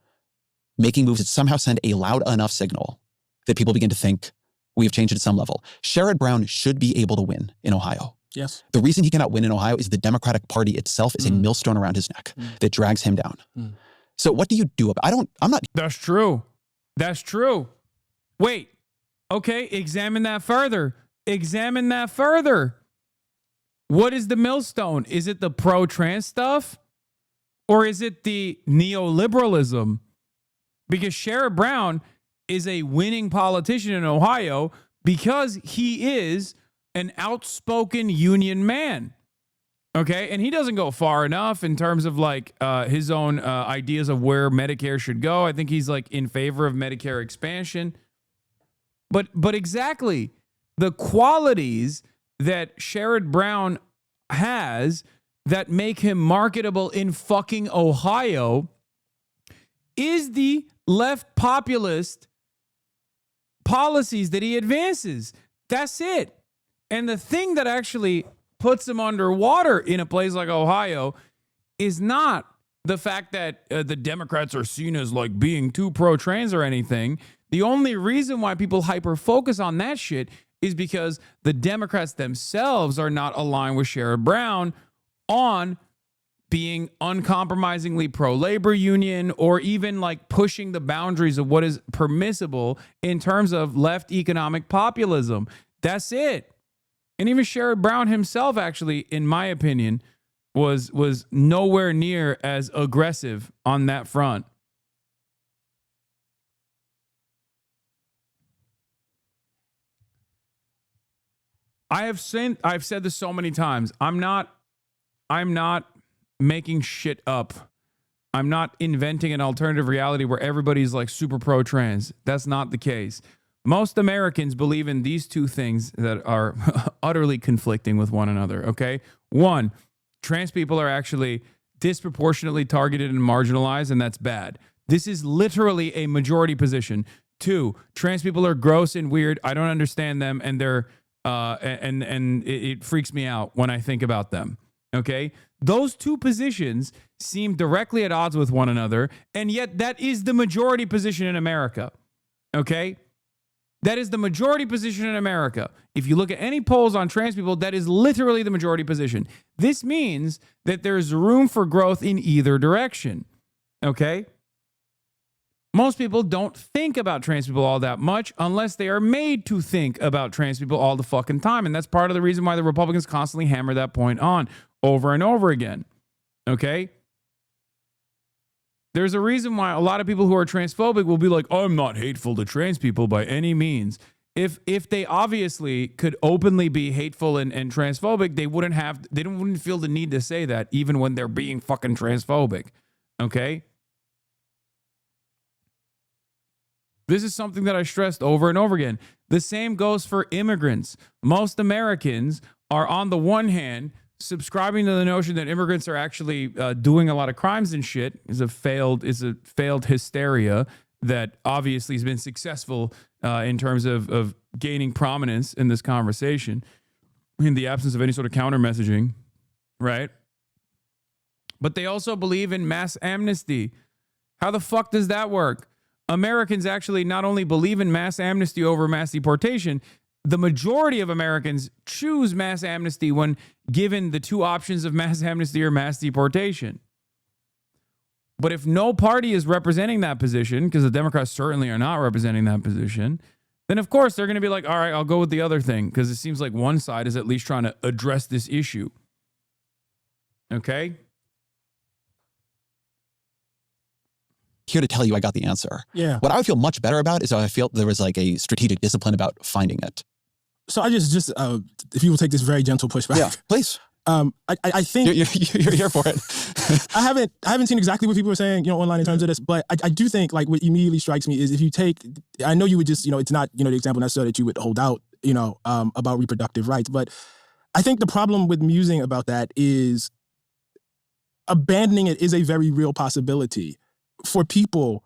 making moves that somehow send a loud enough signal that people begin to think we have changed it at some level. Sherrod Brown should be able to win in Ohio. Yes. The reason he cannot win in Ohio is the Democratic Party itself is a millstone around his neck that drags him down. So what do you do about it? I'm not. That's true. That's true. Wait. Okay. Examine that further. What is the millstone? Is it the pro-trans stuff? Or is it the neoliberalism? Because Sherrod Brown is a winning politician in Ohio because he is an outspoken union man. Okay? And he doesn't go far enough in terms of like his own ideas of where Medicare should go. I think he's like in favor of Medicare expansion. But exactly the qualities that Sherrod Brown has that make him marketable in fucking Ohio is the left populist policies that he advances. That's it. And the thing that actually puts him underwater in a place like Ohio is not the fact that the Democrats are seen as like being too pro-trans or anything. The only reason why people hyper-focus on that shit is because the Democrats themselves are not aligned with Sherrod Brown on being uncompromisingly pro-labor union or even like pushing the boundaries of what is permissible in terms of left economic populism. That's it. And even Sherrod Brown himself, actually, in my opinion, was nowhere near as aggressive on that front. I've said this so many times. I'm not making shit up. I'm not inventing an alternative reality where everybody's like super pro-trans. That's not the case. Most Americans believe in these two things that are utterly conflicting with one another, okay? One, trans people are actually disproportionately targeted and marginalized, and that's bad. This is literally a majority position. Two, trans people are gross and weird. I don't understand them, and they're it freaks me out when I think about them. Okay? Those two positions seem directly at odds with one another, and yet that is the majority position in America. Okay? That is the majority position in America. If you look at any polls on trans people, that is literally the majority position. This means that there's room for growth in either direction. Okay? Most people don't think about trans people all that much unless they are made to think about trans people all the fucking time. And that's part of the reason why the Republicans constantly hammer that point on over and over again. Okay? There's a reason why a lot of people who are transphobic will be like, I'm not hateful to trans people by any means. If they obviously could openly be hateful and transphobic, they wouldn't feel the need to say that even when they're being fucking transphobic. Okay? This is something that I stressed over and over again. The same goes for immigrants. Most Americans are, on the one hand, subscribing to the notion that immigrants are actually doing a lot of crimes and shit is a failed hysteria that obviously has been successful in terms of gaining prominence in this conversation in the absence of any sort of counter messaging, right? But they also believe in mass amnesty. How the fuck does that work? Americans actually not only believe in mass amnesty over mass deportation, the majority of Americans choose mass amnesty when given the two options of mass amnesty or mass deportation. But if no party is representing that position, because the Democrats certainly are not representing that position, then of course they're going to be like, all right, I'll go with the other thing, because it seems like one side is at least trying to address this issue. Okay? Here to tell you I got the answer. Yeah. What I would feel much better about is if I felt there was like a strategic discipline about finding it. So I just if you will take this very gentle pushback. Yeah, please. I think you're here for it. I haven't seen exactly what people are saying, online in terms of this, but I do think like what immediately strikes me is if you take, I know you would just, it's not, the example necessarily that you would hold out, about reproductive rights, but I think the problem with musing about that is abandoning it is a very real possibility for people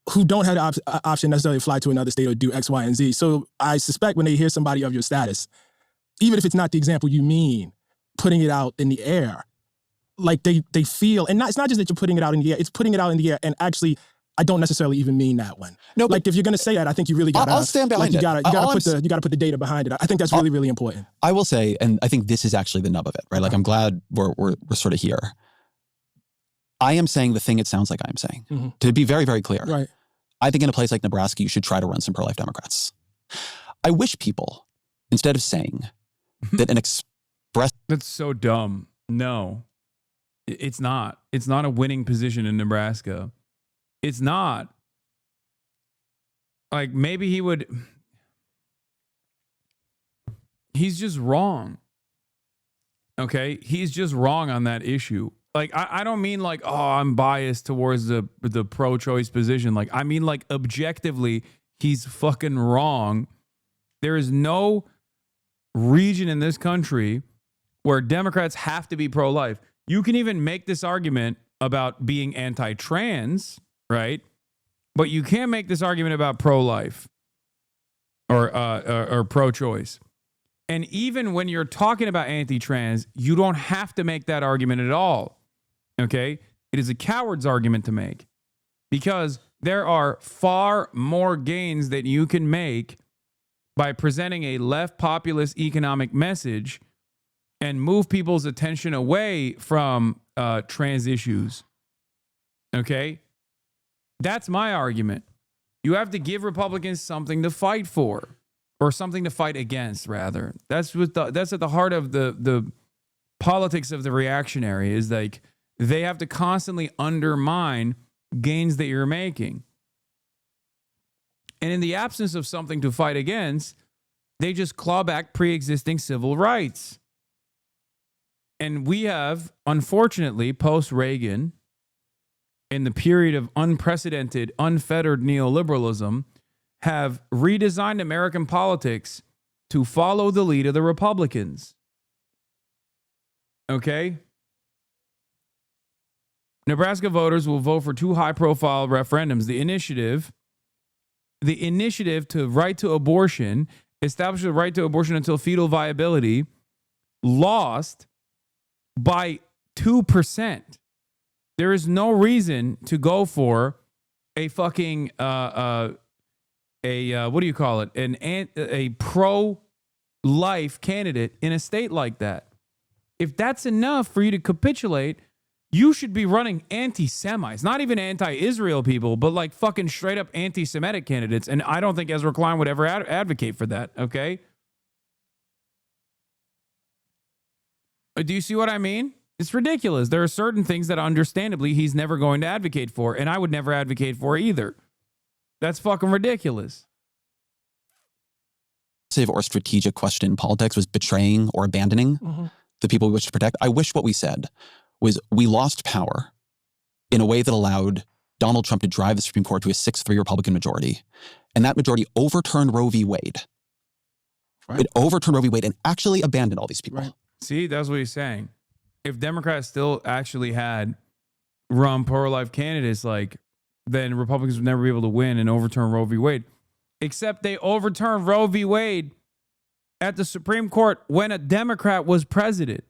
who don't have the option necessarily to fly to another state or do X, Y, and Z. So I suspect when they hear somebody of your status, even if it's not the example you mean, putting it out in the air, like they feel, and it's not just that you're putting it out in the air, it's putting it out in the air, and actually, I don't necessarily even mean that one. No, like if you're going to say that, I think you really got to. I'll stand behind it. You got to put the data behind it. I think that's really, really important. I will say, and I think this is actually the nub of it, right? Like I'm glad we're sort of here. I am saying the thing it sounds like I'm saying. Mm-hmm. To be very, very clear. Right. I think in a place like Nebraska, you should try to run some pro-life Democrats. I wish people, instead of saying that an express... That's so dumb. No, it's not. It's not a winning position in Nebraska. It's not. Like, maybe he would... He's just wrong. Okay? He's just wrong on that issue. Like, I don't mean like, oh, I'm biased towards the pro-choice position. Like, I mean like objectively, he's fucking wrong. There is no region in this country where Democrats have to be pro-life. You can even make this argument about being anti-trans, right? But you can't make this argument about pro-life or pro-choice. And even when you're talking about anti-trans, you don't have to make that argument at all. Okay? It is a coward's argument to make because there are far more gains that you can make by presenting a left populist economic message and move people's attention away from trans issues. Okay? That's my argument. You have to give Republicans something to fight for, or something to fight against, rather. That's at the heart of the politics of the reactionary, is like they have to constantly undermine gains that you're making. And in the absence of something to fight against, they just claw back pre-existing civil rights. And we have, unfortunately, post-Reagan, in the period of unprecedented, unfettered neoliberalism, have redesigned American politics to follow the lead of the Republicans. Okay? Nebraska voters will vote for two high-profile referendums. The initiative to right to abortion, establish the right to abortion until fetal viability, lost by 2%. There is no reason to go for a fucking what do you call it? A pro-life candidate in a state like that. If that's enough for you to capitulate, you should be running anti-Semites, not even anti-Israel people, but like fucking straight up anti-Semitic candidates. And I don't think Ezra Klein would ever advocate for that. Okay. Do you see what I mean? It's ridiculous. There are certain things that understandably he's never going to advocate for, and I would never advocate for either. That's fucking ridiculous. Or strategic question in politics was betraying or abandoning the people we wish to protect. I wish what we said was we lost power in a way that allowed Donald Trump to drive the Supreme Court to a 6-3 Republican majority. And that majority overturned Roe v. Wade It overturned Roe v. Wade and actually abandoned all these people. Right. See, that's what he's saying. If Democrats still actually had pro-life candidates, like, then Republicans would never be able to win and overturn Roe v. Wade. Except they overturned Roe v. Wade at the Supreme Court when a Democrat was president.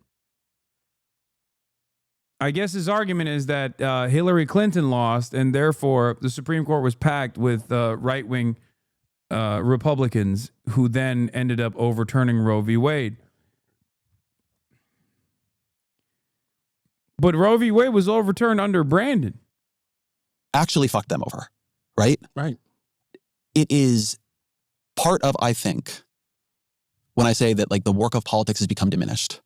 I guess his argument is that Hillary Clinton lost, and therefore the Supreme Court was packed with right-wing Republicans who then ended up overturning Roe v. Wade. But Roe v. Wade was overturned under Brandon. Actually fucked them over, right? Right. It is part of, I think, when I say that like the work of politics has become diminished,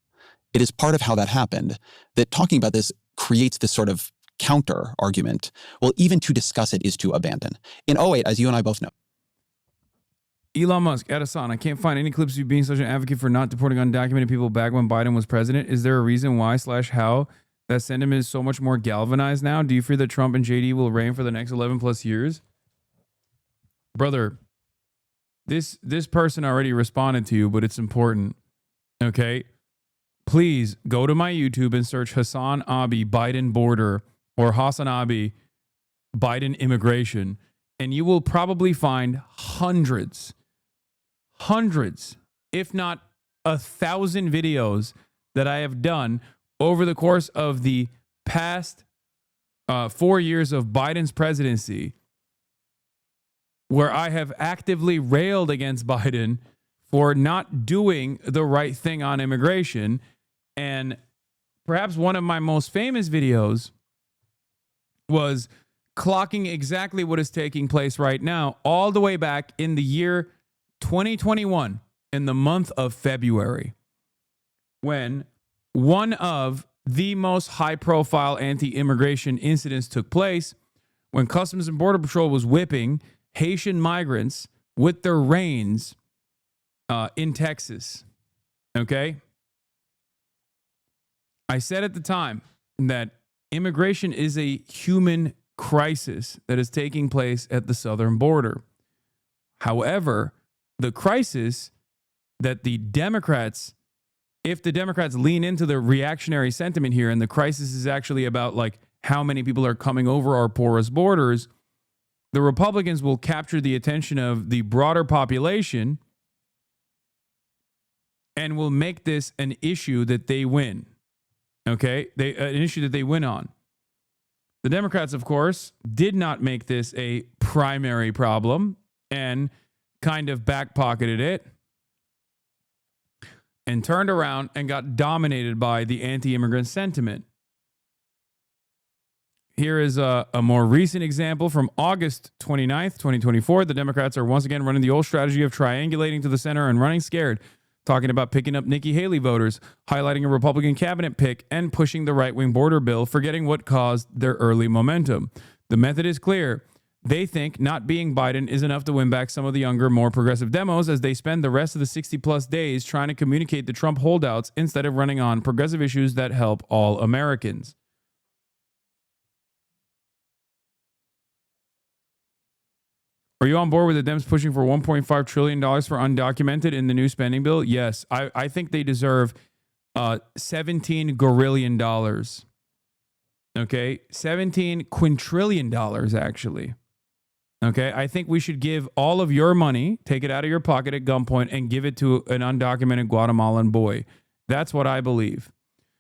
it is part of how that happened, that talking about this creates this sort of counter argument. Well, even to discuss it is to abandon. In 2008, as you and I both know. Elon Musk, Hasan, I can't find any clips of you being such an advocate for not deporting undocumented people back when Biden was president. Is there a reason why / how that sentiment is so much more galvanized now? Do you fear that Trump and JD will reign for the next 11 plus years? Brother, this person already responded to you, but it's important. Okay? Please go to my YouTube and search HasanAbi Biden border or HasanAbi Biden immigration, and you will probably find hundreds, if not 1,000 videos that I have done over the course of the past 4 years of Biden's presidency, where I have actively railed against Biden for not doing the right thing on immigration. And perhaps one of my most famous videos was clocking exactly what is taking place right now, all the way back in the year 2021, in the month of February, when one of the most high-profile anti-immigration incidents took place, when Customs and Border Patrol was whipping Haitian migrants with their reins in Texas. Okay? I said at the time that immigration is a human crisis that is taking place at the southern border. However, the crisis that the Democrats, if the Democrats lean into the reactionary sentiment here, and the crisis is actually about like how many people are coming over our porous borders, the Republicans will capture the attention of the broader population and will make this an issue that they win. Okay? An issue that they win on. The Democrats, of course, did not make this a primary problem and kind of back-pocketed it and turned around and got dominated by the anti-immigrant sentiment. Here is a more recent example from August 29th, 2024. The Democrats are once again running the old strategy of triangulating to the center and running scared, talking about picking up Nikki Haley voters, highlighting a Republican cabinet pick, and pushing the right-wing border bill, forgetting what caused their early momentum. The method is clear. They think not being Biden is enough to win back some of the younger, more progressive demos as they spend the rest of the 60-plus days trying to communicate to Trump holdouts instead of running on progressive issues that help all Americans. Are you on board with the Dems pushing for $1.5 trillion for undocumented in the new spending bill? Yes. I think they deserve $17 gorillion. Okay? $17 quintillion, actually. Okay? I think we should give all of your money, take it out of your pocket at gunpoint, and give it to an undocumented Guatemalan boy. That's what I believe.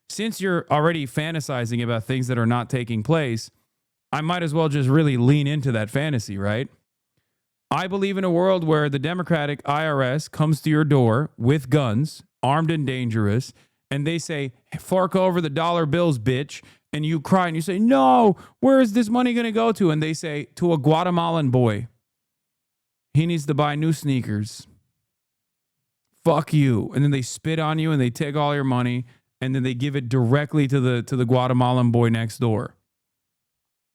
Since you're already fantasizing about things that are not taking place, I might as well just really lean into that fantasy, right? I believe in a world where the Democratic IRS comes to your door with guns, armed and dangerous, and they say, fork over the dollar bills, bitch. And you cry and you say, no, where is this money going to go to? And they say, to a Guatemalan boy. He needs to buy new sneakers. Fuck you. And then they spit on you and they take all your money and then they give it directly to the Guatemalan boy next door.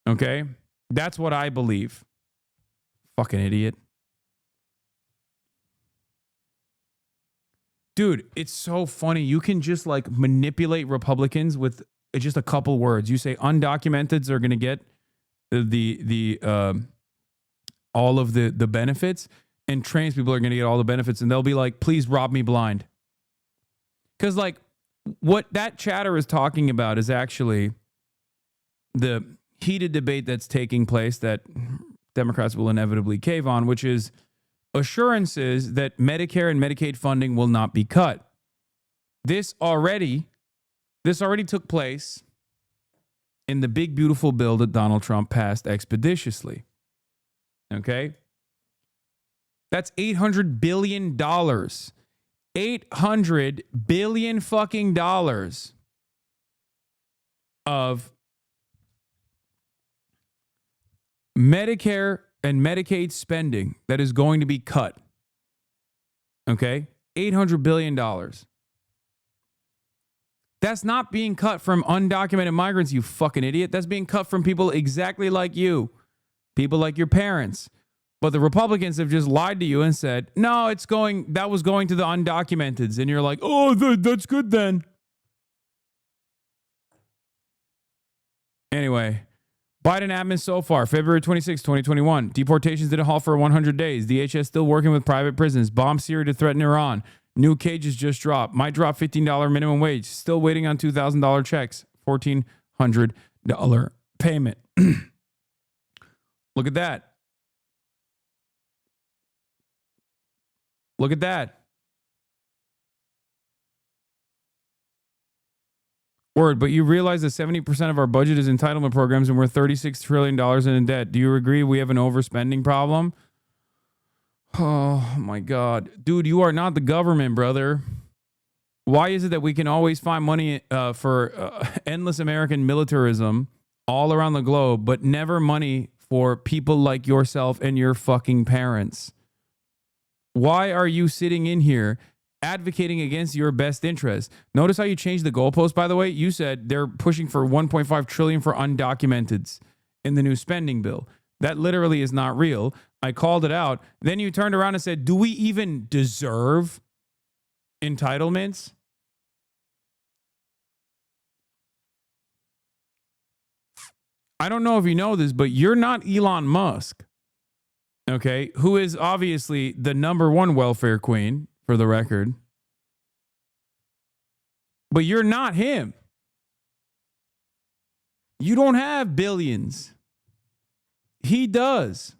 Okay? That's what I believe. Fucking idiot. Dude, it's so funny. You can just like manipulate Republicans with just a couple words. You say undocumenteds are going to get the all of the benefits, and trans people are going to get all the benefits, and they'll be like, please rob me blind. Because, like, what that chatter is talking about is actually the heated debate that's taking place that Democrats will inevitably cave on, which is assurances that Medicare and Medicaid funding will not be cut. This already took place in the big, beautiful bill that Donald Trump passed expeditiously. Okay? That's $800 billion. $800 billion fucking dollars of Medicare and Medicaid spending that is going to be cut. Okay? $800 billion. That's not being cut from undocumented migrants, you fucking idiot. That's being cut from people exactly like you. People like your parents. But the Republicans have just lied to you and said, no, that was going to the undocumenteds. And you're like, oh, that's good then. Anyway, Biden admin so far, February 26, 2021. Deportations didn't halt for 100 days. DHS still working with private prisons. Bomb Syria to threaten Iran. New cages just dropped. Might drop $15 minimum wage. Still waiting on $2,000 checks. $1,400 payment. Look at that. Look at that. Word, but you realize that 70% of our budget is entitlement programs and we're $36 trillion in debt. Do you agree we have an overspending problem? Oh, my God. Dude, you are not the government, brother. Why is it that we can always find money for endless American militarism all around the globe, but never money for people like yourself and your fucking parents? Why are you sitting in here advocating against your best interest? Notice how you changed the goalpost, by the way. You said they're pushing for $1.5 trillion for undocumenteds in the new spending bill. That literally is not real. I called it out. Then you turned around and said, do we even deserve entitlements? I don't know if you know this, but you're not Elon Musk. Okay, who is obviously the #1 welfare queen, for the record. But you're not him. You don't have billions. He does.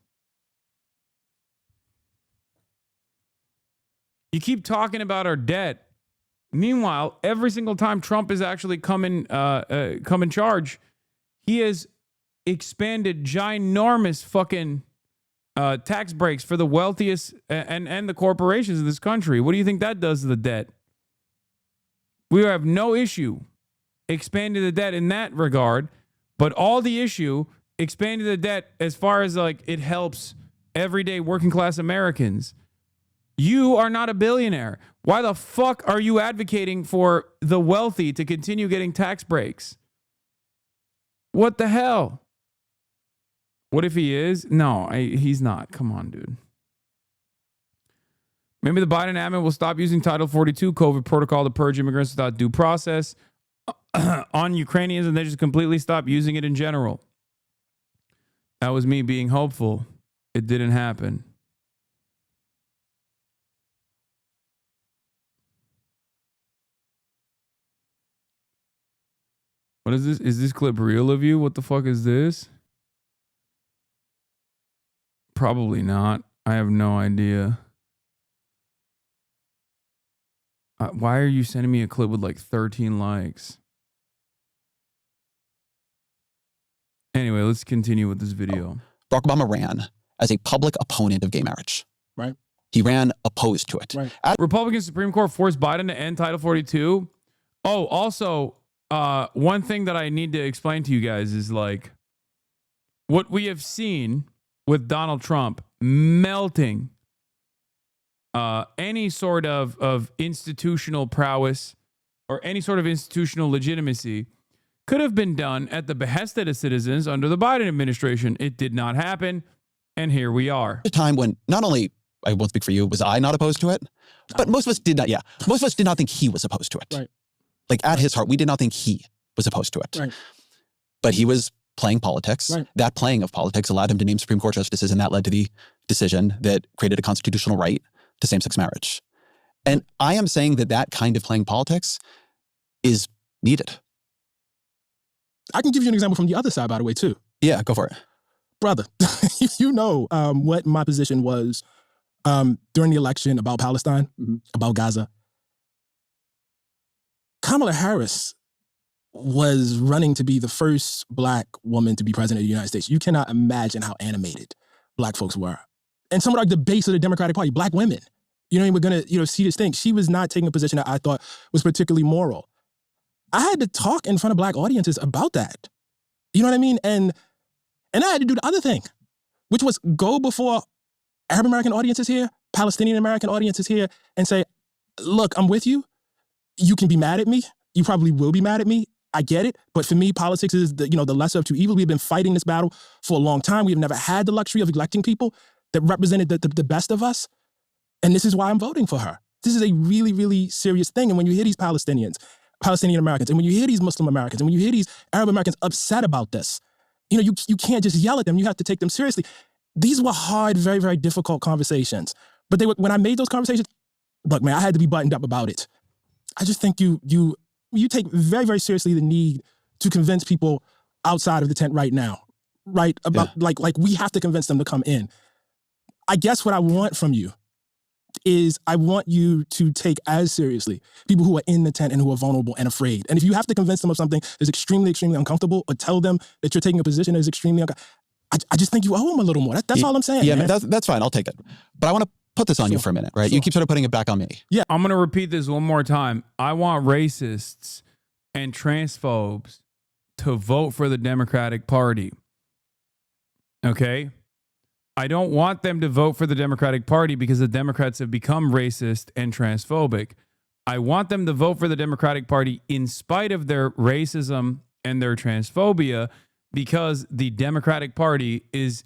You keep talking about our debt. Meanwhile, every single time Trump has actually come in charge, he has expanded ginormous fucking tax breaks for the wealthiest and the corporations in this country. What do you think that does to the debt? We have no issue expanding the debt in that regard, but all the issue expanding the debt as far as like it helps everyday working class Americans. You are not a billionaire. Why the fuck are you advocating for the wealthy to continue getting tax breaks? What the hell? What if he is? No, he's not. Come on, dude. Maybe the Biden admin will stop using Title 42 COVID protocol to purge immigrants without due process on Ukrainians, and they just completely stop using it in general. That was me being hopeful. It didn't happen. What is this? Is this clip real of you? What the fuck is this? Probably not. I have no idea. Why are you sending me a clip with like 13 likes? Anyway, let's continue with this video. Barack Obama ran as a public opponent of gay marriage. Right. He ran opposed to it. Right. Republican Supreme Court forced Biden to end Title 42. Oh, also, one thing that I need to explain to you guys is like what we have seen with Donald Trump melting any sort of institutional prowess or any sort of institutional legitimacy could have been done at the behest of the citizens under the Biden administration. It did not happen, and here we are. A time when not only, I won't speak for you, was I not opposed to it, but most of us did not, most of us did not think he was opposed to it. Right. Like at his heart, we did not think he was opposed to it. Right. But he was playing politics. Right. That playing of politics allowed him to name Supreme Court justices, and that led to the decision that created a constitutional right to same-sex marriage. And I am saying that that kind of playing politics is needed. I can give you an example from the other side, by the way, too. Yeah, go for it. Brother, you know what my position was during the election about Palestine, about Gaza. Kamala Harris was running to be the first Black woman to be president of the United States. You cannot imagine how animated Black folks were. And some of like the base of the Democratic Party, Black women, we're going to, see this thing. She was not taking a position that I thought was particularly moral. I had to talk in front of Black audiences about that. You know what I mean? And I had to do the other thing, which was go before Arab American audiences here, Palestinian American audiences here, and say, look, I'm with you. You can be mad at me. You probably will be mad at me. I get it. But for me, politics is the lesser of two evils. We've been fighting this battle for a long time. We've never had the luxury of electing people that represented the best of us. And this is why I'm voting for her. This is a really, really serious thing. And when you hear these Palestinian Americans, and when you hear these Muslim Americans, and when you hear these Arab Americans upset about this, you can't just yell at them. You have to take them seriously. These were hard, very, very difficult conversations. But when I made those conversations, look, man, I had to be buttoned up about it. I just think you take very, very seriously the need to convince people outside of the tent right now, right? About like we have to convince them to come in. I guess what I want from you is I want you to take as seriously people who are in the tent and who are vulnerable and afraid. And if you have to convince them of something that's extremely, extremely uncomfortable, or tell them that you're taking a position that is extremely uncomfortable, I just think you owe them a little more. That's all I'm saying. Yeah, man. That's fine. I'll take it. But I want to put this on you for a minute, right? Sure. You keep sort of putting it back on me. Yeah, I'm going to repeat this one more time. I want racists and transphobes to vote for the Democratic Party. Okay? I don't want them to vote for the Democratic Party because the Democrats have become racist and transphobic. I want them to vote for the Democratic Party in spite of their racism and their transphobia, because the Democratic Party is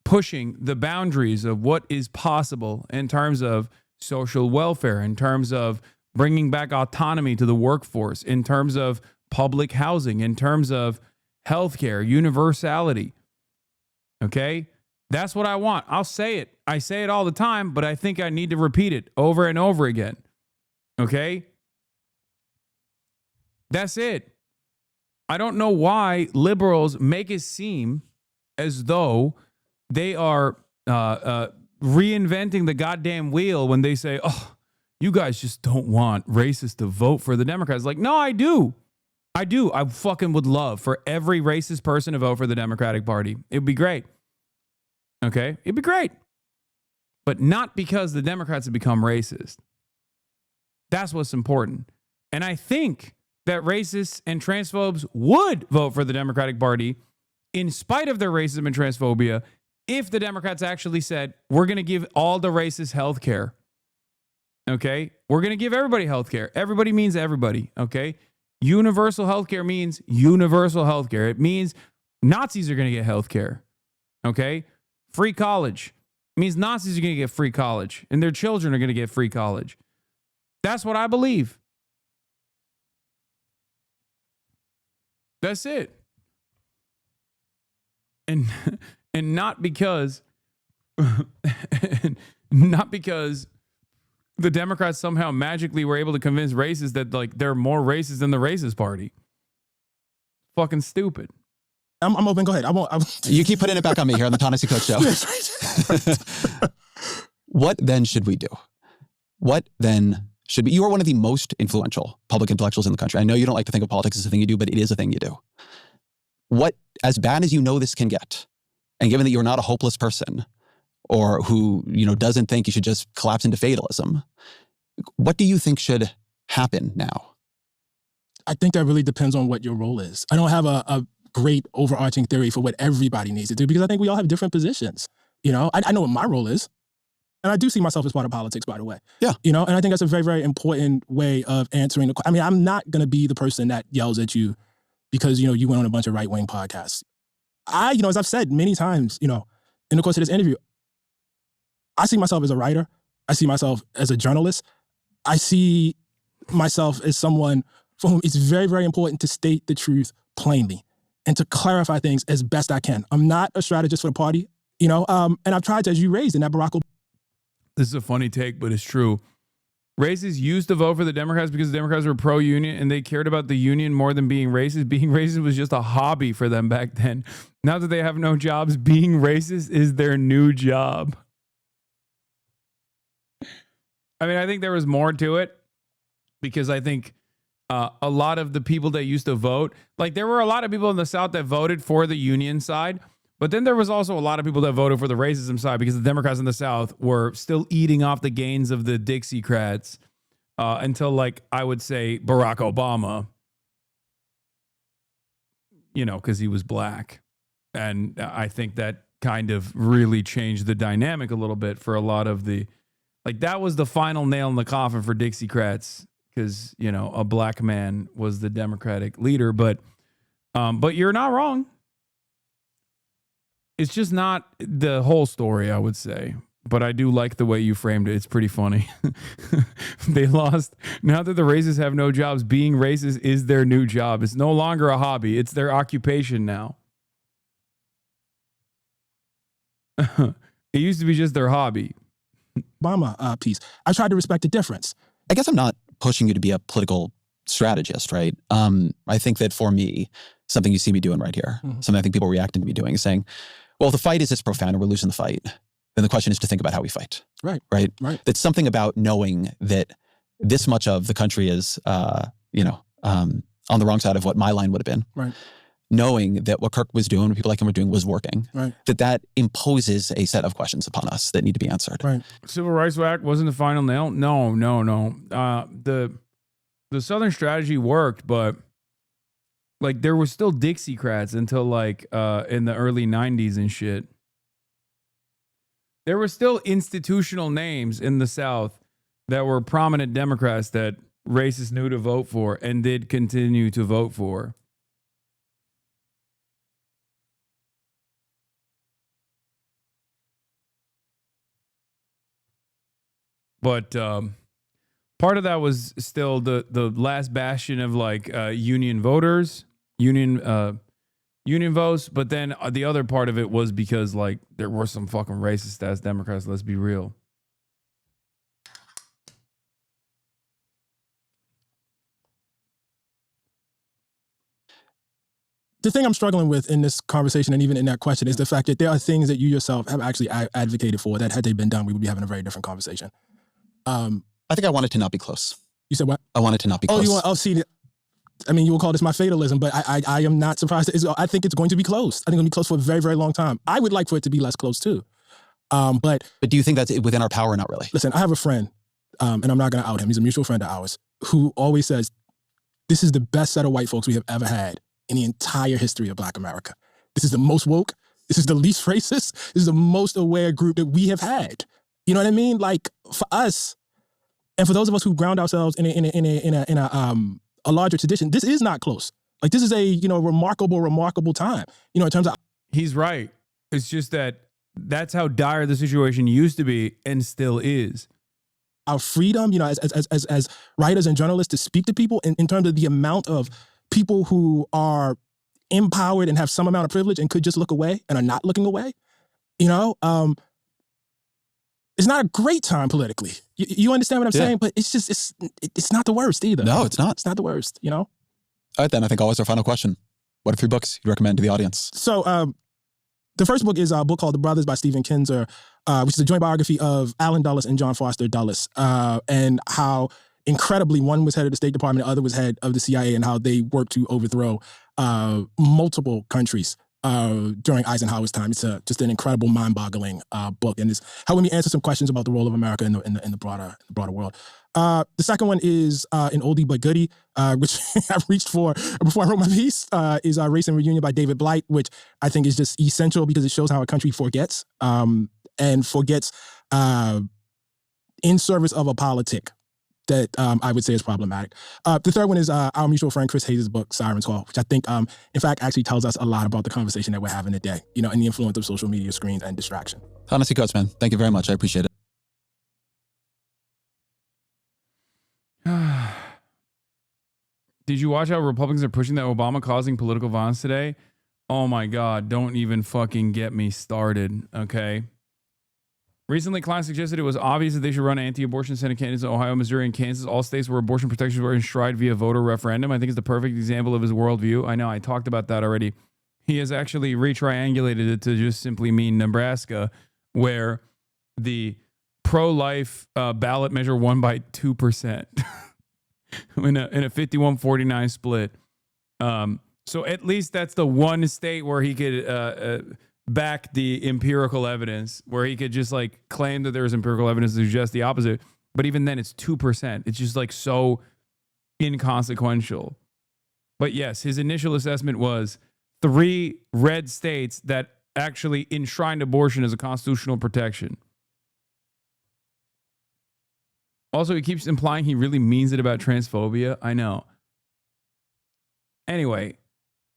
pushing the boundaries of what is possible in terms of social welfare, in terms of bringing back autonomy to the workforce, in terms of public housing, in terms of healthcare, universality. Okay? That's what I want. I'll say it. I say it all the time, but I think I need to repeat it over and over again. Okay? That's it. I don't know why liberals make it seem as though they are reinventing the goddamn wheel when they say, oh, you guys just don't want racists to vote for the Democrats. Like, no, I do. I do. I fucking would love for every racist person to vote for the Democratic Party. It would be great. Okay? It'd be great. But not because the Democrats have become racist. That's what's important. And I think that racists and transphobes would vote for the Democratic Party in spite of their racism and transphobia if the Democrats actually said, we're going to give all the racists health care. Okay? We're going to give everybody health care. Everybody means everybody. Okay? Universal health care means universal health care. It means Nazis are going to get health care. Okay? Free college means Nazis are going to get free college and their children are going to get free college. That's what I believe. That's it. And not because not because the Democrats somehow magically were able to convince racists that like they're more racist than the racist party. Fucking stupid. I'm open. Go ahead. I won't. You keep putting it back on me here on the Ta-Nehisi Coates Show. What then should we do? What then should be? You are one of the most influential public intellectuals in the country. I know you don't like to think of politics as a thing you do, but it is a thing you do. What, as bad as you know this can get, and given that you're not a hopeless person or who, doesn't think you should just collapse into fatalism, what do you think should happen now? I think that really depends on what your role is. I don't have a great overarching theory for what everybody needs to do because I think we all have different positions. I know what my role is. And I do see myself as part of politics, by the way. Yeah. And I think that's a very, very important way of answering the question. I mean, I'm not going to be the person that yells at you because, you went on a bunch of right-wing podcasts. As I've said many times, in the course of this interview, I see myself as a writer. I see myself as a journalist. I see myself as someone for whom it's very, very important to state the truth plainly and to clarify things as best I can. I'm not a strategist for the party, and I've tried to, as you raised in that Barack Obama. This is a funny take, but it's true. Racists used to vote for the Democrats because the Democrats were pro-union and they cared about the union more than being racist. Being racist was just a hobby for them back then. Now that they have no jobs, being racist is their new job. I mean, I think there was more to it because I think a lot of the people that used to vote, like there were a lot of people in the South that voted for the union side, but then there was also a lot of people that voted for the racism side because the Democrats in the South were still eating off the gains of the Dixiecrats until, like, I would say Barack Obama, because he was black. And I think that kind of really changed the dynamic a little bit for a lot of the, like, that was the final nail in the coffin for Dixiecrats because, a black man was the Democratic leader. But you're not wrong. It's just not the whole story, I would say. But I do like the way you framed it. It's pretty funny. They lost. Now that the racists have no jobs, being racist is their new job. It's no longer a hobby. It's their occupation now. It used to be just their hobby. Obama piece. I tried to respect the difference. I guess I'm not pushing you to be a political strategist, right? I think that for me, something you see me doing right here, something I think people reacting to me doing is saying, well, the fight is this profound and we're losing the fight. Then the question is to think about how we fight. Right. That's something about knowing that this much of the country is, on the wrong side of what my line would have been. Right. Knowing that what Kirk was doing, what people like him were doing was working. Right. That imposes a set of questions upon us that need to be answered. Right. Civil Rights Act wasn't the final nail. No. The Southern strategy worked, but like there were still Dixiecrats until like in the early 90s and shit. There were still institutional names in the South that were prominent Democrats that racists knew to vote for and did continue to vote for. But part of that was still the last bastion of like union voters, union votes. But then the other part of it was because like there were some fucking racist ass Democrats. Let's be real. The thing I'm struggling with in this conversation and even in that question is the fact that there are things that you yourself have actually advocated for that had they been done, we would be having a very different conversation. I think I want it to not be close. You said what? I want it to not be close. You will call this my fatalism, but I am not surprised. I think it's going to be close. I think it's going to be close for a very, very long time. I would like for it to be less close too. But do you think that's within our power or not really? Listen, I have a friend, and I'm not going to out him. He's a mutual friend of ours who always says, this is the best set of white folks we have ever had in the entire history of Black America. This is the most woke. This is the least racist. This is the most aware group that we have had. You know what I mean? Like for us, and for those of us who ground ourselves in a larger tradition, this is not close. Like this is a remarkable time. In terms of he's right. It's just that's how dire the situation used to be and still is. Our freedom, as writers and journalists to speak to people in terms of the amount of people who are empowered and have some amount of privilege and could just look away and are not looking away. It's not a great time politically. You understand what I'm saying? But it's just, it's not the worst either. No, it's not. It's not the worst, All right, then I think always our final question. What are 3 books you recommend to the audience? So the first book is a book called The Brothers by Stephen Kinzer, which is a joint biography of Allen Dulles and John Foster Dulles, and how incredibly one was head of the State Department, the other was head of the CIA, and how they worked to overthrow multiple countries during Eisenhower's time. It's just an incredible, mind-boggling book, and it's helping me answer some questions about the role of America in the broader world. The second one is an oldie but goodie, which I reached for before I wrote my piece, is Race and Reunion by David Blight, which I think is just essential because it shows how a country forgets, and forgets in service of a politic that I would say is problematic. The third one is our mutual friend Chris Hayes' book, Siren's Call, which I think, in fact, actually tells us a lot about the conversation that we're having today, and the influence of social media screens and distraction. Honestly, Coach, man, thank you very much. I appreciate it. Did watch how Republicans are pushing that Obama causing political violence today? Oh my God, don't even fucking get me started, okay? Recently, Klein suggested it was obvious that they should run anti-abortion Senate candidates in Ohio, Missouri, and Kansas, all states where abortion protections were enshrined via voter referendum. I think it's the perfect example of his worldview. I know, I talked about that already. He has actually retriangulated it to just simply mean Nebraska, where the pro-life ballot measure won by 2% in a 51-49 split. So at least that's the one state where he could back the empirical evidence, where he could just like claim that there's empirical evidence to suggest the opposite. But even then, it's 2%. It's just like so inconsequential. But yes, his initial assessment was 3 red states that actually enshrined abortion as a constitutional protection. Also, he keeps implying he really means it about transphobia. I know. Anyway,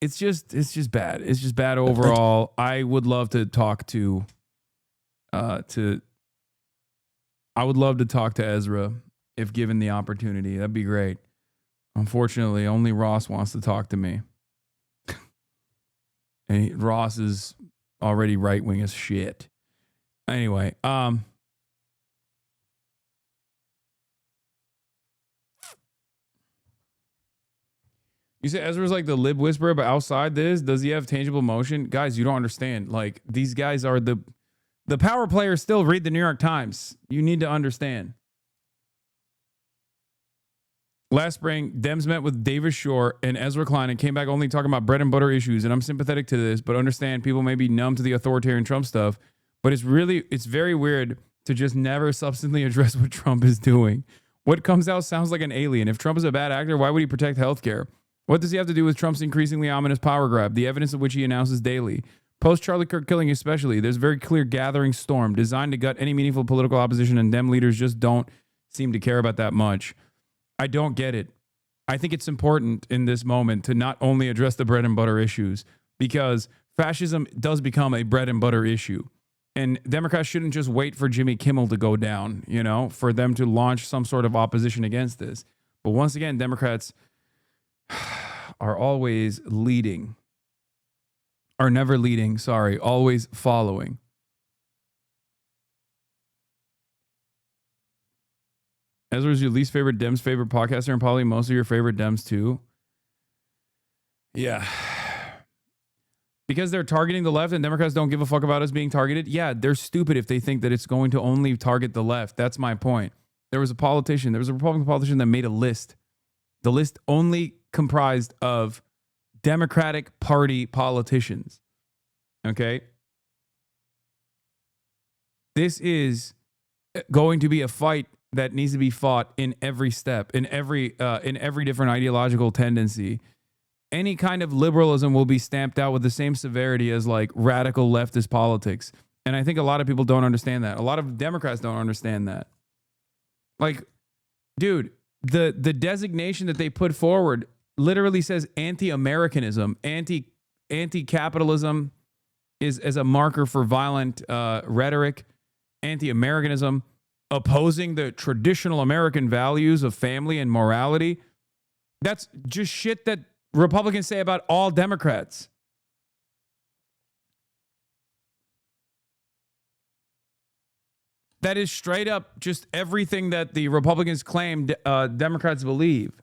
it's just bad. It's just bad overall. I would love to talk to Ezra if given the opportunity. That'd be great. Unfortunately, only Ross wants to talk to me. And Ross is already right-wing as shit. Anyway, you say Ezra's like the lib whisperer, but outside this, does he have tangible motion? Guys, you don't understand. Like, these guys are the power players still read the New York Times. You need to understand. Last spring, Dems met with Davis Shore and Ezra Klein and came back only talking about bread and butter issues. And I'm sympathetic to this, but understand people may be numb to the authoritarian Trump stuff. But it's very weird to just never substantially address what Trump is doing. What comes out sounds like an alien. If Trump is a bad actor, why would he protect healthcare? What does he have to do with Trump's increasingly ominous power grab, the evidence of which he announces daily? Post Charlie Kirk killing especially, there's a very clear gathering storm designed to gut any meaningful political opposition, and Dem leaders just don't seem to care about that much. I don't get it. I think it's important in this moment to not only address the bread and butter issues, because fascism does become a bread and butter issue. And Democrats shouldn't just wait for Jimmy Kimmel to go down, for them to launch some sort of opposition against this. But once again, Democrats are always leading. Are never leading, always following. Ezra's your least favorite Dems favorite podcaster and probably most of your favorite Dems too. Yeah. Because they're targeting the left and Democrats don't give a fuck about us being targeted. Yeah, they're stupid if they think that it's going to only target the left. That's my point. There was a Republican politician that made a list. The list only comprised of Democratic Party politicians. Okay? This is going to be a fight that needs to be fought in every step, in every different ideological tendency. Any kind of liberalism will be stamped out with the same severity as like radical leftist politics. And I think a lot of people don't understand that. A lot of Democrats don't understand that. Like, dude, the designation that they put forward literally says anti-Americanism, anti-capitalism is as a marker for violent rhetoric, anti-Americanism, opposing the traditional American values of family and morality. That's just shit that Republicans say about all Democrats. That is straight up just everything that the Republicans claim Democrats believe.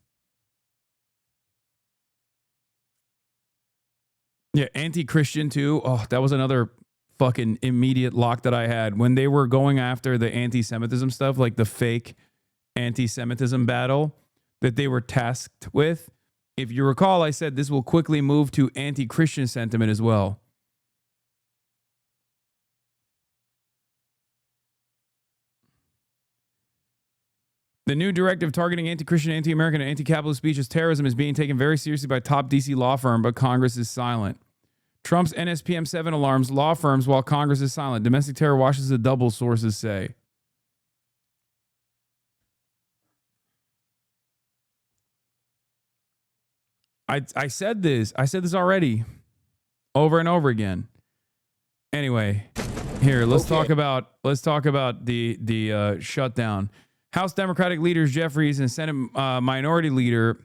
Yeah, anti-Christian too. Oh, that was another fucking immediate lock that I had when they were going after the anti-Semitism stuff, like the fake anti-Semitism battle that they were tasked with. If you recall, I said this will quickly move to anti-Christian sentiment as well. The new directive targeting anti-Christian, anti-American, and anti-capitalist speech as terrorism is being taken very seriously by top DC law firm, but Congress is silent. Trump's NSPM 7 alarms law firms while Congress is silent. Domestic terror washes the double, sources say. I said this already over and over again. Anyway, here, let's talk about the shutdown. House Democratic leaders Jeffries and Senate Minority Leader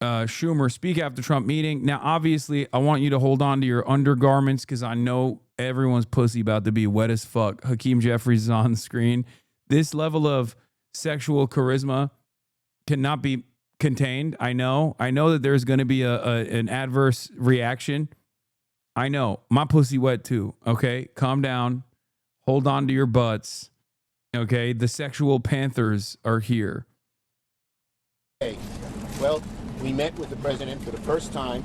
Schumer speak after Trump meeting. Now, obviously, I want you to hold on to your undergarments because I know everyone's pussy about to be wet as fuck. Hakeem Jeffries is on the screen. This level of sexual charisma cannot be contained. I know that there's going to be an adverse reaction. I know. My pussy wet too. Okay, calm down. Hold on to your butts. Okay, the sexual panthers are here. Okay. Well, we met with the president for the first time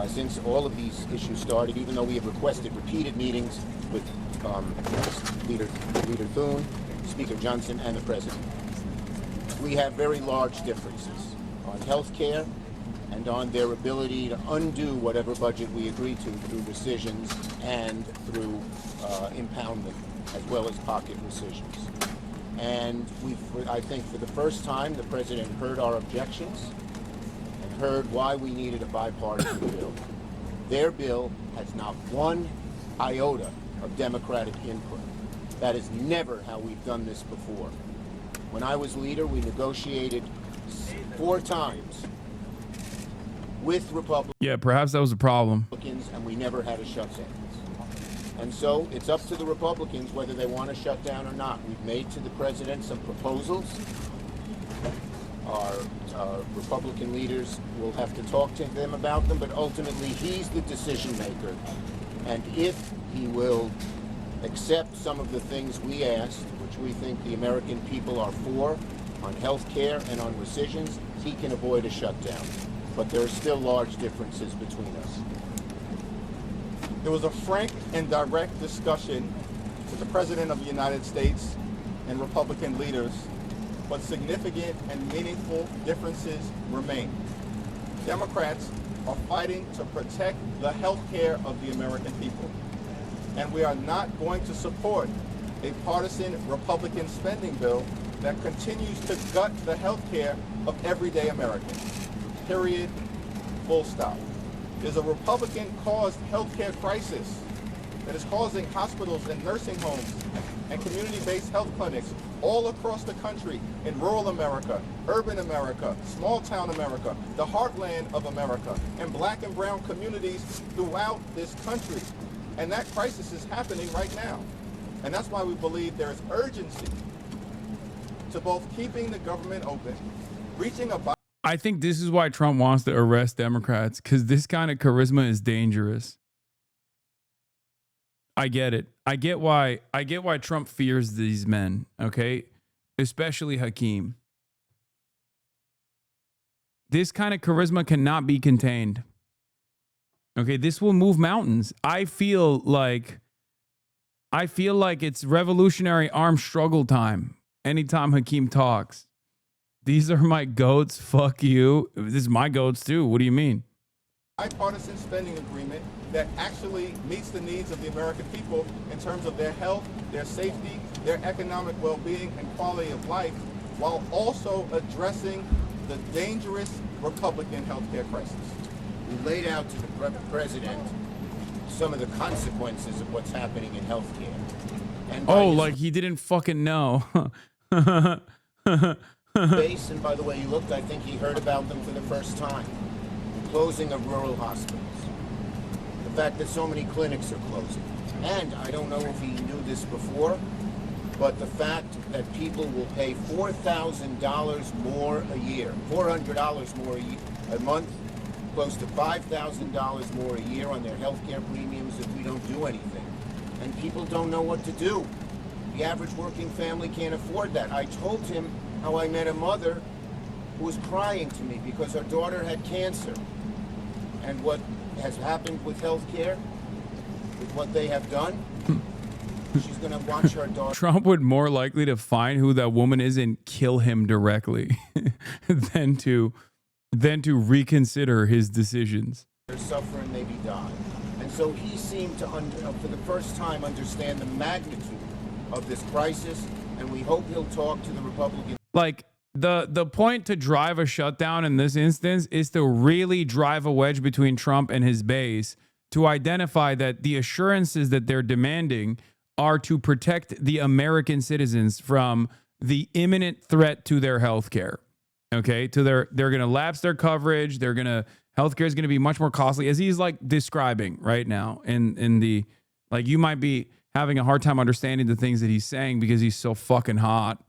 since all of these issues started, even though we have requested repeated meetings with Leader Thune, Speaker Johnson, and the president. We have very large differences on health care and on their ability to undo whatever budget we agree to through rescissions and through impoundment, as well as pocket rescissions. And I think for the first time, the president heard our objections and heard why we needed a bipartisan bill. Their bill has not one iota of Democratic input. That is never how we've done this before. When I was leader, we negotiated 4 times with Republicans. Yeah, perhaps that was a problem. And we never had a shutdown. And so it's up to the Republicans whether they want to shut down or not. We've made to the president some proposals. Our Republican leaders will have to talk to them about them, but ultimately he's the decision maker. And if he will accept some of the things we asked, which we think the American people are for, on health care and on rescissions, he can avoid a shutdown. But there are still large differences between us. There was a frank and direct discussion with the President of the United States and Republican leaders, but significant and meaningful differences remain. Democrats are fighting to protect the health care of the American people, and we are not going to support a partisan Republican spending bill that continues to gut the health care of everyday Americans. Period. Full stop. There's a Republican-caused healthcare crisis that is causing hospitals and nursing homes and community-based health clinics all across the country, in rural America, urban America, small-town America, the heartland of America, and black and brown communities throughout this country. And that crisis is happening right now. And that's why we believe there is urgency to both keeping the government open, reaching a... I think this is why Trump wants to arrest Democrats, because this kind of charisma is dangerous. I get it. I get why Trump fears these men, okay? Especially Hakeem. This kind of charisma cannot be contained. Okay, this will move mountains. I feel like it's revolutionary armed struggle time anytime Hakeem talks. These are my goats. Fuck you. This is my goats too. What do you mean? Bipartisan spending agreement that actually meets the needs of the American people in terms of their health, their safety, their economic well-being and quality of life, while also addressing the dangerous Republican healthcare crisis. We laid out to the president some of the consequences of what's happening in healthcare. And like he didn't fucking know. Base, and by the way he looked, I think he heard about them for the first time. Closing of rural hospitals. The fact that so many clinics are closing. And I don't know if he knew this before, but the fact that people will pay $4,000 more a year, $400 more a month, close to $5,000 more a year on their health care premiums if we don't do anything. And people don't know what to do. The average working family can't afford that. I told him how I met a mother who was crying to me because her daughter had cancer. And what has happened with health care, with what they have done, she's going to watch her daughter. Trump would more likely to find who that woman is and kill him directly than to reconsider his decisions. Suffer and maybe die. And so he seemed to, for the first time, understand the magnitude of this crisis, and we hope he'll talk to the Republicans. Like, the point to drive a shutdown in this instance is to really drive a wedge between Trump and his base to identify that the assurances that they're demanding are to protect the American citizens from the imminent threat to their health care. Okay, they're going to lapse their coverage. Healthcare is going to be much more costly, as he's like describing right now. In the, like, you might be having a hard time understanding the things that he's saying because he's so fucking hot,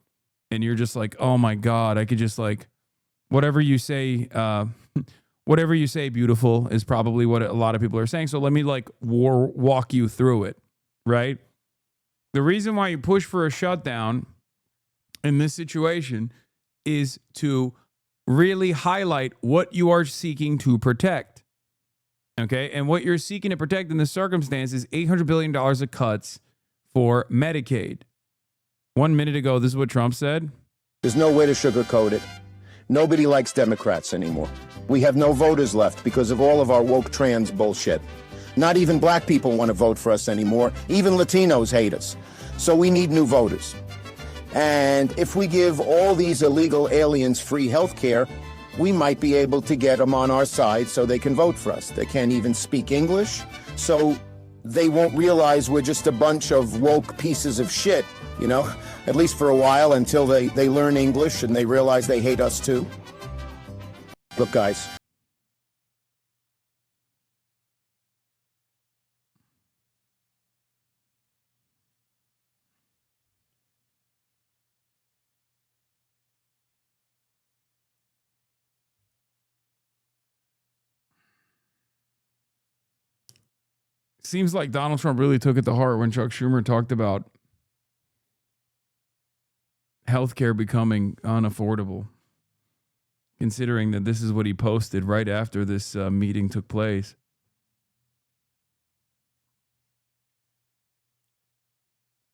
and you're just like, oh my God, I could just like, whatever you say, beautiful is probably what a lot of people are saying. So let me like walk you through it, right? The reason why you push for a shutdown in this situation is to really highlight what you are seeking to protect. Okay. And what you're seeking to protect in this circumstance is $800 billion of cuts for Medicaid. 1 minute ago, this is what Trump said. There's no way to sugarcoat it. Nobody likes Democrats anymore. We have no voters left because of all of our woke trans bullshit. Not even black people want to vote for us anymore. Even Latinos hate us. So we need new voters. And if we give all these illegal aliens free health care, we might be able to get them on our side so they can vote for us. They can't even speak English, so they won't realize we're just a bunch of woke pieces of shit, you know, at least for a while until they learn English and they realize they hate us too. Look, guys. Seems like Donald Trump really took it to heart when Chuck Schumer talked about healthcare becoming unaffordable, considering that this is what he posted right after this meeting took place.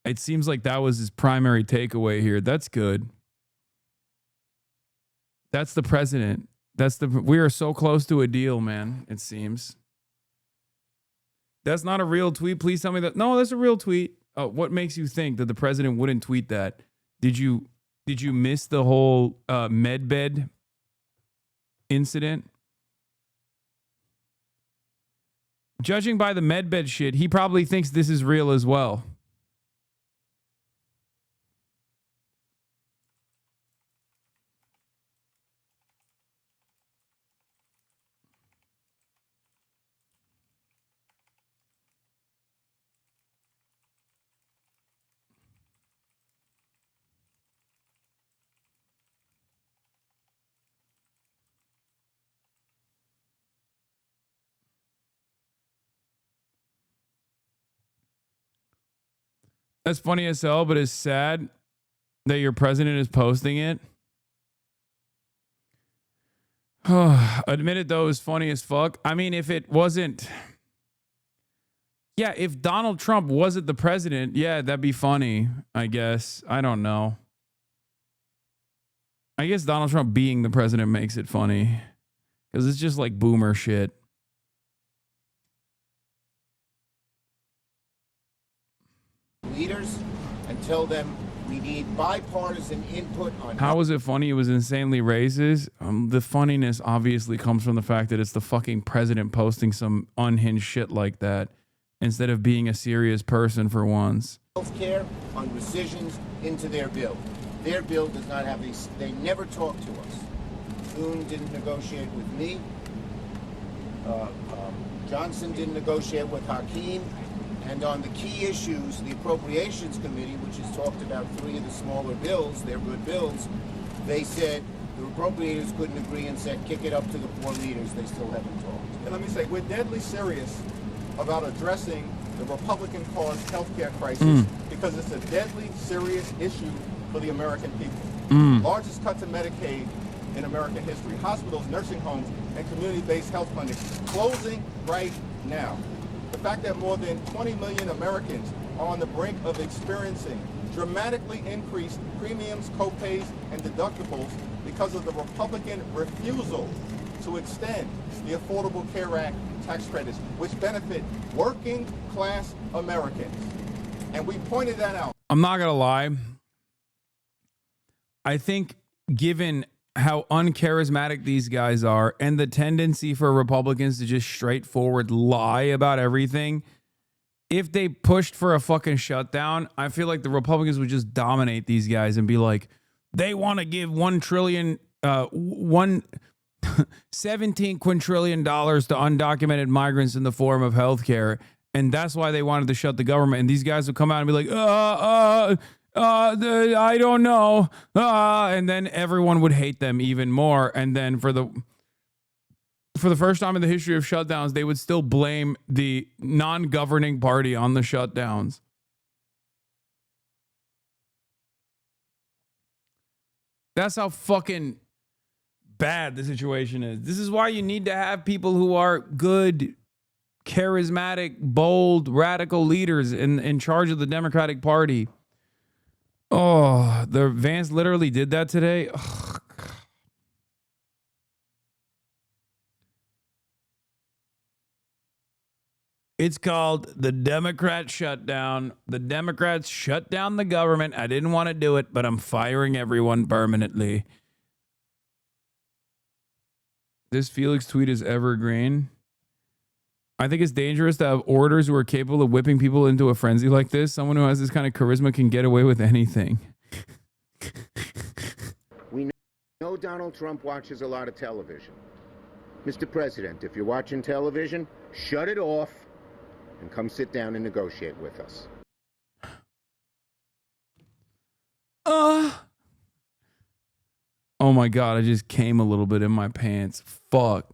It seems like that was his primary takeaway here. That's good. That's the president. We are so close to a deal, man, it seems. That's not a real tweet. Please tell me that. No, that's a real tweet. What makes you think that the president wouldn't tweet that? Did you miss the whole medbed incident? Judging by the medbed shit, he probably thinks this is real as well. That's funny as hell, but it's sad that your president is posting it. Admit it, though, is funny as fuck. I mean, if it wasn't... Yeah, if Donald Trump wasn't the president, yeah, that'd be funny, I guess. I don't know. I guess Donald Trump being the president makes it funny. Because it's just like boomer shit. Leaders and tell them we need bipartisan input on how was it funny? It was insanely racist. The funniness obviously comes from the fact that it's the fucking president posting some unhinged shit like that instead of being a serious person for once. Healthcare on rescissions into their bill. Their bill does not have these. They never talk to us. Thune didn't negotiate with me. Johnson didn't negotiate with Hakeem. And on the key issues, the Appropriations Committee, which has talked about 3 of the smaller bills, they're good bills, they said the appropriators couldn't agree and said kick it up to the 4 leaders. They still haven't talked. And let me say, we're deadly serious about addressing the Republican-caused healthcare crisis because it's a deadly serious issue for the American people. Largest cut to Medicaid in American history. Hospitals, nursing homes, and community-based health clinics closing right now. The fact that more than 20 million Americans are on the brink of experiencing dramatically increased premiums, co-pays, and deductibles because of the Republican refusal to extend the Affordable Care Act tax credits, which benefit working class Americans. And we pointed that out. I'm not going to lie. I think given how uncharismatic these guys are and the tendency for Republicans to just straightforward lie about everything, if they pushed for a fucking shutdown, I feel like the Republicans would just dominate these guys and be like, they want to give $1 trillion $17 quintillion to undocumented migrants in the form of healthcare. And that's why they wanted to shut the government. And these guys would come out and be like, I don't know. And then everyone would hate them even more. And then for the first time in the history of shutdowns, they would still blame the non-governing party on the shutdowns. That's how fucking bad the situation is. This is why you need to have people who are good, charismatic, bold, radical leaders in charge of the Democratic Party. Oh, the Vance literally did that today. Oh, God. It's called the Democrat shutdown. The Democrats shut down the government. I didn't want to do it, but I'm firing everyone permanently. This Felix tweet is evergreen. I think it's dangerous to have orators who are capable of whipping people into a frenzy like this. Someone who has this kind of charisma can get away with anything. We know Donald Trump watches a lot of television. Mr. President, if you're watching television, shut it off and come sit down and negotiate with us. Oh my God, I just came a little bit in my pants. Fuck.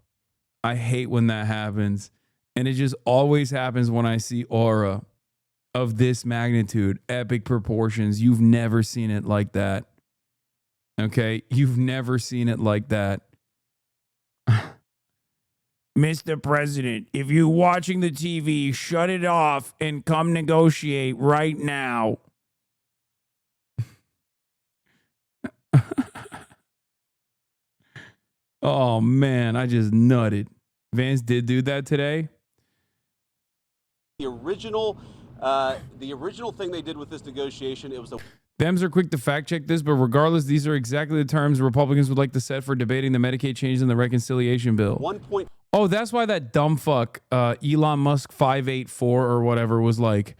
I hate when that happens. And it just always happens when I see aura of this magnitude, epic proportions. You've never seen it like that. Okay? You've never seen it like that. Mr. President, if you're watching the TV, shut it off and come negotiate right now. Oh, man, I just nutted. Vance did do that today. The original thing they did with this negotiation, it was a... Dems are quick to fact check this, but regardless, these are exactly the terms Republicans would like to set for debating the Medicaid changes in the reconciliation bill. Oh, that's why that dumb fuck, Elon Musk 584 or whatever was like,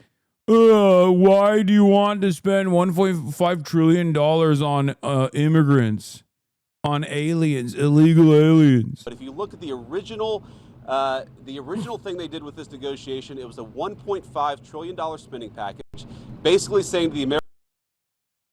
why do you want to spend $1.5 trillion on immigrants, on aliens, illegal aliens? But if you look at the original thing they did with this negotiation, it was a $1.5 trillion spending package, basically saying to the American...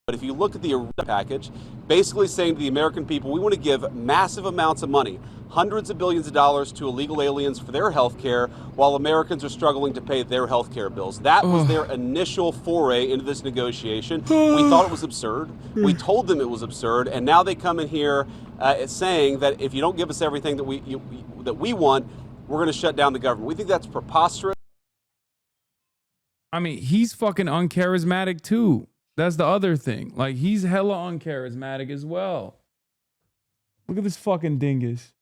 But if you look at the package, basically saying to the American people, we want to give massive amounts of money, hundreds of billions of dollars to illegal aliens for their health care while Americans are struggling to pay their health care bills. That was their initial foray into this negotiation. We thought it was absurd. We told them it was absurd. And now they come in here saying that if you don't give us everything that we want, we're going to shut down the government. We think that's preposterous. I mean, he's fucking uncharismatic too. That's the other thing. Like, he's hella uncharismatic as well. Look at this fucking dingus.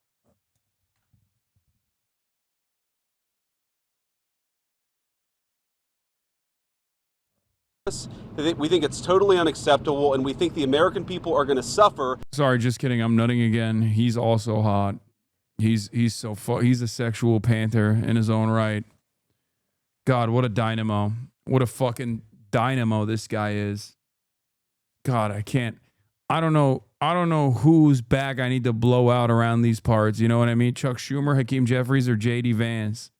We think it's totally unacceptable, and we think the American people are going to suffer. Sorry, just kidding. I'm nutting again. He's also hot. He's a sexual panther in his own right. God, what a dynamo. What a fucking dynamo this guy is. God, I don't know whose back I need to blow out around these parts. You know what I mean? Chuck Schumer, Hakeem Jeffries, or J.D. Vance.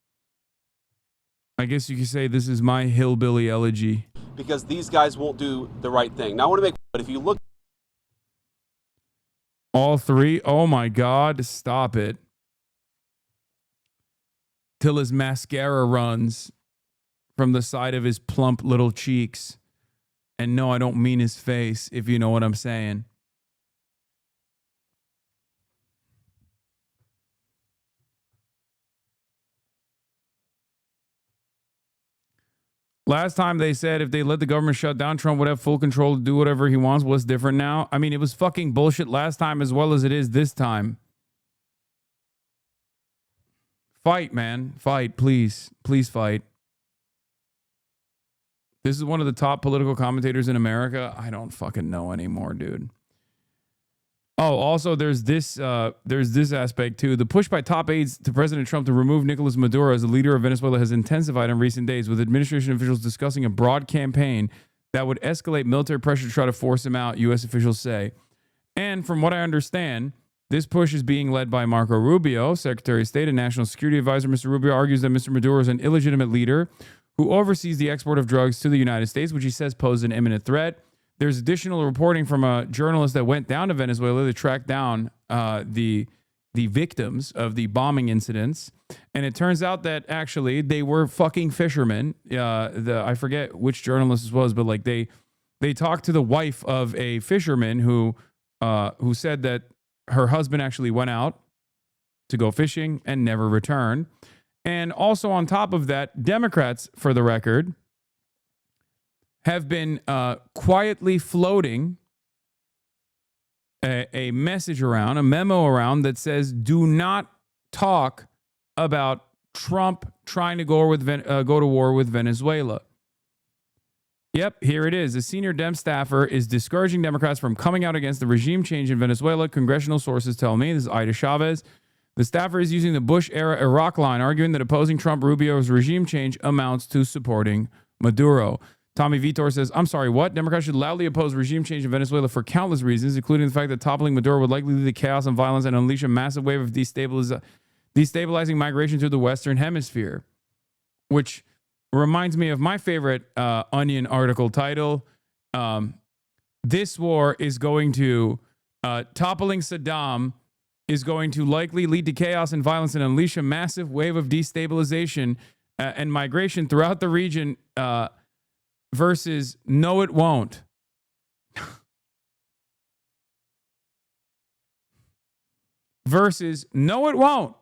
I guess you could say this is my hillbilly elegy. Because these guys won't do the right thing. Now I want to make, but if you look. All three? Oh my God, stop it. Till his mascara runs from the side of his plump little cheeks. And no, I don't mean his face, if you know what I'm saying. Last time they said if they let the government shut down, Trump would have full control to do whatever he wants. What's different now? I mean, it was fucking bullshit last time as well as it is this time. Fight, man. Fight, please. Please fight. This is one of the top political commentators in America. I don't fucking know anymore, dude. Oh, also there's this aspect too. The push by top aides to President Trump to remove Nicolas Maduro as the leader of Venezuela has intensified in recent days, with administration officials discussing a broad campaign that would escalate military pressure to try to force him out, U.S. officials say. And from what I understand, this push is being led by Marco Rubio, Secretary of State and National Security Advisor. Mr. Rubio argues that Mr. Maduro is an illegitimate leader who oversees the export of drugs to the United States, which he says poses an imminent threat. There's additional reporting from a journalist that went down to Venezuela to track down the victims of the bombing incidents. And it turns out that actually they were fucking fishermen. I forget which journalist this was, but like they talked to the wife of a fisherman who said that her husband actually went out to go fishing and never returned. And also on top of that, Democrats, for the record, have been quietly floating a message around, a memo around that says, do not talk about Trump trying to go to war with Venezuela. Yep, here it is. A senior Dem staffer is discouraging Democrats from coming out against the regime change in Venezuela. Congressional sources tell me. This is Ida Chavez. The staffer is using the Bush-era Iraq line, arguing that opposing Trump-Rubio's regime change amounts to supporting Maduro. Tommy Vitor says, I'm sorry, what? Democrats should loudly oppose regime change in Venezuela for countless reasons, including the fact that toppling Maduro would likely lead to chaos and violence and unleash a massive wave of destabilizing migration to the Western Hemisphere. Which reminds me of my favorite Onion article title. This war is going to, toppling Saddam is going to likely lead to chaos and violence and unleash a massive wave of destabilization and migration throughout the region versus no, it won't. Versus no, it won't.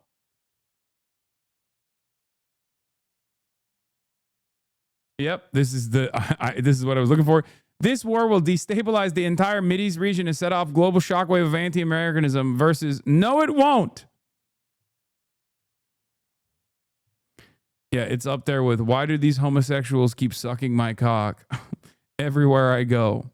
Yep, this is this is what I was looking for. This war will destabilize the entire Mideast region and set off global shockwave of anti-Americanism versus no, it won't. Yeah, it's up there with why do these homosexuals keep sucking my cock everywhere I go?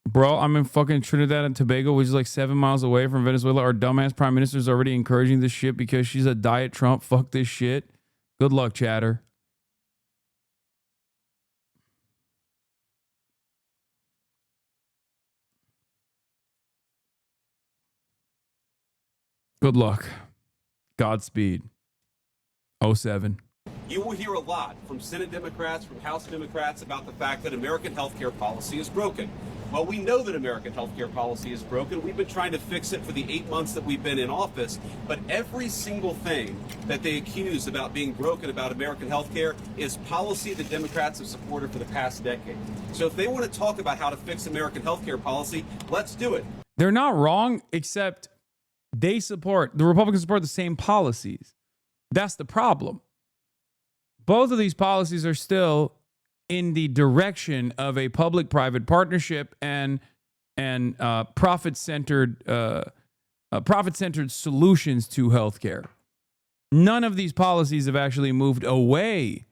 Bro, I'm in fucking Trinidad and Tobago, which is like 7 miles away from Venezuela. Our dumbass prime minister is already encouraging this shit because she's a diet Trump. Fuck this shit. Good luck, chatter. Good luck. Godspeed. 07. You will hear a lot from Senate Democrats, from House Democrats about the fact that American healthcare policy is broken. Well, we know that American healthcare policy is broken. We've been trying to fix it for the 8 months that we've been in office, but every single thing that they accuse about being broken about American healthcare is policy that Democrats have supported for the past decade. So if they want to talk about how to fix American healthcare policy, let's do it. They're not wrong, except the Republicans support the same policies. That's the problem. Both of these policies are still in the direction of a public-private partnership and profit-centered solutions to healthcare. None of these policies have actually moved away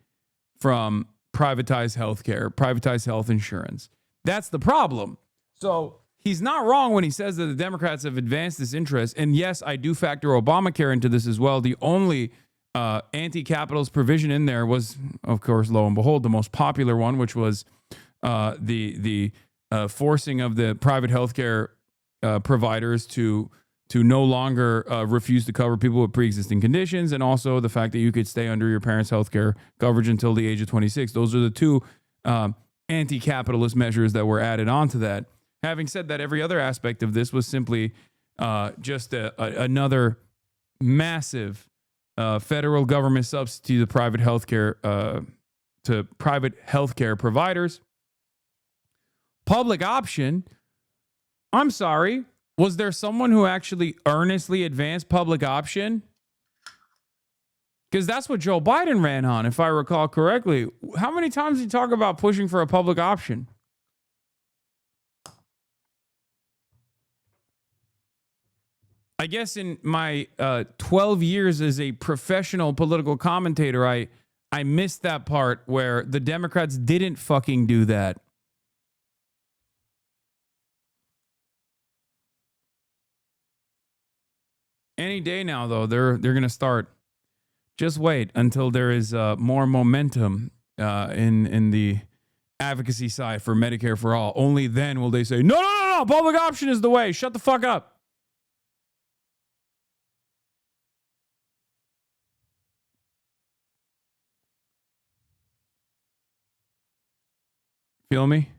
from privatized healthcare, privatized health insurance. That's the problem. So he's not wrong when he says that the Democrats have advanced this interest. And yes, I do factor Obamacare into this as well. The only anti-capitalist provision in there was, of course, lo and behold, the most popular one, which was the forcing of the private healthcare providers to no longer refuse to cover people with pre-existing conditions, and also the fact that you could stay under your parents' healthcare coverage until the age of 26. Those are the two anti-capitalist measures that were added onto that. Having said that, every other aspect of this was simply just another massive federal government subsidy to private healthcare providers. Public option. I'm sorry. Was there someone who actually earnestly advanced public option? Because that's what Joe Biden ran on, if I recall correctly. How many times did he talk about pushing for a public option? I guess in my 12 years as a professional political commentator, I missed that part where the Democrats didn't fucking do that. Any day now, though, they're going to start. Just wait until there is more momentum in the advocacy side for Medicare for all. Only then will they say, no, public option is the way. Shut the fuck up. Feel me?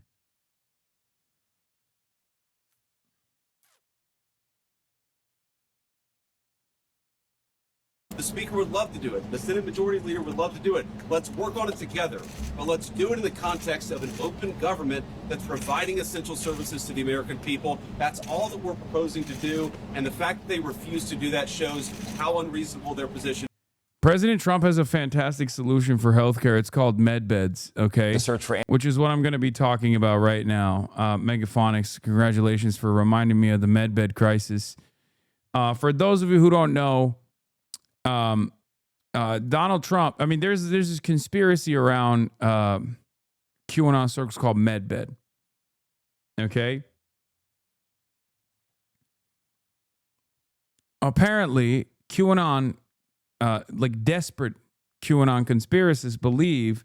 The Speaker would love to do it. The Senate Majority Leader would love to do it. Let's work on it together. But let's do it in the context of an open government that's providing essential services to the American people. That's all that we're proposing to do. And the fact that they refuse to do that shows how unreasonable their position. President Trump has a fantastic solution for healthcare. It's called MedBeds, okay? The search for which is what I'm going to be talking about right now. Megaphonics, congratulations for reminding me of the MedBed crisis. For those of you who don't know, Donald Trump, I mean, there's this conspiracy around QAnon circles called MedBed. Okay? Apparently, QAnon, like desperate QAnon conspiracists believe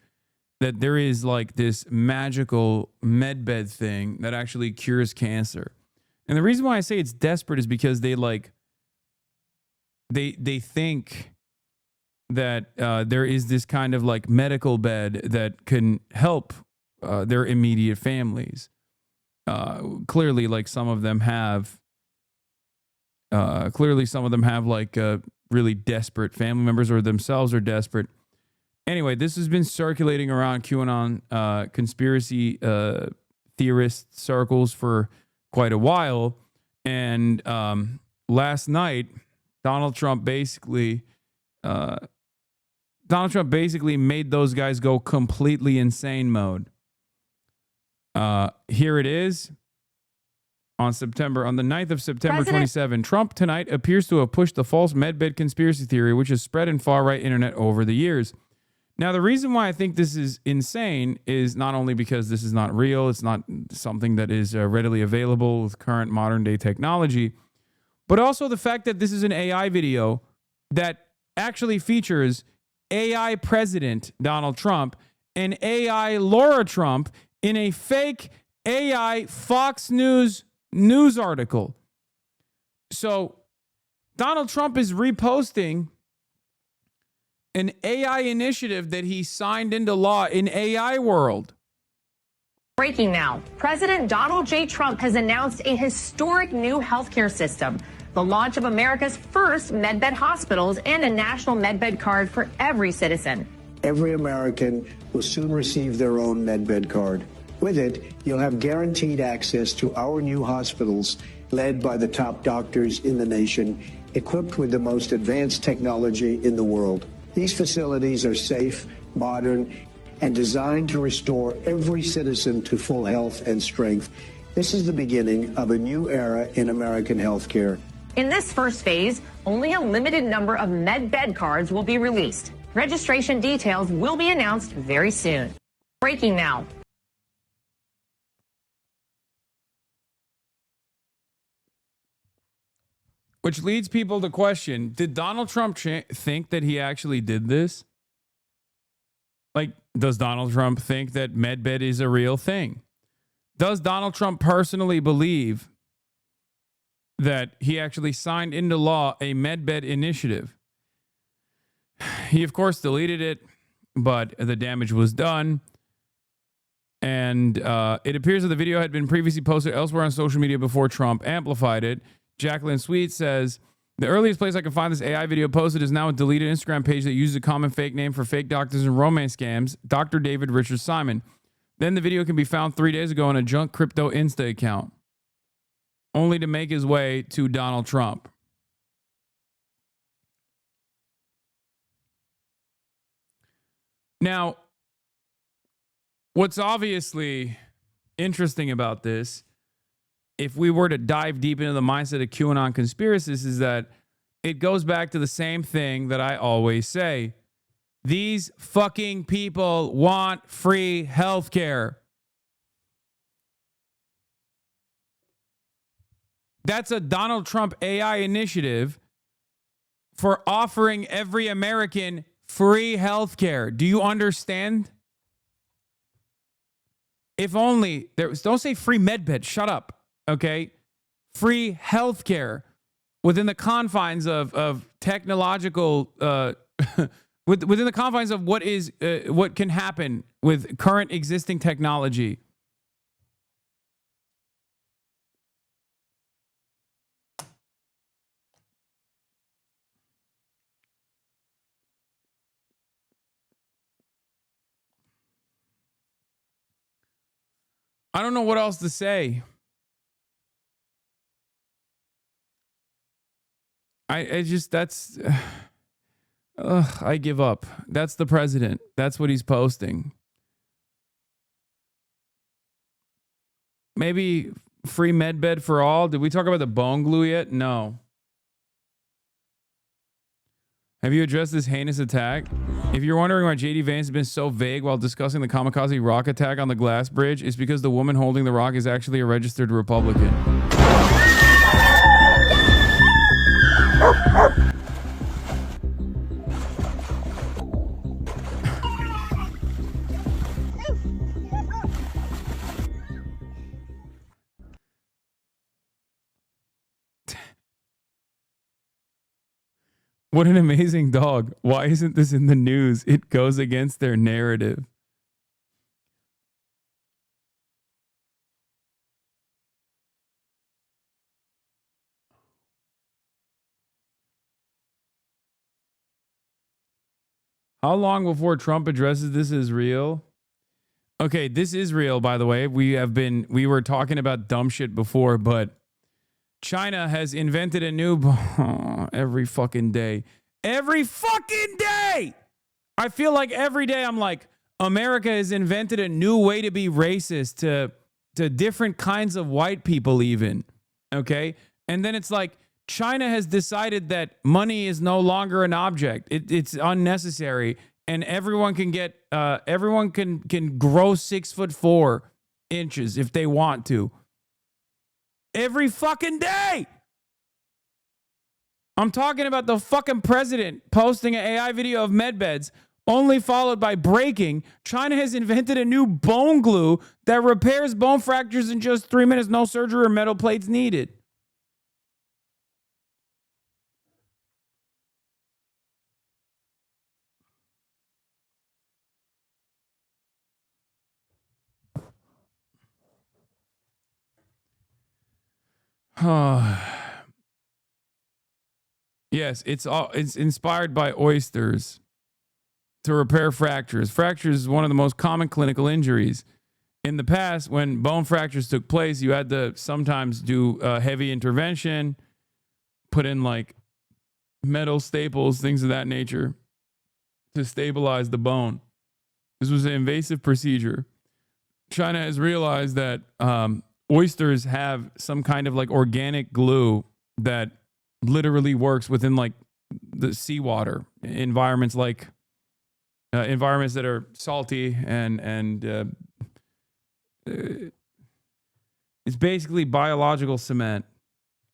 that there is like this magical MedBed thing that actually cures cancer. And the reason why I say it's desperate is because they think that there is this kind of like medical bed that can help their immediate families. Clearly, like some of them have like really desperate family members or themselves are desperate. Anyway, this has been circulating around QAnon conspiracy theorist circles for quite a while. And last night, Donald Trump basically made those guys go completely insane mode. Here it is. On the 9th of September 27, Trump tonight appears to have pushed the false MedBed conspiracy theory, which has spread in far-right internet over the years. Now, the reason why I think this is insane is not only because this is not real, it's not something that is readily available with current modern-day technology, but also the fact that this is an AI video that actually features AI President Donald Trump and AI Laura Trump in a fake AI Fox News article. So Donald Trump is reposting an AI initiative that he signed into law in AI world. Breaking now. President Donald J. Trump has announced a historic new healthcare system, the launch of America's first MedBed hospitals and a national MedBed card for every citizen. Every American will soon receive their own MedBed card. With it, you'll have guaranteed access to our new hospitals led by the top doctors in the nation, equipped with the most advanced technology in the world. These facilities are safe, modern, and designed to restore every citizen to full health and strength. This is the beginning of a new era in American healthcare. In this first phase, only a limited number of MedBed cards will be released. Registration details will be announced very soon. Breaking now. Which leads people to question, did Donald Trump think that he actually did this? Like, does Donald Trump think that MedBed is a real thing? Does Donald Trump personally believe that he actually signed into law a MedBed initiative? He, of course, deleted it, but the damage was done. And it appears that the video had been previously posted elsewhere on social media before Trump amplified it. Jacqueline Sweet says, the earliest place I can find this AI video posted is now a deleted Instagram page that uses a common fake name for fake doctors and romance scams, Dr. David Richard Simon. Then the video can be found 3 days ago on a junk crypto Insta account, only to make his way to Donald Trump. Now, what's obviously interesting about this if we were to dive deep into the mindset of QAnon conspiracists, is that it goes back to the same thing that I always say. These fucking people want free healthcare. That's a Donald Trump AI initiative for offering every American free healthcare. Do you understand? If only there was, don't say free medbed. Shut up. Okay. Free healthcare within the confines of technological, within the confines of what can happen with current existing technology. I don't know what else to say. I just, that's, I give up. That's the president. That's what he's posting. Maybe free medbed for all. Did we talk about the bone glue yet? No. Have you addressed this heinous attack? If you're wondering why J.D. Vance has been so vague while discussing the kamikaze rock attack on the glass bridge, it's because the woman holding the rock is actually a registered Republican. What an amazing dog. Why isn't this in the news? It goes against their narrative. How long before Trump addresses this is real? Okay, this is real, by the way. We were talking about dumb shit before, but China has invented a new every fucking day. Every fucking day! I feel like every day I'm like, America has invented a new way to be racist to different kinds of white people even. Okay? And then it's like, China has decided that money is no longer an object. It's unnecessary. And everyone can get, everyone can grow 6'4" if they want to. Every fucking day. I'm talking about the fucking president posting an AI video of medbeds, only followed by breaking. China has invented a new bone glue that repairs bone fractures in just 3 minutes. No surgery or metal plates needed. Yes, it's inspired by oysters to repair fractures. Fractures is one of the most common clinical injuries. In the past, when bone fractures took place, you had to sometimes do heavy intervention, put in like metal staples, things of that nature to stabilize the bone. This was an invasive procedure. China has realized that oysters have some kind of like organic glue that literally works within like the seawater environments, like environments that are salty and it's basically biological cement.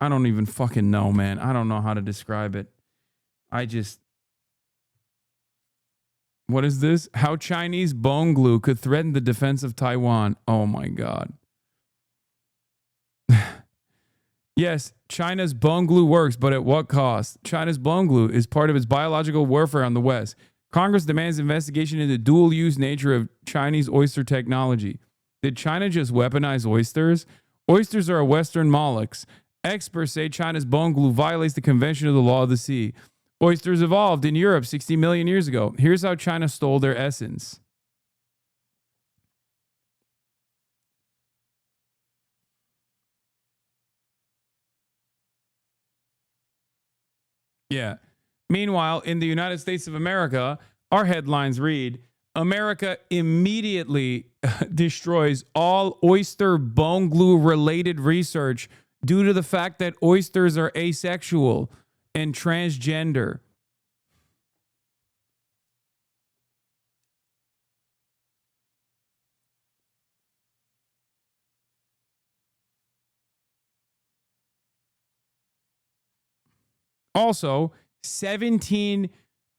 I don't even fucking know, man. I don't know how to describe it. What is this? How Chinese bone glue could threaten the defense of Taiwan. Oh my God. Yes, China's bone glue works, but at what cost? China's bone glue is part of its biological warfare on the West. Congress demands investigation into the dual-use nature of Chinese oyster technology. Did China just weaponize oysters? Oysters are a Western mollusks. Experts say China's bone glue violates the convention of the law of the sea. Oysters evolved in Europe 60 million years ago. Here's how China stole their essence. Yeah. Meanwhile, in the United States of America, our headlines read, America immediately destroys all oyster bone glue related research due to the fact that oysters are asexual and transgender. Also, 17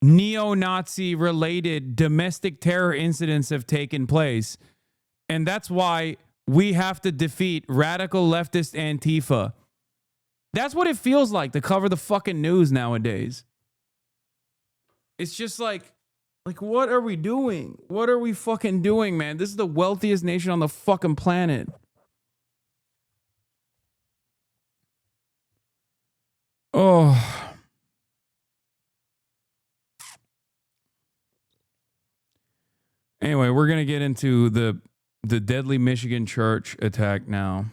neo-Nazi related domestic terror incidents have taken place. And that's why we have to defeat radical leftist Antifa. That's what it feels like to cover the fucking news nowadays. It's just like what are we doing? What are we fucking doing, man? This is the wealthiest nation on the fucking planet. Oh. Anyway, we're going to get into the deadly Michigan church attack now.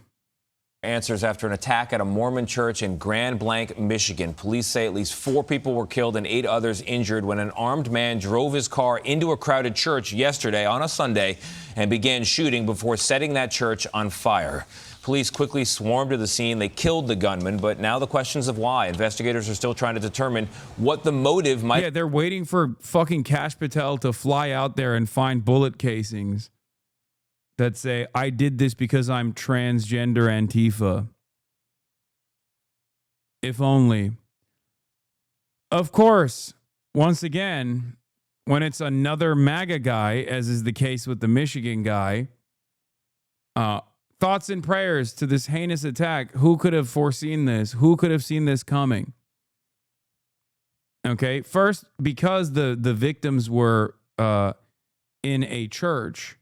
Answers after an attack at a Mormon church in Grand Blanc, Michigan. Police say at least 4 people were killed and 8 others injured when an armed man drove his car into a crowded church yesterday on a Sunday and began shooting before setting that church on fire. Police quickly swarmed to the scene. They killed the gunman, but now the questions of why. Investigators are still trying to determine what the motive might... Yeah, they're waiting for fucking Kash Patel to fly out there and find bullet casings that say, I did this because I'm transgender Antifa. If only. Of course, once again, when it's another MAGA guy, as is the case with the Michigan guy, thoughts and prayers to this heinous attack. Who could have foreseen this? Who could have seen this coming? Okay, first, because the victims were in a church,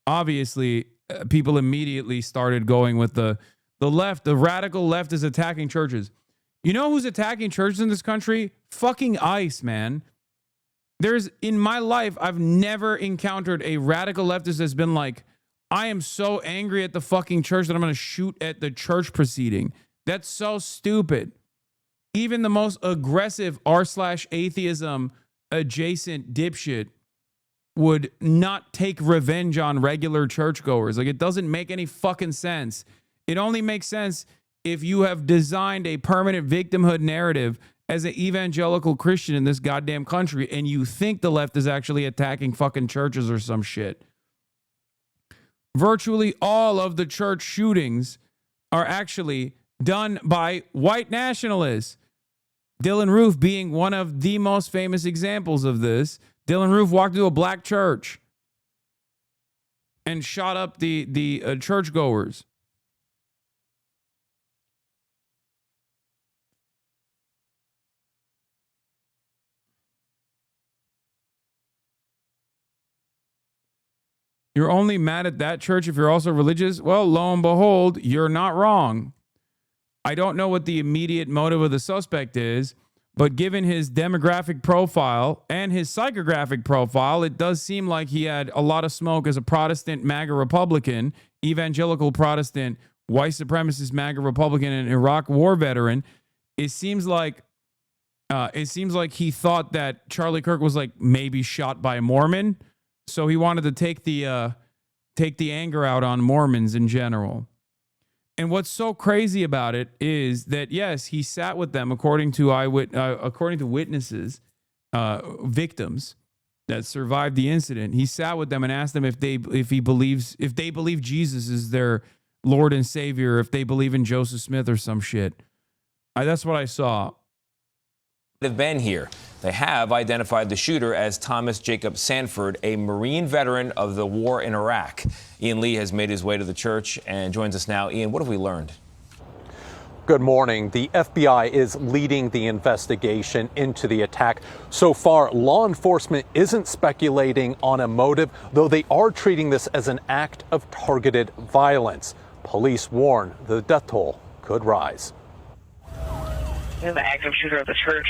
obviously people immediately started going with the left. The radical left is attacking churches. You know who's attacking churches in this country? Fucking ICE, man. In my life, I've never encountered a radical leftist that's been like, I am so angry at the fucking church that I'm going to shoot at the church proceeding. That's so stupid. Even the most aggressive r/atheism adjacent dipshit would not take revenge on regular churchgoers. Like, it doesn't make any fucking sense. It only makes sense if you have designed a permanent victimhood narrative as an evangelical Christian in this goddamn country and you think the left is actually attacking fucking churches or some shit. Virtually all of the church shootings are actually done by white nationalists. Dylan Roof being one of the most famous examples of this. Dylan Roof walked into a black church and shot up the churchgoers. You're only mad at that church if you're also religious? Well, lo and behold, you're not wrong. I don't know what the immediate motive of the suspect is, but given his demographic profile and his psychographic profile, it does seem like he had a lot of smoke as a Protestant MAGA Republican, evangelical Protestant, white supremacist MAGA Republican, and Iraq war veteran. It seems like he thought that Charlie Kirk was like maybe shot by a Mormon. So he wanted to take the anger out on Mormons in general. And what's so crazy about it is that, yes, he sat with them according to witnesses, victims that survived the incident. He sat with them and asked them if they believe Jesus is their Lord and Savior, if they believe in Joseph Smith or some shit. That's what I saw. Have been here. They have identified the shooter as Thomas Jacob Sanford, a Marine veteran of the war in Iraq. Ian Lee has made his way to the church and joins us now. Ian, what have we learned? Good morning. The FBI is leading the investigation into the attack. So far, law enforcement isn't speculating on a motive, though they are treating this as an act of targeted violence. Police warn the death toll could rise. The active shooter of the church.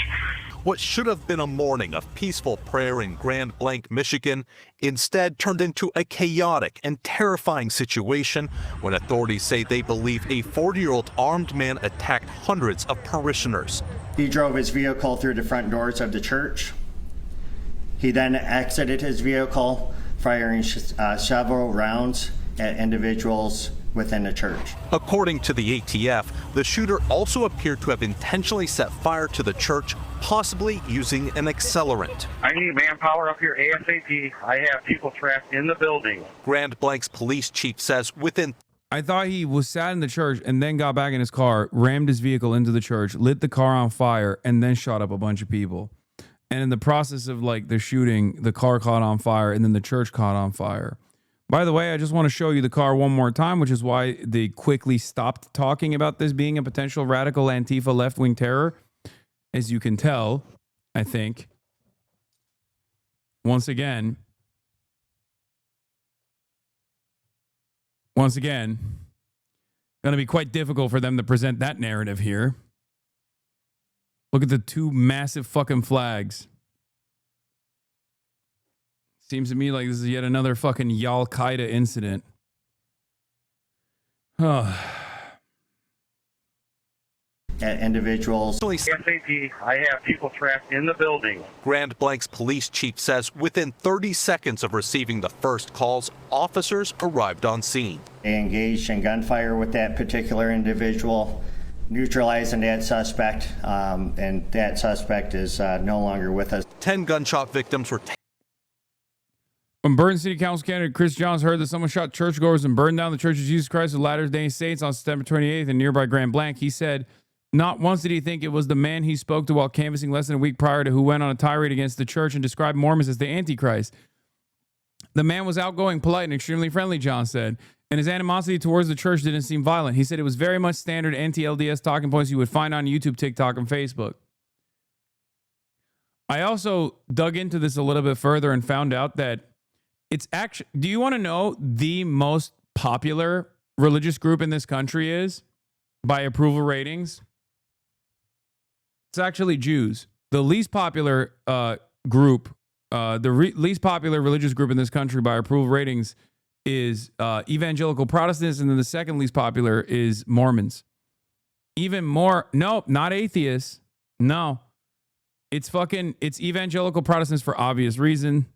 What should have been a morning of peaceful prayer in Grand Blanc, Michigan, instead turned into a chaotic and terrifying situation when authorities say they believe a 40-year-old armed man attacked hundreds of parishioners. He drove his vehicle through the front doors of the church. He then exited his vehicle, firing several rounds at individuals within the church. According to the ATF, the shooter also appeared to have intentionally set fire to the church, possibly using an accelerant. I need manpower up here ASAP. I have people trapped in the building. Grand Blank's police chief says within... I thought he was sat in the church and then got back in his car, rammed his vehicle into the church, lit the car on fire, and then shot up a bunch of people. And in the process of like the shooting, the car caught on fire and then the church caught on fire. By the way, I just want to show you the car one more time, which is why they quickly stopped talking about this being a potential radical Antifa left-wing terror. As you can tell, I think, once again, going to be quite difficult for them to present that narrative here. Look at the two massive fucking flags. Seems to me like this is yet another fucking Al-Qaeda incident. At individuals. ASAP. I have people trapped in the building. Grand Blank's police chief says within 30 seconds of receiving the first calls, officers arrived on scene. They engaged in gunfire with that particular individual, neutralizing that suspect, and that suspect is no longer with us. 10 gunshot victims were taken. When Burton City Council candidate Chris Johns heard that someone shot churchgoers and burned down the Church of Jesus Christ of Latter-day Saints on September 28th in nearby Grand Blanc, he said not once did he think it was the man he spoke to while canvassing less than a week prior to who went on a tirade against the church and described Mormons as the Antichrist. The man was outgoing, polite, and extremely friendly, John said, and his animosity towards the church didn't seem violent. He said it was very much standard anti-LDS talking points you would find on YouTube, TikTok, and Facebook. I also dug into this a little bit further and found out that it's actually, do you want to know the most popular religious group in this country is by approval ratings? It's actually Jews. The least popular group, least popular religious group in this country by approval ratings is evangelical Protestants, and then the second least popular is Mormons. Even more, no, not atheists. No, it's evangelical Protestants for obvious reason.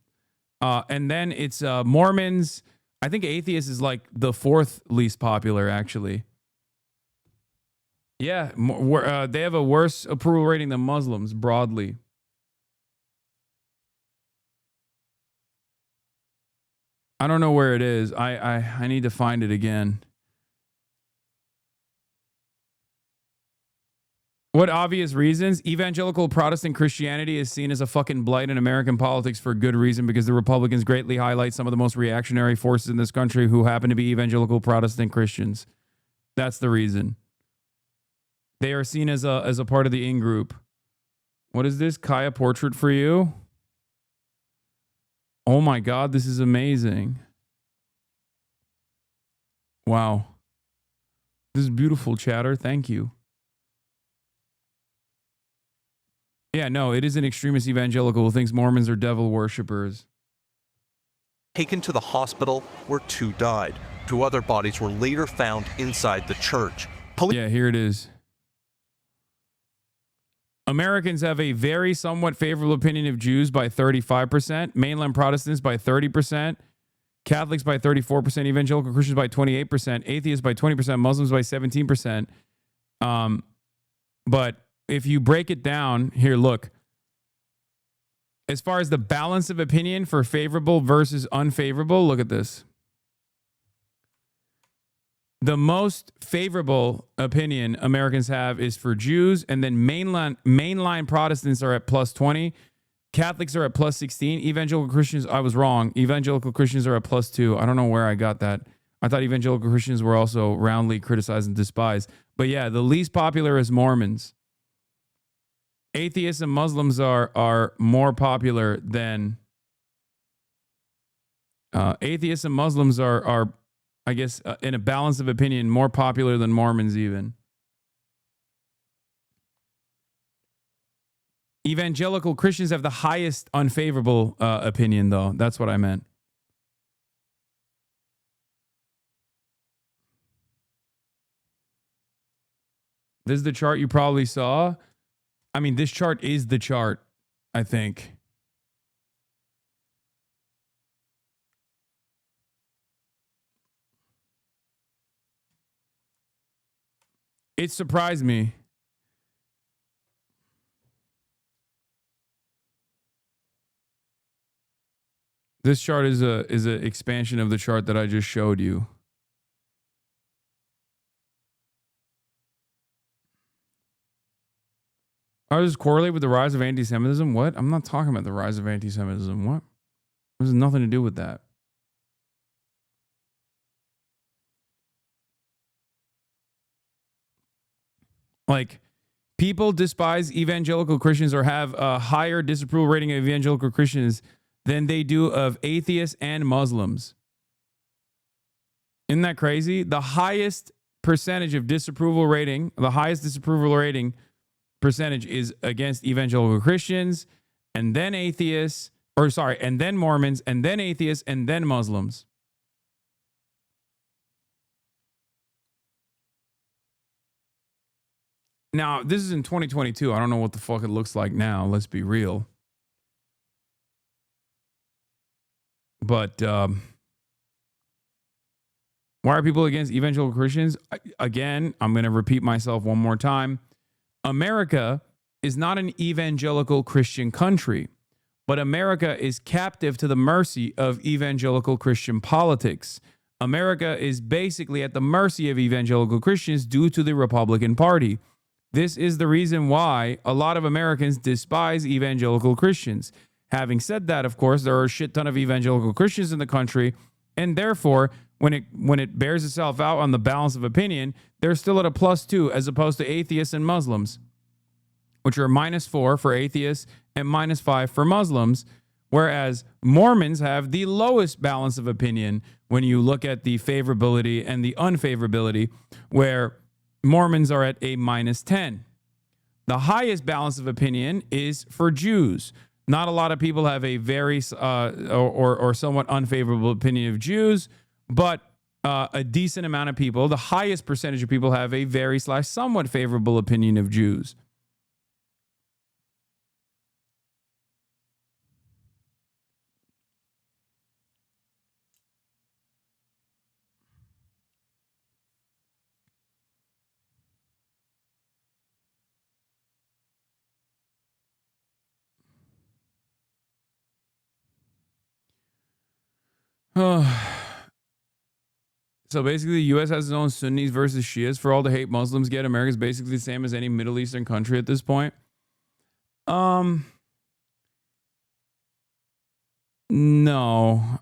And then it's Mormons. I think atheists is like the fourth least popular, actually. Yeah, they have a worse approval rating than Muslims broadly. I don't know where it is. I need to find it again. What obvious reasons? Evangelical Protestant Christianity is seen as a fucking blight in American politics for good reason, because the Republicans greatly highlight some of the most reactionary forces in this country who happen to be evangelical Protestant Christians. That's the reason. They are seen as a part of the in-group. What is this? Kaya portrait for you? Oh my God, this is amazing. Wow. This is beautiful, chatter. Thank you. Yeah, no, it is an extremist evangelical who thinks Mormons are devil worshippers. Taken to the hospital where 2 died. 2 other bodies were later found inside the church. Yeah, here it is. Americans have a very somewhat favorable opinion of Jews by 35%, mainland Protestants by 30%, Catholics by 34%, evangelical Christians by 28%, atheists by 20%, Muslims by 17%. But if you break it down, here, look. As far as the balance of opinion for favorable versus unfavorable, look at this. The most favorable opinion Americans have is for Jews, and then mainline Protestants are at plus 20. Catholics are at plus 16. Evangelical Christians, I was wrong. Evangelical Christians are at plus 2. I don't know where I got that. I thought evangelical Christians were also roundly criticized and despised. But yeah, the least popular is Mormons. Atheists and Muslims are more popular than... atheists and Muslims are I guess, in a balance of opinion, more popular than Mormons even. Evangelical Christians have the highest unfavorable opinion, though. That's what I meant. This is the chart you probably saw. I mean, this chart is the chart, I think. It surprised me. This chart is a expansion of the chart that I just showed you. How does this correlate with the rise of anti-Semitism? What? I'm not talking about the rise of anti-Semitism. What? There's nothing to do with that. Like, people despise evangelical Christians or have a higher disapproval rating of evangelical Christians than they do of atheists and Muslims. Isn't that crazy? The highest percentage of disapproval rating, the highest disapproval rating percentage is against evangelical Christians, and then atheists, and then Mormons, and then atheists, and then Muslims. Now, this is in 2022. I don't know what the fuck it looks like now. Let's be real. But why are people against evangelical Christians? Again, I'm going to repeat myself one more time. America is not an evangelical Christian country, but America is captive to the mercy of evangelical Christian politics. America is basically at the mercy of evangelical Christians due to the Republican Party. This is the reason why a lot of Americans despise evangelical Christians. Having said that, of course, there are a shit ton of evangelical Christians in the country, and therefore, when it bears itself out on the balance of opinion, they're still at a +2 as opposed to atheists and Muslims, which are -4 for atheists and -5 for Muslims, whereas Mormons have the lowest balance of opinion when you look at the favorability and the unfavorability, where Mormons are at a -10. The highest balance of opinion is for Jews. Not a lot of people have a very or somewhat unfavorable opinion of Jews, but a decent amount of people, the highest percentage of people, have a very / somewhat favorable opinion of Jews. So basically, the U.S. has its own Sunnis versus Shias. For all the hate Muslims get, America is basically the same as any Middle Eastern country at this point. No,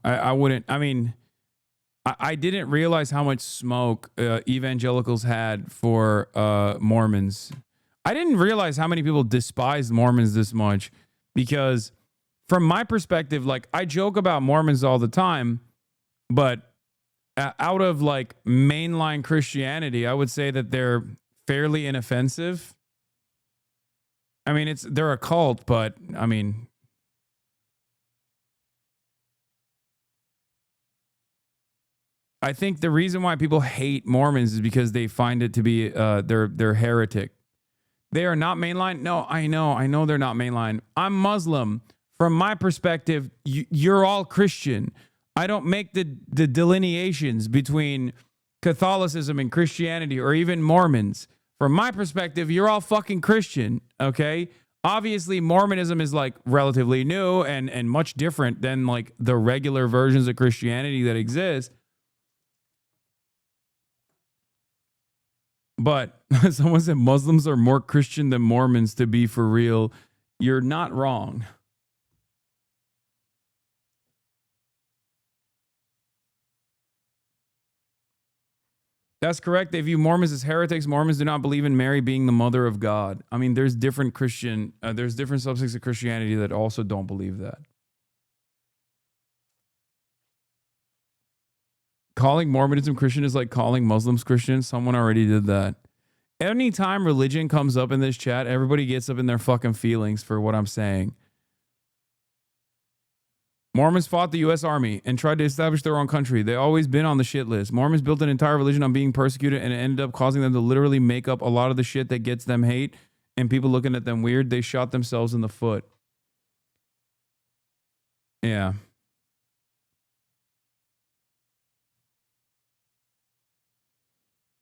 I wouldn't. I mean, I didn't realize how much smoke evangelicals had for Mormons. I didn't realize how many people despised Mormons this much, because from my perspective, like, I joke about Mormons all the time, but out of like mainline Christianity, I would say that they're fairly inoffensive. I mean, they're a cult, but I mean, I think the reason why people hate Mormons is because they find it to be they're heretic. They are not mainline. No, I know they're not mainline. I'm Muslim. From my perspective, you're all Christian. I don't make the delineations between Catholicism and Christianity or even Mormons. From my perspective, you're all fucking Christian, okay? Obviously, Mormonism is like relatively new and much different than like the regular versions of Christianity that exist. But someone said Muslims are more Christian than Mormons. To be for real, you're not wrong. That's correct. They view Mormons as heretics. Mormons do not believe in Mary being the mother of God. I mean, there's different there's different subsects of Christianity that also don't believe that. Calling Mormonism Christian is like calling Muslims Christian. Someone already did that. Anytime religion comes up in this chat, everybody gets up in their fucking feelings for what I'm saying. Mormons fought the U.S. Army and tried to establish their own country. They've always been on the shit list. Mormons built an entire religion on being persecuted, and it ended up causing them to literally make up a lot of the shit that gets them hate and people looking at them weird. They shot themselves in the foot. Yeah.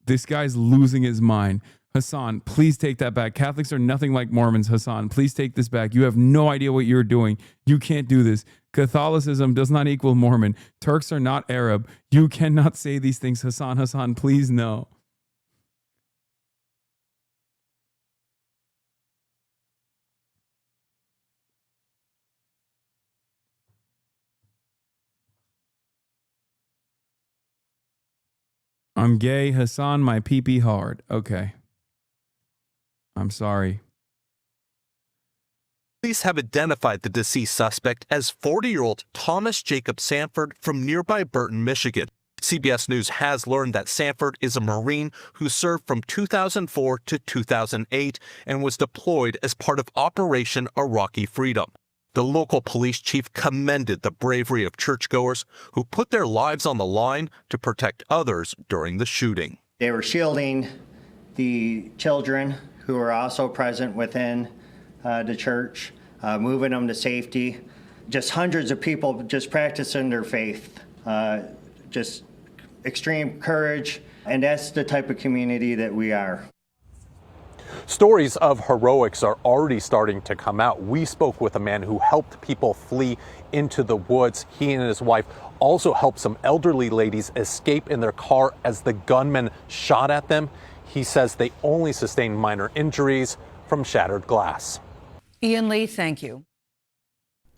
This guy's losing his mind. Hasan, please take that back. Catholics are nothing like Mormons, Hasan. Please take this back. You have no idea what you're doing. You can't do this. Catholicism does not equal Mormon. Turks are not Arab. You cannot say these things, Hasan. Hasan, please no. I'm gay, Hasan, my pee-pee hard. Okay. I'm sorry. Police have identified the deceased suspect as 40-year-old Thomas Jacob Sanford from nearby Burton, Michigan. CBS News has learned that Sanford is a Marine who served from 2004 to 2008 and was deployed as part of Operation Iraqi Freedom. The local police chief commended the bravery of churchgoers who put their lives on the line to protect others during the shooting. They were shielding the children who were also present within the church, moving them to safety. Just hundreds of people just practicing their faith, just extreme courage, and that's the type of community that we are. Stories of heroics are already starting to come out. We spoke with a man who helped people flee into the woods. He and his wife also helped some elderly ladies escape in their car as the gunman shot at them. He says they only sustained minor injuries from shattered glass. Ian Lee, thank you.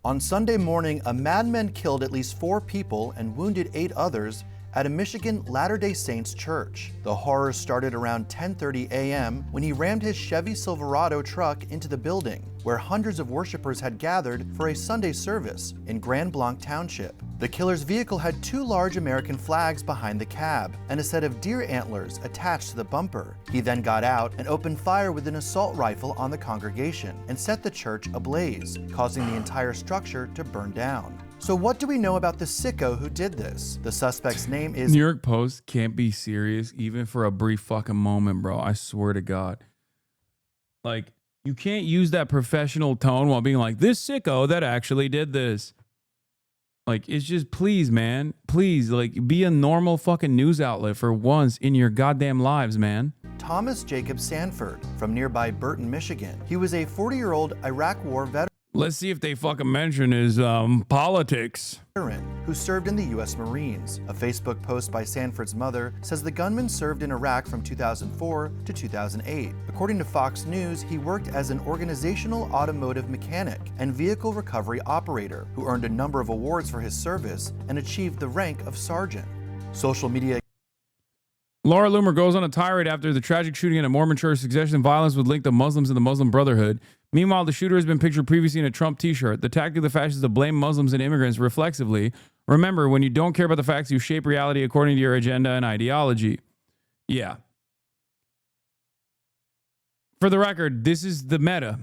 On Sunday morning, a madman killed at least 4 people and wounded 8 others at a Michigan Latter-day Saints church. The horror started around 10:30 a.m. when he rammed his Chevy Silverado truck into the building, where hundreds of worshipers had gathered for a Sunday service in Grand Blanc Township. The killer's vehicle had 2 large American flags behind the cab and a set of deer antlers attached to the bumper. He then got out and opened fire with an assault rifle on the congregation and set the church ablaze, causing the entire structure to burn down. So what do we know about the sicko who did this? The suspect's name is... New York Post can't be serious even for a brief fucking moment, bro. I swear to God. Like, you can't use that professional tone while being like, this sicko that actually did this. Like, it's just, please, man. Please, like, be a normal fucking news outlet for once in your goddamn lives, man. Thomas Jacob Sanford from nearby Burton, Michigan. He was a 40-year-old Iraq War veteran. Let's see if they fucking mention his politics. Who served in the U.S. Marines. A Facebook post by Sanford's mother says the gunman served in Iraq from 2004 to 2008. According to Fox News, he worked as an organizational automotive mechanic and vehicle recovery operator who earned a number of awards for his service and achieved the rank of sergeant. Social media. Laura Loomer goes on a tirade after the tragic shooting in a Mormon church. Suggestion violence would link the Muslims and the Muslim Brotherhood. Meanwhile, the shooter has been pictured previously in a Trump t-shirt. The tactic of the fascists is to blame Muslims and immigrants reflexively. Remember, when you don't care about the facts, you shape reality according to your agenda and ideology. Yeah. For the record, this is the meta.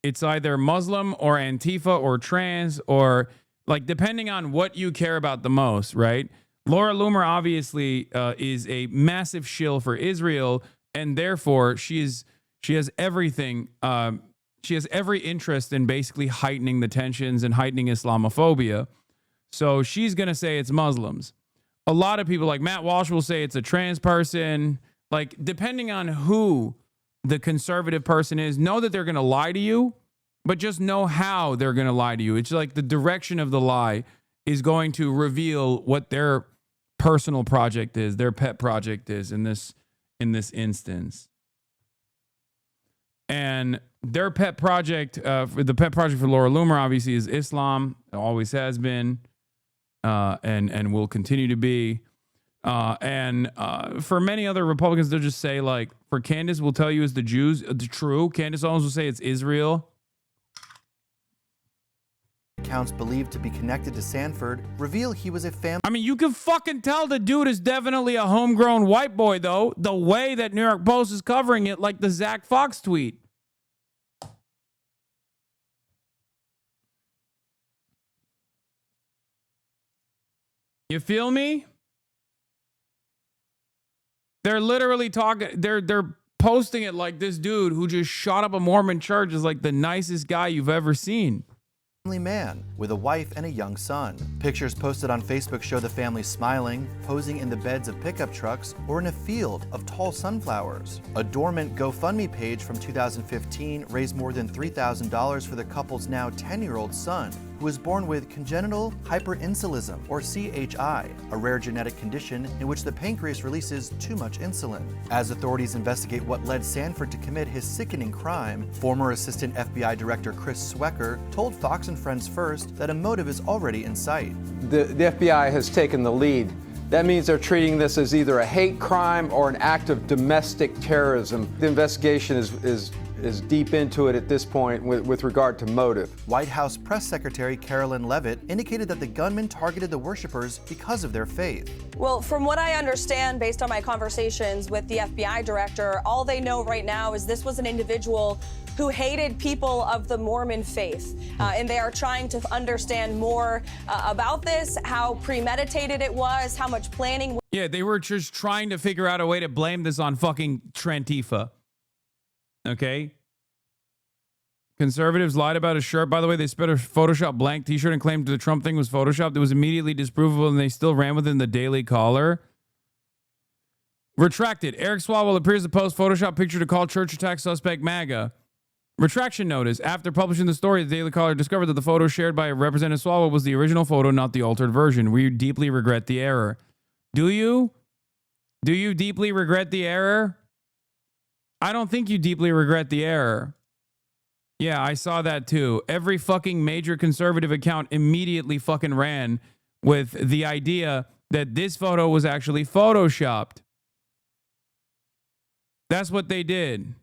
It's either Muslim or Antifa or trans or, like, depending on what you care about the most, right? Laura Loomer obviously is a massive shill for Israel, and therefore she has everything. She has every interest in basically heightening the tensions and heightening Islamophobia. So she's going to say it's Muslims. A lot of people like Matt Walsh will say it's a trans person. Like, depending on who the conservative person is, know that they're going to lie to you, but just know how they're going to lie to you. It's like the direction of the lie is going to reveal what their personal project is, their pet project is in this instance. And their pet project, the pet project for Laura Loomer, obviously, is Islam. It always has been, and will continue to be. And for many other Republicans, they'll just say, like, for Candace, will tell you it's the Jews. True. Candace Owens will say it's Israel. Accounts believed to be connected to Sanford reveal he was a family. I mean, you can fucking tell the dude is definitely a homegrown white boy, though. The way that New York Post is covering it, like the Zach Fox tweet. You feel me? They're literally talking. They're posting it like this dude who just shot up a Mormon church is like the nicest guy you've ever seen. man with a wife and a young son. Pictures posted on Facebook show the family smiling, posing in the beds of pickup trucks, or in a field of tall sunflowers. A dormant GoFundMe page from 2015 raised more than $3,000 for the couple's now 10-year-old son, who was born with congenital hyperinsulinism, or CHI, a rare genetic condition in which the pancreas releases too much insulin. As authorities investigate what led Sanford to commit his sickening crime, former Assistant FBI Director Chris Swecker told Fox and Friends First that a motive is already in sight. The FBI has taken the lead. That means they're treating this as either a hate crime or an act of domestic terrorism. The investigation is deep into it at this point with regard to motive. White House Press Secretary Carolyn Leavitt indicated that the gunman targeted the worshipers because of their faith. Well, from what I understand, based on my conversations with the FBI director, all they know right now is this was an individual who hated people of the Mormon faith. And they are trying to understand more about this, how premeditated it was, how much planning. Yeah, they were just trying to figure out a way to blame this on fucking Trantifa. Okay? Conservatives lied about a shirt. By the way, they spread a Photoshop blank t-shirt and claimed the Trump thing was Photoshopped. It was immediately disprovable, and they still ran within the Daily Caller. Retracted. Eric Swalwell appears to post Photoshop picture to call church attack suspect MAGA. Retraction notice. After publishing the story, the Daily Caller discovered that the photo shared by Representative Swalwell was the original photo, not the altered version. We deeply regret the error. Do you? Do you deeply regret the error? I don't think you deeply regret the error. Yeah, I saw that too. Every fucking major conservative account immediately fucking ran with the idea that this photo was actually photoshopped. That's what they did.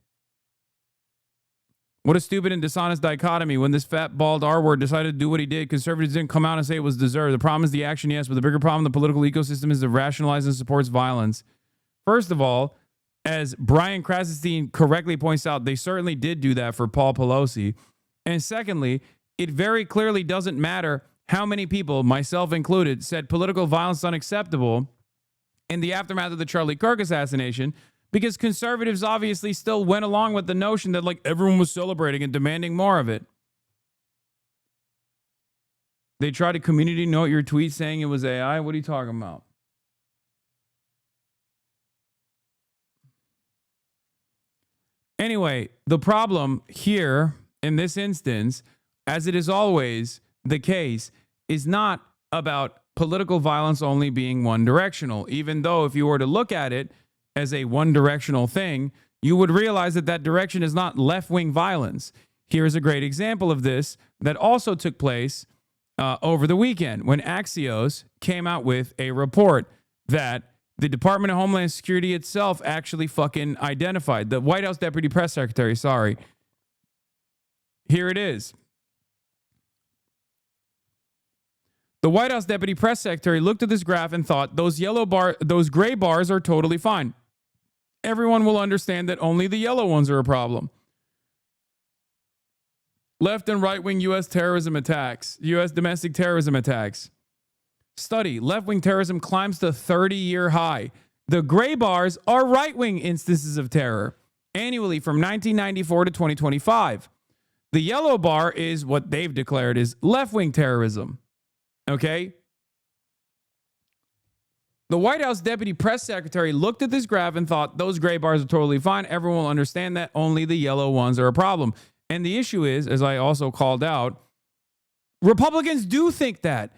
What a stupid and dishonest dichotomy. When this fat, bald R-word decided to do what he did, conservatives didn't come out and say it was deserved. The problem is the action, yes, but the bigger problem in the political ecosystem is it rationalizes and supports violence. First of all, as Brian Krassenstein correctly points out, they certainly did do that for Paul Pelosi. And secondly, it very clearly doesn't matter how many people, myself included, said political violence is unacceptable in the aftermath of the Charlie Kirk assassination, because conservatives obviously still went along with the notion that like everyone was celebrating and demanding more of it. They tried to community note your tweet saying it was AI. What are you talking about? Anyway, the problem here in this instance, as it is always the case, is not about political violence only being one directional, even though if you were to look at it as a one-directional thing, you would realize that that direction is not left-wing violence. Here's a great example of this that also took place over the weekend when Axios came out with a report that the Department of Homeland Security itself actually fucking identified. The White House Deputy Press Secretary, sorry. Here it is. The White House Deputy Press Secretary looked at this graph and thought, those gray bars are totally fine. Everyone will understand that only the yellow ones are a problem. Left and right-wing U.S. terrorism attacks, U.S. domestic terrorism attacks. Study, left-wing terrorism climbs to 30-year high. The gray bars are right-wing instances of terror, annually from 1994 to 2025. The yellow bar is what they've declared is left-wing terrorism. Okay? The White House Deputy Press Secretary looked at this graph and thought, those gray bars are totally fine. Everyone will understand that. Only the yellow ones are a problem. And the issue is, as I also called out, Republicans do think that.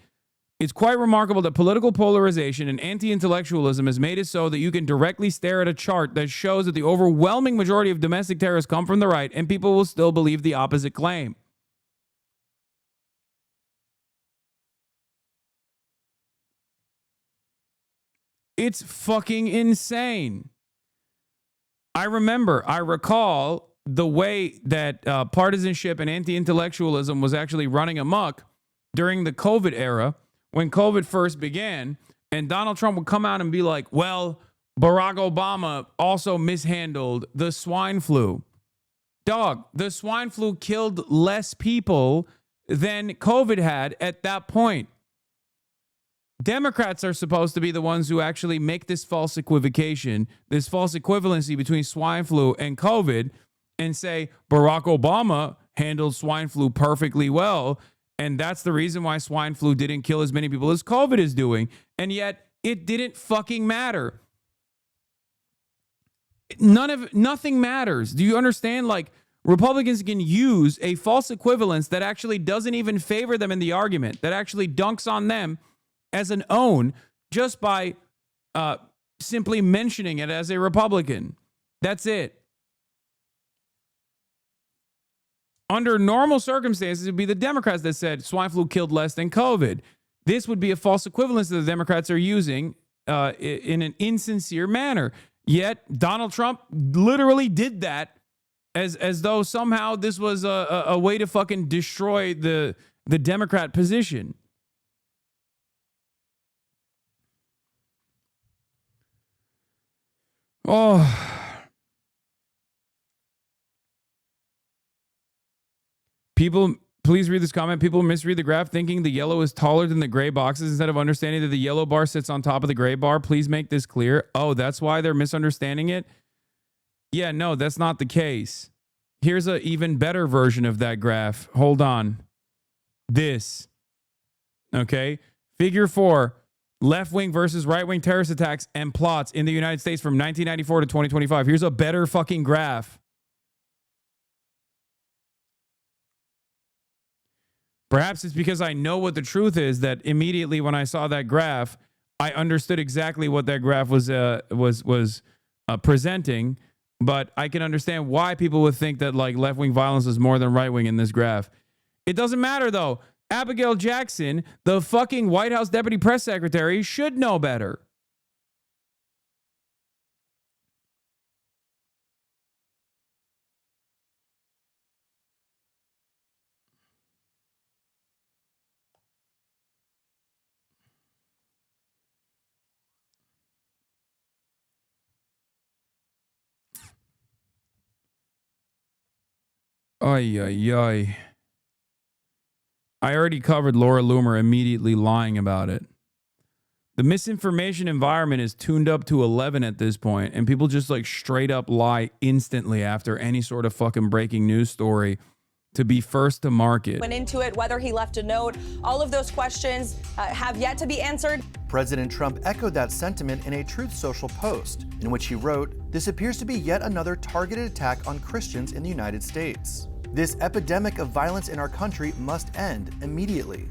It's quite remarkable that political polarization and anti-intellectualism has made it so that you can directly stare at a chart that shows that the overwhelming majority of domestic terrorists come from the right, and people will still believe the opposite claim. It's fucking insane. I recall the way that partisanship and anti-intellectualism was actually running amok during the COVID era when COVID first began, and Donald Trump would come out and be like, well, Barack Obama also mishandled the swine flu. Dog, the swine flu killed less people than COVID had at that point. Democrats are supposed to be the ones who actually make this false equivocation, this false equivalency between swine flu and COVID, and say Barack Obama handled swine flu perfectly well, And that's the reason why swine flu didn't kill as many people as COVID is doing. And yet it didn't fucking matter. Nothing matters. Do you understand? Like, Republicans can use a false equivalence that actually doesn't even favor them in the argument, that actually dunks on them as an own just by simply mentioning it as a Republican. That's it. Under normal circumstances, it would be the Democrats that said swine flu killed less than COVID. This would be a false equivalence that the Democrats are using in an insincere manner. Yet Donald Trump literally did that as though somehow this was a way to fucking destroy the Democrat position. Oh. People, please read this comment. People misread the graph thinking the yellow is taller than the gray boxes instead of understanding that the yellow bar sits on top of the gray bar. Please make this clear. Oh, that's why they're misunderstanding it? Yeah, no, that's not the case. Here's an even better version of that graph. Hold on. This. Okay? Figure 4. Left-wing versus right-wing terrorist attacks and plots in the United States from 1994 to 2025. Here's a better fucking graph. Perhaps it's because I know what the truth is that immediately when I saw that graph, I understood exactly what that graph was presenting. But I can understand why people would think that like left-wing violence is more than right-wing in this graph. It doesn't matter though. Abigail Jackson, the fucking White House deputy press secretary, should know better. Ay, ay, ay. I already covered Laura Loomer immediately lying about it. The misinformation environment is tuned up to 11 at this point, and people just like straight up lie instantly after any sort of fucking breaking news story to be first to market. Went into it, whether he left a note, all of those questions have yet to be answered. President Trump echoed that sentiment in a Truth Social post, in which he wrote, "This appears to be yet another targeted attack on Christians in the United States. This epidemic of violence in our country must end immediately."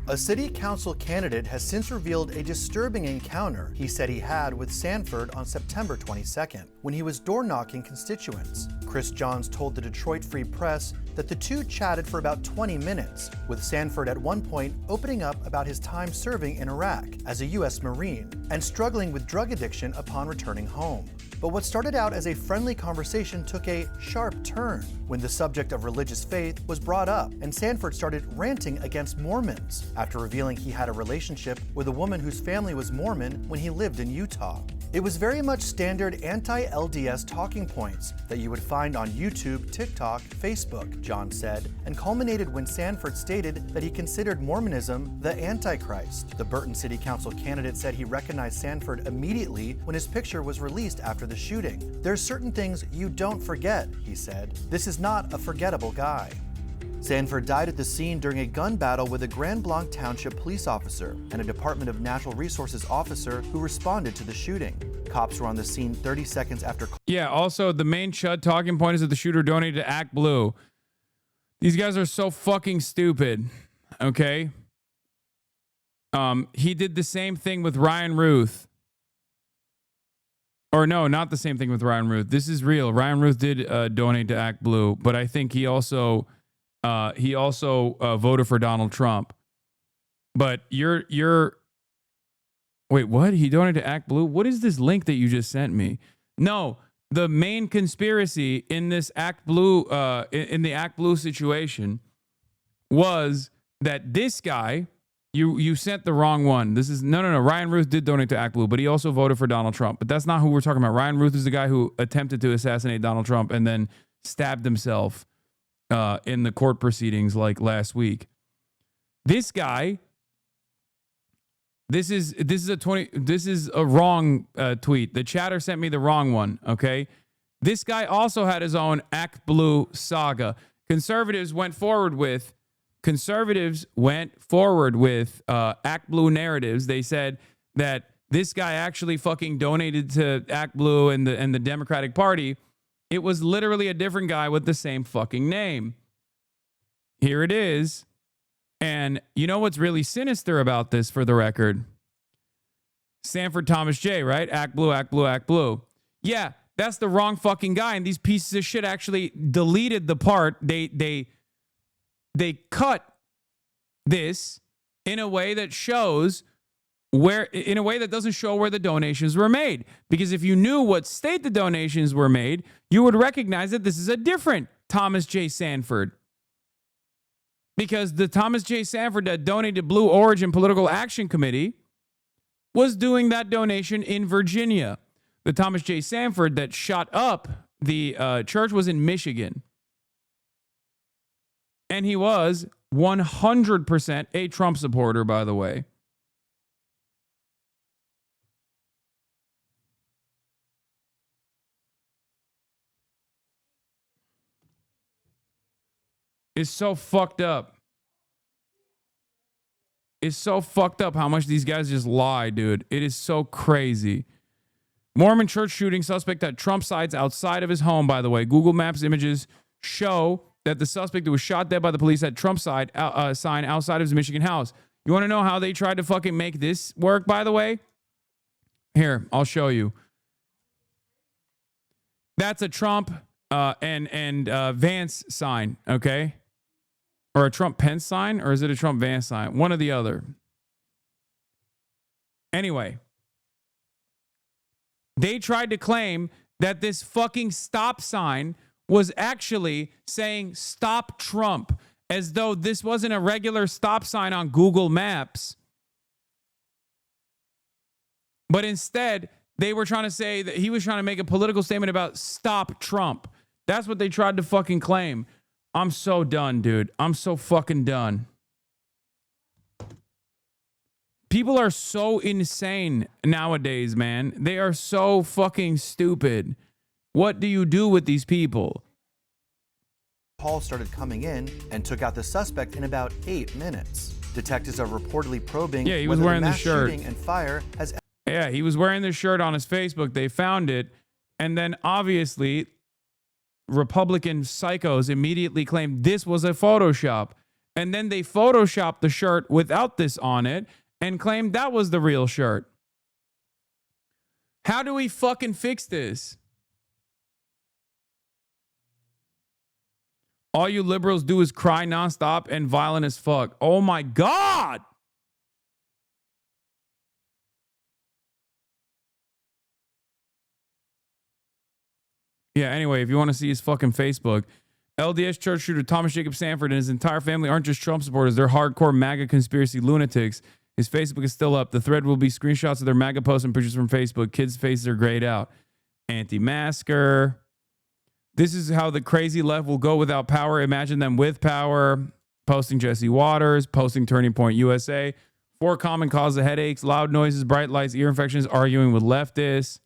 A city council candidate has since revealed a disturbing encounter he said he had with Sanford on September 22nd, when he was door-knocking constituents. Chris Johns told the Detroit Free Press that the two chatted for about 20 minutes, with Sanford at one point opening up about his time serving in Iraq as a U.S. Marine and struggling with drug addiction upon returning home. But what started out as a friendly conversation took a sharp turn when the subject of religious faith was brought up and Sanford started ranting against Mormons after revealing he had a relationship with a woman whose family was Mormon when he lived in Utah. It was very much standard anti-LDS talking points that you would find on YouTube, TikTok, Facebook, John said, and culminated when Sanford stated that he considered Mormonism the Antichrist. The Burton City Council candidate said he recognized Sanford immediately when his picture was released after the shooting. "There's certain things you don't forget," he said. "This is not a forgettable guy." Sanford died at the scene during a gun battle with a Grand Blanc Township police officer and a Department of Natural Resources officer who responded to the shooting. Cops were on the scene 30 seconds after. Yeah, also, the main chud talking point is that the shooter donated to Act Blue. These guys are so fucking stupid, okay? He did the same thing with Ryan Ruth. Or no, not the same thing with Ryan Ruth. This is real. Ryan Ruth did donate to Act Blue, but I think he also voted for Donald Trump. But you're wait, what? He donated to Act Blue? What is this link that you just sent me? No, the main conspiracy in this Act Blue, in the Act Blue situation, was that this guy, you sent the wrong one. This is no. Ryan Ruth did donate to Act Blue, but he also voted for Donald Trump. But that's not who we're talking about. Ryan Ruth is the guy who attempted to assassinate Donald Trump and then stabbed himself in the court proceedings like last week. This guy, this is a wrong tweet. The chatter sent me the wrong one, okay? This guy also had his own Act Blue saga. Conservatives went forward with conservatives went forward with Act Blue narratives. They said that this guy actually fucking donated to Act Blue and the Democratic Party. It was literally a different guy with the same fucking name. Here it is. And you know what's really sinister about this, for the record? Sanford Thomas J, right? Act Blue, Act Blue, Act Blue. Yeah, that's the wrong fucking guy. And these pieces of shit actually deleted the part. They cut this in a way that shows in a way that doesn't show where the donations were made. Because if you knew what state the donations were made, you would recognize that this is a different Thomas J. Sanford. Because the Thomas J. Sanford that donated Blue Origin Political Action Committee was doing that donation in Virginia. The Thomas J. Sanford that shot up the church was in Michigan. And he was 100% a Trump supporter, by the way. It's so fucked up. It's so fucked up how much these guys just lie, dude. It is so crazy. Mormon church shooting suspect at Trump sites outside of his home, by the way. Google Maps images show that the suspect who was shot dead by the police at Trump sign outside of his Michigan house. You want to know how they tried to fucking make this work, by the way? Here, I'll show you. That's a Trump and Vance sign, okay? Or a Trump Pence sign, or is it a Trump Vance sign? One or the other. Anyway, they tried to claim that this fucking stop sign was actually saying stop Trump, as though this wasn't a regular stop sign on Google Maps. But instead, they were trying to say that he was trying to make a political statement about stop Trump. That's what they tried to fucking claim. I'm so done, dude. I'm so fucking done. People are so insane nowadays, man. They are so fucking stupid. What do you do with these people? Calls started coming in and took out the suspect in about 8 minutes. Detectives are reportedly probing he was whether wearing the the mass shirt. shooting and fire has. Yeah, he was wearing this shirt on his Facebook. They found it. And then obviously, Republican psychos immediately claimed this was a Photoshop. And then they Photoshopped the shirt without this on it and claimed that was the real shirt. How do we fucking fix this? All you liberals do is cry nonstop and violent as fuck. Oh my God! Yeah, anyway, if you want to see his fucking Facebook, LDS church shooter Thomas Jacob Sanford and his entire family aren't just Trump supporters. They're hardcore MAGA conspiracy lunatics. His Facebook is still up. The thread will be screenshots of their MAGA posts and pictures from Facebook. Kids' faces are grayed out. Anti-masker. This is how the crazy left will go without power. Imagine them with power. Posting Jesse Waters. Posting Turning Point USA. 4 common causes of headaches. Loud noises, bright lights, ear infections. Arguing with leftists.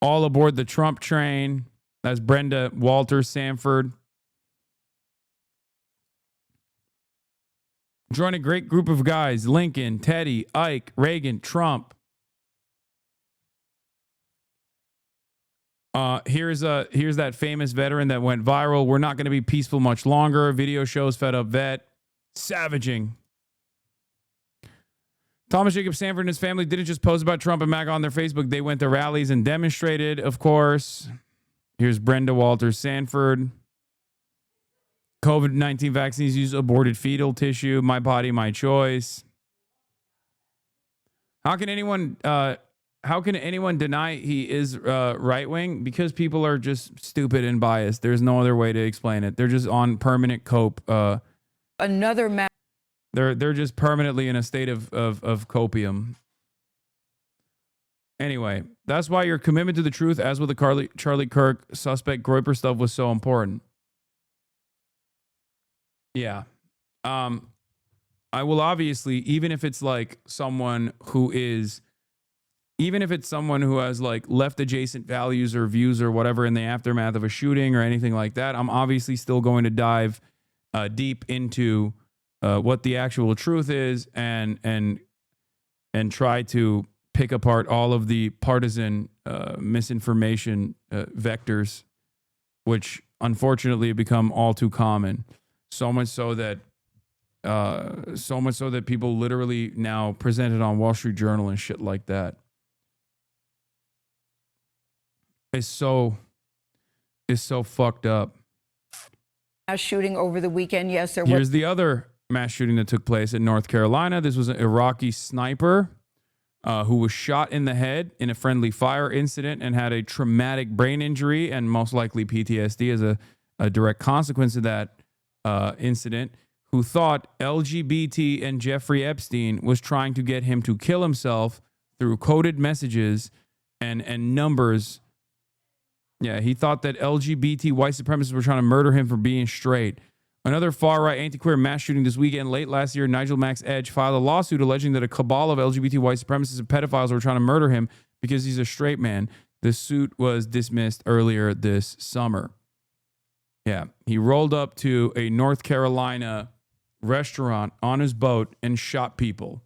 All aboard the Trump train. That's Brenda Walter Sanford. Join a great group of guys. Lincoln, Teddy, Ike, Reagan, Trump. Here's that famous veteran that went viral. We're not going to be peaceful much longer. Video shows fed up vet. Savaging. Thomas Jacob Sanford and his family didn't just post about Trump and MAGA on their Facebook. They went to rallies and demonstrated, of course. Here's Brenda Walters Sanford. COVID-19 vaccines use aborted fetal tissue. My body, my choice. How can anyone deny he is right-wing? Because people are just stupid and biased. There's no other way to explain it. They're just on permanent cope. They're just permanently in a state of copium. Anyway, that's why your commitment to the truth, as with the Charlie Kirk suspect Groyper stuff, was so important. Yeah. I will obviously, even if it's someone who has left adjacent values or views or whatever in the aftermath of a shooting or anything like that, I'm obviously still going to dive deep into what the actual truth is and try to pick apart all of the partisan misinformation vectors, which unfortunately have become all too common. So much so that people literally now present it on Wall Street Journal and shit like that. It's so fucked up. Mass shooting over the weekend. Yes, there was. Here's the other mass shooting that took place in North Carolina. This was an Iraqi sniper who was shot in the head in a friendly fire incident and had a traumatic brain injury and most likely PTSD as a direct consequence of that incident, who thought LGBT and Jeffrey Epstein was trying to get him to kill himself through coded messages and numbers. Yeah, he thought that LGBT white supremacists were trying to murder him for being straight. Another far-right anti-queer mass shooting this weekend. Late last year, Nigel Max Edge filed a lawsuit alleging that a cabal of LGBT white supremacists and pedophiles were trying to murder him because he's a straight man. The suit was dismissed earlier this summer. Yeah, he rolled up to a North Carolina restaurant on his boat and shot people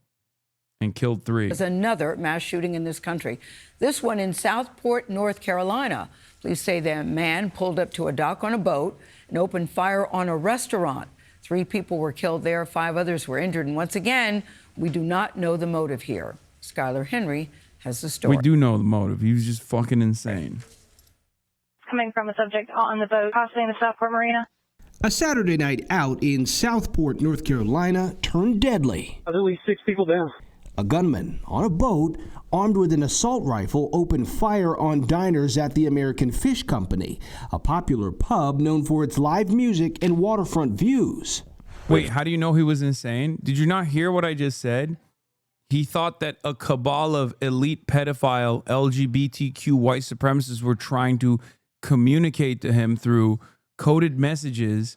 and killed 3. There's another mass shooting in this country. This one in Southport, North Carolina. Police say the man pulled up to a dock on a boat and opened fire on a restaurant. 3 people were killed there. 5 others were injured. And once again, we do not know the motive here. Skylar Henry has the story. We do know the motive. He was just fucking insane. Coming from a subject on the boat, possibly in the Southport Marina. A Saturday night out in Southport, North Carolina, turned deadly. At least 6 people down. A gunman on a boat, armed with an assault rifle, opened fire on diners at the American Fish Company, a popular pub known for its live music and waterfront views. Wait, how do you know he was insane? Did you not hear what I just said? He thought that a cabal of elite pedophile LGBTQ white supremacists were trying to communicate to him through coded messages.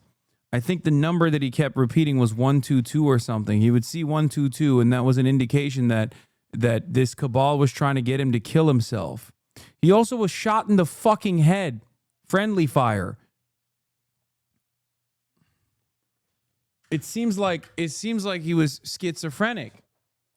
I think the number that he kept repeating was 122 or something. He would see 122, and that was an indication that this cabal was trying to get him to kill himself. He also was shot in the fucking head. Friendly fire. It seems like he was schizophrenic.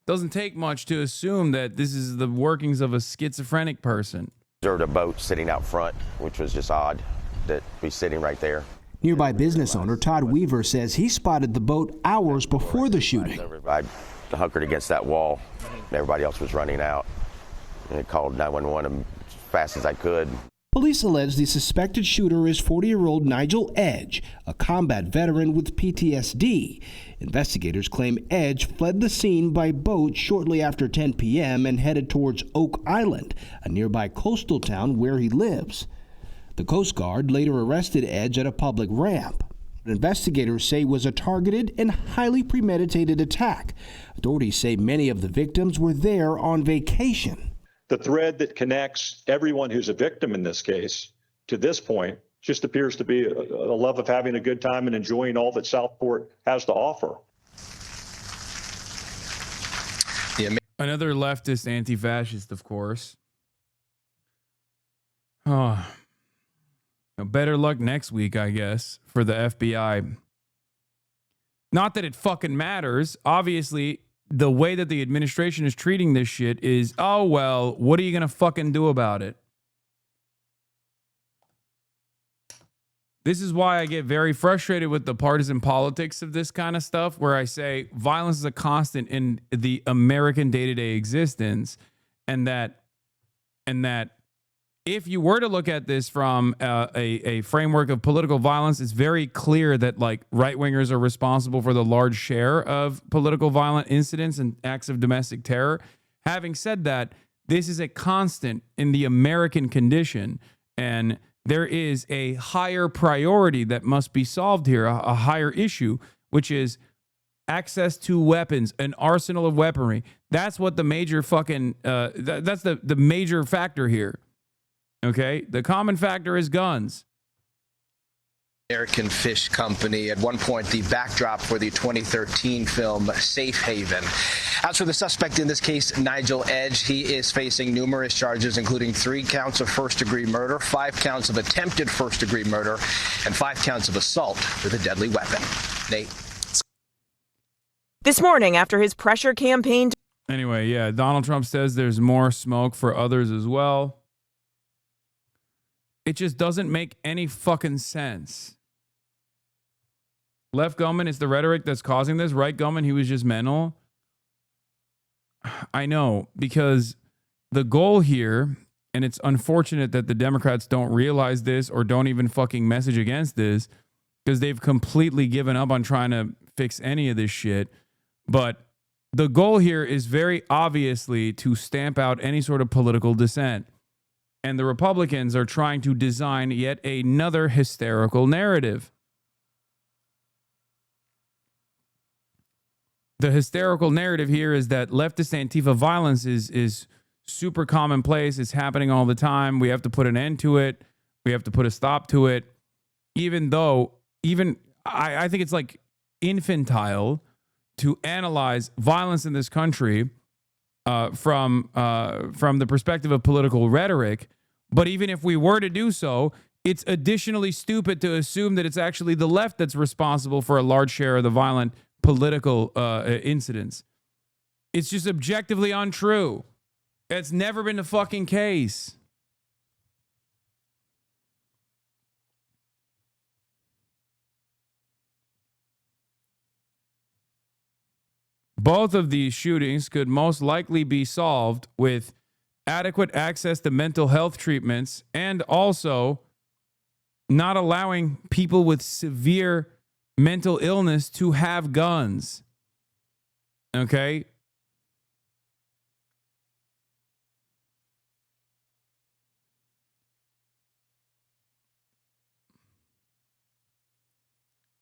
Doesn't take much to assume that this is the workings of a schizophrenic person. Observed a boat sitting out front, which was just odd that he's sitting right there. Nearby business owner Todd Weaver says he spotted the boat hours before the shooting. I hunkered against that wall. Everybody else was running out. And I called 911 as fast as I could. Police allege the suspected shooter is 40-year-old Nigel Edge, a combat veteran with PTSD. Investigators claim Edge fled the scene by boat shortly after 10 p.m. and headed towards Oak Island, a nearby coastal town where he lives. The Coast Guard later arrested Edge at a public ramp. Investigators say it was a targeted and highly premeditated attack. Authorities say many of the victims were there on vacation. The thread that connects everyone who's a victim in this case to this point just appears to be a love of having a good time and enjoying all that Southport has to offer. Another leftist anti-fascist, of course. Oh. Better luck next week, I guess, for the FBI. Not that it fucking matters. Obviously, the way that the administration is treating this shit is, oh, well, what are you going to fucking do about it? This is why I get very frustrated with the partisan politics of this kind of stuff, where I say violence is a constant in the American day-to-day existence, and that if you were to look at this from a framework of political violence, it's very clear that like right-wingers are responsible for the large share of political violent incidents and acts of domestic terror. Having said that, this is a constant in the American condition, and there is a higher priority that must be solved here, a higher issue, which is access to weapons, an arsenal of weaponry. That's what the major fucking, that's the major factor here. Okay? The common factor is guns. American Fish Company, at one point the backdrop for the 2013 film Safe Haven. As for the suspect in this case, Nigel Edge, he is facing numerous charges, including 3 counts of first-degree murder, 5 counts of attempted first-degree murder, and 5 counts of assault with a deadly weapon. Nate. This morning, after his pressure campaign. Anyway, yeah, Donald Trump says there's more smoke for others as well. It just doesn't make any fucking sense. Left Gumman is the rhetoric that's causing this. Right Gumman, he was just mental. I know, because the goal here, and it's unfortunate that the Democrats don't realize this or don't even fucking message against this, because they've completely given up on trying to fix any of this shit. But the goal here is very obviously to stamp out any sort of political dissent. And the Republicans are trying to design yet another hysterical narrative. The hysterical narrative here is that leftist Antifa violence is super commonplace. It's happening all the time. We have to put an end to it. We have to put a stop to it. Even though, I think it's like infantile to analyze violence in this country from the perspective of political rhetoric. But even if we were to do so, it's additionally stupid to assume that it's actually the left that's responsible for a large share of the violent political incidents. It's just objectively untrue. It's never been the fucking case. Both of these shootings could most likely be solved with adequate access to mental health treatments and also not allowing people with severe mental illness to have guns. Okay?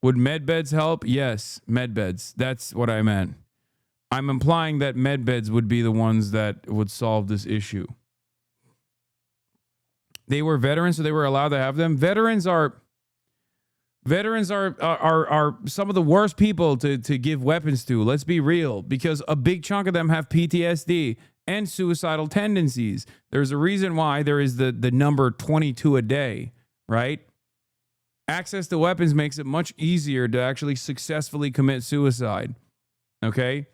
Would med beds help? Yes, med beds. That's what I meant. I'm implying that med beds would be the ones that would solve this issue. They were veterans, so they were allowed to have them. Veterans are some of the worst people to give weapons to. Let's be real, because a big chunk of them have PTSD and suicidal tendencies. There's a reason why there is the number 22 a day, right? Access to weapons makes it much easier to actually successfully commit suicide. Okay?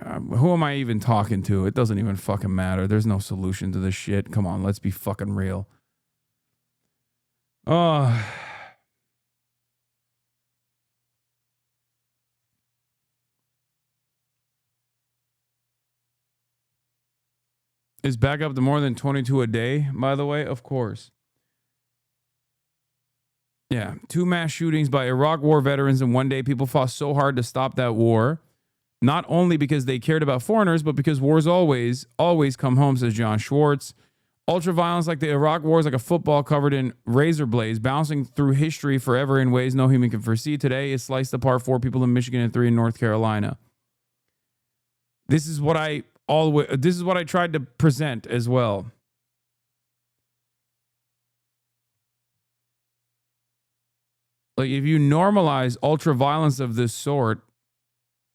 Who am I even talking to? It doesn't even fucking matter. There's no solution to this shit. Come on, let's be fucking real. Oh. Is back up to more than 22 a day, by the way? Of course. Yeah, 2 mass shootings by Iraq War veterans in one day. People fought so hard to stop that war. Not only because they cared about foreigners, but because wars always come home, says John Schwartz. Ultra-violence like the Iraq War is like a football covered in razor blades, bouncing through history forever in ways no human can foresee. Today, it sliced apart 4 people in Michigan and 3 in North Carolina. This is what I tried to present as well. Like, if you normalize ultra-violence of this sort,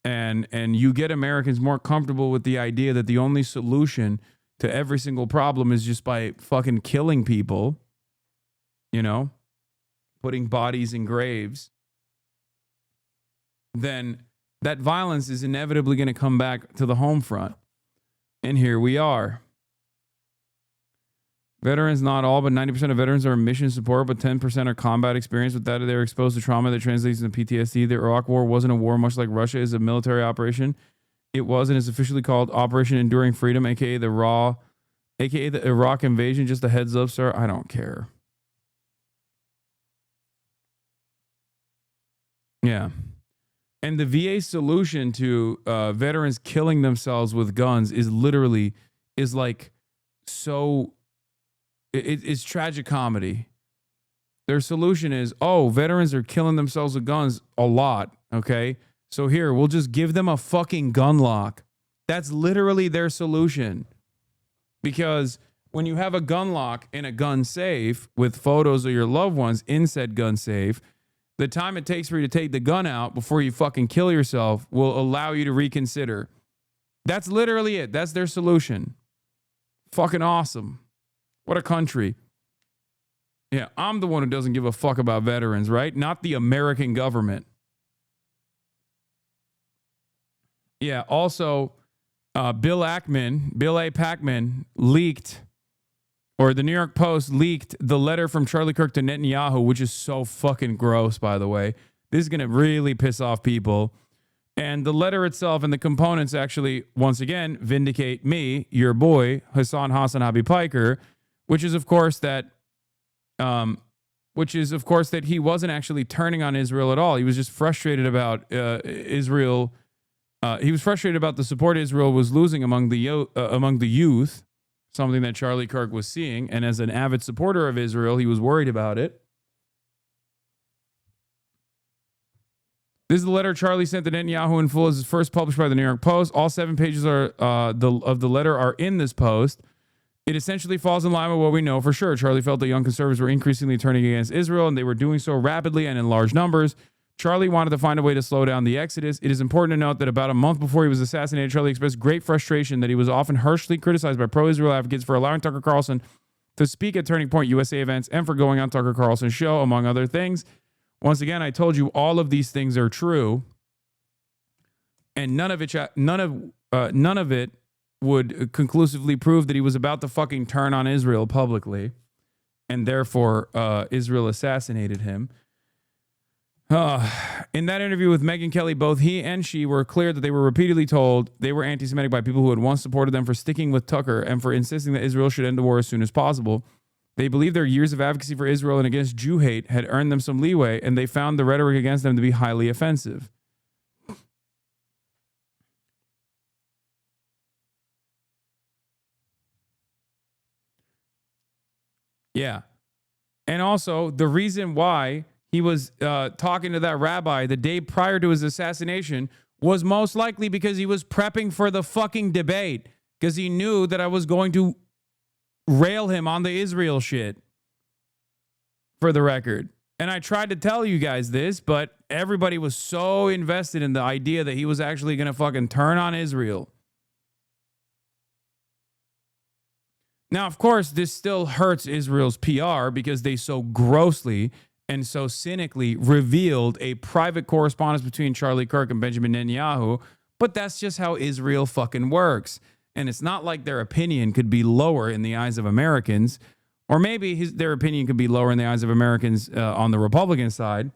and you get Americans more comfortable with the idea that the only solution to every single problem is just by fucking killing people, you know, putting bodies in graves, then that violence is inevitably going to come back to the home front. And here we are. Veterans, not all, but 90% of veterans are mission support, but 10% are combat experience. With that, they're exposed to trauma that translates into PTSD. The Iraq War wasn't a war, much like Russia is a military operation. It was and is officially called Operation Enduring Freedom, aka the Iraq invasion. Just a heads up, sir. I don't care. Yeah. And the VA solution to veterans killing themselves with guns is like so... It's tragic comedy. Their solution is, veterans are killing themselves with guns a lot, okay? So here, we'll just give them a fucking gun lock. That's literally their solution. Because when you have a gun lock in a gun safe with photos of your loved ones in said gun safe, the time it takes for you to take the gun out before you fucking kill yourself will allow you to reconsider. That's literally it. That's their solution. Fucking awesome. What a country. Yeah, I'm the one who doesn't give a fuck about veterans, right? Not the American government. Yeah, also, Bill A. Packman leaked, or the New York Post leaked the letter from Charlie Kirk to Netanyahu, which is so fucking gross, by the way. This is going to really piss off people. And the letter itself and the components actually, once again, vindicate me, your boy, HasanAbi Piker, which is, of course, that he wasn't actually turning on Israel at all. He was just frustrated about Israel. He was frustrated about the support Israel was losing among the youth, something that Charlie Kirk was seeing. And as an avid supporter of Israel, he was worried about it. This is the letter Charlie sent to Netanyahu in full. This is first published by the New York Post. All 7 pages of the letter are in this post. It essentially falls in line with what we know for sure. Charlie felt that young conservatives were increasingly turning against Israel, and they were doing so rapidly and in large numbers. Charlie wanted to find a way to slow down the exodus. It is important to note that about a month before he was assassinated, Charlie expressed great frustration that he was often harshly criticized by pro-Israel advocates for allowing Tucker Carlson to speak at Turning Point USA events and for going on Tucker Carlson's show, among other things. Once again, I told you all of these things are true, and none of it would conclusively prove that he was about to fucking turn on Israel publicly, and therefore Israel assassinated him. In that interview with Megyn Kelly, both he and she were clear that they were repeatedly told they were anti-Semitic by people who had once supported them for sticking with Tucker and for insisting that Israel should end the war as soon as possible. They believe their years of advocacy for Israel and against Jew hate had earned them some leeway, and they found the rhetoric against them to be highly offensive. Yeah. And also, the reason why he was talking to that rabbi the day prior to his assassination was most likely because he was prepping for the fucking debate, because he knew that I was going to rail him on the Israel shit, for the record. And I tried to tell you guys this, but everybody was so invested in the idea that he was actually going to fucking turn on Israel. Now, of course, this still hurts Israel's PR because they so grossly and so cynically revealed a private correspondence between Charlie Kirk and Benjamin Netanyahu, but that's just how Israel fucking works. And it's not like their opinion could be lower in the eyes of Americans, or maybe their opinion could be lower in the eyes of Americans on the Republican side.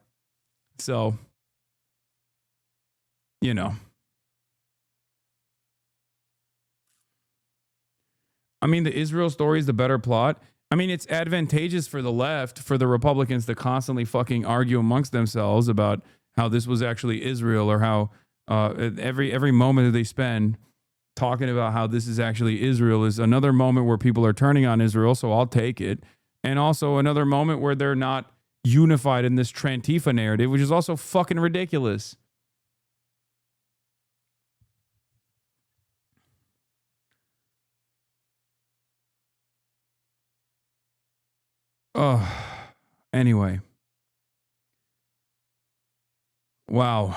So, you know. I mean, the Israel story is the better plot. I mean, it's advantageous for the left, for the Republicans to constantly fucking argue amongst themselves about how this was actually Israel, or how every moment that they spend talking about how this is actually Israel is another moment where people are turning on Israel, so I'll take it. And also another moment where they're not unified in this Trantifa narrative, which is also fucking ridiculous. Anyway. Wow.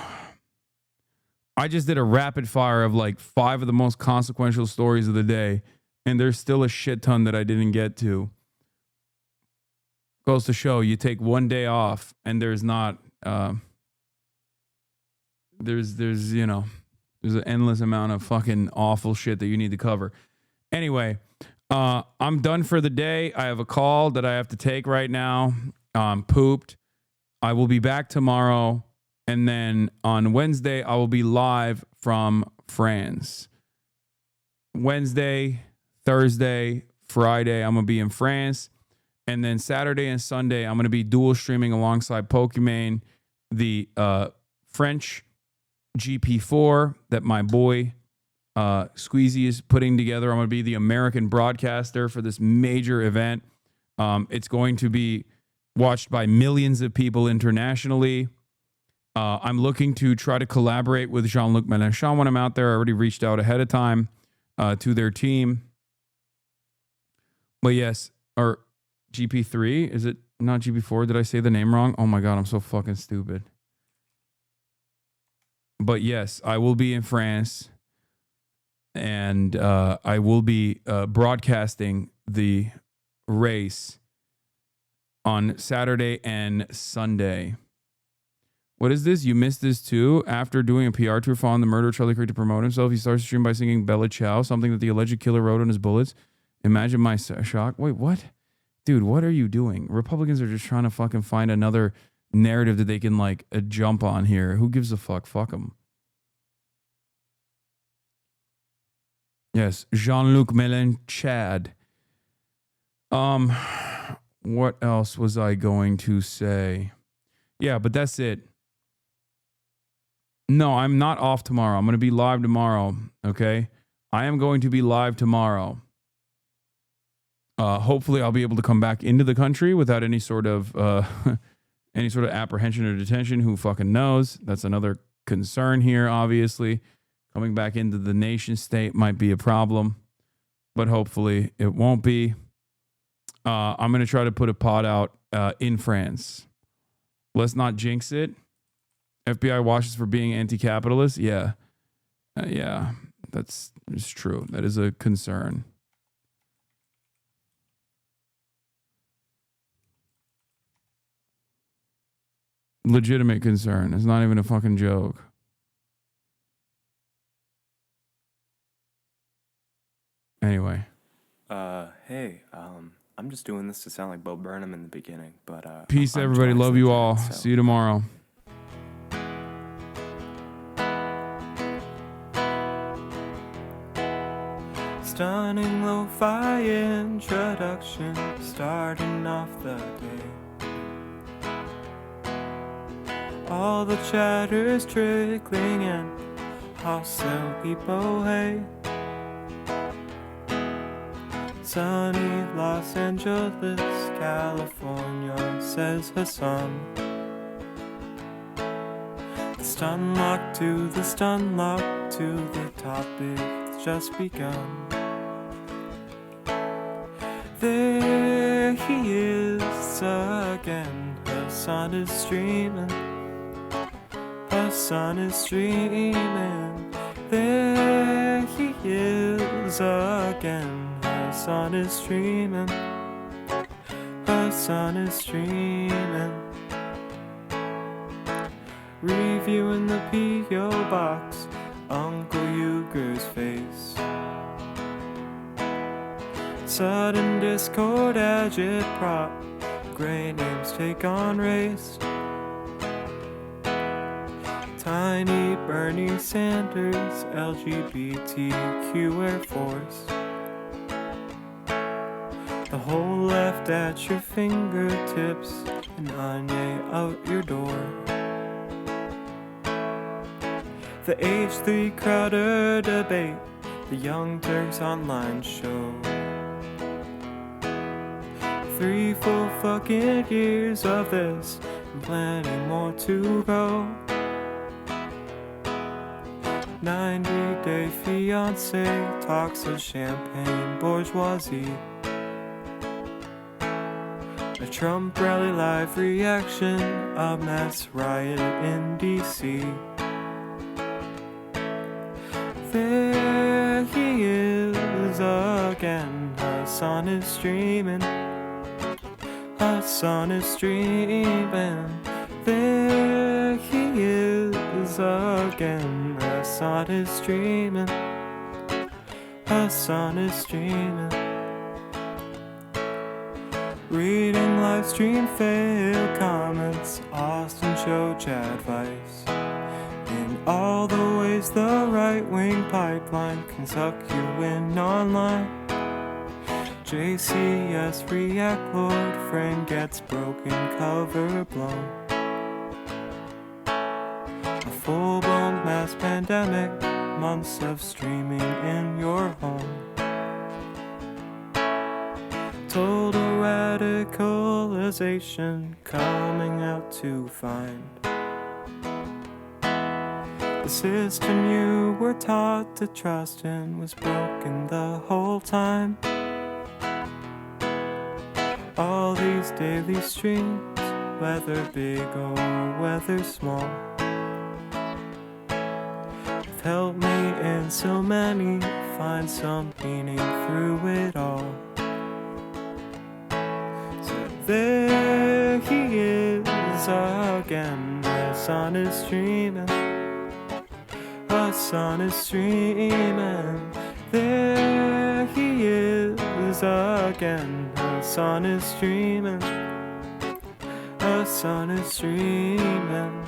I just did a rapid fire of like 5 of the most consequential stories of the day, and there's still a shit ton that I didn't get to. Goes to show you take one day off and there's not there's an endless amount of fucking awful shit that you need to cover. Anyway, I'm done for the day. I have a call that I have to take right now. I'm pooped. I will be back tomorrow. And then on Wednesday, I will be live from France. Wednesday, Thursday, Friday, I'm going to be in France. And then Saturday and Sunday, I'm going to be dual streaming alongside Pokimane, the French GP4 that my boy Squeezy is putting together. I'm going to be the American broadcaster for this major event. It's going to be watched by millions of people internationally. I'm looking to try to collaborate with Jean-Luc Mélenchon when I'm out there. I already reached out ahead of time to their team. But yes, or GP3, is it not GP4? Did I say the name wrong? Oh my God, I'm so fucking stupid. But yes, I will be in France, and I will be broadcasting the race on Saturday and Sunday. What is this? You missed this too? After doing a PR tour following the murder of Charlie Kirk to promote himself, he starts the stream by singing Bella Ciao, something that the alleged killer wrote on his bullets. Imagine my shock. Wait, what? Dude, what are you doing? Republicans are just trying to fucking find another narrative that they can like jump on here. Who gives a fuck? Fuck them. Yes, Jean-Luc Mélenchon. What else was I going to say? Yeah, but that's it. No, I'm not off tomorrow. I'm going to be live tomorrow, okay? I am going to be live tomorrow. Hopefully I'll be able to come back into the country without any sort of apprehension or detention. Who fucking knows? That's another concern here, obviously. Coming back into the nation state might be a problem, but hopefully it won't be. I'm going to try to put a pod out in France. Let's not jinx it. FBI watches for being anti-capitalist. Yeah. Yeah, that's true. That is a concern. Legitimate concern. It's not even a fucking joke. Anyway. Hey, I'm just doing this to sound like Bo Burnham in the beginning, but peace, everybody. Love you all. See you tomorrow. Stunning lo-fi introduction, starting off the day. All the chatter's trickling in, hostile people hate. Sunny Los Angeles, California, says Hasan. The stun lock to the stun lock to the topic's just begun. There he is again, Hasan is streaming. Hasan is streaming. There he is again, Hasan is streaming. Hasan is streaming. Reviewing the P.O. box, Uncle Uger's face. Sudden discord agitprop, gray names take on race. Tiny Bernie Sanders, LGBTQ Air Force. The whole left at your fingertips, and Anye out your door. The H3 Crowder debate, the Young Turks online show. 3 full fucking years of this, and plenty more to go. 90-day fiance talks of champagne bourgeoisie. A Trump rally live reaction, a mass riot in D.C. There he is again, Hasan is streaming. Hasan is streaming. There he is again, Hasan is streaming. Hasan is streaming. Reading live stream fail comments, Austin show chat advice. In all the ways the right-wing pipeline can suck you in online. JCS react lord, friend gets broken, cover blown. A full-blown mass pandemic, months of streaming in your home. Total radicalization coming out to find the system you were taught to trust in was broken the whole time. all these daily streams, whether big or whether small, have helped me and so many find some meaning through it all. So there he is again, the sun is streaming, the sun is streaming. There he is again, the sun is streaming, the sun is streaming.